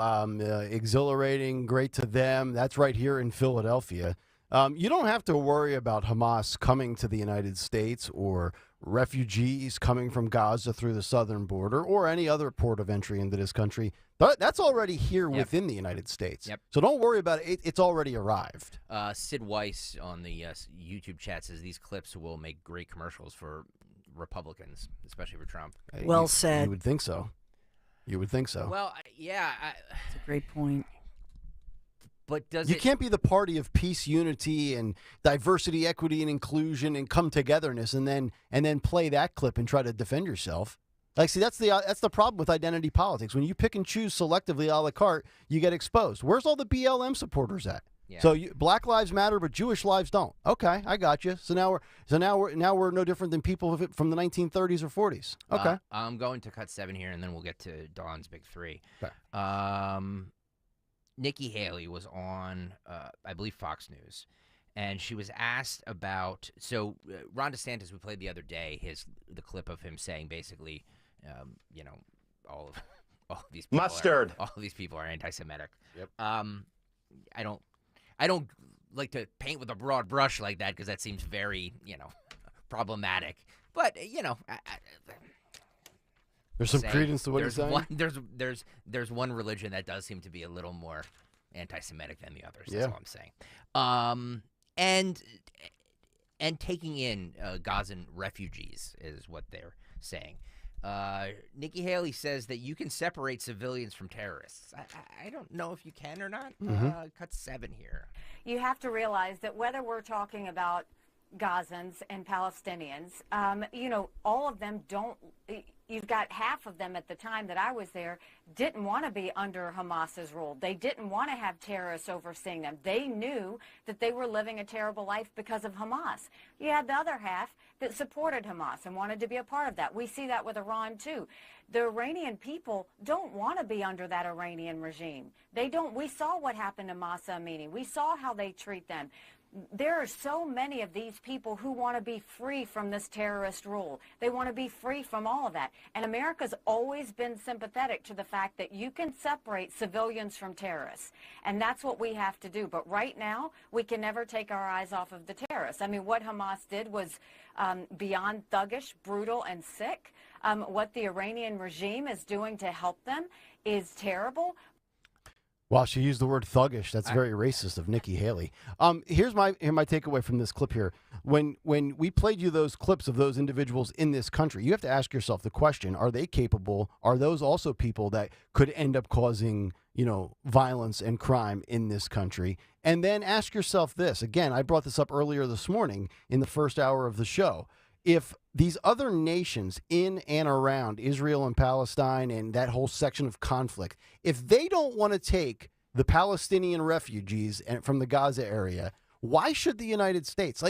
exhilarating, great to them. That's right here in Philadelphia. You don't have to worry about Hamas coming to the United States or refugees coming from Gaza through the southern border or any other port of entry into this country. That's already here within the United States. Yep. So don't worry about it. It's already arrived. Sid Weiss on the YouTube chat says these clips will make great commercials for Republicans, especially for Trump. Well said. You would think so. You would think so. Well, yeah. That's a great point. But you can't be the party of peace, unity, and diversity, equity, and inclusion, and come togetherness, and then play that clip and try to defend yourself. Like, see, that's the problem with identity politics. When you pick and choose selectively a la carte, you get exposed. Where's all the BLM supporters at? Yeah. So Black lives matter, but Jewish lives don't. Okay, I got you. So now we're no different than people from the 1930s or 40s. Okay. I'm going to cut 7 here, and then we'll get to Dawn's Big 3. Okay. Nikki Haley was on, I believe, Fox News, and she was asked about. So Ron DeSantis, we played the other day, the clip of him saying basically, all of these people mustard. All of these people are anti-Semitic. Yep. I don't like to paint with a broad brush like that because that seems very problematic. But there's some credence to what he's saying. There's one religion that does seem to be a little more anti-Semitic than the others. Yeah. That's all I'm saying. And taking in Gazan refugees is what they're saying. Nikki Haley says that you can separate civilians from terrorists. I don't know if you can or not. Cut 7 here. You have to realize that whether we're talking about Gazans and Palestinians, all of them don't. You've got half of them at the time that I was there didn't want to be under Hamas's rule. They didn't want to have terrorists overseeing them. They knew that they were living a terrible life because of Hamas. You had the other half that supported Hamas and wanted to be a part of that. We see that with Iran, too. The Iranian people don't want to be under that Iranian regime. They don't. We saw what happened to Masa Amini. We saw how they treat them. there are so many of these people who want to be free from this terrorist rule. They want to be free from all of that. And America's always been sympathetic to the fact that you can separate civilians from terrorists. And that's what we have to do. But right now, we can never take our eyes off of the terrorists. I mean, what Hamas did was beyond thuggish, brutal, and sick. What the Iranian regime is doing to help them is terrible. Well, she used the word thuggish. That's very racist of Nikki Haley. Here's my takeaway from this clip here. When we played you those clips of those individuals in this country, you have to ask yourself the question, are they capable? Are those also people that could end up causing, violence and crime in this country? And then ask yourself this. Again, I brought this up earlier this morning in the first hour of the show. If these other nations in and around Israel and Palestine and that whole section of conflict, if they don't want to take the Palestinian refugees from the Gaza area, why should the United States?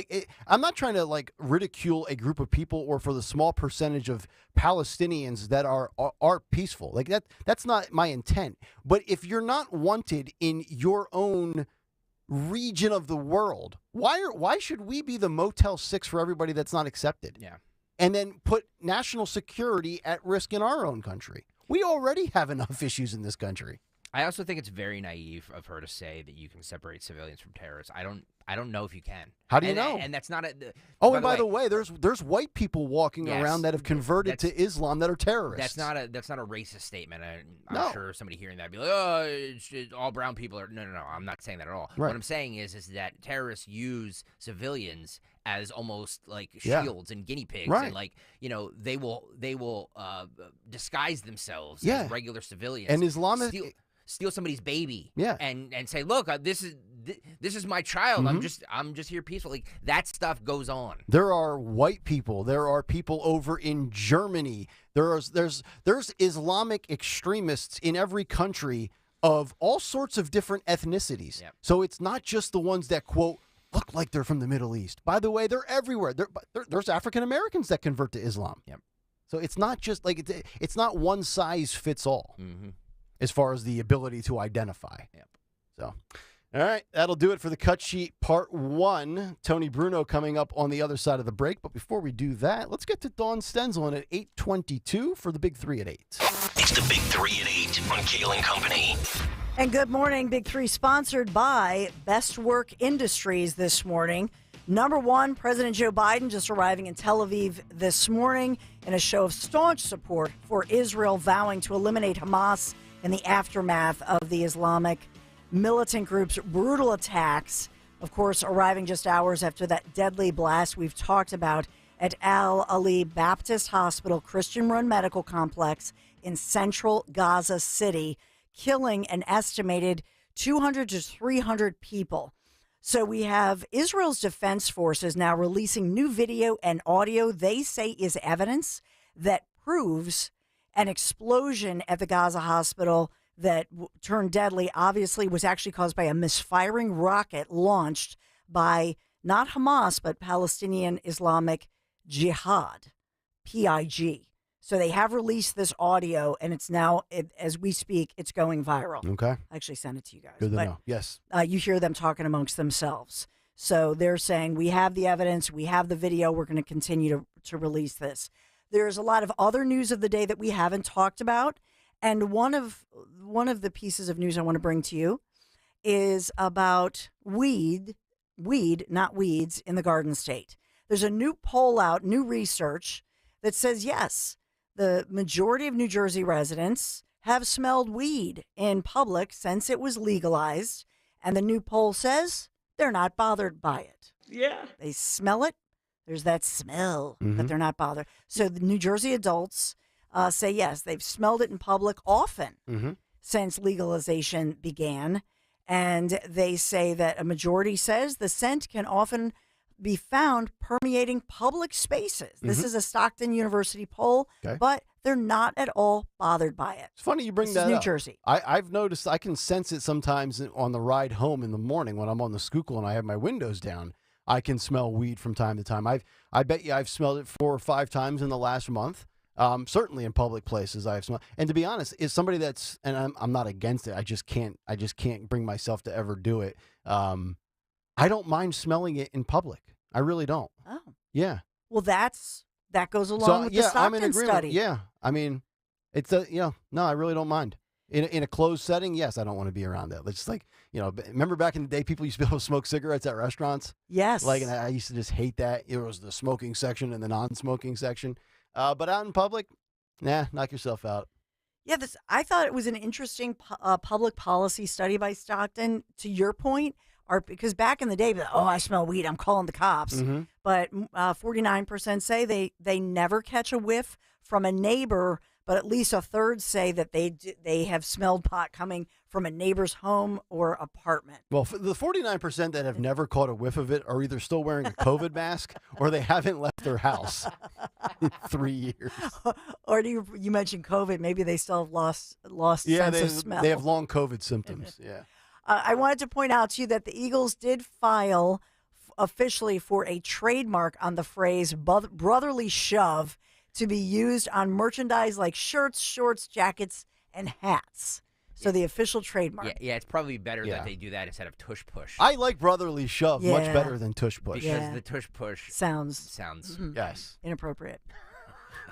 I'm not trying to ridicule a group of people or for the small percentage of Palestinians that are peaceful. That's not my intent. But if you're not wanted in your own region of the world, why should we be the Motel 6 for everybody that's not accepted? Yeah. And then put national security at risk in our own country. We already have enough issues in this country. I also think it's very naive of her to say that you can separate civilians from terrorists. I don't know if you can. How do you know? And that's not a. By the way, there's white people walking around that have converted to Islam that are terrorists. That's not a racist statement. I'm sure somebody hearing that would be like, oh, it's all brown people are. No. I'm not saying that at all. Right. What I'm saying is that terrorists use civilians as almost like shields and guinea pigs, right. And they will disguise themselves as regular civilians and Islamic. Steal somebody's baby, yeah, and say, "Look, this is my child. Mm-hmm. I'm just here peacefully." That stuff goes on. There are white people. There are people over in Germany. There's Islamic extremists in every country of all sorts of different ethnicities. Yep. So it's not just the ones that quote look like they're from the Middle East. By the way, they're everywhere. There's African Americans that convert to Islam. Yep. So it's not just it's not one size fits all. Mm-hmm. As far as the ability to identify. Yep. So, all right, that'll do it for the Cut Sheet Part 1. Tony Bruno coming up on the other side of the break. But before we do that, let's get to Dawn Stenzel at 8:22 for the Big 3 at 8. It's the Big 3 at 8 on Kayal Company. And good morning, Big 3, sponsored by Best Work Industries this morning. Number 1, President Joe Biden just arriving in Tel Aviv this morning in a show of staunch support for Israel, vowing to eliminate Hamas in the aftermath of the Islamic militant group's brutal attacks. Of course, arriving just hours after that deadly blast we've talked about at Al Ali Baptist Hospital Christian-run medical complex in central Gaza City, killing an estimated 200 to 300 people. So we have Israel's Defense Forces now releasing new video and audio they say is evidence that proves an explosion at the Gaza hospital that turned deadly obviously was actually caused by a misfiring rocket launched by not Hamas, but Palestinian Islamic Jihad, PIG. So they have released this audio, and it's now, as we speak, it's going viral. Okay. I actually sent it to you guys. Good to know. Yes. You hear them talking amongst themselves. So they're saying, we have the evidence, we have the video, we're going to continue to release this. There's a lot of other news of the day that we haven't talked about. And one of the pieces of news I want to bring to you is about weed, not weeds, in the Garden State. There's a new poll out, new research that says, yes, the majority of New Jersey residents have smelled weed in public since it was legalized. And the new poll says they're not bothered by it. Yeah. They smell it. There's that smell, but they're not bothered. So the New Jersey adults say, yes, they've smelled it in public often since legalization began. And they say that a majority says the scent can often be found permeating public spaces. This is a Stockton University poll, but they're not at all bothered by it. It's funny you bring that up. New up. Jersey. I've noticed I can sense it sometimes on the ride home in the morning when I'm on the Schuylkill and I have my windows down. I can smell weed from time to time. I bet you I've smelled it 4 or 5 times in the last month. Certainly in public places I've smelled. And to be honest, is somebody that's, and I'm not against it. I just can't bring myself to ever do it. I don't mind smelling it in public. I really don't. Oh. Yeah. Well, that goes along with the I'm in Stockton agreement. study. Yeah. I mean, it's no, I really don't mind. In a closed setting, yes, I don't want to be around that. It's just like, remember back in the day, people used to be able to smoke cigarettes at restaurants? Yes. Like, and I used to just hate that. It was the smoking section and the non-smoking section. But out in public, nah, knock yourself out. Yeah, I thought it was an interesting public policy study by Stockton, to your point, because back in the day, I smell weed, I'm calling the cops. Mm-hmm. But 49% say they never catch a whiff from a neighbor, but at least a third say that they have smelled pot coming from a neighbor's home or apartment. Well, the 49% that have never caught a whiff of it are either still wearing a COVID mask or they haven't left their house in 3 years. Or you mentioned COVID, maybe they still have lost sense of smell. They have long COVID symptoms, yeah. I wanted to point out to you that the Eagles did file officially for a trademark on the phrase brotherly shove to be used on merchandise like shirts, shorts, jackets, and hats. So the official trademark. Yeah, it's probably better that they do that instead of tush push. I like brotherly shove much better than tush push. Because the tush push sounds yes, inappropriate.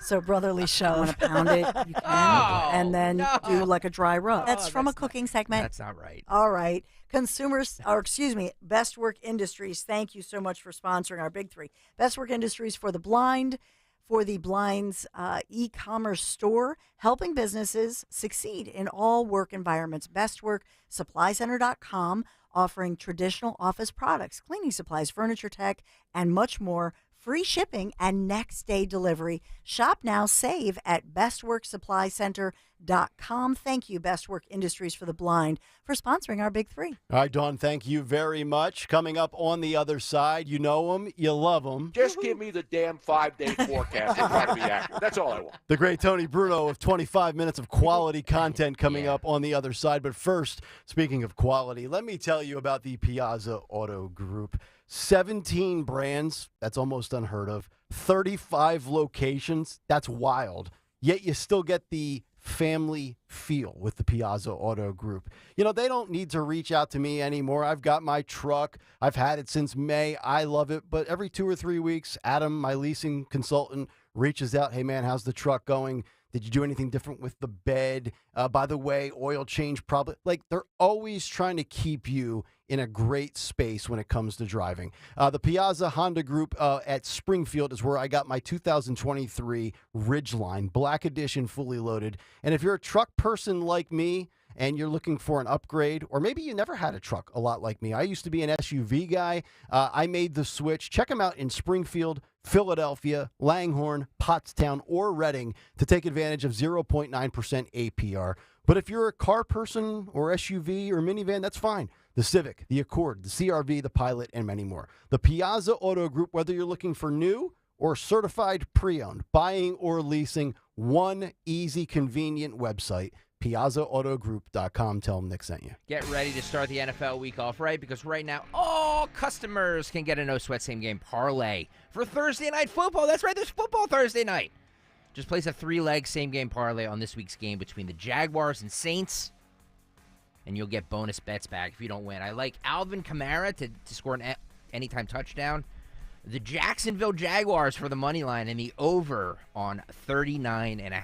So brotherly shove. Want to pound it? You can, and then do like a dry rub. That's from a cooking segment. That's not right. All right. Best Work Industries, thank you so much for sponsoring our Big Three. Best Work Industries for the Blind, for the Blind's e-commerce store, helping businesses succeed in all work environments. BestWorkSupplyCenter.com, offering traditional office products, cleaning supplies, furniture tech, and much more. Free shipping and next day delivery. Shop now, save at bestworksupplycenter.com. Thank you, Best Work Industries for the Blind, for sponsoring our Big Three. All right, Dawn, thank you very much. Coming up on the other side, you know them, you love them. Just give me the damn 5-day forecast and try to be accurate. That's all I want. The great Tony Bruno with 25 minutes of quality content coming up on the other side. But first, speaking of quality, let me tell you about the Piazza Auto Group. 17 brands, that's almost unheard of. 35 locations, that's wild. Yet you still get the family feel with the Piazza Auto Group. They don't need to reach out to me anymore. I've got my truck. I've had it since May. I love it. But every 2 or 3 weeks, Adam, my leasing consultant, reaches out. Hey, man, how's the truck going? Did you do anything different with the bed? By the way, oil change probably. Like, they're always trying to keep you in a great space when it comes to driving. The Piazza Honda Group at Springfield is where I got my 2023 Ridgeline, Black Edition, fully loaded. And if you're a truck person like me, and you're looking for an upgrade, or maybe you never had a truck a lot like me. I used to be an SUV guy. I made the switch. Check them out in Springfield, Philadelphia, Langhorne, Pottstown, or Reading to take advantage of 0.9% APR. But if you're a car person or SUV or minivan, that's fine. The Civic, the Accord, the CRV, the Pilot, and many more. The Piazza Auto Group, whether you're looking for new or certified pre-owned, buying or leasing, one easy, convenient website, PiazzaAutoGroup.com. Tell them Nick sent you. Get ready to start the NFL week off right, because right now all customers can get a no-sweat same-game parlay for Thursday Night Football. That's right, there's football Thursday night. Just place a 3-leg same-game parlay on this week's game between the Jaguars and Saints, and you'll get bonus bets back if you don't win. I like Alvin Kamara to score an anytime touchdown. The Jacksonville Jaguars for the money line, and the over on 39.5.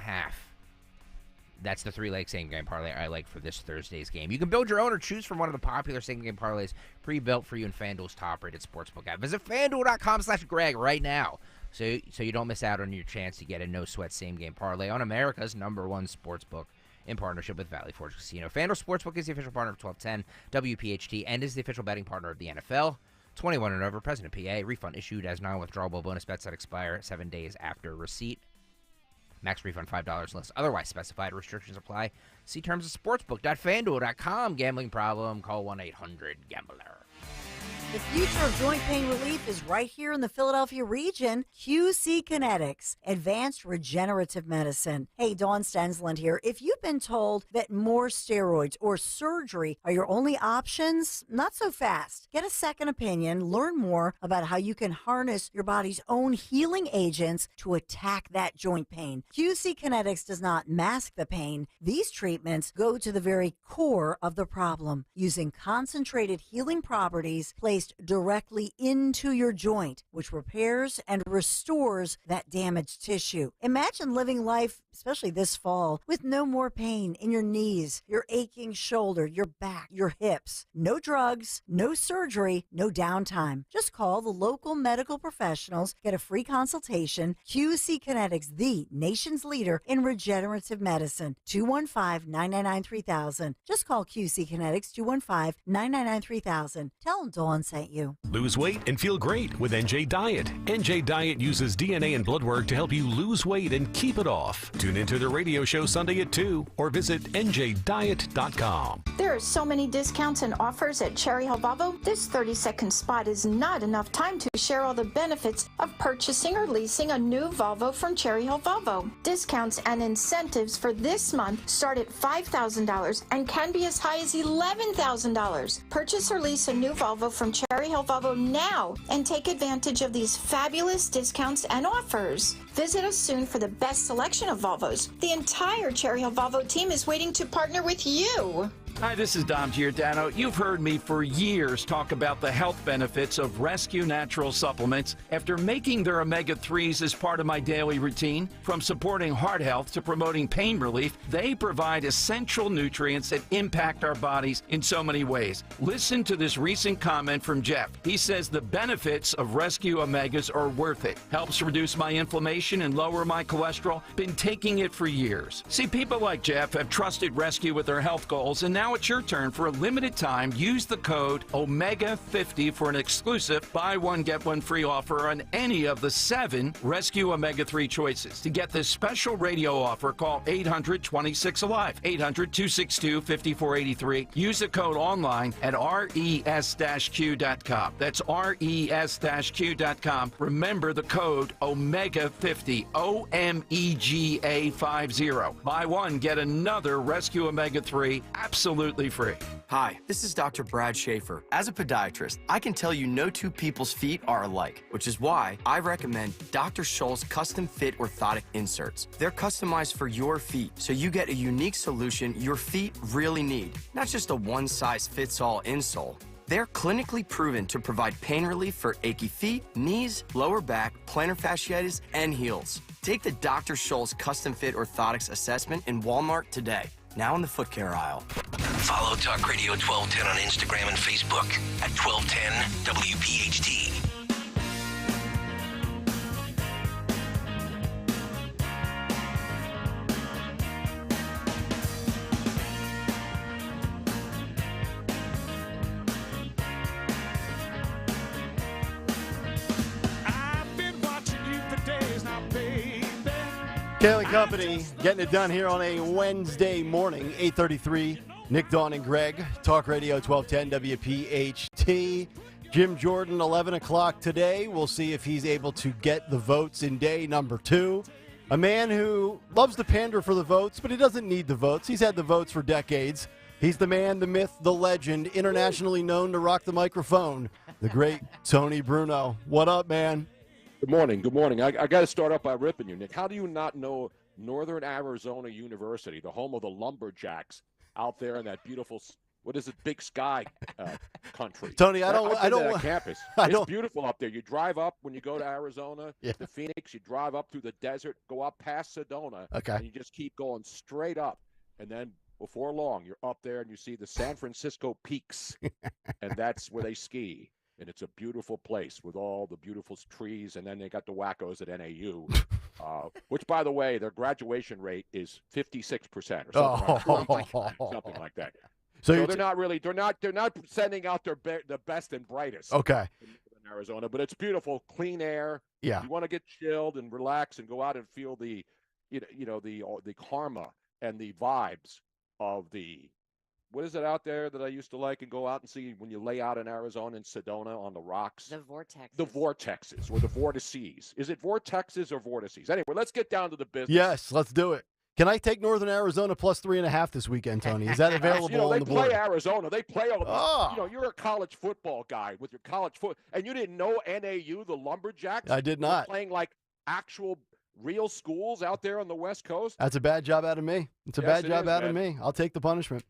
That's the 3-leg same-game parlay I like for this Thursday's game. You can build your own or choose from one of the popular same-game parlays pre-built for you in FanDuel's top-rated sportsbook app. Visit FanDuel.com/Greg right now so you don't miss out on your chance to get a no-sweat same-game parlay on America's #1 sportsbook in partnership with Valley Forge Casino. FanDuel Sportsbook is the official partner of 1210 WPHT and is the official betting partner of the NFL. 21 and over, present in PA. Refund issued as non-withdrawable bonus bets that expire 7 days after receipt. Max refund $5 unless otherwise specified. Restrictions apply. See terms at sportsbook.fanduel.com. Gambling problem? Call 1-800-GAMBLER. The future of joint pain relief is right here in the Philadelphia region. QC Kinetics, advanced regenerative medicine. Hey, Dawn Stensland here. If you've been told that more steroids or surgery are your only options, not so fast. Get a second opinion. Learn more about how you can harness your body's own healing agents to attack that joint pain. QC Kinetics does not mask the pain. These treatments go to the very core of the problem, using concentrated healing properties placed placed directly into your joint, which repairs and restores that damaged tissue. Imagine living life, especially this fall, with no more pain in your knees, your aching shoulder, your back, your hips. No drugs, no surgery, no downtime. Just call the local medical professionals, get a free consultation. QC Kinetics, the nation's leader in regenerative medicine. 215-999-3000. Just call QC Kinetics, 215-999-3000. Tell them Dawn sent you. Lose weight and feel great with NJ Diet. NJ Diet uses DNA and blood work to help you lose weight and keep it off. Tune into the radio show Sunday at 2 or visit njdiet.com. There are so many discounts and offers at Cherry Hill Volvo. This 30-second spot is not enough time to share all the benefits of purchasing or leasing a new Volvo from Cherry Hill Volvo. Discounts and incentives for this month start at $5,000 and can be as high as $11,000. Purchase or lease a new Volvo from Cherry Hill Volvo now and take advantage of these fabulous discounts and offers. Visit us soon for the best selection of Volvos. The entire Cherry Hill Volvo team is waiting to partner with you. Hi, this is Dom Giordano. You've heard me for years talk about the health benefits of Rescue Natural Supplements. After making their omega-3s as part of my daily routine, from supporting heart health to promoting pain relief, they provide essential nutrients that impact our bodies in so many ways. Listen to this recent comment from Jeff. He says the benefits of Rescue Omegas are worth it. Helps reduce my inflammation and lower my cholesterol. Been taking it for years. See, people like Jeff have trusted Rescue with their health goals, and now it's your turn. For a limited time, use the code OMEGA50 for an exclusive buy one, get one free offer on any of the 7 Rescue Omega-3 choices. To get this special radio offer, call 800-26-ALIVE, 800-262-5483. Use the code online at res-q.com. That's res-q.com. Remember the code OMEGA50, OMEGA50. Buy one, get another Rescue Omega-3 absolutely free. Hi, this is Dr. Brad Schaefer. As a podiatrist, I can tell you no two people's feet are alike, which is why I recommend Dr. Scholl's custom fit orthotic inserts. They're customized for your feet, so you get a unique solution your feet really need, not just a one-size-fits-all insole. They're clinically proven to provide pain relief for achy feet, knees, lower back, plantar fasciitis, and heels. Take the Dr. Scholl's custom fit orthotics assessment in Walmart today. Now in the foot care aisle. Follow Talk Radio 1210 on Instagram and Facebook at 1210 WPHT. Kayal and Company getting it done here on a Wednesday morning, 8:33. Nick, Dawn, and Greg, Talk Radio 1210 WPHT. Jim Jordan, 11 o'clock today. We'll see if he's able to get the votes in day number 2. A man who loves to pander for the votes, but he doesn't need the votes. He's had the votes for decades. He's the man, the myth, the legend, internationally known to rock the microphone, the great Tony Bruno. What up, man? Good morning. Good morning. I got to start off by ripping you, Nick. How do you not know Northern Arizona University, the home of the Lumberjacks, out there in that beautiful, what is it, Big Sky country? Tony, I don't want campus. It's beautiful up there. You drive up when you go to Arizona, to Phoenix. You drive up through the desert, go up past Sedona, and you just keep going straight up, and then before long, you're up there and you see the San Francisco peaks, and that's where they ski. And it's a beautiful place with all the beautiful trees. And then they got the wackos at NAU, which, by the way, their graduation rate is 56% or something like that. So they're not really they're not sending out the best and brightest. Okay. In Arizona, but it's beautiful, clean air. Yeah. You want to get chilled and relax and go out and feel the karma and the vibes of the. What is it out there that I used to like and go out and see when you lay out in Arizona and Sedona on the rocks? The vortex. The vortexes or the vortices. Is it vortexes or vortices? Anyway, let's get down to the business. Yes, let's do it. Can I take Northern Arizona plus 3.5 this weekend, Tony? Is that available on the board? They play Arizona. They play all the, you're a college football guy with your college foot, and you didn't know NAU, the Lumberjacks? I did not. Playing like actual real schools out there on the West Coast? That's a bad job out of me. It's a bad job out of me. I'll take the punishment.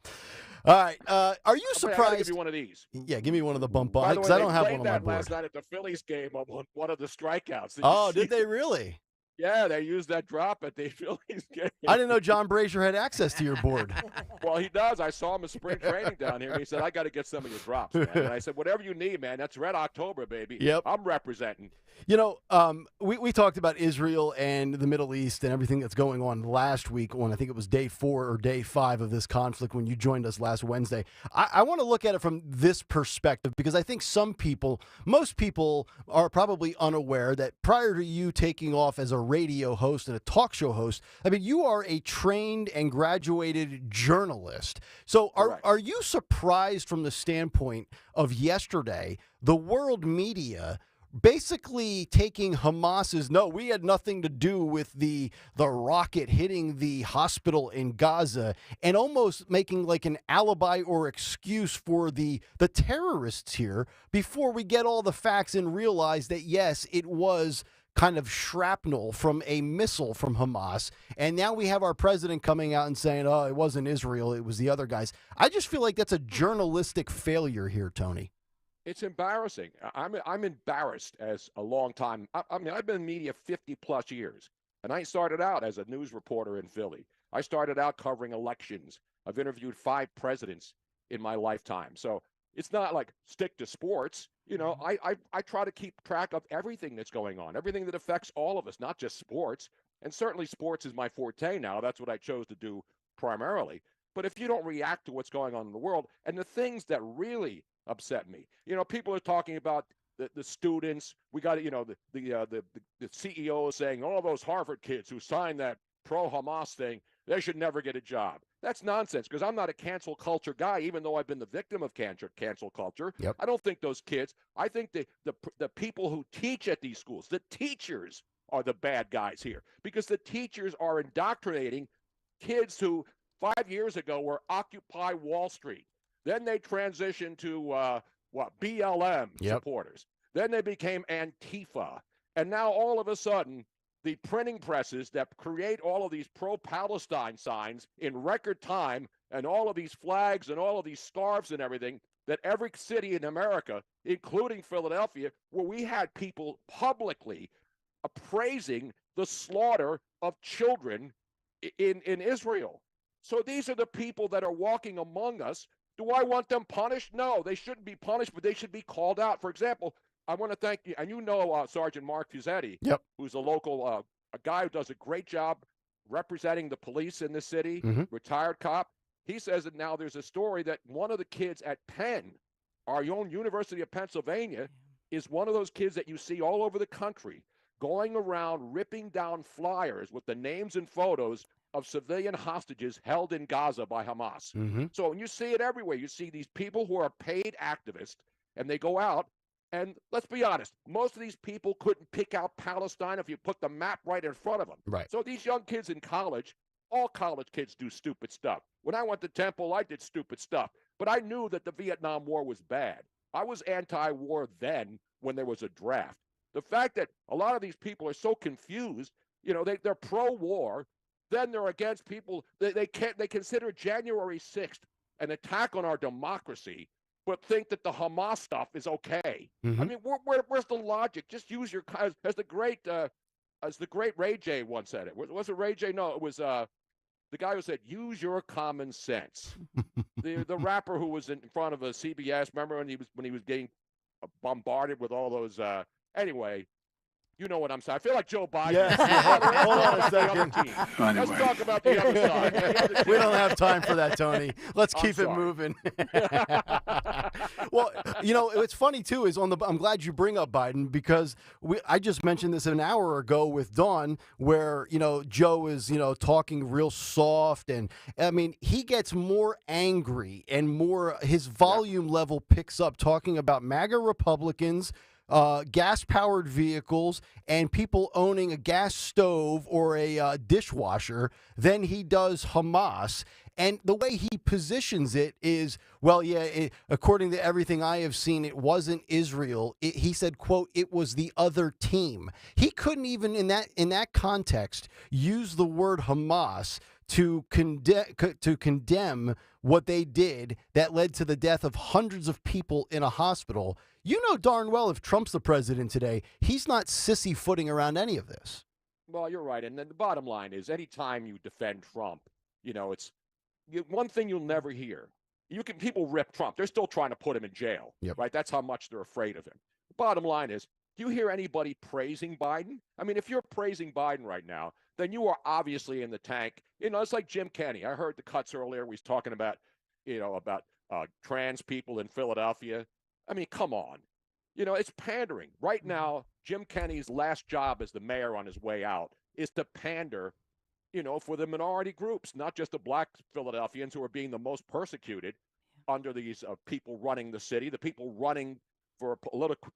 All right. Are you I gotta surprised? give you one of these. Yeah, give me one of the bump By bumps the way, because I they don't have played one on my that last board. night at the Phillies game on one of the strikeouts. Oh, you did see they it? really? Yeah, they used that drop at the Phillies game. I didn't know John Brazier had access to your board. Well, he does. I saw him in spring training down here, and he said, I got to get some of your drops, man. And I said, whatever you need, man. That's Red October, baby. Yep. I'm representing. You know, we talked about Israel and the Middle East and everything that's going on last week on, I think it was day 4 or day 5 of this conflict when you joined us last Wednesday. I want to look at it from this perspective because I think most people are probably unaware that prior to you taking off as a radio host and a talk show host, I mean, you are a trained and graduated journalist. So are you surprised from the standpoint of yesterday, the world media basically taking Hamas's, no, we had nothing to do with the rocket hitting the hospital in Gaza and almost making like an alibi or excuse for the terrorists here before we get all the facts and realize that, yes, it was kind of shrapnel from a missile from Hamas. And now we have our president coming out and saying, oh, it wasn't Israel, it was the other guys. I just feel like that's a journalistic failure here, Tony. It's embarrassing. I'm embarrassed as a long time. I mean, I've been in media 50-plus years, and I started out as a news reporter in Philly. I started out covering elections. I've interviewed 5 presidents in my lifetime. So it's not like stick to sports. You know, I try to keep track of everything that's going on, everything that affects all of us, not just sports. And certainly sports is my forte now. That's what I chose to do primarily. But if you don't react to what's going on in the world and the things that really upset me, you know, people are talking about the students. We got, you know, the CEO is saying all those Harvard kids who signed that pro-Hamas thing, they should never get a job. That's nonsense because I'm not a cancel culture guy, even though I've been the victim of cancel culture. Yep. I don't think those kids, I think the people who teach at these schools, the teachers are the bad guys here because the teachers are indoctrinating kids who 5 years ago were Occupy Wall Street. Then they transitioned to, BLM supporters. Then they became Antifa. And now all of a sudden, the printing presses that create all of these pro-Palestine signs in record time and all of these flags and all of these scarves and everything, that every city in America, including Philadelphia, where we had people publicly appraising the slaughter of children in Israel. So these are the people that are walking among us. Do I want them punished? No, they shouldn't be punished, but they should be called out. For example, I want to thank you, and you know Sergeant Mark Fusetti, who's a local, a guy who does a great job representing the police in the city, retired cop. He says that now there's a story that one of the kids at Penn, our own University of Pennsylvania, is one of those kids that you see all over the country going around ripping down flyers with the names and photos of civilian hostages held in Gaza by Hamas. So when you see it everywhere, you see these people who are paid activists, and they go out, and let's be honest, most of these people couldn't pick out Palestine if you put the map right in front of them. Right. So these young kids in college, all college kids do stupid stuff. When I went to Temple, I did stupid stuff, but I knew that the Vietnam War was bad. I was anti-war then when there was a draft. The fact that a lot of these people are so confused, you know, they're pro-war, then they're against people. They consider January 6th an attack on our democracy, but think that the Hamas stuff is okay. I mean, where's the logic? Just use your, as the great Ray J once said it. Was it Ray J? No, it was the guy who said, "Use your common sense." the rapper who was in front of a CBS. Remember when he was getting bombarded with all those. Anyway. You know what I'm saying. I feel like Joe Biden. Yes. Hold on a second. Let's talk about the other side. We don't have time for that, Tony. Let's keep it moving. Well, you know, it's funny, too, is I'm glad you bring up Biden because I just mentioned this an hour ago with Dawn where, you know, Joe is, you know, talking real soft. And, I mean, he gets more angry and more, his volume level picks up talking about MAGA Republicans, gas-powered vehicles, and people owning a gas stove or a dishwasher than he does Hamas. And the way he positions it is, well, yeah, according to everything I have seen, it wasn't Israel. He said, quote, it was the other team. He couldn't even in that context use the word Hamas to condemn what they did that led to the death of hundreds of people in a hospital, you know darn well if Trump's the president today, he's not sissy-footing around any of this. Well, you're right. And then the bottom line is anytime you defend Trump, it's one thing you'll never hear. People rip Trump. They're still trying to put him in jail, right? That's how much they're afraid of him. The bottom line is, do you hear anybody praising Biden? I mean, if you're praising Biden right now, then you are obviously in the tank. It's like Jim Kenney. I heard the cuts earlier. We was talking about, about trans people in Philadelphia. I mean, come on. It's pandering. Right now, Jim Kenney's last job as the mayor on his way out is to pander, for the minority groups, not just the black Philadelphians who are being the most persecuted under these people running the city, the people running for a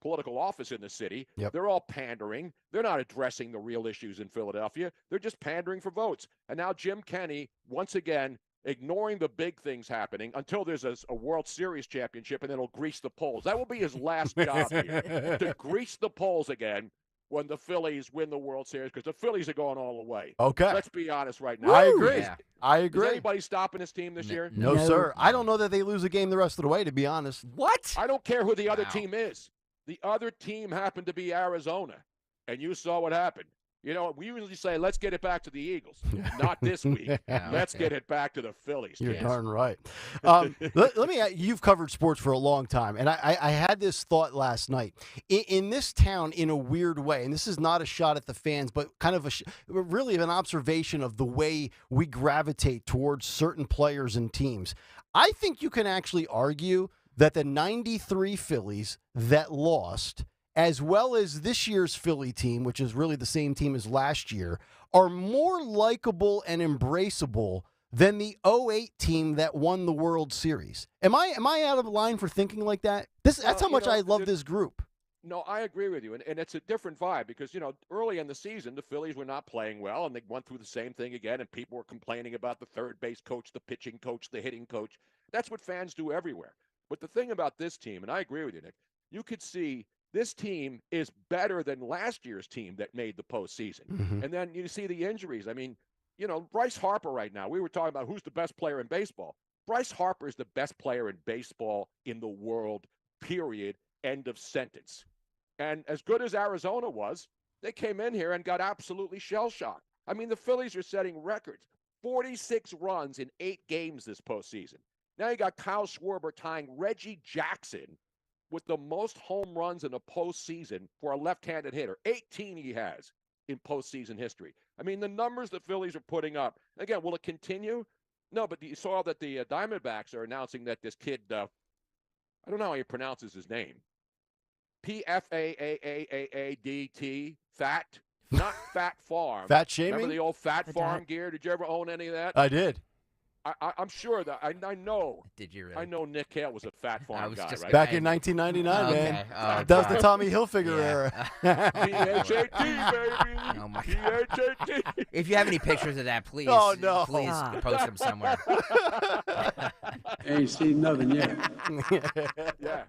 political office in the city. They're all pandering. They're not addressing the real issues in Philadelphia. They're just pandering for votes. And now Jim Kenney, once again, ignoring the big things happening until there's a World Series championship, and then he'll grease the polls. That will be his last job here, to grease the polls again when the Phillies win the World Series, because the Phillies are going all the way. Okay. Let's be honest right now. I agree. Yeah. I agree. Is anybody stopping this team this year? No, sir. I don't know that they lose a game the rest of the way, to be honest. What? I don't care who the other team is. The other team happened to be Arizona, and you saw what happened. We usually say, let's get it back to the Eagles. Not this week. Let's get it back to the Phillies. You're kids. darn right. Let me you've covered sports for a long time, and I had this thought last night. In this town, in a weird way, and this is not a shot at the fans, but kind of really an observation of the way we gravitate towards certain players and teams. I think you can actually argue that the 93 Phillies that lost, as well as this year's Philly team, which is really the same team as last year, are more likable and embraceable than the 08 team that won the World Series. Am I out of line for thinking like that? That's how much I love this group. No, I agree with you, and it's a different vibe because, early in the season, the Phillies were not playing well, and they went through the same thing again, and people were complaining about the third base coach, the pitching coach, the hitting coach. That's what fans do everywhere. But the thing about this team, and I agree with you, Nick, you could see this team is better than last year's team that made the postseason. Mm-hmm. And then you see the injuries. I mean, Bryce Harper right now, we were talking about who's the best player in baseball. Bryce Harper is the best player in baseball in the world, period, end of sentence. And as good as Arizona was, they came in here and got absolutely shell-shocked. I mean, the Phillies are setting records. 46 runs in 8 games this postseason. Now you got Kyle Schwarber tying Reggie Jackson with the most home runs in a postseason for a left-handed hitter. 18 he has in postseason history. I mean, the numbers the Phillies are putting up. Again, will it continue? No, but you saw that the Diamondbacks are announcing that this kid, I don't know how he pronounces his name, P-F-A-A-A-A-A-D-T, Fat, not Fat Farm. Fat shaming? Remember the old Fat Farm gear? Did you ever own any of that? I did. I'm sure that I know. Did you really? I know Nick Hale was a Fat Farm guy, right? Back in 1999, man. That was the Tommy Hilfiger era. P-H-A-T, baby. Oh, my P-H-A-T. If you have any pictures of that, please, please post them somewhere. Ain't seen nothing yet. Yeah.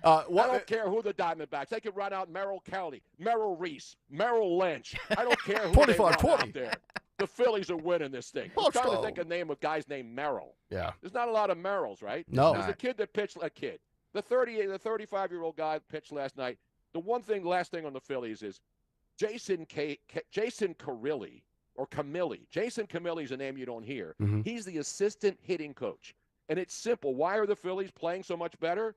I don't care who the Diamondbacks. They could run out Merrill Kelly, Merrill Reese, Merrill Lynch. I don't care who they run out there. The Phillies are winning this thing. I'm trying to think of a name of guys named Merrill. Yeah. There's not a lot of Merrills, right? No. There's a kid that pitched a kid. The 35-year-old guy pitched last night. The last thing on the Phillies is Jason Carilli or Camilli. Jason Camilli is a name you don't hear. Mm-hmm. He's the assistant hitting coach. And it's simple. Why are the Phillies playing so much better?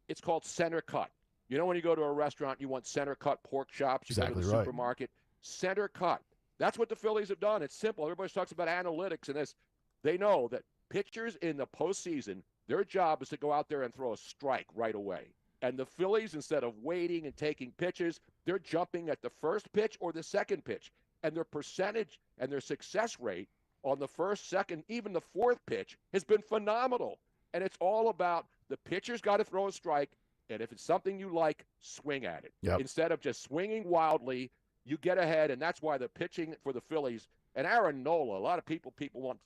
It's called center cut. When you go to a restaurant, you want center cut pork chops. You go to the supermarket, center cut. That's what the Phillies have done. It's simple. Everybody talks about analytics and this. They know that pitchers in the postseason, their job is to go out there and throw a strike right away. And the Phillies, instead of waiting and taking pitches, they're jumping at the first pitch or the second pitch. And their percentage and their success rate on the first, second, even the fourth pitch has been phenomenal. And it's all about the pitcher's got to throw a strike, and if it's something you like, swing at it. Yep. Instead of just swinging wildly, you get ahead, and that's why the pitching for the Phillies and Aaron Nola, a lot of people want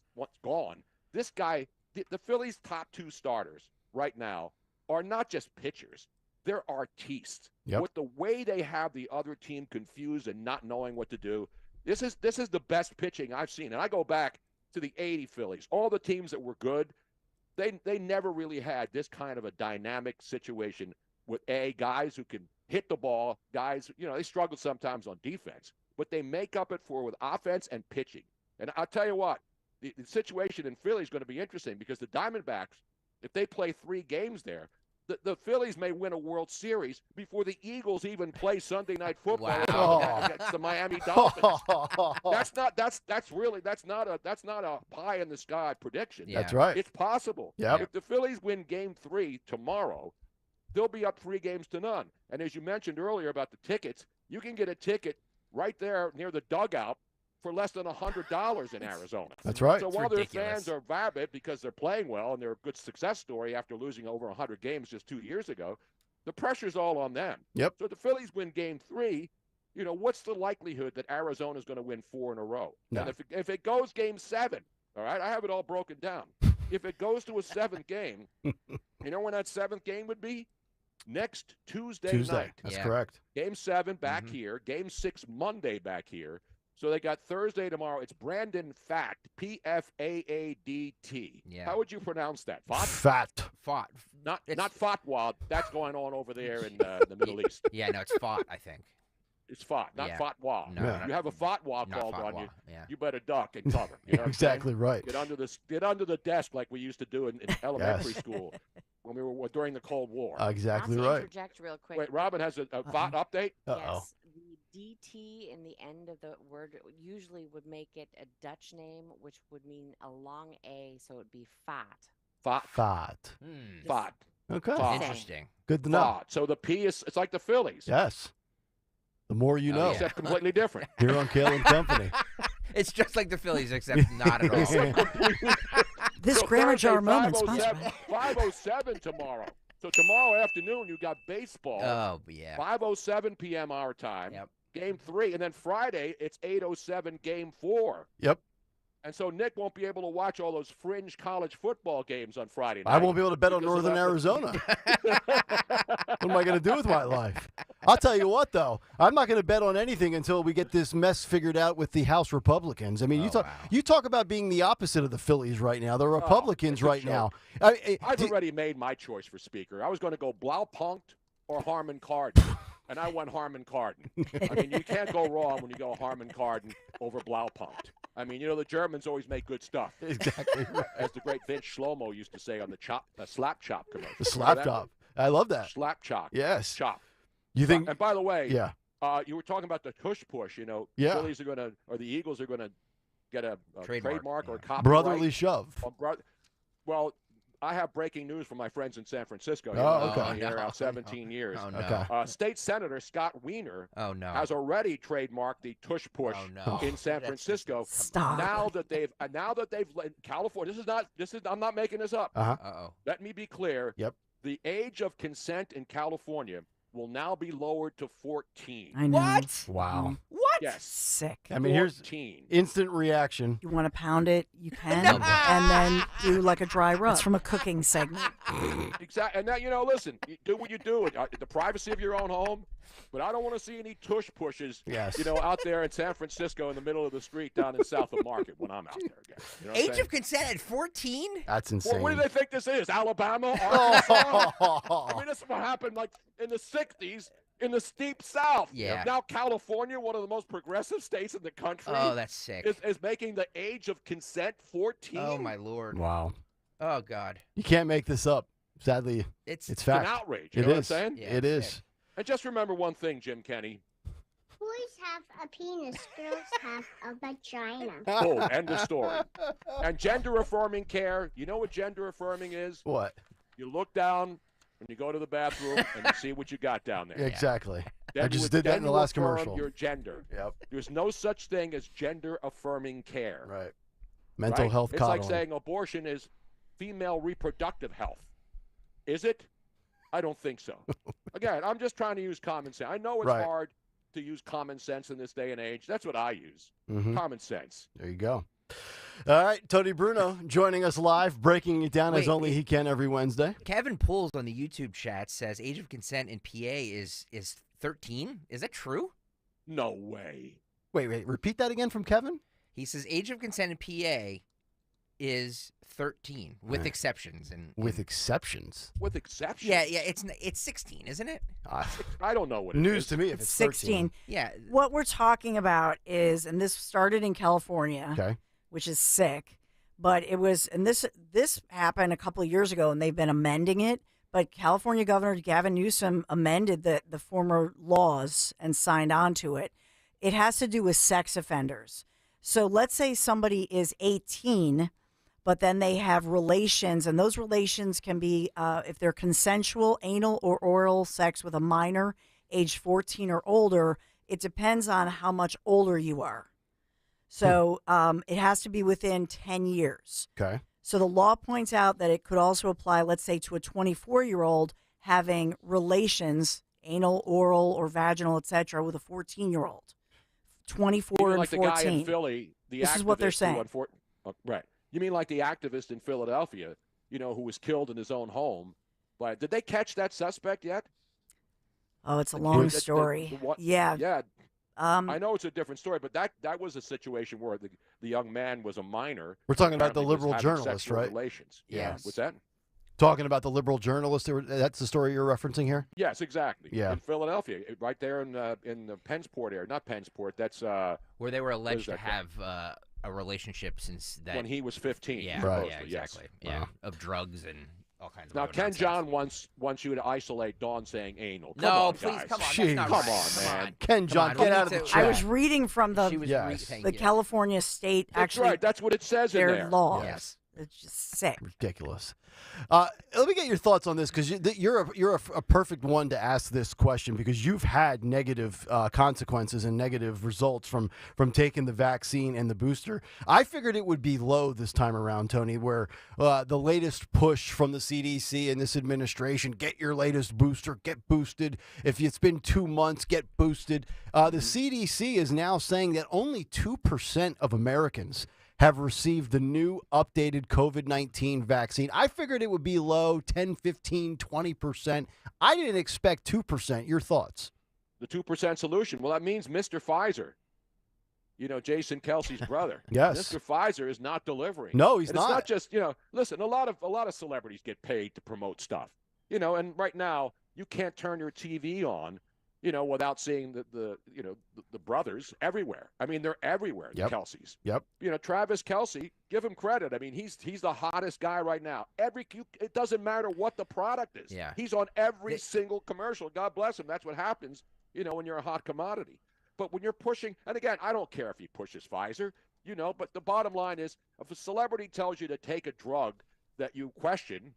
gone. This guy, the Phillies' top 2 starters right now are not just pitchers; they're artistes. Yep. With the way they have the other team confused and not knowing what to do, this is the best pitching I've seen. And I go back to the '80 Phillies. All the teams that were good, they never really had this kind of a dynamic situation with guys who can hit the ball, guys, they struggle sometimes on defense, but they make up it with offense and pitching. And I'll tell you what, the situation in Philly is going to be interesting because the Diamondbacks, if they play 3 games there, the Phillies may win a World Series before the Eagles even play Sunday Night Football against the Miami Dolphins. That's not a pie in the sky prediction. That's right. It's possible. Yep. If the Phillies win Game 3 tomorrow, they'll be up 3-0. And as you mentioned earlier about the tickets, you can get a ticket right there near the dugout for less than $100 in Arizona. That's right. So while their fans are rabid because they're playing well and they're a good success story after losing over 100 games just 2 years ago, the pressure's all on them. Yep. So if the Phillies win Game 3, what's the likelihood that Arizona's going to win 4 in a row? No. And if it goes Game 7, all right, I have it all broken down. If it goes to a 7th game, you know when that 7th game would be? Next Tuesday night. That's correct. Game 7 back here. Game 6 Monday back here. So they got Thursday tomorrow. It's Brandon Fact, P-F-A-A-D-T. Yeah. How would you pronounce that? Fat? Fat. Not Fatwa. That's going on over there in the Middle East. Yeah, no, it's Fat, I think. It's Fat, not Fatwa. No, you have a Fatwa not called Fatwa, on you. yeah. You better duck and cover. You know what I'm Exactly saying? right. Get under the desk like we used to do in elementary school when we were during the Cold War. Exactly I'll right. interject real quick. Wait, Robin has a Fat update? Yes. The DT in the end of the word usually would make it a Dutch name, which would mean a long A, so it would be fat. Fat. Fat. Okay. Fat. Interesting. Good to know. Fat. So the P it's like the Phillies. Yes. The more you know. Except completely different. Here on Kayal and Company. It's just like the Phillies, except not at all. This So Grammar Jar Thursday, moment 5:07 5:07 tomorrow. So tomorrow afternoon you got baseball. Oh, yeah. 5:07 p.m. our time. Yep. Game 3, and then Friday it's 8:07 Game 4. Yep. And so Nick won't be able to watch all those fringe college football games on Friday night. I won't be able to bet on because of Northern that. Arizona. What am I going to do with my life? I'll tell you what, though. I'm not going to bet on anything until we get this mess figured out with the House Republicans. I mean, you talk about being the opposite of the Phillies right now. The Republicans right now. I've already made my choice for Speaker. I was going to go Blaupunkt or Harman Kardon, and I went Harman Kardon. I mean, you can't go wrong when you go Harman Kardon over Blaupunkt. I mean, the Germans always make good stuff. Exactly right. As the great Vince Shlomo used to say on the Slap Chop commercial. The slap chop. I love that. Slap chop. Yes. Chop. You think? And by the way, Yeah. You were talking about the tush push. Yeah. Phillies are going to, or the Eagles are going to get a trademark or copyright. Brotherly shove. Well, I have breaking news from my friends in San Francisco. Oh, okay. I've been here now 17 years. Oh, no. Okay. State Senator Scott Wiener has already trademarked the tush push in San Francisco. Stop. Now that they've California. I'm not making this up. Uh-huh. Let me be clear. Yep. The age of consent in California will now be lowered to 14. I know. What? Wow. What? Yes. Sick. I mean, here's 14. instant reaction. You want to pound it, you can, and then do like a dry rub. It's from a cooking segment. Exactly. And now, listen, you do what you do in the privacy of your own home, but I don't want to see any tush pushes, out there in San Francisco in the middle of the street down in South of Market when I'm out there again. You know what I'm Age saying? of consent at 14? That's insane. Well, what do they think this is? Alabama? Arkansas? I mean, this is what happened like in the 60s in the steep South. Yeah. Now California, one of the most progressive states in the country. Oh, that's sick. Is making the age of consent 14. Oh, my Lord. Wow. Oh, God. You can't make this up. Sadly, it's fact. an outrage. It You know what I'm is. saying? Yeah, It it's is. And just remember one thing, Jim Kenny. Boys have a penis, girls have a vagina. Boom. End of story. And gender affirming care. You know what gender affirming is? What? You look down when you go to the bathroom and you see what you got down there. Exactly. Then I just you- did that then in the you last affirm commercial. Your gender. Yep. There's no such thing as gender affirming care. Right. Mental health It's coddling. like saying abortion is female reproductive health. Is it? I don't think so. Again, I'm just trying to use common sense. I know it's Right. hard to use common sense in this day and age. That's what I use. Mhm. Common sense. There you go. All right, Tony Bruno joining us live, breaking it down as Wait, only he can every Wednesday. Kevin Pools on the YouTube chat says age of consent in PA is 13. Is that true? No way. Wait, repeat that again from Kevin? He says age of consent in PA is 13 with exceptions and with exceptions. With exceptions. Yeah, it's 16, isn't it? I don't know what it News is. to me if it's 16. 13. Yeah. What we're talking about is, and this started in California, Okay. which is sick, but it was, and this happened a couple of years ago, and they've been amending it. But California Governor Gavin Newsom amended the former laws and signed on to it. It has to do with sex offenders. So let's say somebody is 18, but then they have relations, and those relations can be, if they're consensual, anal or oral sex with a minor, age 14 or older, it depends on how much older you are. So it has to be within 10 years. Okay. So the law points out that it could also apply, let's say, to a 24-year-old having relations, anal, oral, or vaginal, etc., with a 14-year-old. 24 You mean and like 14. the guy in Philly, This is what they're saying. Right. You mean like the activist in Philadelphia, who was killed in his own home. But did they catch that suspect yet? Oh, it's a long story. Yeah. Yeah. I know it's a different story, but that was a situation where the young man was a minor. We're talking about the Apparently was liberal having journalist, sexual right? Relations. Yes. What's that? Talking about the liberal journalist. That's the story you're referencing here? Yes, exactly. Yeah. In Philadelphia, right there in the Pensport area. Not Pensport. That's where they were alleged to have a relationship since that when he was 15. Yeah, Right. yeah, exactly. Yes. Yeah, of drugs and all kinds of. Now, other Ken nonsense. John wants you to isolate Dawn saying anal. Come No, on, please, guys. come on. That's Jeez. not Come right. on, man. Ken John, get out of the chat. I was reading from the Thank you. California state, That's actually, right. That's what it says in their there. laws. Yes. It's just sick. Ridiculous. Let me get your thoughts on this, because you're a perfect one to ask this question, because you've had negative consequences and negative results from taking the vaccine and the booster. I figured it would be low this time around, Tony, where the latest push from the CDC and this administration, get your latest booster, get boosted. If it's been 2 months, get boosted. The CDC is now saying that only 2% of Americans have received the new updated COVID-19 vaccine. I figured it would be low, 10, 15, 20%. I didn't expect 2%. Your thoughts? The 2% solution. Well, that means Mr. Pfizer, Jason Kelsey's brother. Yes. Mr. Pfizer is not delivering. No, he's and not. It's not just, listen, a lot of celebrities get paid to promote stuff. And right now you can't turn your TV on, without seeing the brothers everywhere. I mean, they're everywhere, the Kelseys. Yep. Travis Kelce, give him credit. I mean, he's the hottest guy right now. It doesn't matter what the product is. Yeah. He's on every single commercial. God bless him. That's what happens, when you're a hot commodity. But when you're pushing, and again, I don't care if he pushes Pfizer, but the bottom line is, if a celebrity tells you to take a drug that you question,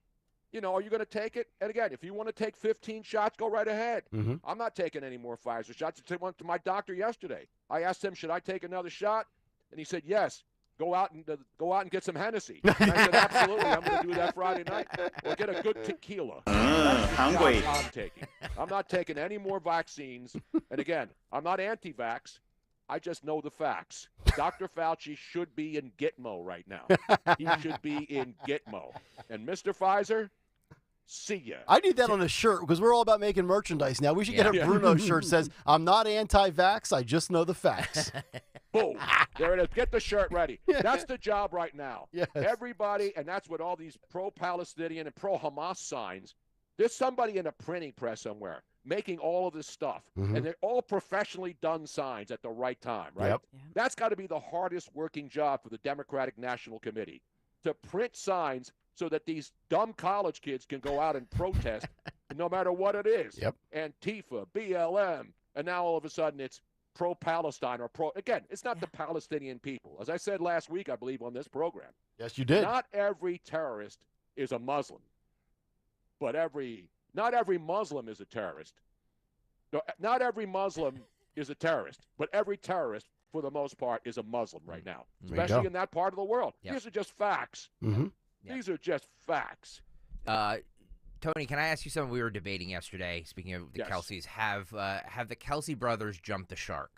are you going to take it? And again, if you want to take 15 shots, go right ahead. Mm-hmm. I'm not taking any more Pfizer shots. I went to my doctor yesterday. I asked him, should I take another shot? And he said, yes. Go out and get some Hennessy. And I said, absolutely. I'm going to do that Friday night. Or get a good tequila. Hungry. I'm taking. I'm not taking any more vaccines. And again, I'm not anti-vax. I just know the facts. Dr. Fauci should be in Gitmo right now. He should be in Gitmo. And Mr. Pfizer, see ya. I need that on a shirt, because we're all about making merchandise now. We should get a Bruno shirt that says, I'm not anti-vax, I just know the facts. Boom. There it is. Get the shirt ready. That's the job right now. Yes. Everybody, and that's what all these pro-Palestinian and pro-Hamas signs, there's somebody in a printing press somewhere making all of this stuff, and they're all professionally done signs at the right time, right? Yep. That's got to be the hardest working job for the Democratic National Committee, to print signs so that these dumb college kids can go out and protest no matter what it is. Yep. Antifa, BLM, and now all of a sudden it's pro-Palestine or again, it's not the Palestinian people. As I said last week, I believe, on this program. Yes, you did. Not every terrorist is a Muslim, but not every Muslim is a terrorist. No, not every Muslim is a terrorist, but every terrorist, for the most part, is a Muslim right now, especially in that part of the world. Yep. These are just facts. Mm-hmm. These are just facts. Tony, can I ask you something we were debating yesterday? Speaking of the Kelseys, have the Kelsey brothers jumped the shark?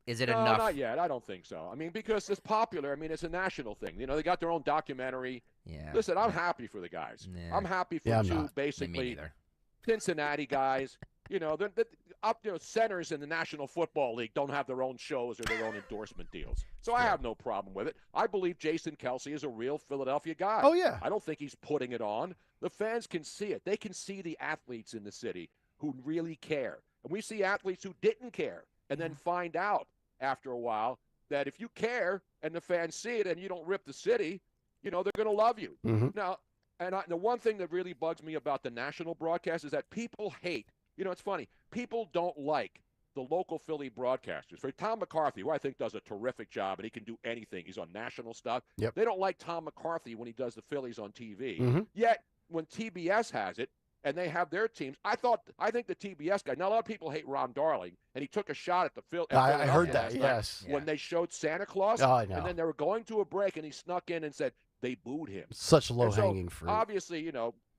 Is it enough? Not yet. I don't think so. I mean, because it's popular. I mean, it's a national thing. They got their own documentary. Yeah. Listen, I'm happy for the guys. I'm happy for two basically Cincinnati guys Centers in the National Football League don't have their own shows or their own endorsement deals. So I have no problem with it. I believe Jason Kelsey is a real Philadelphia guy. Oh, yeah. I don't think he's putting it on. The fans can see it. They can see the athletes in the city who really care. And we see athletes who didn't care and then find out after a while that if you care and the fans see it and you don't rip the city, they're going to love you. Mm-hmm. Now, the one thing that really bugs me about the national broadcast is that people hate. It's funny. People don't like the local Philly broadcasters. For Tom McCarthy, who I think does a terrific job, and he can do anything. He's on national stuff. Yep. They don't like Tom McCarthy when he does the Phillies on TV. Mm-hmm. Yet, when TBS has it, and they have their teams, I think the TBS guy, now a lot of people hate Ron Darling, and he took a shot at the Phillies. I heard that, yes. When they showed Santa Claus, Oh, I know. and then they were going to a break, and he snuck in and said they booed him. Such low-hanging fruit. Obviously,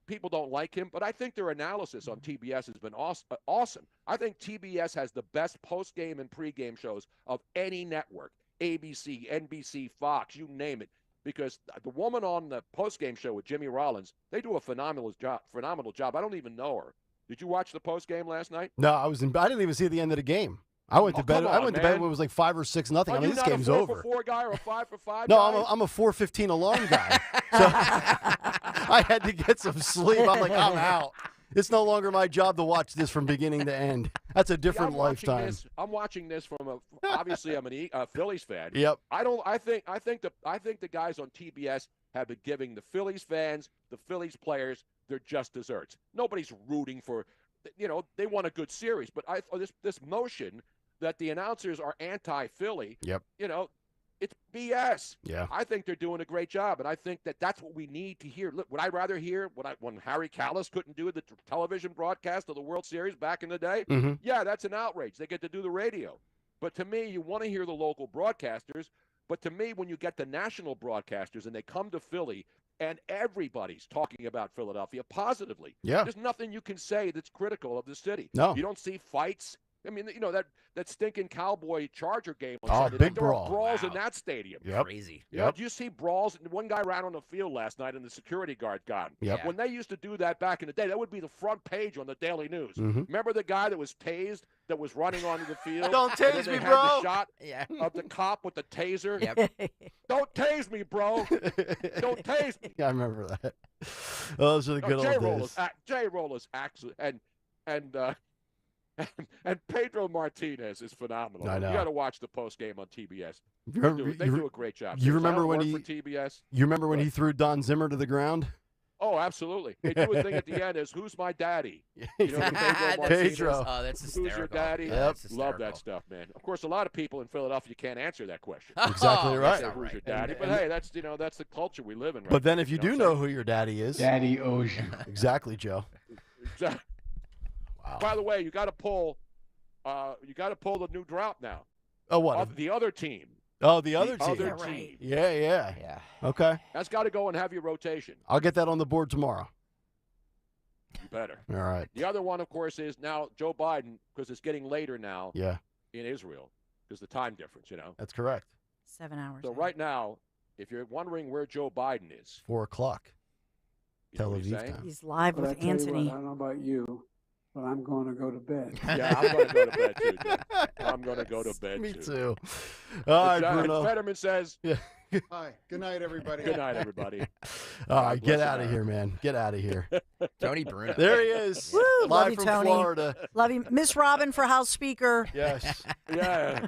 people don't like him, but I think their analysis on TBS has been awesome. I think TBS has the best post-game and pre-game shows of any network, ABC, NBC, Fox, you name it, because the woman on the post-game show with Jimmy Rollins, they do a phenomenal job. I don't even know her. Did you watch the post-game last night? No, I didn't even see the end of the game. I went to bed. I went to bed when it was like 5 or 6-0. I mean, this game's over. Are you not a 4-for-4 guy or a 5-for-5 No, guy? I'm a 4:15 alarm guy. So I had to get some sleep. I'm like, I'm out. It's no longer my job to watch this from beginning to end. That's a different lifetime. I'm watching this from obviously I'm a Phillies fan. Yep. I think the guys on TBS have been giving the Phillies fans, the Phillies players, their just desserts. Nobody's rooting for, they want a good series, but this notion that the announcers are anti-Philly. Yep. It's BS. Yeah. I think they're doing a great job, and I think that's what we need to hear. Look, would I rather hear when Harry Callis couldn't do the television broadcast of the World Series back in the day? Mm-hmm. Yeah, that's an outrage. They get to do the radio. But to me, you want to hear the local broadcasters. But to me, when you get the national broadcasters and they come to Philly and everybody's talking about Philadelphia positively, yeah, there's nothing you can say that's critical of the city. No. You don't see fights. I mean, that stinking Cowboy Charger game on Oh, Sunday. big There were brawl. brawls in that stadium. Yep. Crazy. Do you see brawls? One guy ran on the field last night and the security guard got him. Yep. When they used to do that back in the day, that would be the front page on the Daily News. Mm-hmm. Remember the guy that was tased that was running onto the field? Don't And then tase they me, had bro. The shot of the cop with the taser. Yep. Don't tase me, bro. Don't tase me. Yeah, I remember that. Those are the good old days. Jay Roller's actually and Pedro Martinez is phenomenal. I know. You got to watch the post game on TBS. You They do a great job. You Does that remember when work he? for TBS? You remember when he threw Don Zimmer to the ground? Oh, absolutely. They do a thing at the end is "Who's my daddy?" Pedro That's Martinez. Pedro. Oh, that's Who's your hysterical. daddy? Yeah, that's Love hysterical. that stuff, man. Of course, a lot of people in Philadelphia can't answer that question. Exactly Oh, right. that's Who's not your right. daddy? But hey, that's that's the culture we live in. Right But then now, if you know do what know I'm who your daddy is, Daddy owes you. Exactly, Joe. saying? Exactly. Wow. By the way, you got to pull the new drop now. Oh, what? Of the other team. Oh, the other team. Other team. Yeah. Okay. That's got to go and have your rotation. I'll get that on the board tomorrow. You better. All right. The other one, of course, is now Joe Biden, because it's getting later now Yeah, in Israel, because the time difference, that's correct. 7 hours. So right now, if you're wondering where Joe Biden is, 4 o'clock. you know Tel what he's Aviv saying? time. He's live But I with tell you what, Anthony. I don't know about you, but I'm going to go to bed. Yeah, I'm going to go to bed too. Jim. I'm going to go to bed Me too. too. All right, Bruno. Fetterman says, Yeah. Hi. Good night, everybody. good night, everybody. All right, get bless out of America. here, man. Get out of here. Tony Bruno. There he is. Woo, love Live you, from Tony. Florida. Love you. Miss Robin for House Speaker. Yes. Yeah.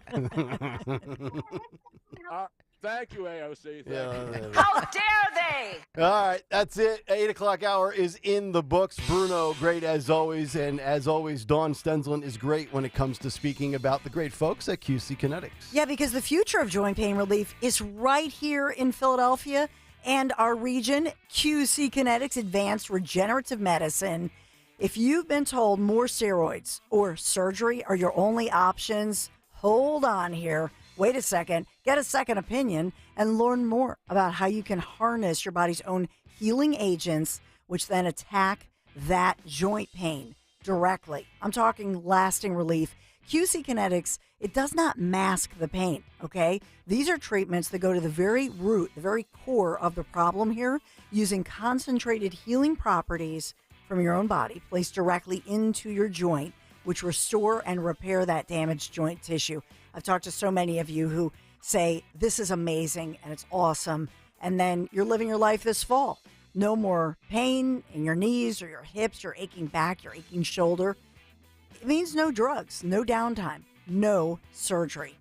Thank you, AOC. Thank you. How dare they? All right, that's it. 8 o'clock hour is in the books. Bruno, great as always. And as always, Dawn Stensland is great when it comes to speaking about the great folks at QC Kinetics. Yeah, because the future of joint pain relief is right here in Philadelphia and our region. QC Kinetics Advanced Regenerative Medicine. If you've been told more steroids or surgery are your only options, hold on here. Wait a second, get a second opinion, and learn more about how you can harness your body's own healing agents, which then attack that joint pain directly. I'm talking lasting relief. QC Kinetics, it does not mask the pain, okay? These are treatments that go to the very root, the very core of the problem here, using concentrated healing properties from your own body placed directly into your joint which restore and repair that damaged joint tissue. I've talked to so many of you who say, this is amazing and it's awesome, and then you're living your life this fall. No more pain in your knees or your hips, your aching back, your aching shoulder. It means no drugs, no downtime, no surgery.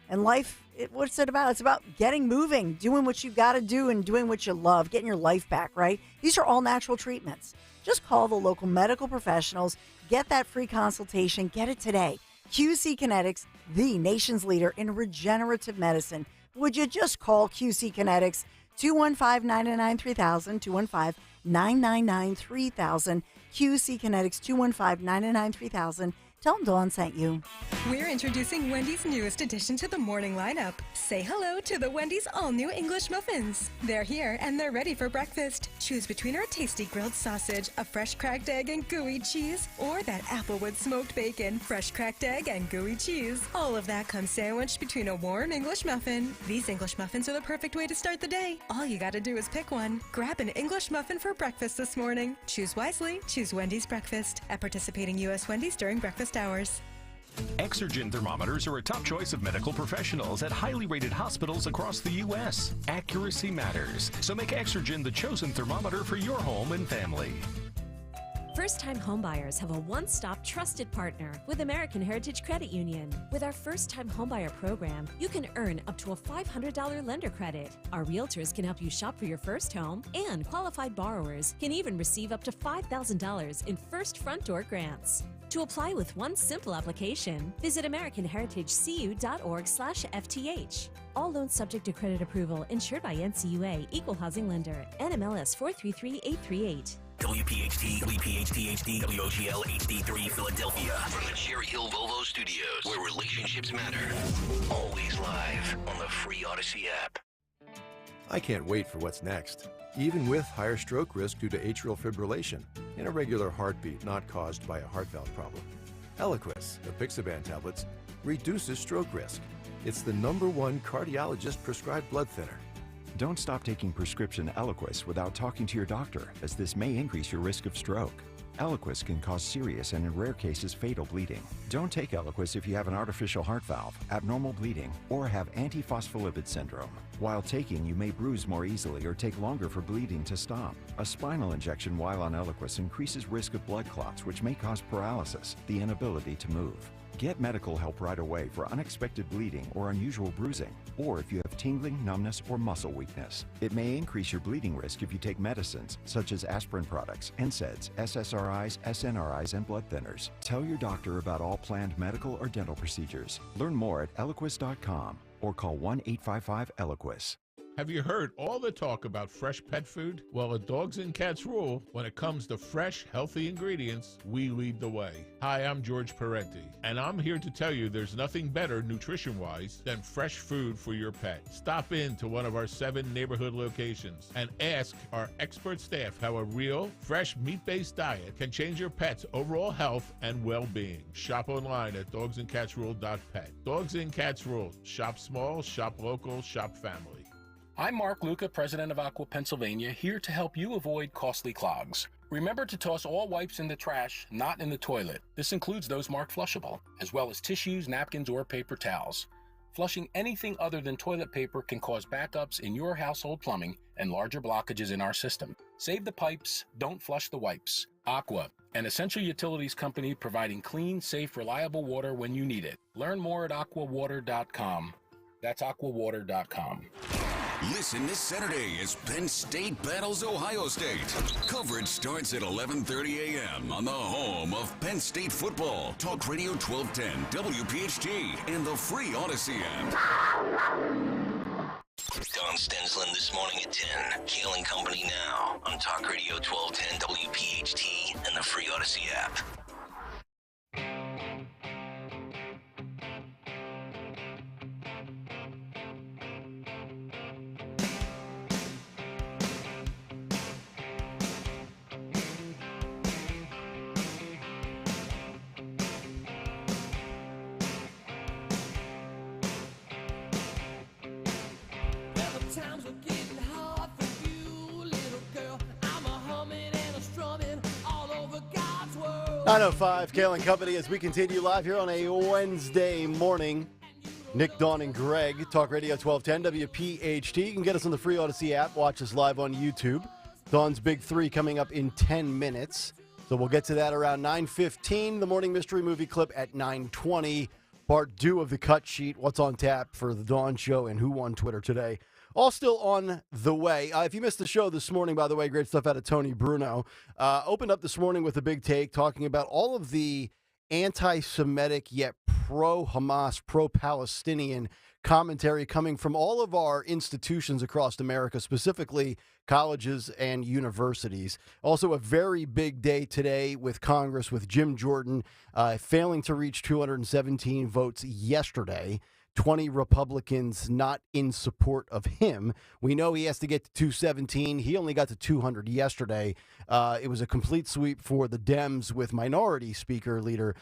And life, what's it about? It's about getting moving, doing what you got to do and doing what you love, getting your life back, right? These are all natural treatments. Just call the local medical professionals, get that free consultation, get it today. QC Kinetics, the nation's leader in regenerative medicine. Would you just call QC Kinetics, 215-999-3000, 215-999-3000, QC Kinetics, 215-999-3000. Tell them Dawn sent you. We're introducing Wendy's newest addition to the morning lineup. Say hello to the Wendy's all-new English muffins. They're here and they're ready for breakfast. Choose between our tasty grilled sausage, a fresh cracked egg and gooey cheese, or that Applewood smoked bacon, fresh cracked egg and gooey cheese. All of that comes sandwiched between a warm English muffin. These English muffins are the perfect way to start the day. All you gotta do is pick one. Grab an English muffin for breakfast this morning. Choose wisely. Choose Wendy's breakfast. At participating U.S. Wendy's during breakfast hours. Exergen thermometers are a top choice of medical professionals at highly rated hospitals across the U.S. Accuracy matters, so make Exergen the chosen thermometer for your home and family. First-time homebuyers have a one-stop trusted partner with American Heritage Credit Union. With our first-time homebuyer program, you can earn up to a $500 lender credit. Our realtors can help you shop for your first home, and qualified borrowers can even receive up to $5,000 in first front door grants. To apply with one simple application, visit AmericanHeritageCU.org/FTH. All loans subject to credit approval, insured by NCUA, Equal Housing Lender, NMLS 433838. WPHT, WPHT HD, WOGL HD3 Philadelphia. From the Cherry Hill Volvo Studios, where relationships matter. Always live on the free Odyssey app. I can't wait for what's next. Even with higher stroke risk due to atrial fibrillation, an irregular heartbeat not caused by a heart valve problem. Eliquis, apixaban tablets, reduces stroke risk. It's the #1 cardiologist-prescribed blood thinner. Don't stop taking prescription Eliquis without talking to your doctor, as this may increase your risk of stroke. Eliquis can cause serious and in rare cases fatal bleeding. Don't take Eliquis if you have an artificial heart valve, abnormal bleeding, or have antiphospholipid syndrome. While taking, you may bruise more easily or take longer for bleeding to stop. A spinal injection while on Eliquis increases risk of blood clots, which may cause paralysis, the inability to move. Get medical help right away for unexpected bleeding or unusual bruising, or if you have tingling, numbness, or muscle weakness. It may increase your bleeding risk if you take medicines such as aspirin products, NSAIDs, SSRIs, SNRIs, and blood thinners. Tell your doctor about all planned medical or dental procedures. Learn more at Eliquis.com or call 1-855-ELIQUIS. Have you heard all the talk about fresh pet food? Well, at Dogs and Cats Rule, when it comes to fresh, healthy ingredients, we lead the way. Hi, I'm George Parenti, and I'm here to tell you there's nothing better nutrition-wise than fresh food for your pet. Stop in to one of our 7 neighborhood locations and ask our expert staff how a real, fresh, meat-based diet can change your pet's overall health and well-being. Shop online at dogsandcatsrule.pet. Dogs and Cats Rule. Shop small, shop local, shop family. I'm Mark Luca, president of Aqua Pennsylvania, here to help you avoid costly clogs. Remember to toss all wipes in the trash, not in the toilet. This includes those marked flushable, as well as tissues, napkins, or paper towels. Flushing anything other than toilet paper can cause backups in your household plumbing and larger blockages in our system. Save the pipes, don't flush the wipes. Aqua, an essential utilities company providing clean, safe, reliable water when you need it. Learn more at aquawater.com. That's aquawater.com. Listen this Saturday as Penn State battles Ohio State. Coverage starts at 11:30 a.m. on the home of Penn State football. Talk Radio 1210, WPHT, and the free Odyssey app. Don Stensland this morning at 10. Kayal and Company now on Talk Radio 1210, WPHT, and the free Odyssey app. Times are getting hard for you, little girl. I'm a humming and a strumming all over God's world. 9:05, Kayal and Company, as we continue live here on a Wednesday morning. Nick, Dawn, and Greg, Talk Radio 1210, WPHT. You can get us on the free Odyssey app. Watch us live on YouTube. Dawn's Big Three coming up in 10 minutes. So we'll get to that around 9:15. The morning mystery movie clip at 9:20. Part 2 of the cut sheet. What's on tap for the Dawn Show and Who Won Twitter today. All still on the way. If you missed the show this morning, by the way, great stuff out of Tony Bruno. Opened up this morning with a big take talking about all of the anti-Semitic yet pro-Hamas, pro-Palestinian commentary coming from all of our institutions across America, specifically colleges and universities. Also a very big day today with Congress, with Jim Jordan failing to reach 217 votes yesterday. 20 Republicans not in support of him. We know he has to get to 217. He only got to 200 yesterday. It was a complete sweep for the Dems with minority speaker leader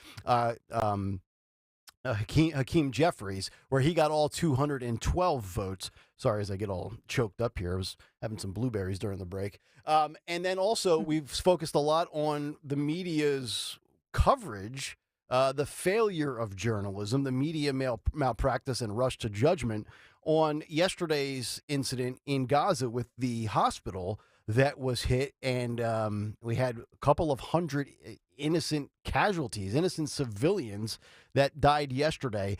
Hakeem Jeffries, where he got all 212 votes. Sorry, as I get all choked up here. I was having some blueberries during the break. And then also, we've focused a lot on the media's coverage, the failure of journalism, the media malpractice and rush to judgment on yesterday's incident in Gaza with the hospital that was hit. And we had a couple of hundred innocent casualties, innocent civilians that died yesterday.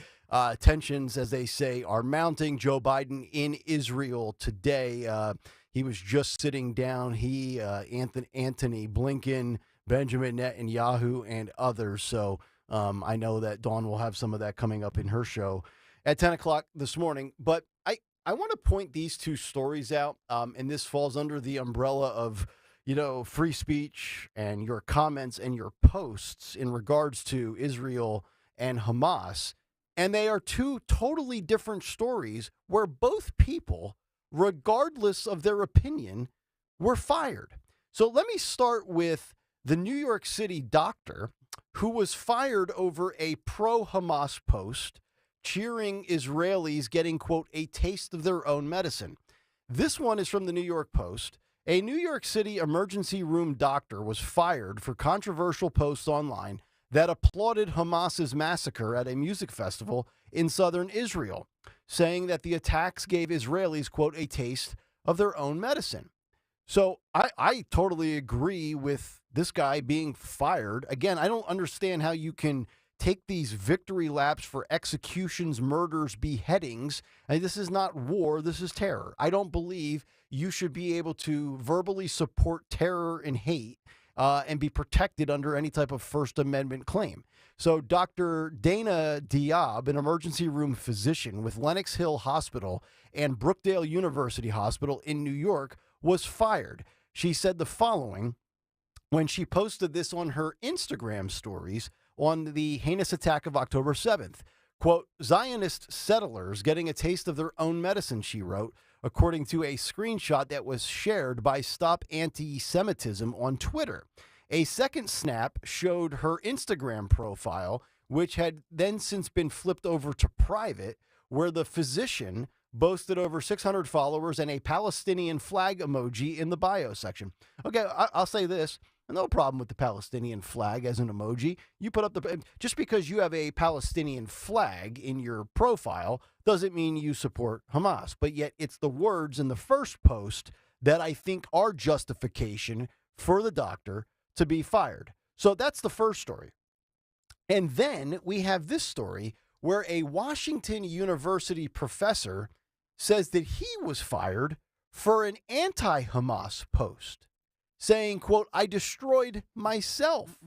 Tensions, as they say, are mounting. Joe Biden in Israel today. He was just sitting down. He, Anthony Blinken, Benjamin Netanyahu, and others. So I know that Dawn will have some of that coming up in her show at 10 o'clock this morning. But I want to point these two stories out, and this falls under the umbrella of, free speech and your comments and your posts in regards to Israel and Hamas. And they are two totally different stories where both people, regardless of their opinion, were fired. So let me start with the New York City doctor who was fired over a pro-Hamas post cheering Israelis getting, quote, a taste of their own medicine. This one is from the New York Post. A New York City emergency room doctor was fired for controversial posts online that applauded Hamas's massacre at a music festival in southern Israel, saying that the attacks gave Israelis, quote, a taste of their own medicine. So I totally agree with this guy being fired. Again, I don't understand how you can take these victory laps for executions, murders, beheadings. And this is not war. This is terror. I don't believe you should be able to verbally support terror and hate and be protected under any type of First Amendment claim. So Dr. Dana Diab, an emergency room physician with Lenox Hill Hospital and Brookdale University Hospital in New York, was fired. She said the following when she posted this on her Instagram stories on the heinous attack of October 7th. Quote, Zionist settlers getting a taste of their own medicine, she wrote, according to a screenshot that was shared by Stop Anti-Semitism on Twitter. A second snap showed her Instagram profile, which had then since been flipped over to private, where the physician boasted over 600 followers and a Palestinian flag emoji in the bio section. Okay, I'll say this. No problem with the Palestinian flag as an emoji. You put up just because you have a Palestinian flag in your profile doesn't mean you support Hamas. But yet it's the words in the first post that I think are justification for the doctor to be fired. So that's the first story. And then we have this story where a Washington University professor says that he was fired for an anti-Hamas post, saying, quote, I destroyed myself.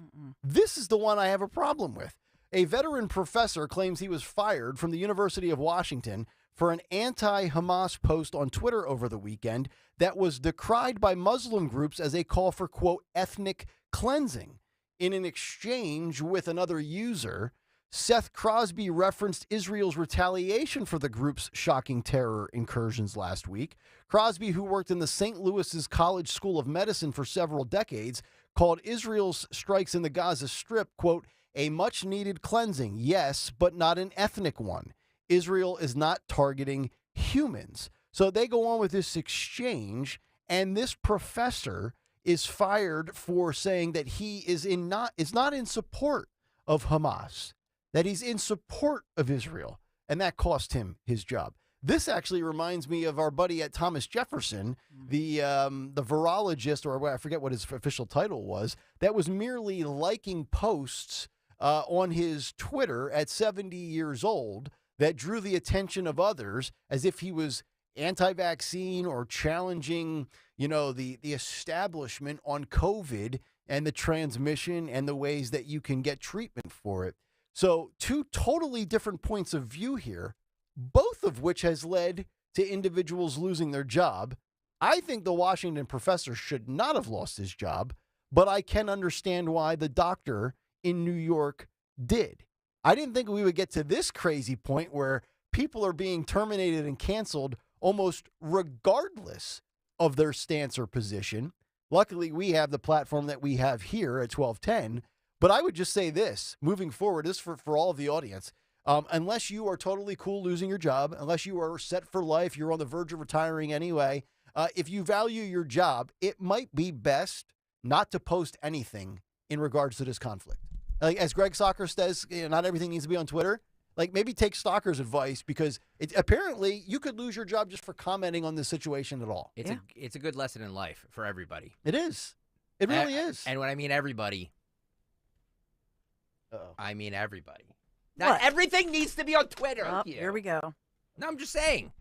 This is the one I have a problem with. A veteran professor claims he was fired from the University of Washington for an anti-Hamas post on Twitter over the weekend that was decried by Muslim groups as a call for, quote, ethnic cleansing. In an exchange with another user, Seth Crosby referenced Israel's retaliation for the group's shocking terror incursions last week. Crosby, who worked in the St. Louis's College School of Medicine for several decades, called Israel's strikes in the Gaza Strip, quote, a much-needed cleansing, yes, but not an ethnic one. Israel is not targeting humans. So they go on with this exchange, and this professor is fired for saying that he is not in support of Hamas, that he's in support of Israel, and that cost him his job. This actually reminds me of our buddy at Thomas Jefferson, the virologist, or I forget what his official title was, that was merely liking posts on his Twitter at 70 years old that drew the attention of others as if he was anti-vaccine or challenging, the establishment on COVID and the transmission and the ways that you can get treatment for it. So 2 totally different points of view here, both of which has led to individuals losing their job. I think the Washington professor should not have lost his job, but I can understand why the doctor in New York did. I didn't think we would get to this crazy point where people are being terminated and canceled almost regardless of their stance or position. Luckily, we have the platform that we have here at 1210. But I would just say this, moving forward, this for all of the audience, unless you are totally cool losing your job, unless you are set for life, you're on the verge of retiring anyway, if you value your job, it might be best not to post anything in regards to this conflict. Like, as Greg Soccer says, not everything needs to be on Twitter. Like, maybe take Stalker's advice, because apparently you could lose your job just for commenting on this situation at all. It's a good lesson in life for everybody. It is. It really is. And when I mean everybody, Uh-oh. I mean everybody. Not everything needs to be on Twitter. Oh, here we go. No, I'm just saying.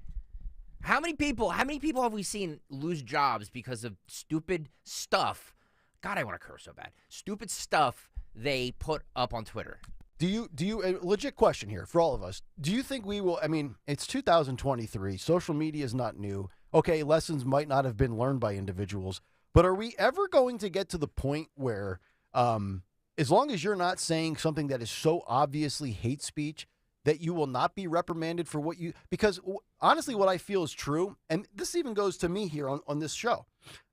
How many people have we seen lose jobs because of stupid stuff? God, I want to curse so bad. Stupid stuff they put up on Twitter. Do you a legit question here for all of us? Do you think we will, it's 2023. Social media is not new. Okay, lessons might not have been learned by individuals, but are we ever going to get to the point where, as long as you're not saying something that is so obviously hate speech, that you will not be reprimanded for what you, because honestly, what I feel is true, and this even goes to me here on this show.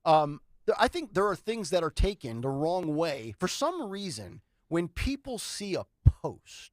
I think there are things that are taken the wrong way. For some reason, when people see a post,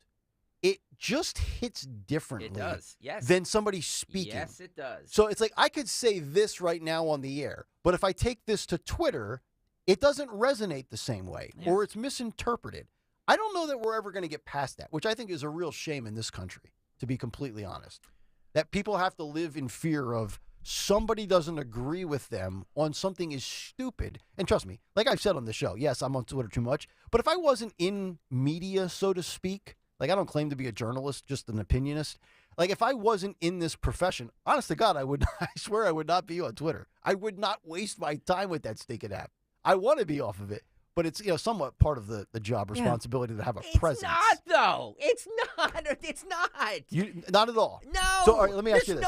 it just hits differently. It does, yes. Than somebody speaking. Yes, it does. So it's like, I could say this right now on the air, but if I take this to Twitter, it doesn't resonate the same way, or it's misinterpreted. I don't know that we're ever going to get past that, which I think is a real shame in this country, to be completely honest. That people have to live in fear of somebody doesn't agree with them on something is stupid. And trust me, like I've said on the show, yes, I'm on Twitter too much, but if I wasn't in media, so to speak, like I don't claim to be a journalist, just an opinionist. Like if I wasn't in this profession, honest to God, I swear I would not be on Twitter. I would not waste my time with that stinking app. I want to be off of it, but it's somewhat part of the job responsibility to have a presence. It's not, though. It's not. It's not. Not at all. No. So all right, let me ask you this.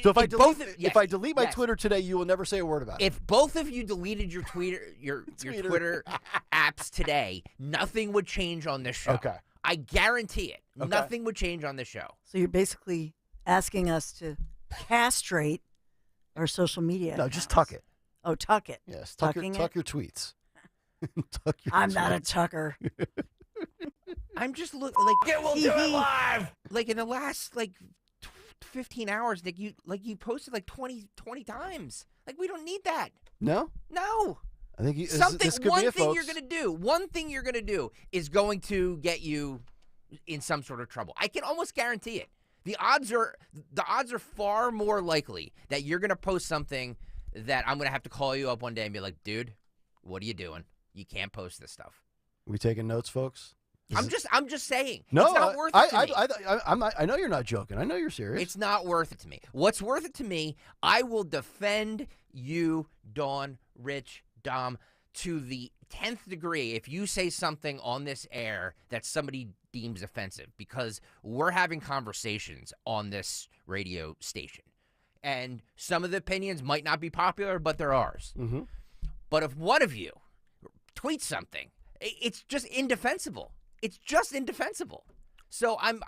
So if I delete my Twitter today, you will never say a word about it. If both of you deleted your your Twitter apps today, nothing would change on this show. Okay. I guarantee it. Okay. Nothing would change on this show. So you're basically asking us to castrate our social media. No, just tuck it. Oh, tuck it. Yes, tuck your tweets. Tuck your I'm tweets. Not a tucker. I'm just looking like we'll do it live. Like in the last 15 hours, Nick, you posted 20 times. Like we don't need that. No. I think one thing you're gonna do is going to get you in some sort of trouble. I can almost guarantee it. The odds are far more likely that you're gonna post something that I'm gonna have to call you up one day and be like, dude, what are you doing? You can't post this stuff. We taking notes, folks? I'm just saying. No, it's not worth it to me. I'm not. I know you're not joking. I know you're serious. It's not worth it to me. What's worth it to me? I will defend you, Dawn, Rich, Dom, to the 10th degree if you say something on this air that somebody deems offensive, because we're having conversations on this radio station. And some of the opinions might not be popular, but they're ours. Mm-hmm. But if one of you tweets something, it's just indefensible. It's just indefensible. So I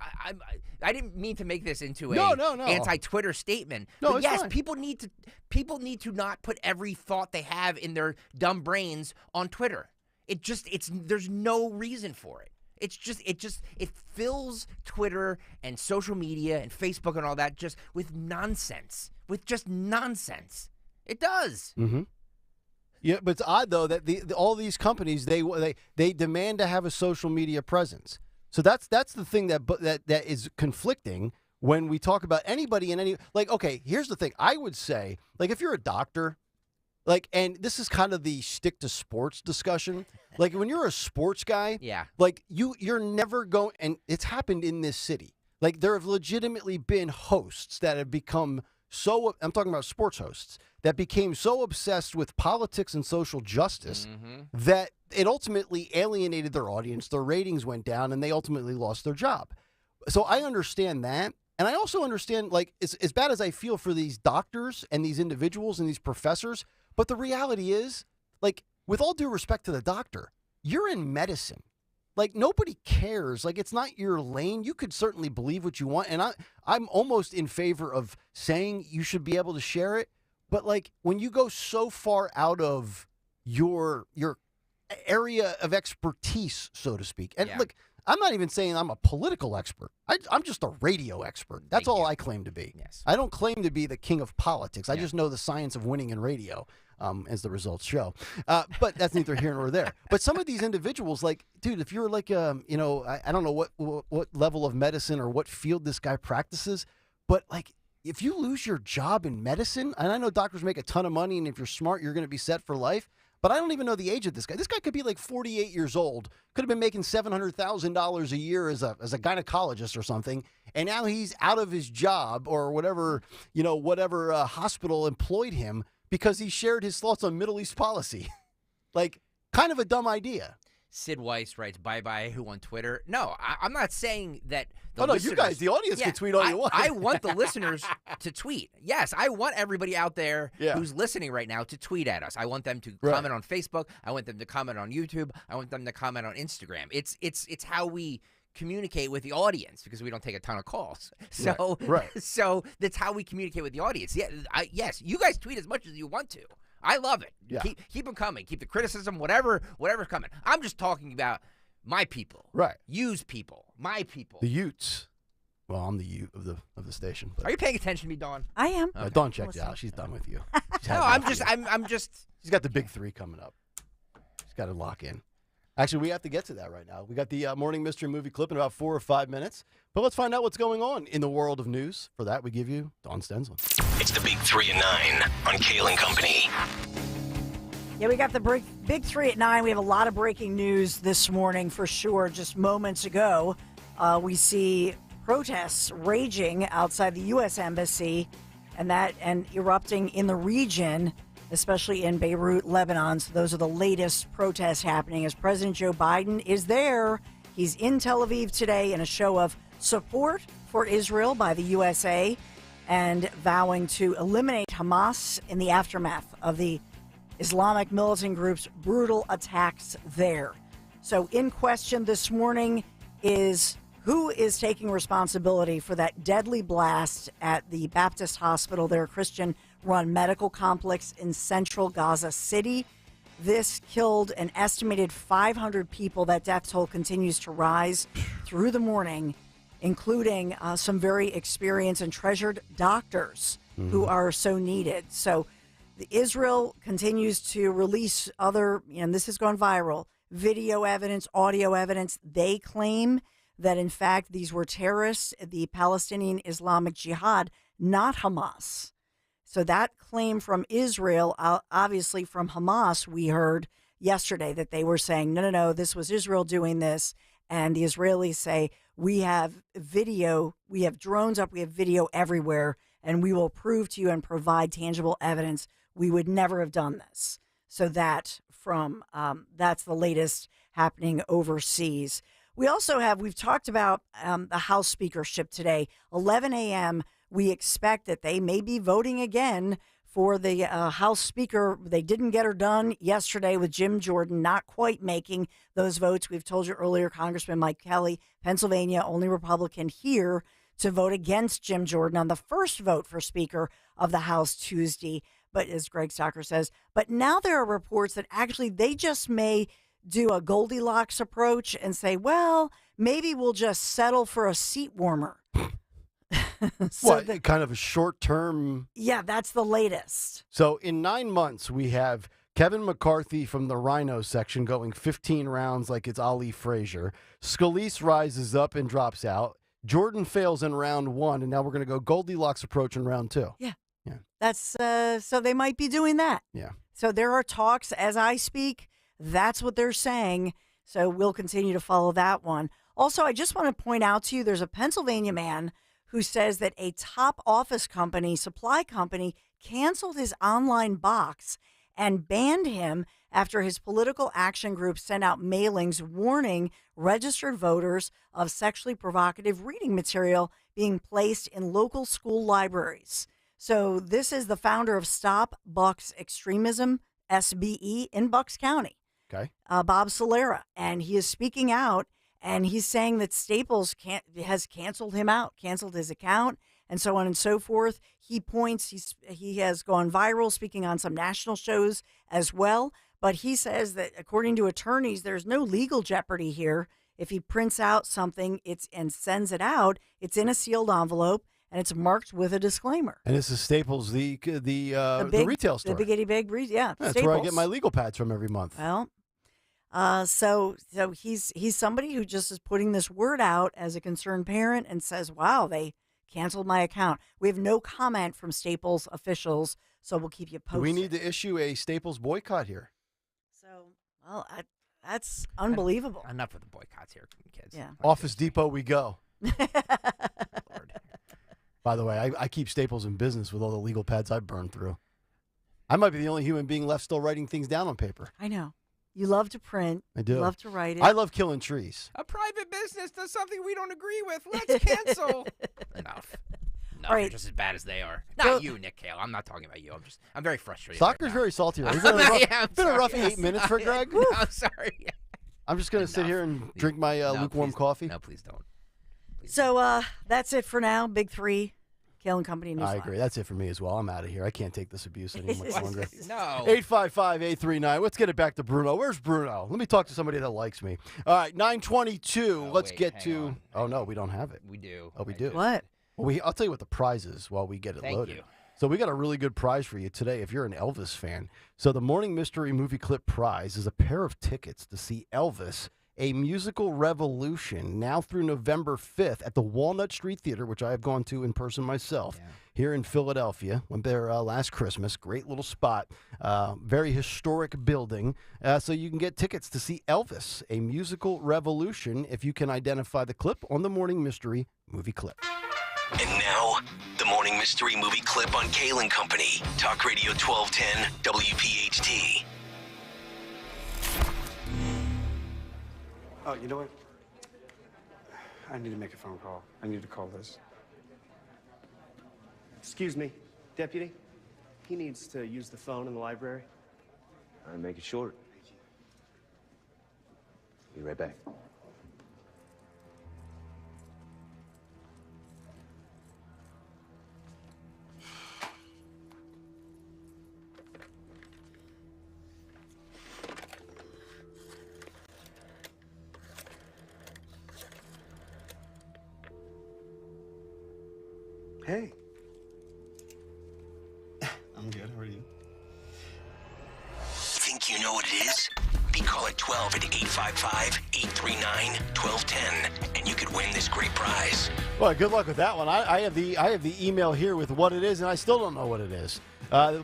didn't mean to make this into a anti-Twitter statement. No, but yes, fine. people need to not put every thought they have in their dumb brains on Twitter. There's no reason for it. It fills Twitter and social media and Facebook and all that just with nonsense. It does. Mm-hmm. Yeah, but it's odd though that all these companies they demand to have a social media presence. So that's the thing that is conflicting when we talk about anybody in any okay, here's the thing. I would say if you're a doctor, and this is kind of the stick to sports discussion. When you're a sports guy, yeah, you're never going, and it's happened in this city. There have legitimately been hosts that have become so, I'm talking about sports hosts, that became so obsessed with politics and social justice that it ultimately alienated their audience, their ratings went down, and they ultimately lost their job. So I understand that. And I also understand, as bad as I feel for these doctors and these individuals and these professors, but the reality is, with all due respect to the doctor, you're in medicine. Nobody cares. It's not your lane. You could certainly believe what you want. And I'm almost in favor of saying you should be able to share it. But when you go so far out of your area of expertise, so to speak, and I'm not even saying I'm a political expert. I'm just a radio expert. That's all I claim to be. Yes. I don't claim to be the king of politics. I just know the science of winning in radio, as the results show. But that's neither here nor there. But some of these individuals, dude, if you're I don't know what level of medicine or what field this guy practices, but if you lose your job in medicine, and I know doctors make a ton of money, and if you're smart, you're going to be set for life. But I don't even know the age of this guy. This guy could be 48 years old, could have been making $700,000 a year as a gynecologist or something, and now he's out of his job or whatever hospital employed him because he shared his thoughts on Middle East policy. Kind of a dumb idea. Sid Weiss writes, bye-bye, who on Twitter? No, I'm not saying that the listeners, you guys, the audience can tweet all you want. I want the listeners to tweet. Yes, I want everybody out there who's listening right now to tweet at us. I want them to comment on Facebook. I want them to comment on YouTube. I want them to comment on Instagram. It's how we communicate with the audience because we don't take a ton of calls. So, so that's how we communicate with the audience. Yeah, yes, you guys tweet as much as you want to. I love it. Yeah. Keep them coming. Keep the criticism, whatever's coming. I'm just talking about my people. Right. Use people. My people. The Utes. Well, I'm the Ute of the station. But. Are you paying attention to me, Dawn? I am. Okay. Dawn checked you out. She's done with you. No, I'm just. She's got the big three coming up. She's got to lock in. Actually, we have to get to that right now. We got the morning mystery movie clip in about 4 or 5 minutes. But let's find out what's going on in the world of news. For that, we give you Dawn Stensland. It's the Big 3 at 9 on Kayal and Company. Yeah, we got the Big 3 at 9. We have a lot of breaking news this morning for sure. Just moments ago, we see protests raging outside the U.S. Embassy and erupting in the region, especially in Beirut, Lebanon. So those are the latest protests happening as President Joe Biden is there. He's in Tel Aviv today in a show of support for Israel by the USA and vowing to eliminate Hamas in the aftermath of the Islamic militant group's brutal attacks there. So in question this morning is who is taking responsibility for that deadly blast at the Baptist Hospital, their Christian-run medical complex in central Gaza City. This killed an estimated 500 people. That death toll continues to rise through the morning, including some very experienced and treasured doctors who are so needed. So Israel continues to release other, and this has gone viral, video evidence, audio evidence. They claim that, in fact, these were terrorists, the Palestinian Islamic Jihad, not Hamas. So that claim from Israel, obviously from Hamas, we heard yesterday that they were saying, no, this was Israel doing this. And the Israelis say, we have video, we have drones up, we have video everywhere, and we will prove to you and provide tangible evidence we would never have done this. So that's the latest happening overseas. We also we've talked about the House speakership today, 11 a.m. We expect that they may be voting again for the House Speaker. They didn't get her done yesterday with Jim Jordan not quite making those votes. We've told you earlier, Congressman Mike Kelly, Pennsylvania, only Republican here to vote against Jim Jordan on the first vote for Speaker of the House Tuesday. But as Greg Stocker says, but now there are reports that actually they just may do a Goldilocks approach and say, well, maybe we'll just settle for a seat warmer. Kind of a short term? Yeah, that's the latest. So in 9 months, we have Kevin McCarthy from the Rhino section going 15 rounds like it's Ali Frazier. Scalise rises up and drops out. Jordan fails in round 1, and now we're going to go Goldilocks approach in round 2. Yeah. Yeah. That's so they might be doing that. Yeah. So there are talks as I speak. That's what they're saying. So we'll continue to follow that one. Also, I just want to point out to you, there's a Pennsylvania man who says that a top office company, supply company, canceled his online box and banned him after his political action group sent out mailings warning registered voters of sexually provocative reading material being placed in local school libraries. So this is the founder of Stop Bucks Extremism, SBE, in Bucks County, Okay. Bob Solera, and he is speaking out, and he's saying that Staples has canceled him out, canceled his account, and so on and so forth. He points, he has gone viral speaking on some national shows as well, but he says that according to attorneys, there's no legal jeopardy here. If he prints out something and sends it out, it's in a sealed envelope, and it's marked with a disclaimer. And this is Staples, the retail store. The biggity big, yeah. That's Staples. where I get my legal pads from every month. Well, so he's somebody who just is putting this word out as a concerned parent and says, "Wow, they canceled my account." We have no comment from Staples officials, so we'll keep you posted. Do we need to issue a Staples boycott here? So, well, that's unbelievable. Enough of the boycotts here, kids. Yeah. Office Depot we go. By the way, I keep Staples in business with all the legal pads I've burned through. I might be the only human being left still writing things down on paper. I know. You love to print. I do. You love to write it. I love killing trees. A private business does something we don't agree with. Let's cancel. Enough. No, All right. you're just as bad as they are. Not you, Nick Kale. I'm not talking about you. I'm very frustrated. Soccer's very salty. Right? It's been a rough Yes. 8 minutes for Greg. No, I'm sorry. I'm just going to sit here and drink my lukewarm coffee. No, please don't. So that's it for now. Big three, Kale and Company News. I agree. That's it for me as well. I'm out of here. I can't take this abuse any much longer. No. 855-839. Let's get it back to Bruno. Where's Bruno? Let me talk to somebody that likes me. All right, 922. Let's get to. Oh, no, we don't have it. We do. Oh, we do. What? Well, I'll tell you what the prize is while we get it Thank loaded. you. So we got a really good prize for you today if you're an Elvis fan. So the Morning Mystery Movie Clip prize is a pair of tickets to see Elvis, A Musical Revolution, now through November 5th at the Walnut Street Theater, which I have gone to in person myself, here in Philadelphia. Went there last Christmas. Great little spot. Very historic building. So you can get tickets to see Elvis, A Musical Revolution, if you can identify the clip on the Morning Mystery Movie Clip. And now, the Morning Mystery Movie Clip on Kayal and Company. Talk Radio 1210, WPHT. Oh, you know what? I need to make a phone call. I need to call this. Excuse me, Deputy. He needs to use the phone in the library. I'll make it short. Be right back. Hey. I'm good. How are you? Think you know what it is? Be calling 12 at 855-839-1210, and you could win this great prize. Well, good luck with that one. I have the email here with what it is, and I still don't know what it is.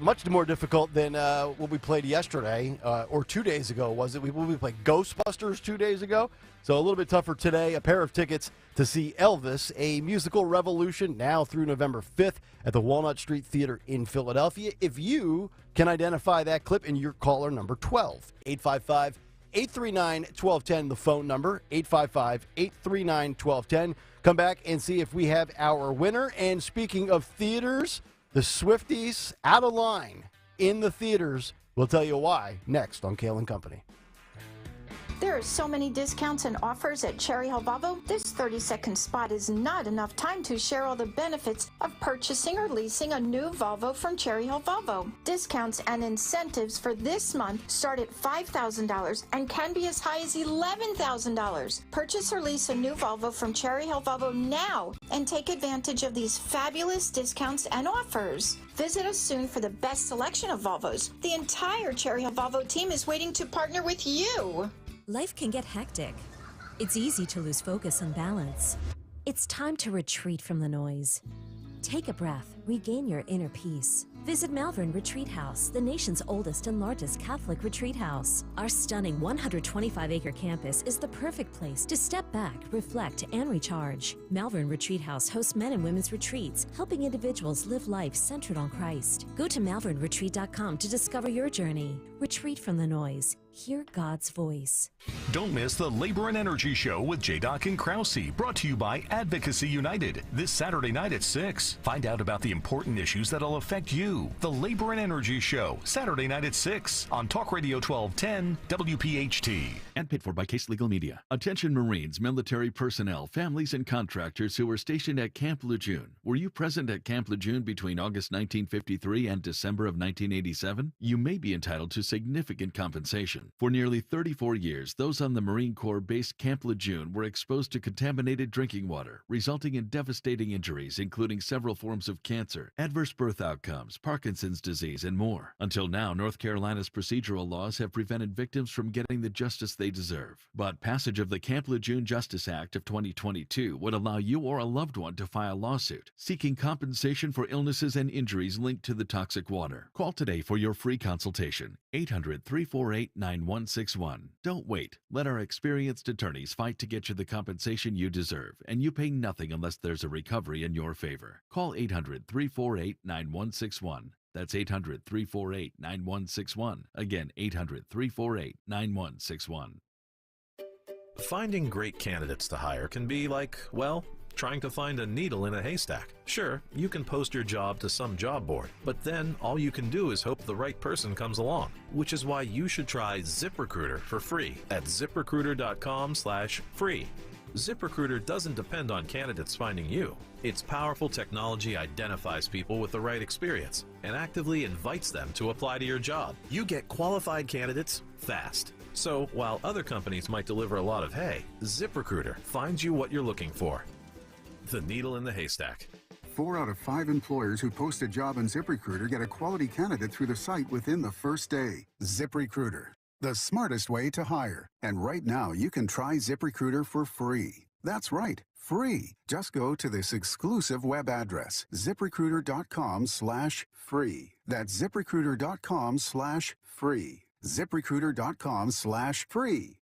Much more difficult than what we played yesterday, or 2 days ago, was it? We played Ghostbusters 2 days ago, so a little bit tougher today. A pair of tickets to see Elvis, A Musical Revolution, now through November 5th at the Walnut Street Theater in Philadelphia. If you can identify that clip, and you're caller number 12, 855-839-1210, the phone number, 855-839-1210. Come back and see if we have our winner. And speaking of theaters, the Swifties out of line in the theaters. We'll tell you why next on Kayal and Company. There are so many discounts and offers at Cherry Hill Volvo. This 30-second spot is not enough time to share all the benefits of purchasing or leasing a new Volvo from Cherry Hill Volvo. Discounts and incentives for this month start at $5,000 and can be as high as $11,000. Purchase or lease a new Volvo from Cherry Hill Volvo now and take advantage of these fabulous discounts and offers. Visit us soon for the best selection of Volvos. The entire Cherry Hill Volvo team is waiting to partner with you. Life can get hectic. It's easy to lose focus and balance. It's time to retreat from the noise. Take a breath, regain your inner peace. Visit Malvern Retreat House, the nation's oldest and largest Catholic retreat house. Our stunning 125-acre campus is the perfect place to step back, reflect, and recharge. Malvern Retreat House hosts men and women's retreats, helping individuals live life centered on Christ. Go to malvernretreat.com to discover your journey. Retreat from the noise. Hear God's voice. Don't miss the Labor and Energy Show with J-Doc and Krause, brought to you by Advocacy United, this Saturday night at 6. Find out about the important issues that'll affect you. The Labor and Energy Show, Saturday night at 6 on Talk Radio 1210 WPHT. And paid for by Case Legal Media. Attention Marines, military personnel, families, and contractors who were stationed at Camp Lejeune. Were you present at Camp Lejeune between August 1953 and December of 1987? You may be entitled to significant compensation. For nearly 34 years, those on the Marine Corps base Camp Lejeune were exposed to contaminated drinking water, resulting in devastating injuries, including several forms of cancer, adverse birth outcomes, Parkinson's disease, and more. Until now, North Carolina's procedural laws have prevented victims from getting the justice they deserve. But passage of the Camp Lejeune Justice Act of 2022 would allow you or a loved one to file a lawsuit seeking compensation for illnesses and injuries linked to the toxic water. Call today for your free consultation. 800-348-9161. Don't wait. Let our experienced attorneys fight to get you the compensation you deserve, and you pay nothing unless there's a recovery in your favor. Call 800-348-9161. That's 800-348-9161. Again, 800-348-9161. Finding great candidates to hire can be like, well, trying to find a needle in a haystack. Sure, you can post your job to some job board, but then all you can do is hope the right person comes along, which is why you should try ZipRecruiter for free at ziprecruiter.com/free. ZipRecruiter doesn't depend on candidates finding you. Its powerful technology identifies people with the right experience and actively invites them to apply to your job. You get qualified candidates fast. So while other companies might deliver a lot of hay, ZipRecruiter finds you what you're looking for. The needle in the haystack. 4 out of 5 employers who post a job on ZipRecruiter get a quality candidate through the site within the first day. ZipRecruiter, the smartest way to hire. And right now, you can try ZipRecruiter for free. That's right, free. Just go to this exclusive web address, ziprecruiter.com/free. That's ziprecruiter.com/free. ZipRecruiter.com/free.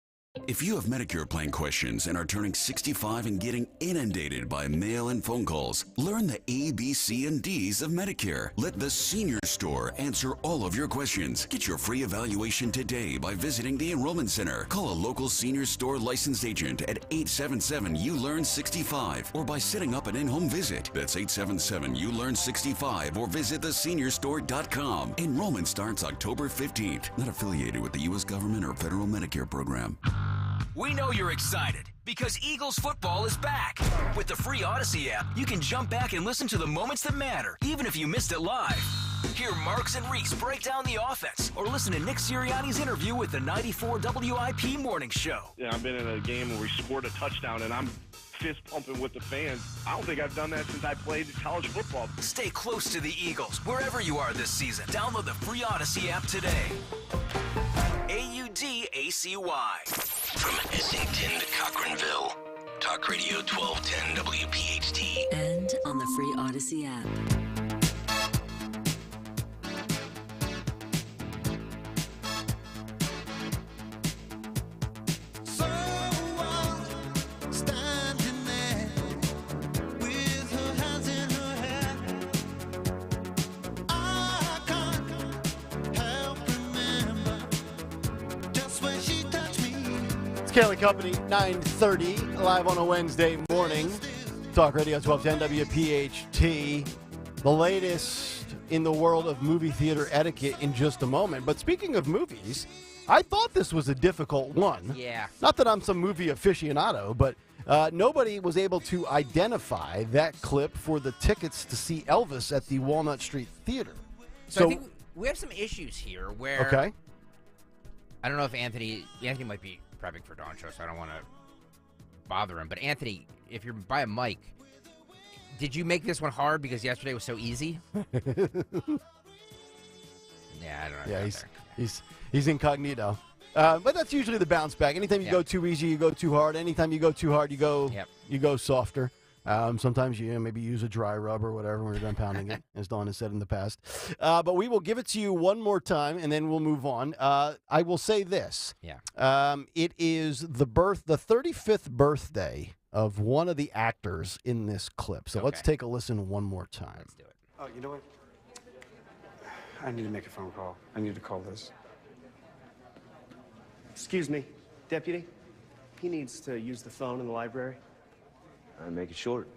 If you have Medicare plan questions and are turning 65 and getting inundated by mail and phone calls, learn the A, B, C, and D's of Medicare. Let the Senior Store answer all of your questions. Get your free evaluation today by visiting the Enrollment Center. Call a local Senior Store licensed agent at 877-YOU-LEARN-65 or by setting up an in-home visit. That's 877-YOU-LEARN-65 or visit theseniorstore.com. Enrollment starts October 15th. Not affiliated with the U.S. government or federal Medicare program. We know you're excited because Eagles football is back. With the free Odyssey app, you can jump back and listen to the moments that matter, even if you missed it live. Hear Marks and Reese break down the offense, or listen to Nick Sirianni's interview with the 94 WIP Morning Show. Yeah, I've been in a game where we scored a touchdown, and I'm fist pumping with the fans. I don't think I've done that since I played college football. Stay close to the Eagles wherever you are this season. Download the free Odyssey app today. AUDACY. From Essington to Cochranville. Talk Radio 1210 WPHT. And on the free Odyssey app. Kayal Company, 9:30, live on a Wednesday morning. Talk Radio 1210 WPHT. The latest in the world of movie theater etiquette in just a moment. But speaking of movies, I thought this was a difficult one. Yeah. Not that I'm some movie aficionado, but nobody was able to identify that clip for the tickets to see Elvis at the Walnut Street Theater. So I think we have some issues here where Okay. I don't know if Anthony might be prepping for Dawn Show, so I don't want to bother him. But Anthony, if you're by a mic, did you make this one hard because yesterday was so easy? Yeah, I don't know. Yeah, he's incognito. But that's usually the bounce back. Anytime you go too easy, you go too hard. Anytime you go too hard, you go softer. Sometimes you maybe use a dry rub or whatever when you're done pounding it, as Dawn has said in the past. But we will give it to you one more time, and then we'll move on. I will say this. Yeah. It is the 35th birthday of one of the actors in this clip. So let's take a listen one more time. Let's do it. Oh, you know what? I need to make a phone call. I need to call this. Excuse me, deputy. He needs to use the phone in the library. Make it short.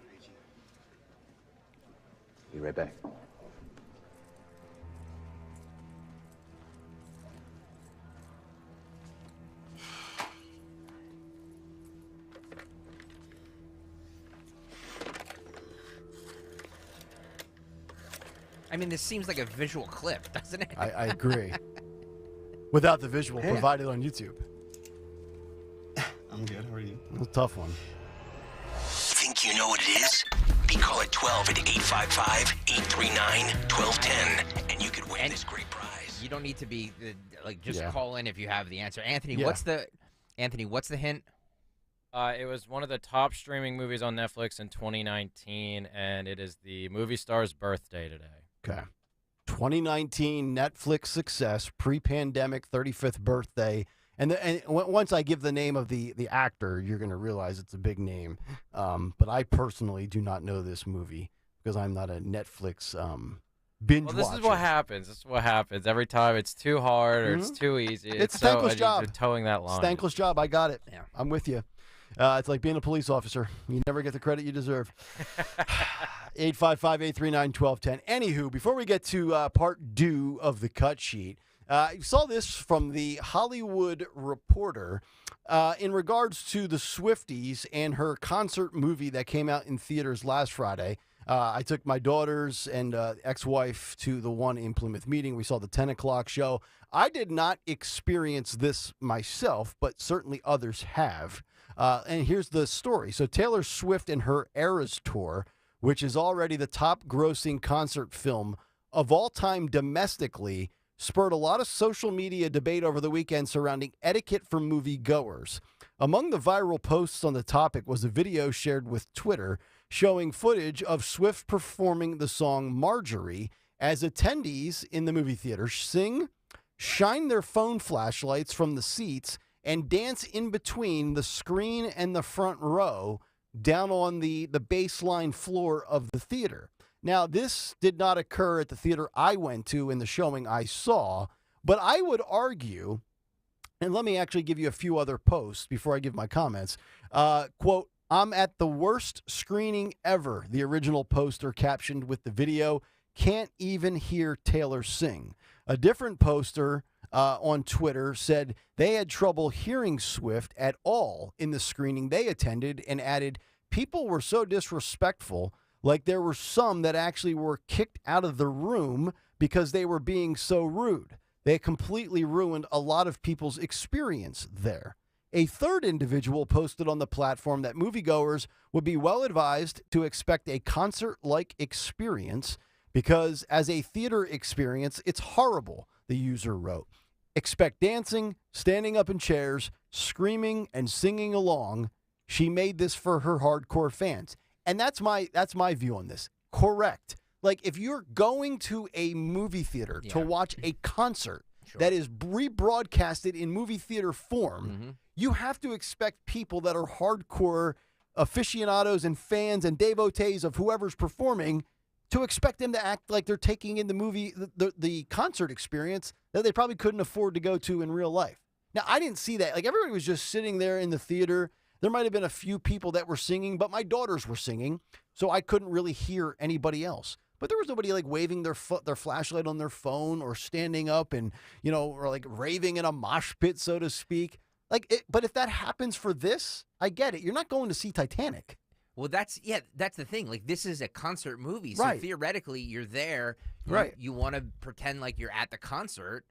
Be right back. I mean, this seems like a visual clip, doesn't it? I agree. Without the visual provided on YouTube. I'm good. How are you? It's a tough one. Think you know what it is? Be call at 12 at 855-839-1210, and you could win this great prize. You don't need to be just call in if you have the answer. Anthony, what's the hint? It was one of the top streaming movies on Netflix in 2019, and it is the movie star's birthday today. Okay. 2019 Netflix success, pre-pandemic 35th birthday. And once I give the name of the actor, you're going to realize it's a big name. But I personally do not know this movie because I'm not a Netflix binge watcher. This is what happens. Every time it's too hard or it's too easy. It's a thankless job. You're towing that line. Thankless job. I got it. Yeah. I'm with you. It's like being a police officer. You never get the credit you deserve. 855-839-1210. Anywho, before we get to part 2 of the cut sheet, you saw this from the Hollywood Reporter in regards to the Swifties and her concert movie that came out in theaters last Friday. I took my daughters and ex-wife to the one in Plymouth meeting. We saw the 10 o'clock show. I did not experience this myself, but certainly others have. And here's the story. So Taylor Swift and her Eras Tour, which is already the top grossing concert film of all time domestically, spurred a lot of social media debate over the weekend surrounding etiquette for moviegoers. Among the viral posts on the topic was a video shared with Twitter showing footage of Swift performing the song Marjorie as attendees in the movie theater sing, shine their phone flashlights from the seats, and dance in between the screen and the front row down on the baseline floor of the theater. Now, this did not occur at the theater I went to in the showing I saw, but I would argue, and let me actually give you a few other posts before I give my comments. Quote, I'm at the worst screening ever, the original poster captioned with the video. Can't even hear Taylor sing. A different poster on Twitter said they had trouble hearing Swift at all in the screening they attended and added, people were so disrespectful, like there were some that actually were kicked out of the room because they were being so rude. They completely ruined a lot of people's experience there. A third individual posted on the platform that moviegoers would be well advised to expect a concert-like experience because as a theater experience, it's horrible, the user wrote. Expect dancing, standing up in chairs, screaming and singing along. She made this for her hardcore fans. And that's my view on this. Correct. Like if you're going to a movie theater to watch a concert that is rebroadcasted in movie theater form, you have to expect people that are hardcore aficionados and fans and devotees of whoever's performing to expect them to act like they're taking in the movie, the concert experience that they probably couldn't afford to go to in real life. Now, I didn't see that. Like everybody was just sitting there in the theater. There might have been a few people that were singing, but my daughters were singing, so I couldn't really hear anybody else. but there was nobody like waving their flashlight on their phone or standing up and, or like raving in a mosh pit, so to speak. But if that happens for this, I get it. You're not going to see Titanic. Well, that's the thing. Like, this is a concert movie, so Right. theoretically, you're there. Right. You want to pretend like you're at the concert,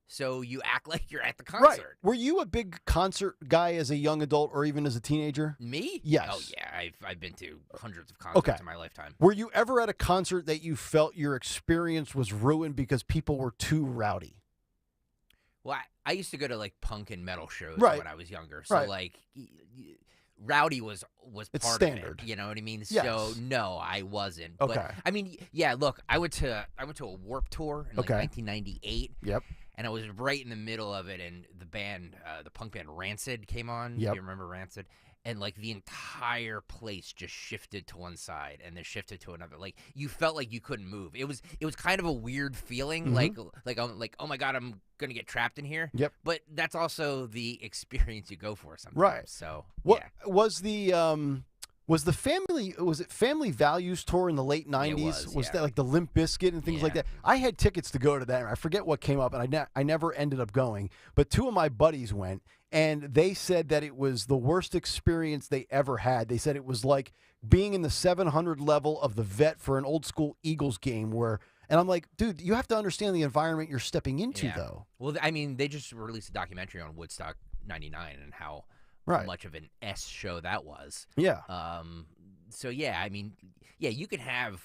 so you act like you're at the concert. Right. Were you a big concert guy as a young adult or even as a teenager? Me? Yes. Oh, yeah. I've been to hundreds of concerts in my lifetime. Were you ever at a concert that you felt your experience was ruined because people were too rowdy? Well, I used to go to, like, punk and metal shows Right. when I was younger. So, Right. like, rowdy was It's part standard. of it. You know what I mean? Yes. So, no, I wasn't. Okay. But, I mean, yeah, look, I went to a Warped Tour in, like, 1998. Yep. And I was right in the middle of it, and the band, the punk band Rancid came on. Yep. Do you remember Rancid? And, like, the entire place just shifted to one side and then shifted to another. Like, you felt like you couldn't move. It was kind of a weird feeling, Mm-hmm. like, oh my God, I'm gonna get trapped in here. Yep. But that's also the experience you go for sometimes. Right. So What yeah. was the Family Values tour in the late 90s? was, yeah. That like the Limp Bizkit and things like that? I had tickets to go to that. I forget what came up, and I never ended up going. But two of my buddies went, and they said that it was the worst experience they ever had. They said it was like being in the 700 level of the Vet for an old school Eagles game and I'm like, dude, you have to understand the environment you're stepping into, though. Well, I mean, they just released a documentary on Woodstock '99 and how much of an S show that was. Yeah. So yeah, I mean, yeah, you can have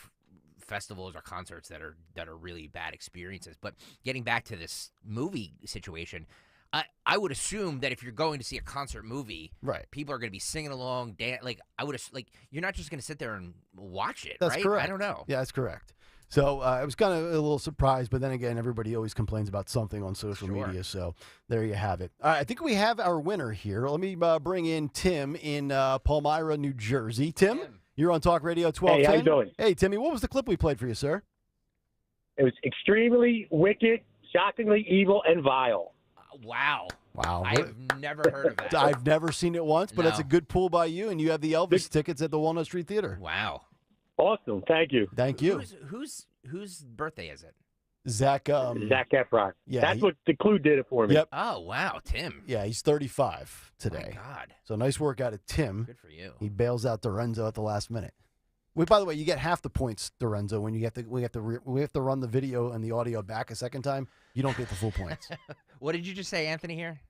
festivals or concerts that are really bad experiences. But getting back to this movie situation, I would assume that if you're going to see a concert movie, right, people are going to be singing along, you're not just going to sit there and watch it, That's right? correct. I don't know. Yeah, that's correct. So I was kind of a little surprised, but then again, everybody always complains about something on social media. So there you have it. All right, I think we have our winner here. Let me bring in Tim in Palmyra, New Jersey. Tim, you're on Talk Radio 1210. Hey, how you doing? Hey, Timmy, what was the clip we played for you, sir? It was extremely wicked, shockingly evil, and vile. Wow. Wow. I've never heard of that. I've never seen it once, but that's a No. good pull by you, and you have the Elvis tickets at the Walnut Street Theater. Wow. Awesome. Thank you. Thank you. Whose birthday is it? Zach. Zac Efron. Yeah, That's what the clue did it for me. Yep. Oh, wow, Tim. Yeah, he's 35 today. My God. So nice work out of Tim. Good for you. He bails out Dorenzo at the last minute. By the way, you get half the points, Dorenzo, when we have to run the video and the audio back a second time. You don't get the full points. What did you just say, Anthony, here?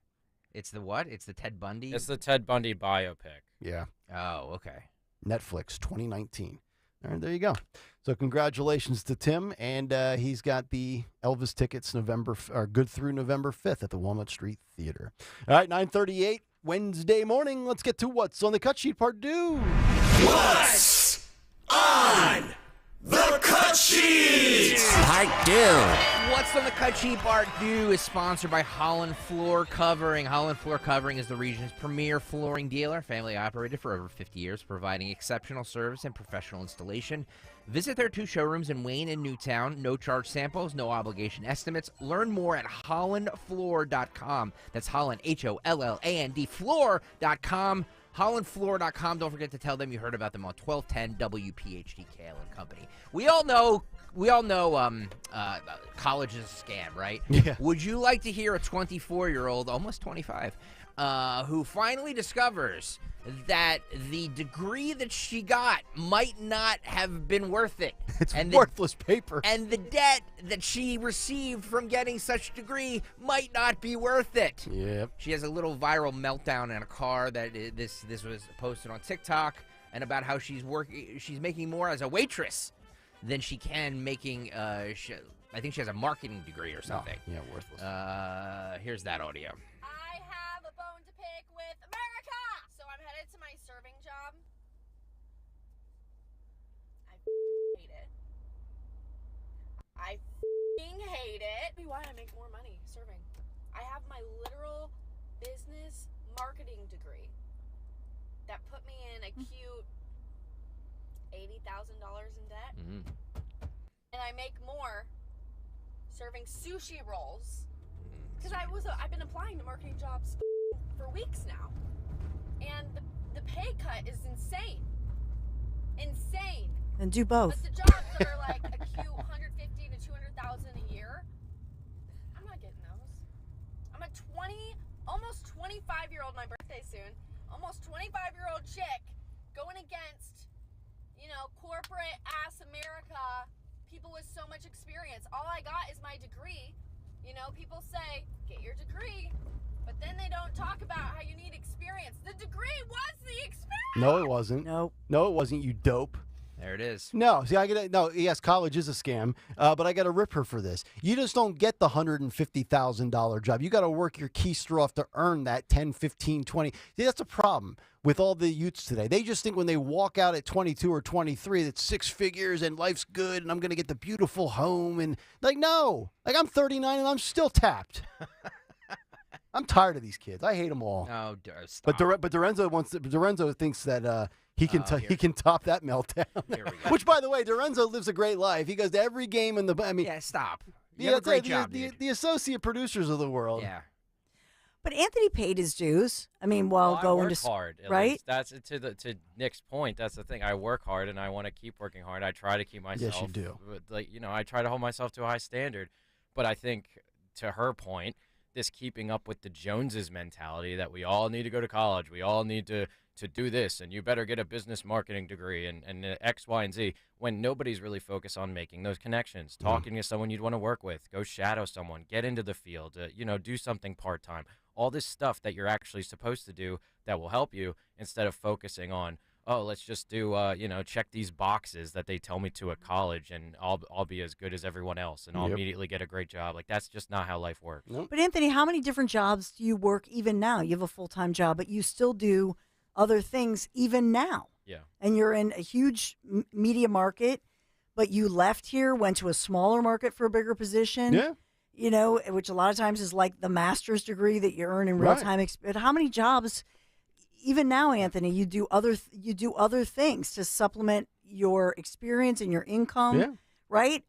It's the what? It's the Ted Bundy? It's the Ted Bundy biopic. Yeah. Oh, okay. Netflix 2019. All right, there you go. So congratulations to Tim, and he's got the Elvis tickets good through November 5th at the Walnut Street Theater. All right, 9:38 Wednesday morning. Let's get to what's on the cut sheet, part 2. What's on the cut sheet? Part 2. What's on the cut sheet, part 2 is sponsored by Holland Floor Covering. Holland Floor Covering is the region's premier flooring dealer, family operated for over 50 years, providing exceptional service and professional installation. Visit their 2 showrooms in Wayne and Newtown. No charge samples, no obligation estimates. Learn more at hollandfloor.com. That's Holland, HOLLAND, floor.com. hollandfloor.com. Don't forget to tell them you heard about them on 1210 WPHT Kayal and Company. We all know college is a scam, right? Yeah. Would you like to hear a 24-year-old, almost 25, who finally discovers that the degree that she got might not have been worth it? It's worthless paper. And the debt that she received from getting such degree might not be worth it. Yep. She has a little viral meltdown in a car that this was posted on TikTok, and about how she's making more as a waitress than she can making. I think she has a marketing degree or something. Oh, yeah, worthless. Here's that audio. I have a bone to pick with America, so I'm headed to my serving job. I hate it. I hate it. Tell me why I make more money serving. I have my literal business marketing degree that put me in a cute $80,000 in debt. Mm-hmm. And I make more serving sushi rolls because I've been applying to marketing jobs for weeks now, and the pay cut is insane. And do both. But the jobs that are like a almost 25-year-old, my birthday soon, almost 25-year-old chick going against, corporate ass America, people with so much experience. All I got is my degree. People say, get your degree, but then they don't talk about how you need experience. The degree was the experience. No, it wasn't. Nope. No, it wasn't, you dope. There it is. No, see, yes, college is a scam, but I got to rip her for this. You just don't get the $150,000 job. You got to work your keister off to earn that 10, 15, 20. See, that's a problem with all the youths today. They just think when they walk out at 22 or 23 that 6 figures and life's good and I'm going to get the beautiful home. And no, I'm 39 and I'm still tapped. I'm tired of these kids. I hate them all. No, stop. But Dorenzo thinks that he can top that meltdown. Which, by the way, Dorenzo lives a great life. He goes to every game in the. Yeah, stop. You have a great job, the associate producers of the world. Yeah. But Anthony paid his dues. While I going work to hard. right. Least. That's to Nick's point. That's the thing. I work hard, and I want to keep working hard. I try to keep myself. Yes, you do. I try to hold myself to a high standard. But I think, to her point, this keeping up with the Joneses mentality that we all need to go to college, we all need to do this, and you better get a business marketing degree and X, Y, and Z, when nobody's really focused on making those connections, talking to someone you'd want to work with, go shadow someone, get into the field, do something part-time, all this stuff that you're actually supposed to do that will help you instead of focusing on, oh, let's just do, check these boxes that they tell me to at college, and I'll be as good as everyone else, and I'll immediately get a great job. Like, that's just not how life works. Nope. But Anthony, how many different jobs do you work even now? You have a full-time job, but you still do other things even now. Yeah. And you're in a huge media market, but you left here, went to a smaller market for a bigger position. Yeah. Which a lot of times is like the master's degree that you earn in real-time experience. How many jobs, even now, Anthony, you do other things to supplement your experience and your income, right?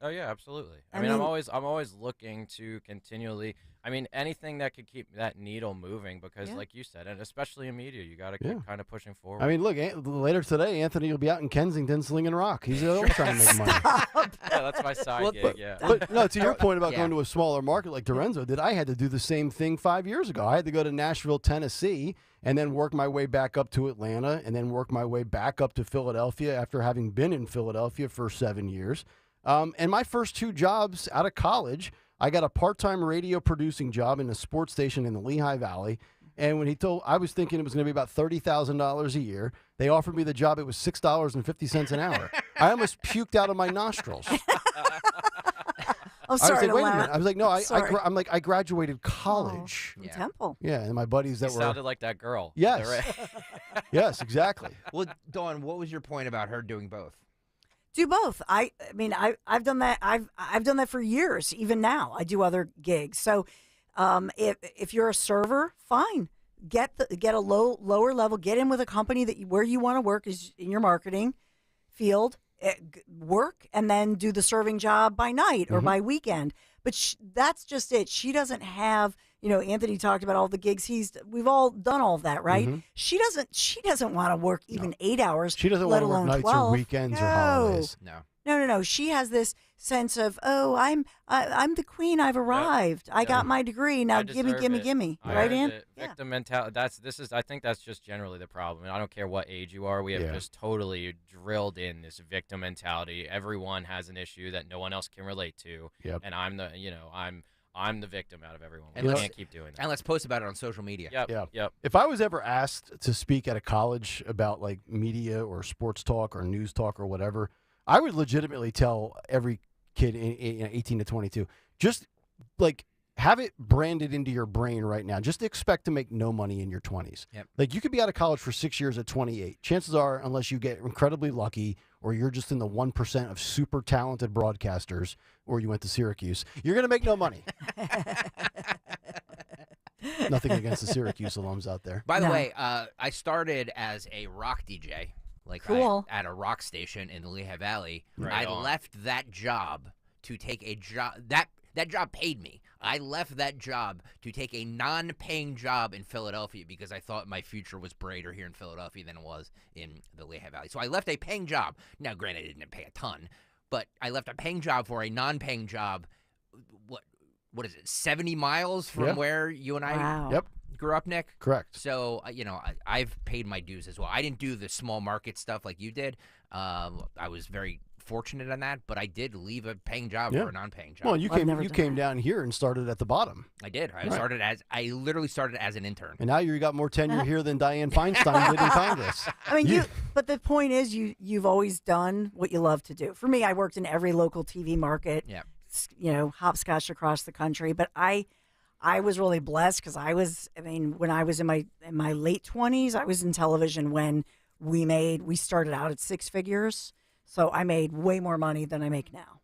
Oh yeah, absolutely. I mean, I'm always looking to continually. I mean, anything that could keep that needle moving, because, like you said, and especially in media, you got to keep kind of pushing forward. I mean, look, later today, Anthony will be out in Kensington slinging rock. He's always trying to make money. Yeah, that's my side gig. Yeah. But no, to your point about going to a smaller market like Dorenzo did, I had to do the same thing 5 years ago. I had to go to Nashville, Tennessee, and then work my way back up to Atlanta, and then work my way back up to Philadelphia after having been in Philadelphia for 7 years. And my first 2 jobs out of college, I got a part-time radio producing job in a sports station in the Lehigh Valley. And when I was thinking it was going to be about $30,000 a year. They offered me the job. It was $6.50 an hour. I almost puked out of my nostrils. I'm sorry. I was like, wait a minute. laugh. I was like, no, Sorry. I graduated college. From Temple. Yeah, and my buddies that You were. sounded like that girl. Yes. Yes, exactly. Well, Dawn, what was your point about her doing both? Do both. I mean, I've done that. I've done that for years. Even now, I do other gigs. So, if you're a server, fine. Get a lower level. Get in with a company where you want to work is in your marketing field. Work and then do the serving job by night or by weekend. But that's just it. She doesn't have. Anthony talked about all the gigs. We've all done all of that, right? Mm-hmm. She doesn't want to work even 8 hours. She doesn't let want to work alone nights 12. or weekends or No. holidays. No. She has this sense of, I'm the queen. I've arrived. I got my degree. Now gimme. Right, Ann? Victim mentality. I think that's just generally the problem. And I don't care what age you are. We have just totally drilled in this victim mentality. Everyone has an issue that no one else can relate to. Yep. And I'm the victim out of everyone. And We let's- can't keep doing that. And let's post about it on social media. Yep. If I was ever asked to speak at a college about like media or sports talk or news talk or whatever, I would legitimately tell every kid in 18 to 22, just like have it branded into your brain right now. Just expect to make no money in your 20s. Yep. Like you could be out of college for 6 years at 28. Chances are, unless you get incredibly lucky or you're just in the 1% of super talented broadcasters or you went to Syracuse, you're going to make no money. Nothing against the Syracuse alums out there. By the way, I started as a rock DJ, at a rock station in the Lehigh Valley. Right I on. left that job to take a job that job paid me. I left that job to take a non-paying job in Philadelphia because I thought my future was brighter here in Philadelphia than it was in the Lehigh Valley. So I left a paying job. Now, granted, it didn't pay a ton, but I left a paying job for a non-paying job. what is it, 70 miles from where you and I grew up, Nick? Correct. So, I've paid my dues as well. I didn't do the small market stuff like you did. I was very fortunate on that, but I did leave a paying job for a non-paying job. Well, you came down here and started at the bottom. I did. I literally started as an intern. And now you got more tenure here than Dianne Feinstein did in Congress. I mean, but the point is, you've always done what you love to do. For me, I worked in every local TV market. Yeah. Hopscotch across the country. But I was really blessed because when I was in my late 20s, I was in television when we started out at six figures. So I made way more money than I make now.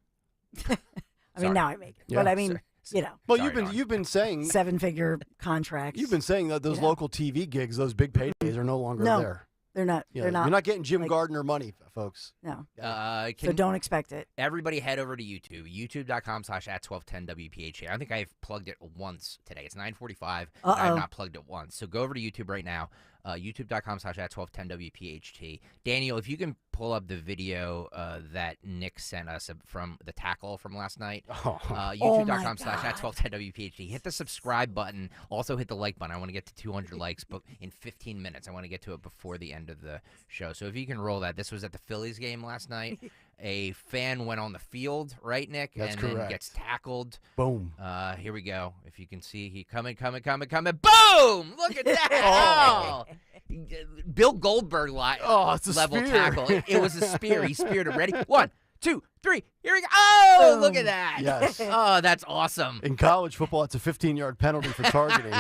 Now I make it. Yeah. But you know. Well, you've been saying seven-figure contracts. You've been saying that those local TV gigs, those big paydays, are no longer there. They're not. Yeah, they're not. You're not getting Jim Gardner money, folks. No. So don't expect it. Everybody head over to YouTube, youtube.com/@1210WPHT. I think I've plugged it once today. It's 9:45. I have not plugged it once. So go over to YouTube right now, youtube.com/@1210WPHT. Daniel, if you can pull up the video that Nick sent us from the tackle from last night, youtube.com/@1210WPHT. Hit the subscribe button. Also hit the like button. I want to get to 200 likes, but in 15 minutes. I want to get to it before the end of the show. So if you can roll that. This was at the Phillies game last night. A fan went on the field, right, Nick? That's and correct. Then gets tackled. Boom. Here we go. If you can see, he coming. Boom! Look at that. Bill Goldberg it's a level spear. tackle. It was a spear. He speared it. Ready? 1, 2, 3. Here we go. Oh, look at that. Yes. Oh, that's awesome. In college football, it's a 15-yard penalty for targeting.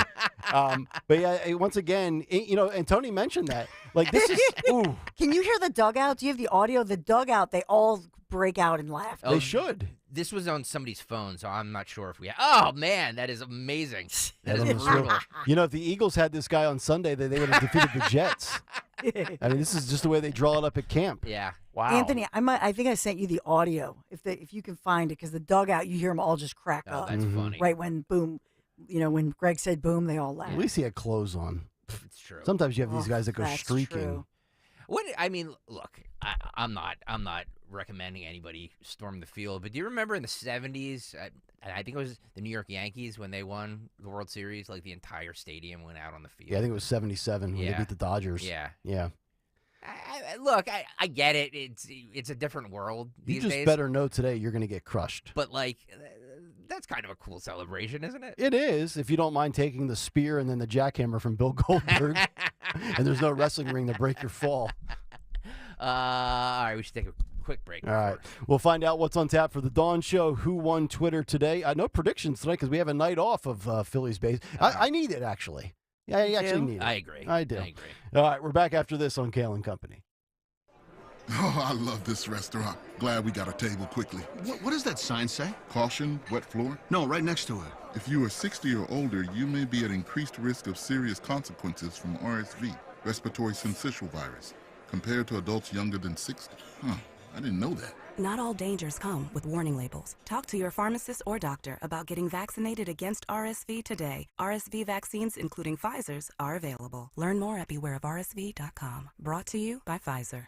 But yeah, once again, and Tony mentioned that. Like, this is, ooh. Can you hear the dugout? Do you have the audio? The dugout, they all break out and laugh. They should. This was on somebody's phone, so I'm not sure if we. Oh man, that is amazing. That is brutal. If the Eagles had this guy on Sunday, they would have defeated the Jets. I mean, this is just the way they draw it up at camp. Yeah. Wow. Anthony, I think I sent you the audio if you can find it, because the dugout, you hear them all just crack up. That's funny. Right when boom, when Greg said boom, they all laughed. At least he had clothes on. It's true. Sometimes you have these guys that go that's streaking. true. Look, I'm not recommending anybody storm the field, but do you remember in the 70s, I think it was the New York Yankees when they won the World Series, like the entire stadium went out on the field? Yeah, I think it was 77 when they beat the Dodgers. Yeah. Yeah. Look, I get it. It's a different world these You just days. better know today you're going to get crushed. But, that's kind of a cool celebration, isn't it? It is, if you don't mind taking the spear and then the jackhammer from Bill Goldberg, and there's no wrestling ring to break your fall. All right, we should take a quick break. All right. We'll find out what's on tap for the Dawn Show, who won Twitter today. No predictions tonight because we have a night off of Phillies base. I need it, actually. Yeah, I actually need it. I agree. I do. I agree. All right, we're back after this on Kayal Company. Oh, I love this restaurant. Glad we got a table quickly. What does that sign say? Caution, wet floor? No, right next to it. If you are 60 or older, you may be at increased risk of serious consequences from RSV, respiratory syncytial virus, compared to adults younger than 60. Huh, I didn't know that. Not all dangers come with warning labels. Talk to your pharmacist or doctor about getting vaccinated against RSV today. RSV vaccines, including Pfizer's, are available. Learn more at bewareofrsv.com. Brought to you by Pfizer.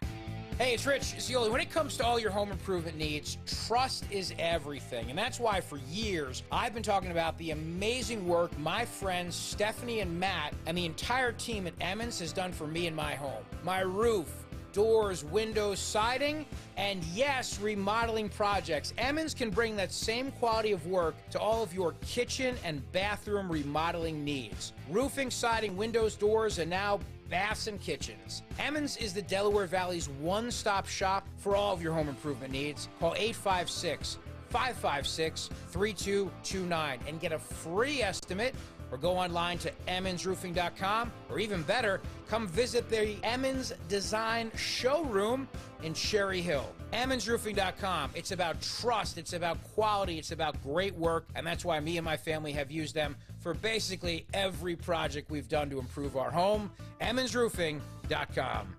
Hey, it's Rich Zioli. When it comes to all your home improvement needs, trust is everything. And that's why for years, I've been talking about the amazing work my friends Stephanie and Matt and the entire team at Emmons has done for me and my home. My roof, doors, windows, siding, and yes, remodeling projects. Emmons can bring that same quality of work to all of your kitchen and bathroom remodeling needs. Roofing, siding, windows, doors, and now baths and kitchens. Emmons is the Delaware Valley's one-stop shop for all of your home improvement needs. Call 856-556-3229 and get a free estimate, or go online to emmonsroofing.com, or even better, come visit the Emmons Design Showroom in Cherry Hill. emmonsroofing.com. It's about trust, it's about quality, it's about great work, and that's why me and my family have used them for basically every project we've done to improve our home. emmonsroofing.com.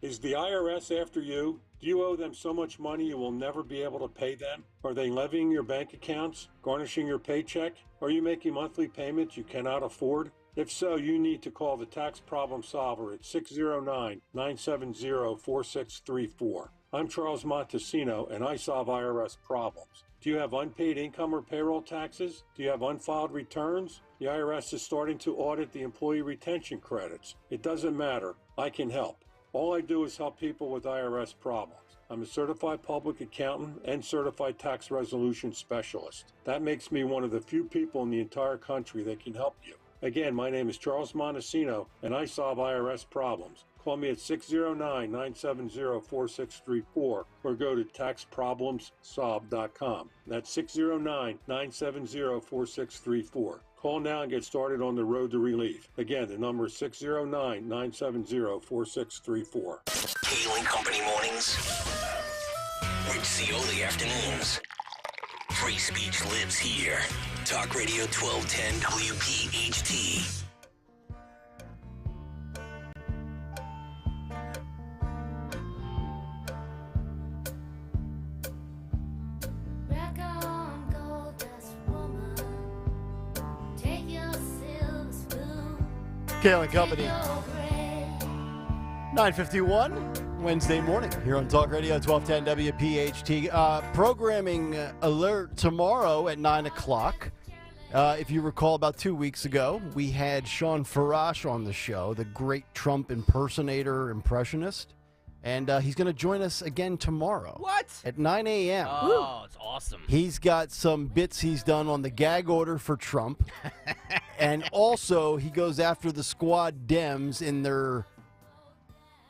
Is the IRS after you? Do you owe them so much money you will never be able to pay them? Are they levying your bank accounts, garnishing your paycheck? Are you making monthly payments you cannot afford? If so, you need to call the Tax Problem Solver at 609-970-4634. I'm Charles Montesino, and I solve IRS problems. Do you have unpaid income or payroll taxes? Do you have unfiled returns? The IRS is starting to audit the employee retention credits. It doesn't matter. I can help. All I do is help people with IRS problems. I'm a certified public accountant and certified tax resolution specialist. That makes me one of the few people in the entire country that can help you. Again, my name is Charles Montesino, and I solve IRS problems. Call me at 609-970-4634 or go to taxproblemsolved.com. That's 609-970-4634. Call now and get started on the road to relief. Again, the number is 609-970-4634. Kayal and Company mornings. Rich Cioli afternoons. Free speech lives here. Talk Radio 1210 WPHT. Kayal and Company. 9:51 Wednesday morning here on Talk Radio 1210 WPHT. Programming alert tomorrow at 9 o'clock. If you recall, about 2 weeks ago, we had Sean Farash on the show, the great Trump impressionist. And he's going to join us again tomorrow. What? At 9 a.m. Oh, it's awesome. He's got some bits he's done on the gag order for Trump. And also, he goes after the Squad Dems in their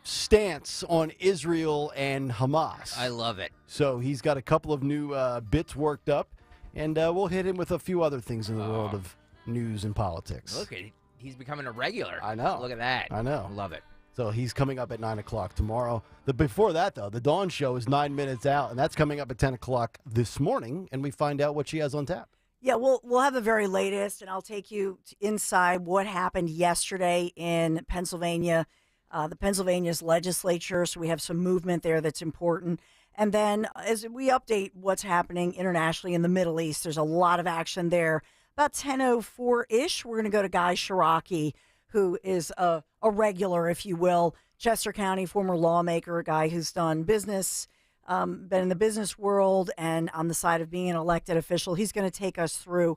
stance on Israel and Hamas. I love it. So he's got a couple of new bits worked up. And we'll hit him with a few other things in the world of news and politics. Look, he's becoming a regular. I know. Look at that. I know. Love it. So he's coming up at 9 o'clock tomorrow. Before that, though, the Dawn Show is 9 minutes out, and that's coming up at 10 o'clock this morning, and we find out what she has on tap. Yeah, we'll have the very latest, and I'll take you inside what happened yesterday in Pennsylvania, the Pennsylvania's legislature. So we have some movement there that's important. And then as we update what's happening internationally in the Middle East, there's a lot of action there. About 10:04-ish, we're going to go to Guy Shiraki, who is a regular, if you will, Chester County, former lawmaker, a guy who's done business, been in the business world and on the side of being an elected official. He's going to take us through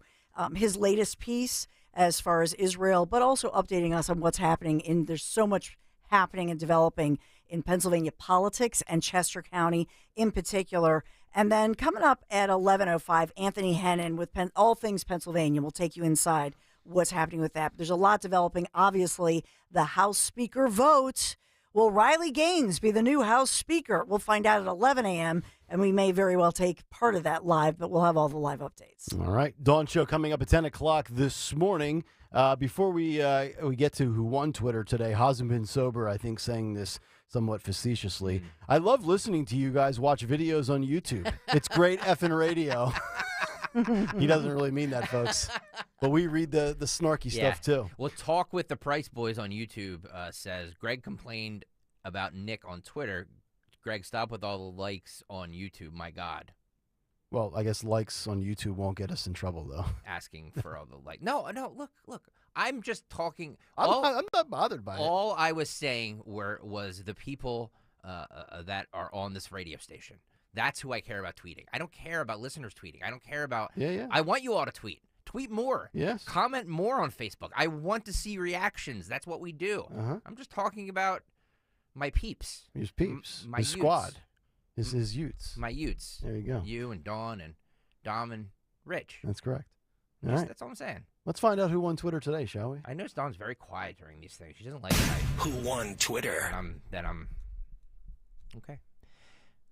his latest piece as far as Israel, but also updating us on what's happening. There's so much happening and developing in Pennsylvania politics and Chester County in particular. And then coming up at 11:05, Anthony Hennon with All Things Pennsylvania will take you inside what's happening with that. But there's a lot developing. Obviously, the House Speaker vote. Will Riley Gaines be the new House Speaker? We'll find out at 11 a.m., and we may very well take part of that live, but we'll have all the live updates. All right. Dawn Show coming up at 10 o'clock this morning. Before we get to who won Twitter today, hasn't been sober, I think, saying this somewhat facetiously. I love listening to you guys watch videos on YouTube. It's great effing radio. He doesn't really mean that, folks. But we read the snarky stuff, too. Well, Talk with the Price Boys on YouTube says, Greg complained about Nick on Twitter. Greg, stop with all the likes on YouTube. My God. Well, I guess likes on YouTube won't get us in trouble, though. Asking for all the likes. No, look. I'm just talking. I'm not bothered by it. All I was saying was the people that are on this radio station. That's who I care about tweeting. I don't care about listeners tweeting. I don't care about. Yeah. I want you all to tweet. Tweet more. Yes. Comment more on Facebook. I want to see reactions. That's what we do. I'm just talking about my peeps. His peeps. My his squad. His Utes. My Utes. There you go. You and Dawn and Dom and Rich. That's correct. All right. That's all I'm saying. Let's find out who won Twitter today, shall we? I notice Dawn's very quiet during these things. She doesn't like it. Who won Twitter? That I'm okay.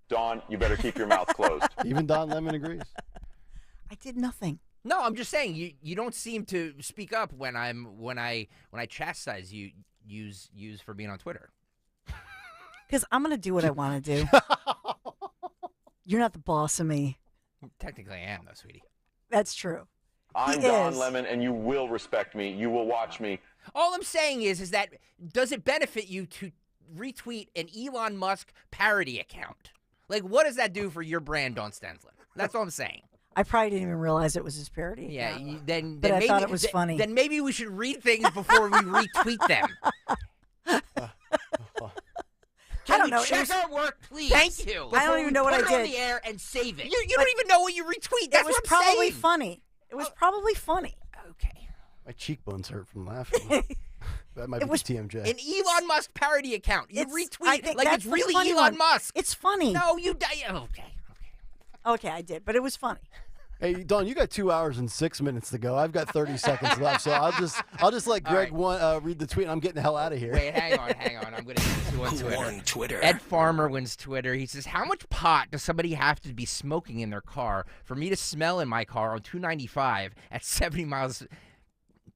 Dawn, you better keep your mouth closed. Even Don Lemon agrees. I did nothing. No, I'm just saying you don't seem to speak up when I chastise you use for being on Twitter. Because I'm going to do what I want to do. You're not the boss of me. Technically, I am, though, sweetie. That's true. I'm Don Lemon, and you will respect me. You will watch me. All I'm saying is that does it benefit you to retweet an Elon Musk parody account? Like, what does that do for your brand, Dawn Stensland? That's all I'm saying. I probably didn't even realize it was his parody. Yeah, then but maybe, I thought it was funny. Then maybe we should read things before we retweet them. know. Check It was, our work, please. Thank you. I don't even know what I Put it on did. the air and save it. You don't even know what you retweet. That's it was what I'm probably saying. funny. It was probably funny. My cheekbones hurt from laughing. That might be TMJ. An Elon Musk parody account. You I retweet think like that's it's the really funny Elon one. Musk. It's funny. No, you die. Okay. Okay, I did, but it was funny. Hey, Dawn, you got 2 hours and 6 minutes to go. I've got 30 seconds left, so I'll just let Greg read the tweet. I'm getting the hell out of here. Wait, hang on. I'm going to get this on Who won Twitter? Ed Farmer wins Twitter. He says, how much pot does somebody have to be smoking in their car for me to smell in my car on 295 at 70 miles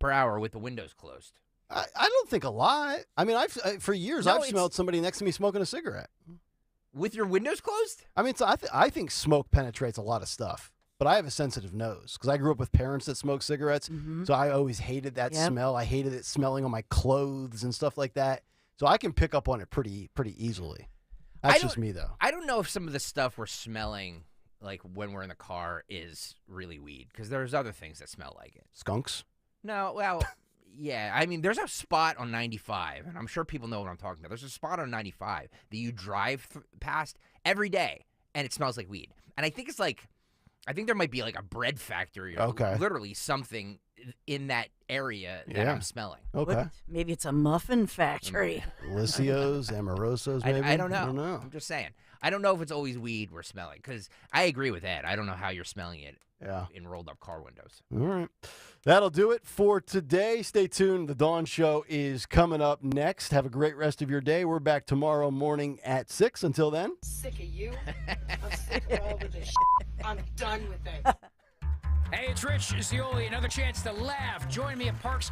per hour with the windows closed? I don't think a lot. I mean, for years I've it's- smelled somebody next to me smoking a cigarette. With your windows closed? I mean, I think smoke penetrates a lot of stuff. But I have a sensitive nose because I grew up with parents that smoked cigarettes. So I always hated that smell. I hated it smelling on my clothes and stuff like that. So I can pick up on it pretty easily. That's just me, though. I don't know if some of the stuff we're smelling, like when we're in the car, is really weed because there's other things that smell like it. Skunks? No, well, yeah. I mean, there's a spot on 95, and I'm sure people know what I'm talking about. There's a spot on 95 that you drive past every day, and it smells like weed. And I think it's like, I think there might be like a bread factory or literally something in that area that I'm smelling. Okay. Maybe it's a muffin factory. Delicios, Amorosos, maybe? I don't know. I'm just saying. I don't know if it's always weed we're smelling because I agree with Ed. I don't know how you're smelling it in rolled up car windows. All right. That'll do it for today. Stay tuned. The Dawn Show is coming up next. Have a great rest of your day. We're back tomorrow morning at 6. Until then. Sick of you. I'm sick of all of this shit. I'm done with it. Hey, it's Rich Zioli. Another chance to laugh. Join me at Parks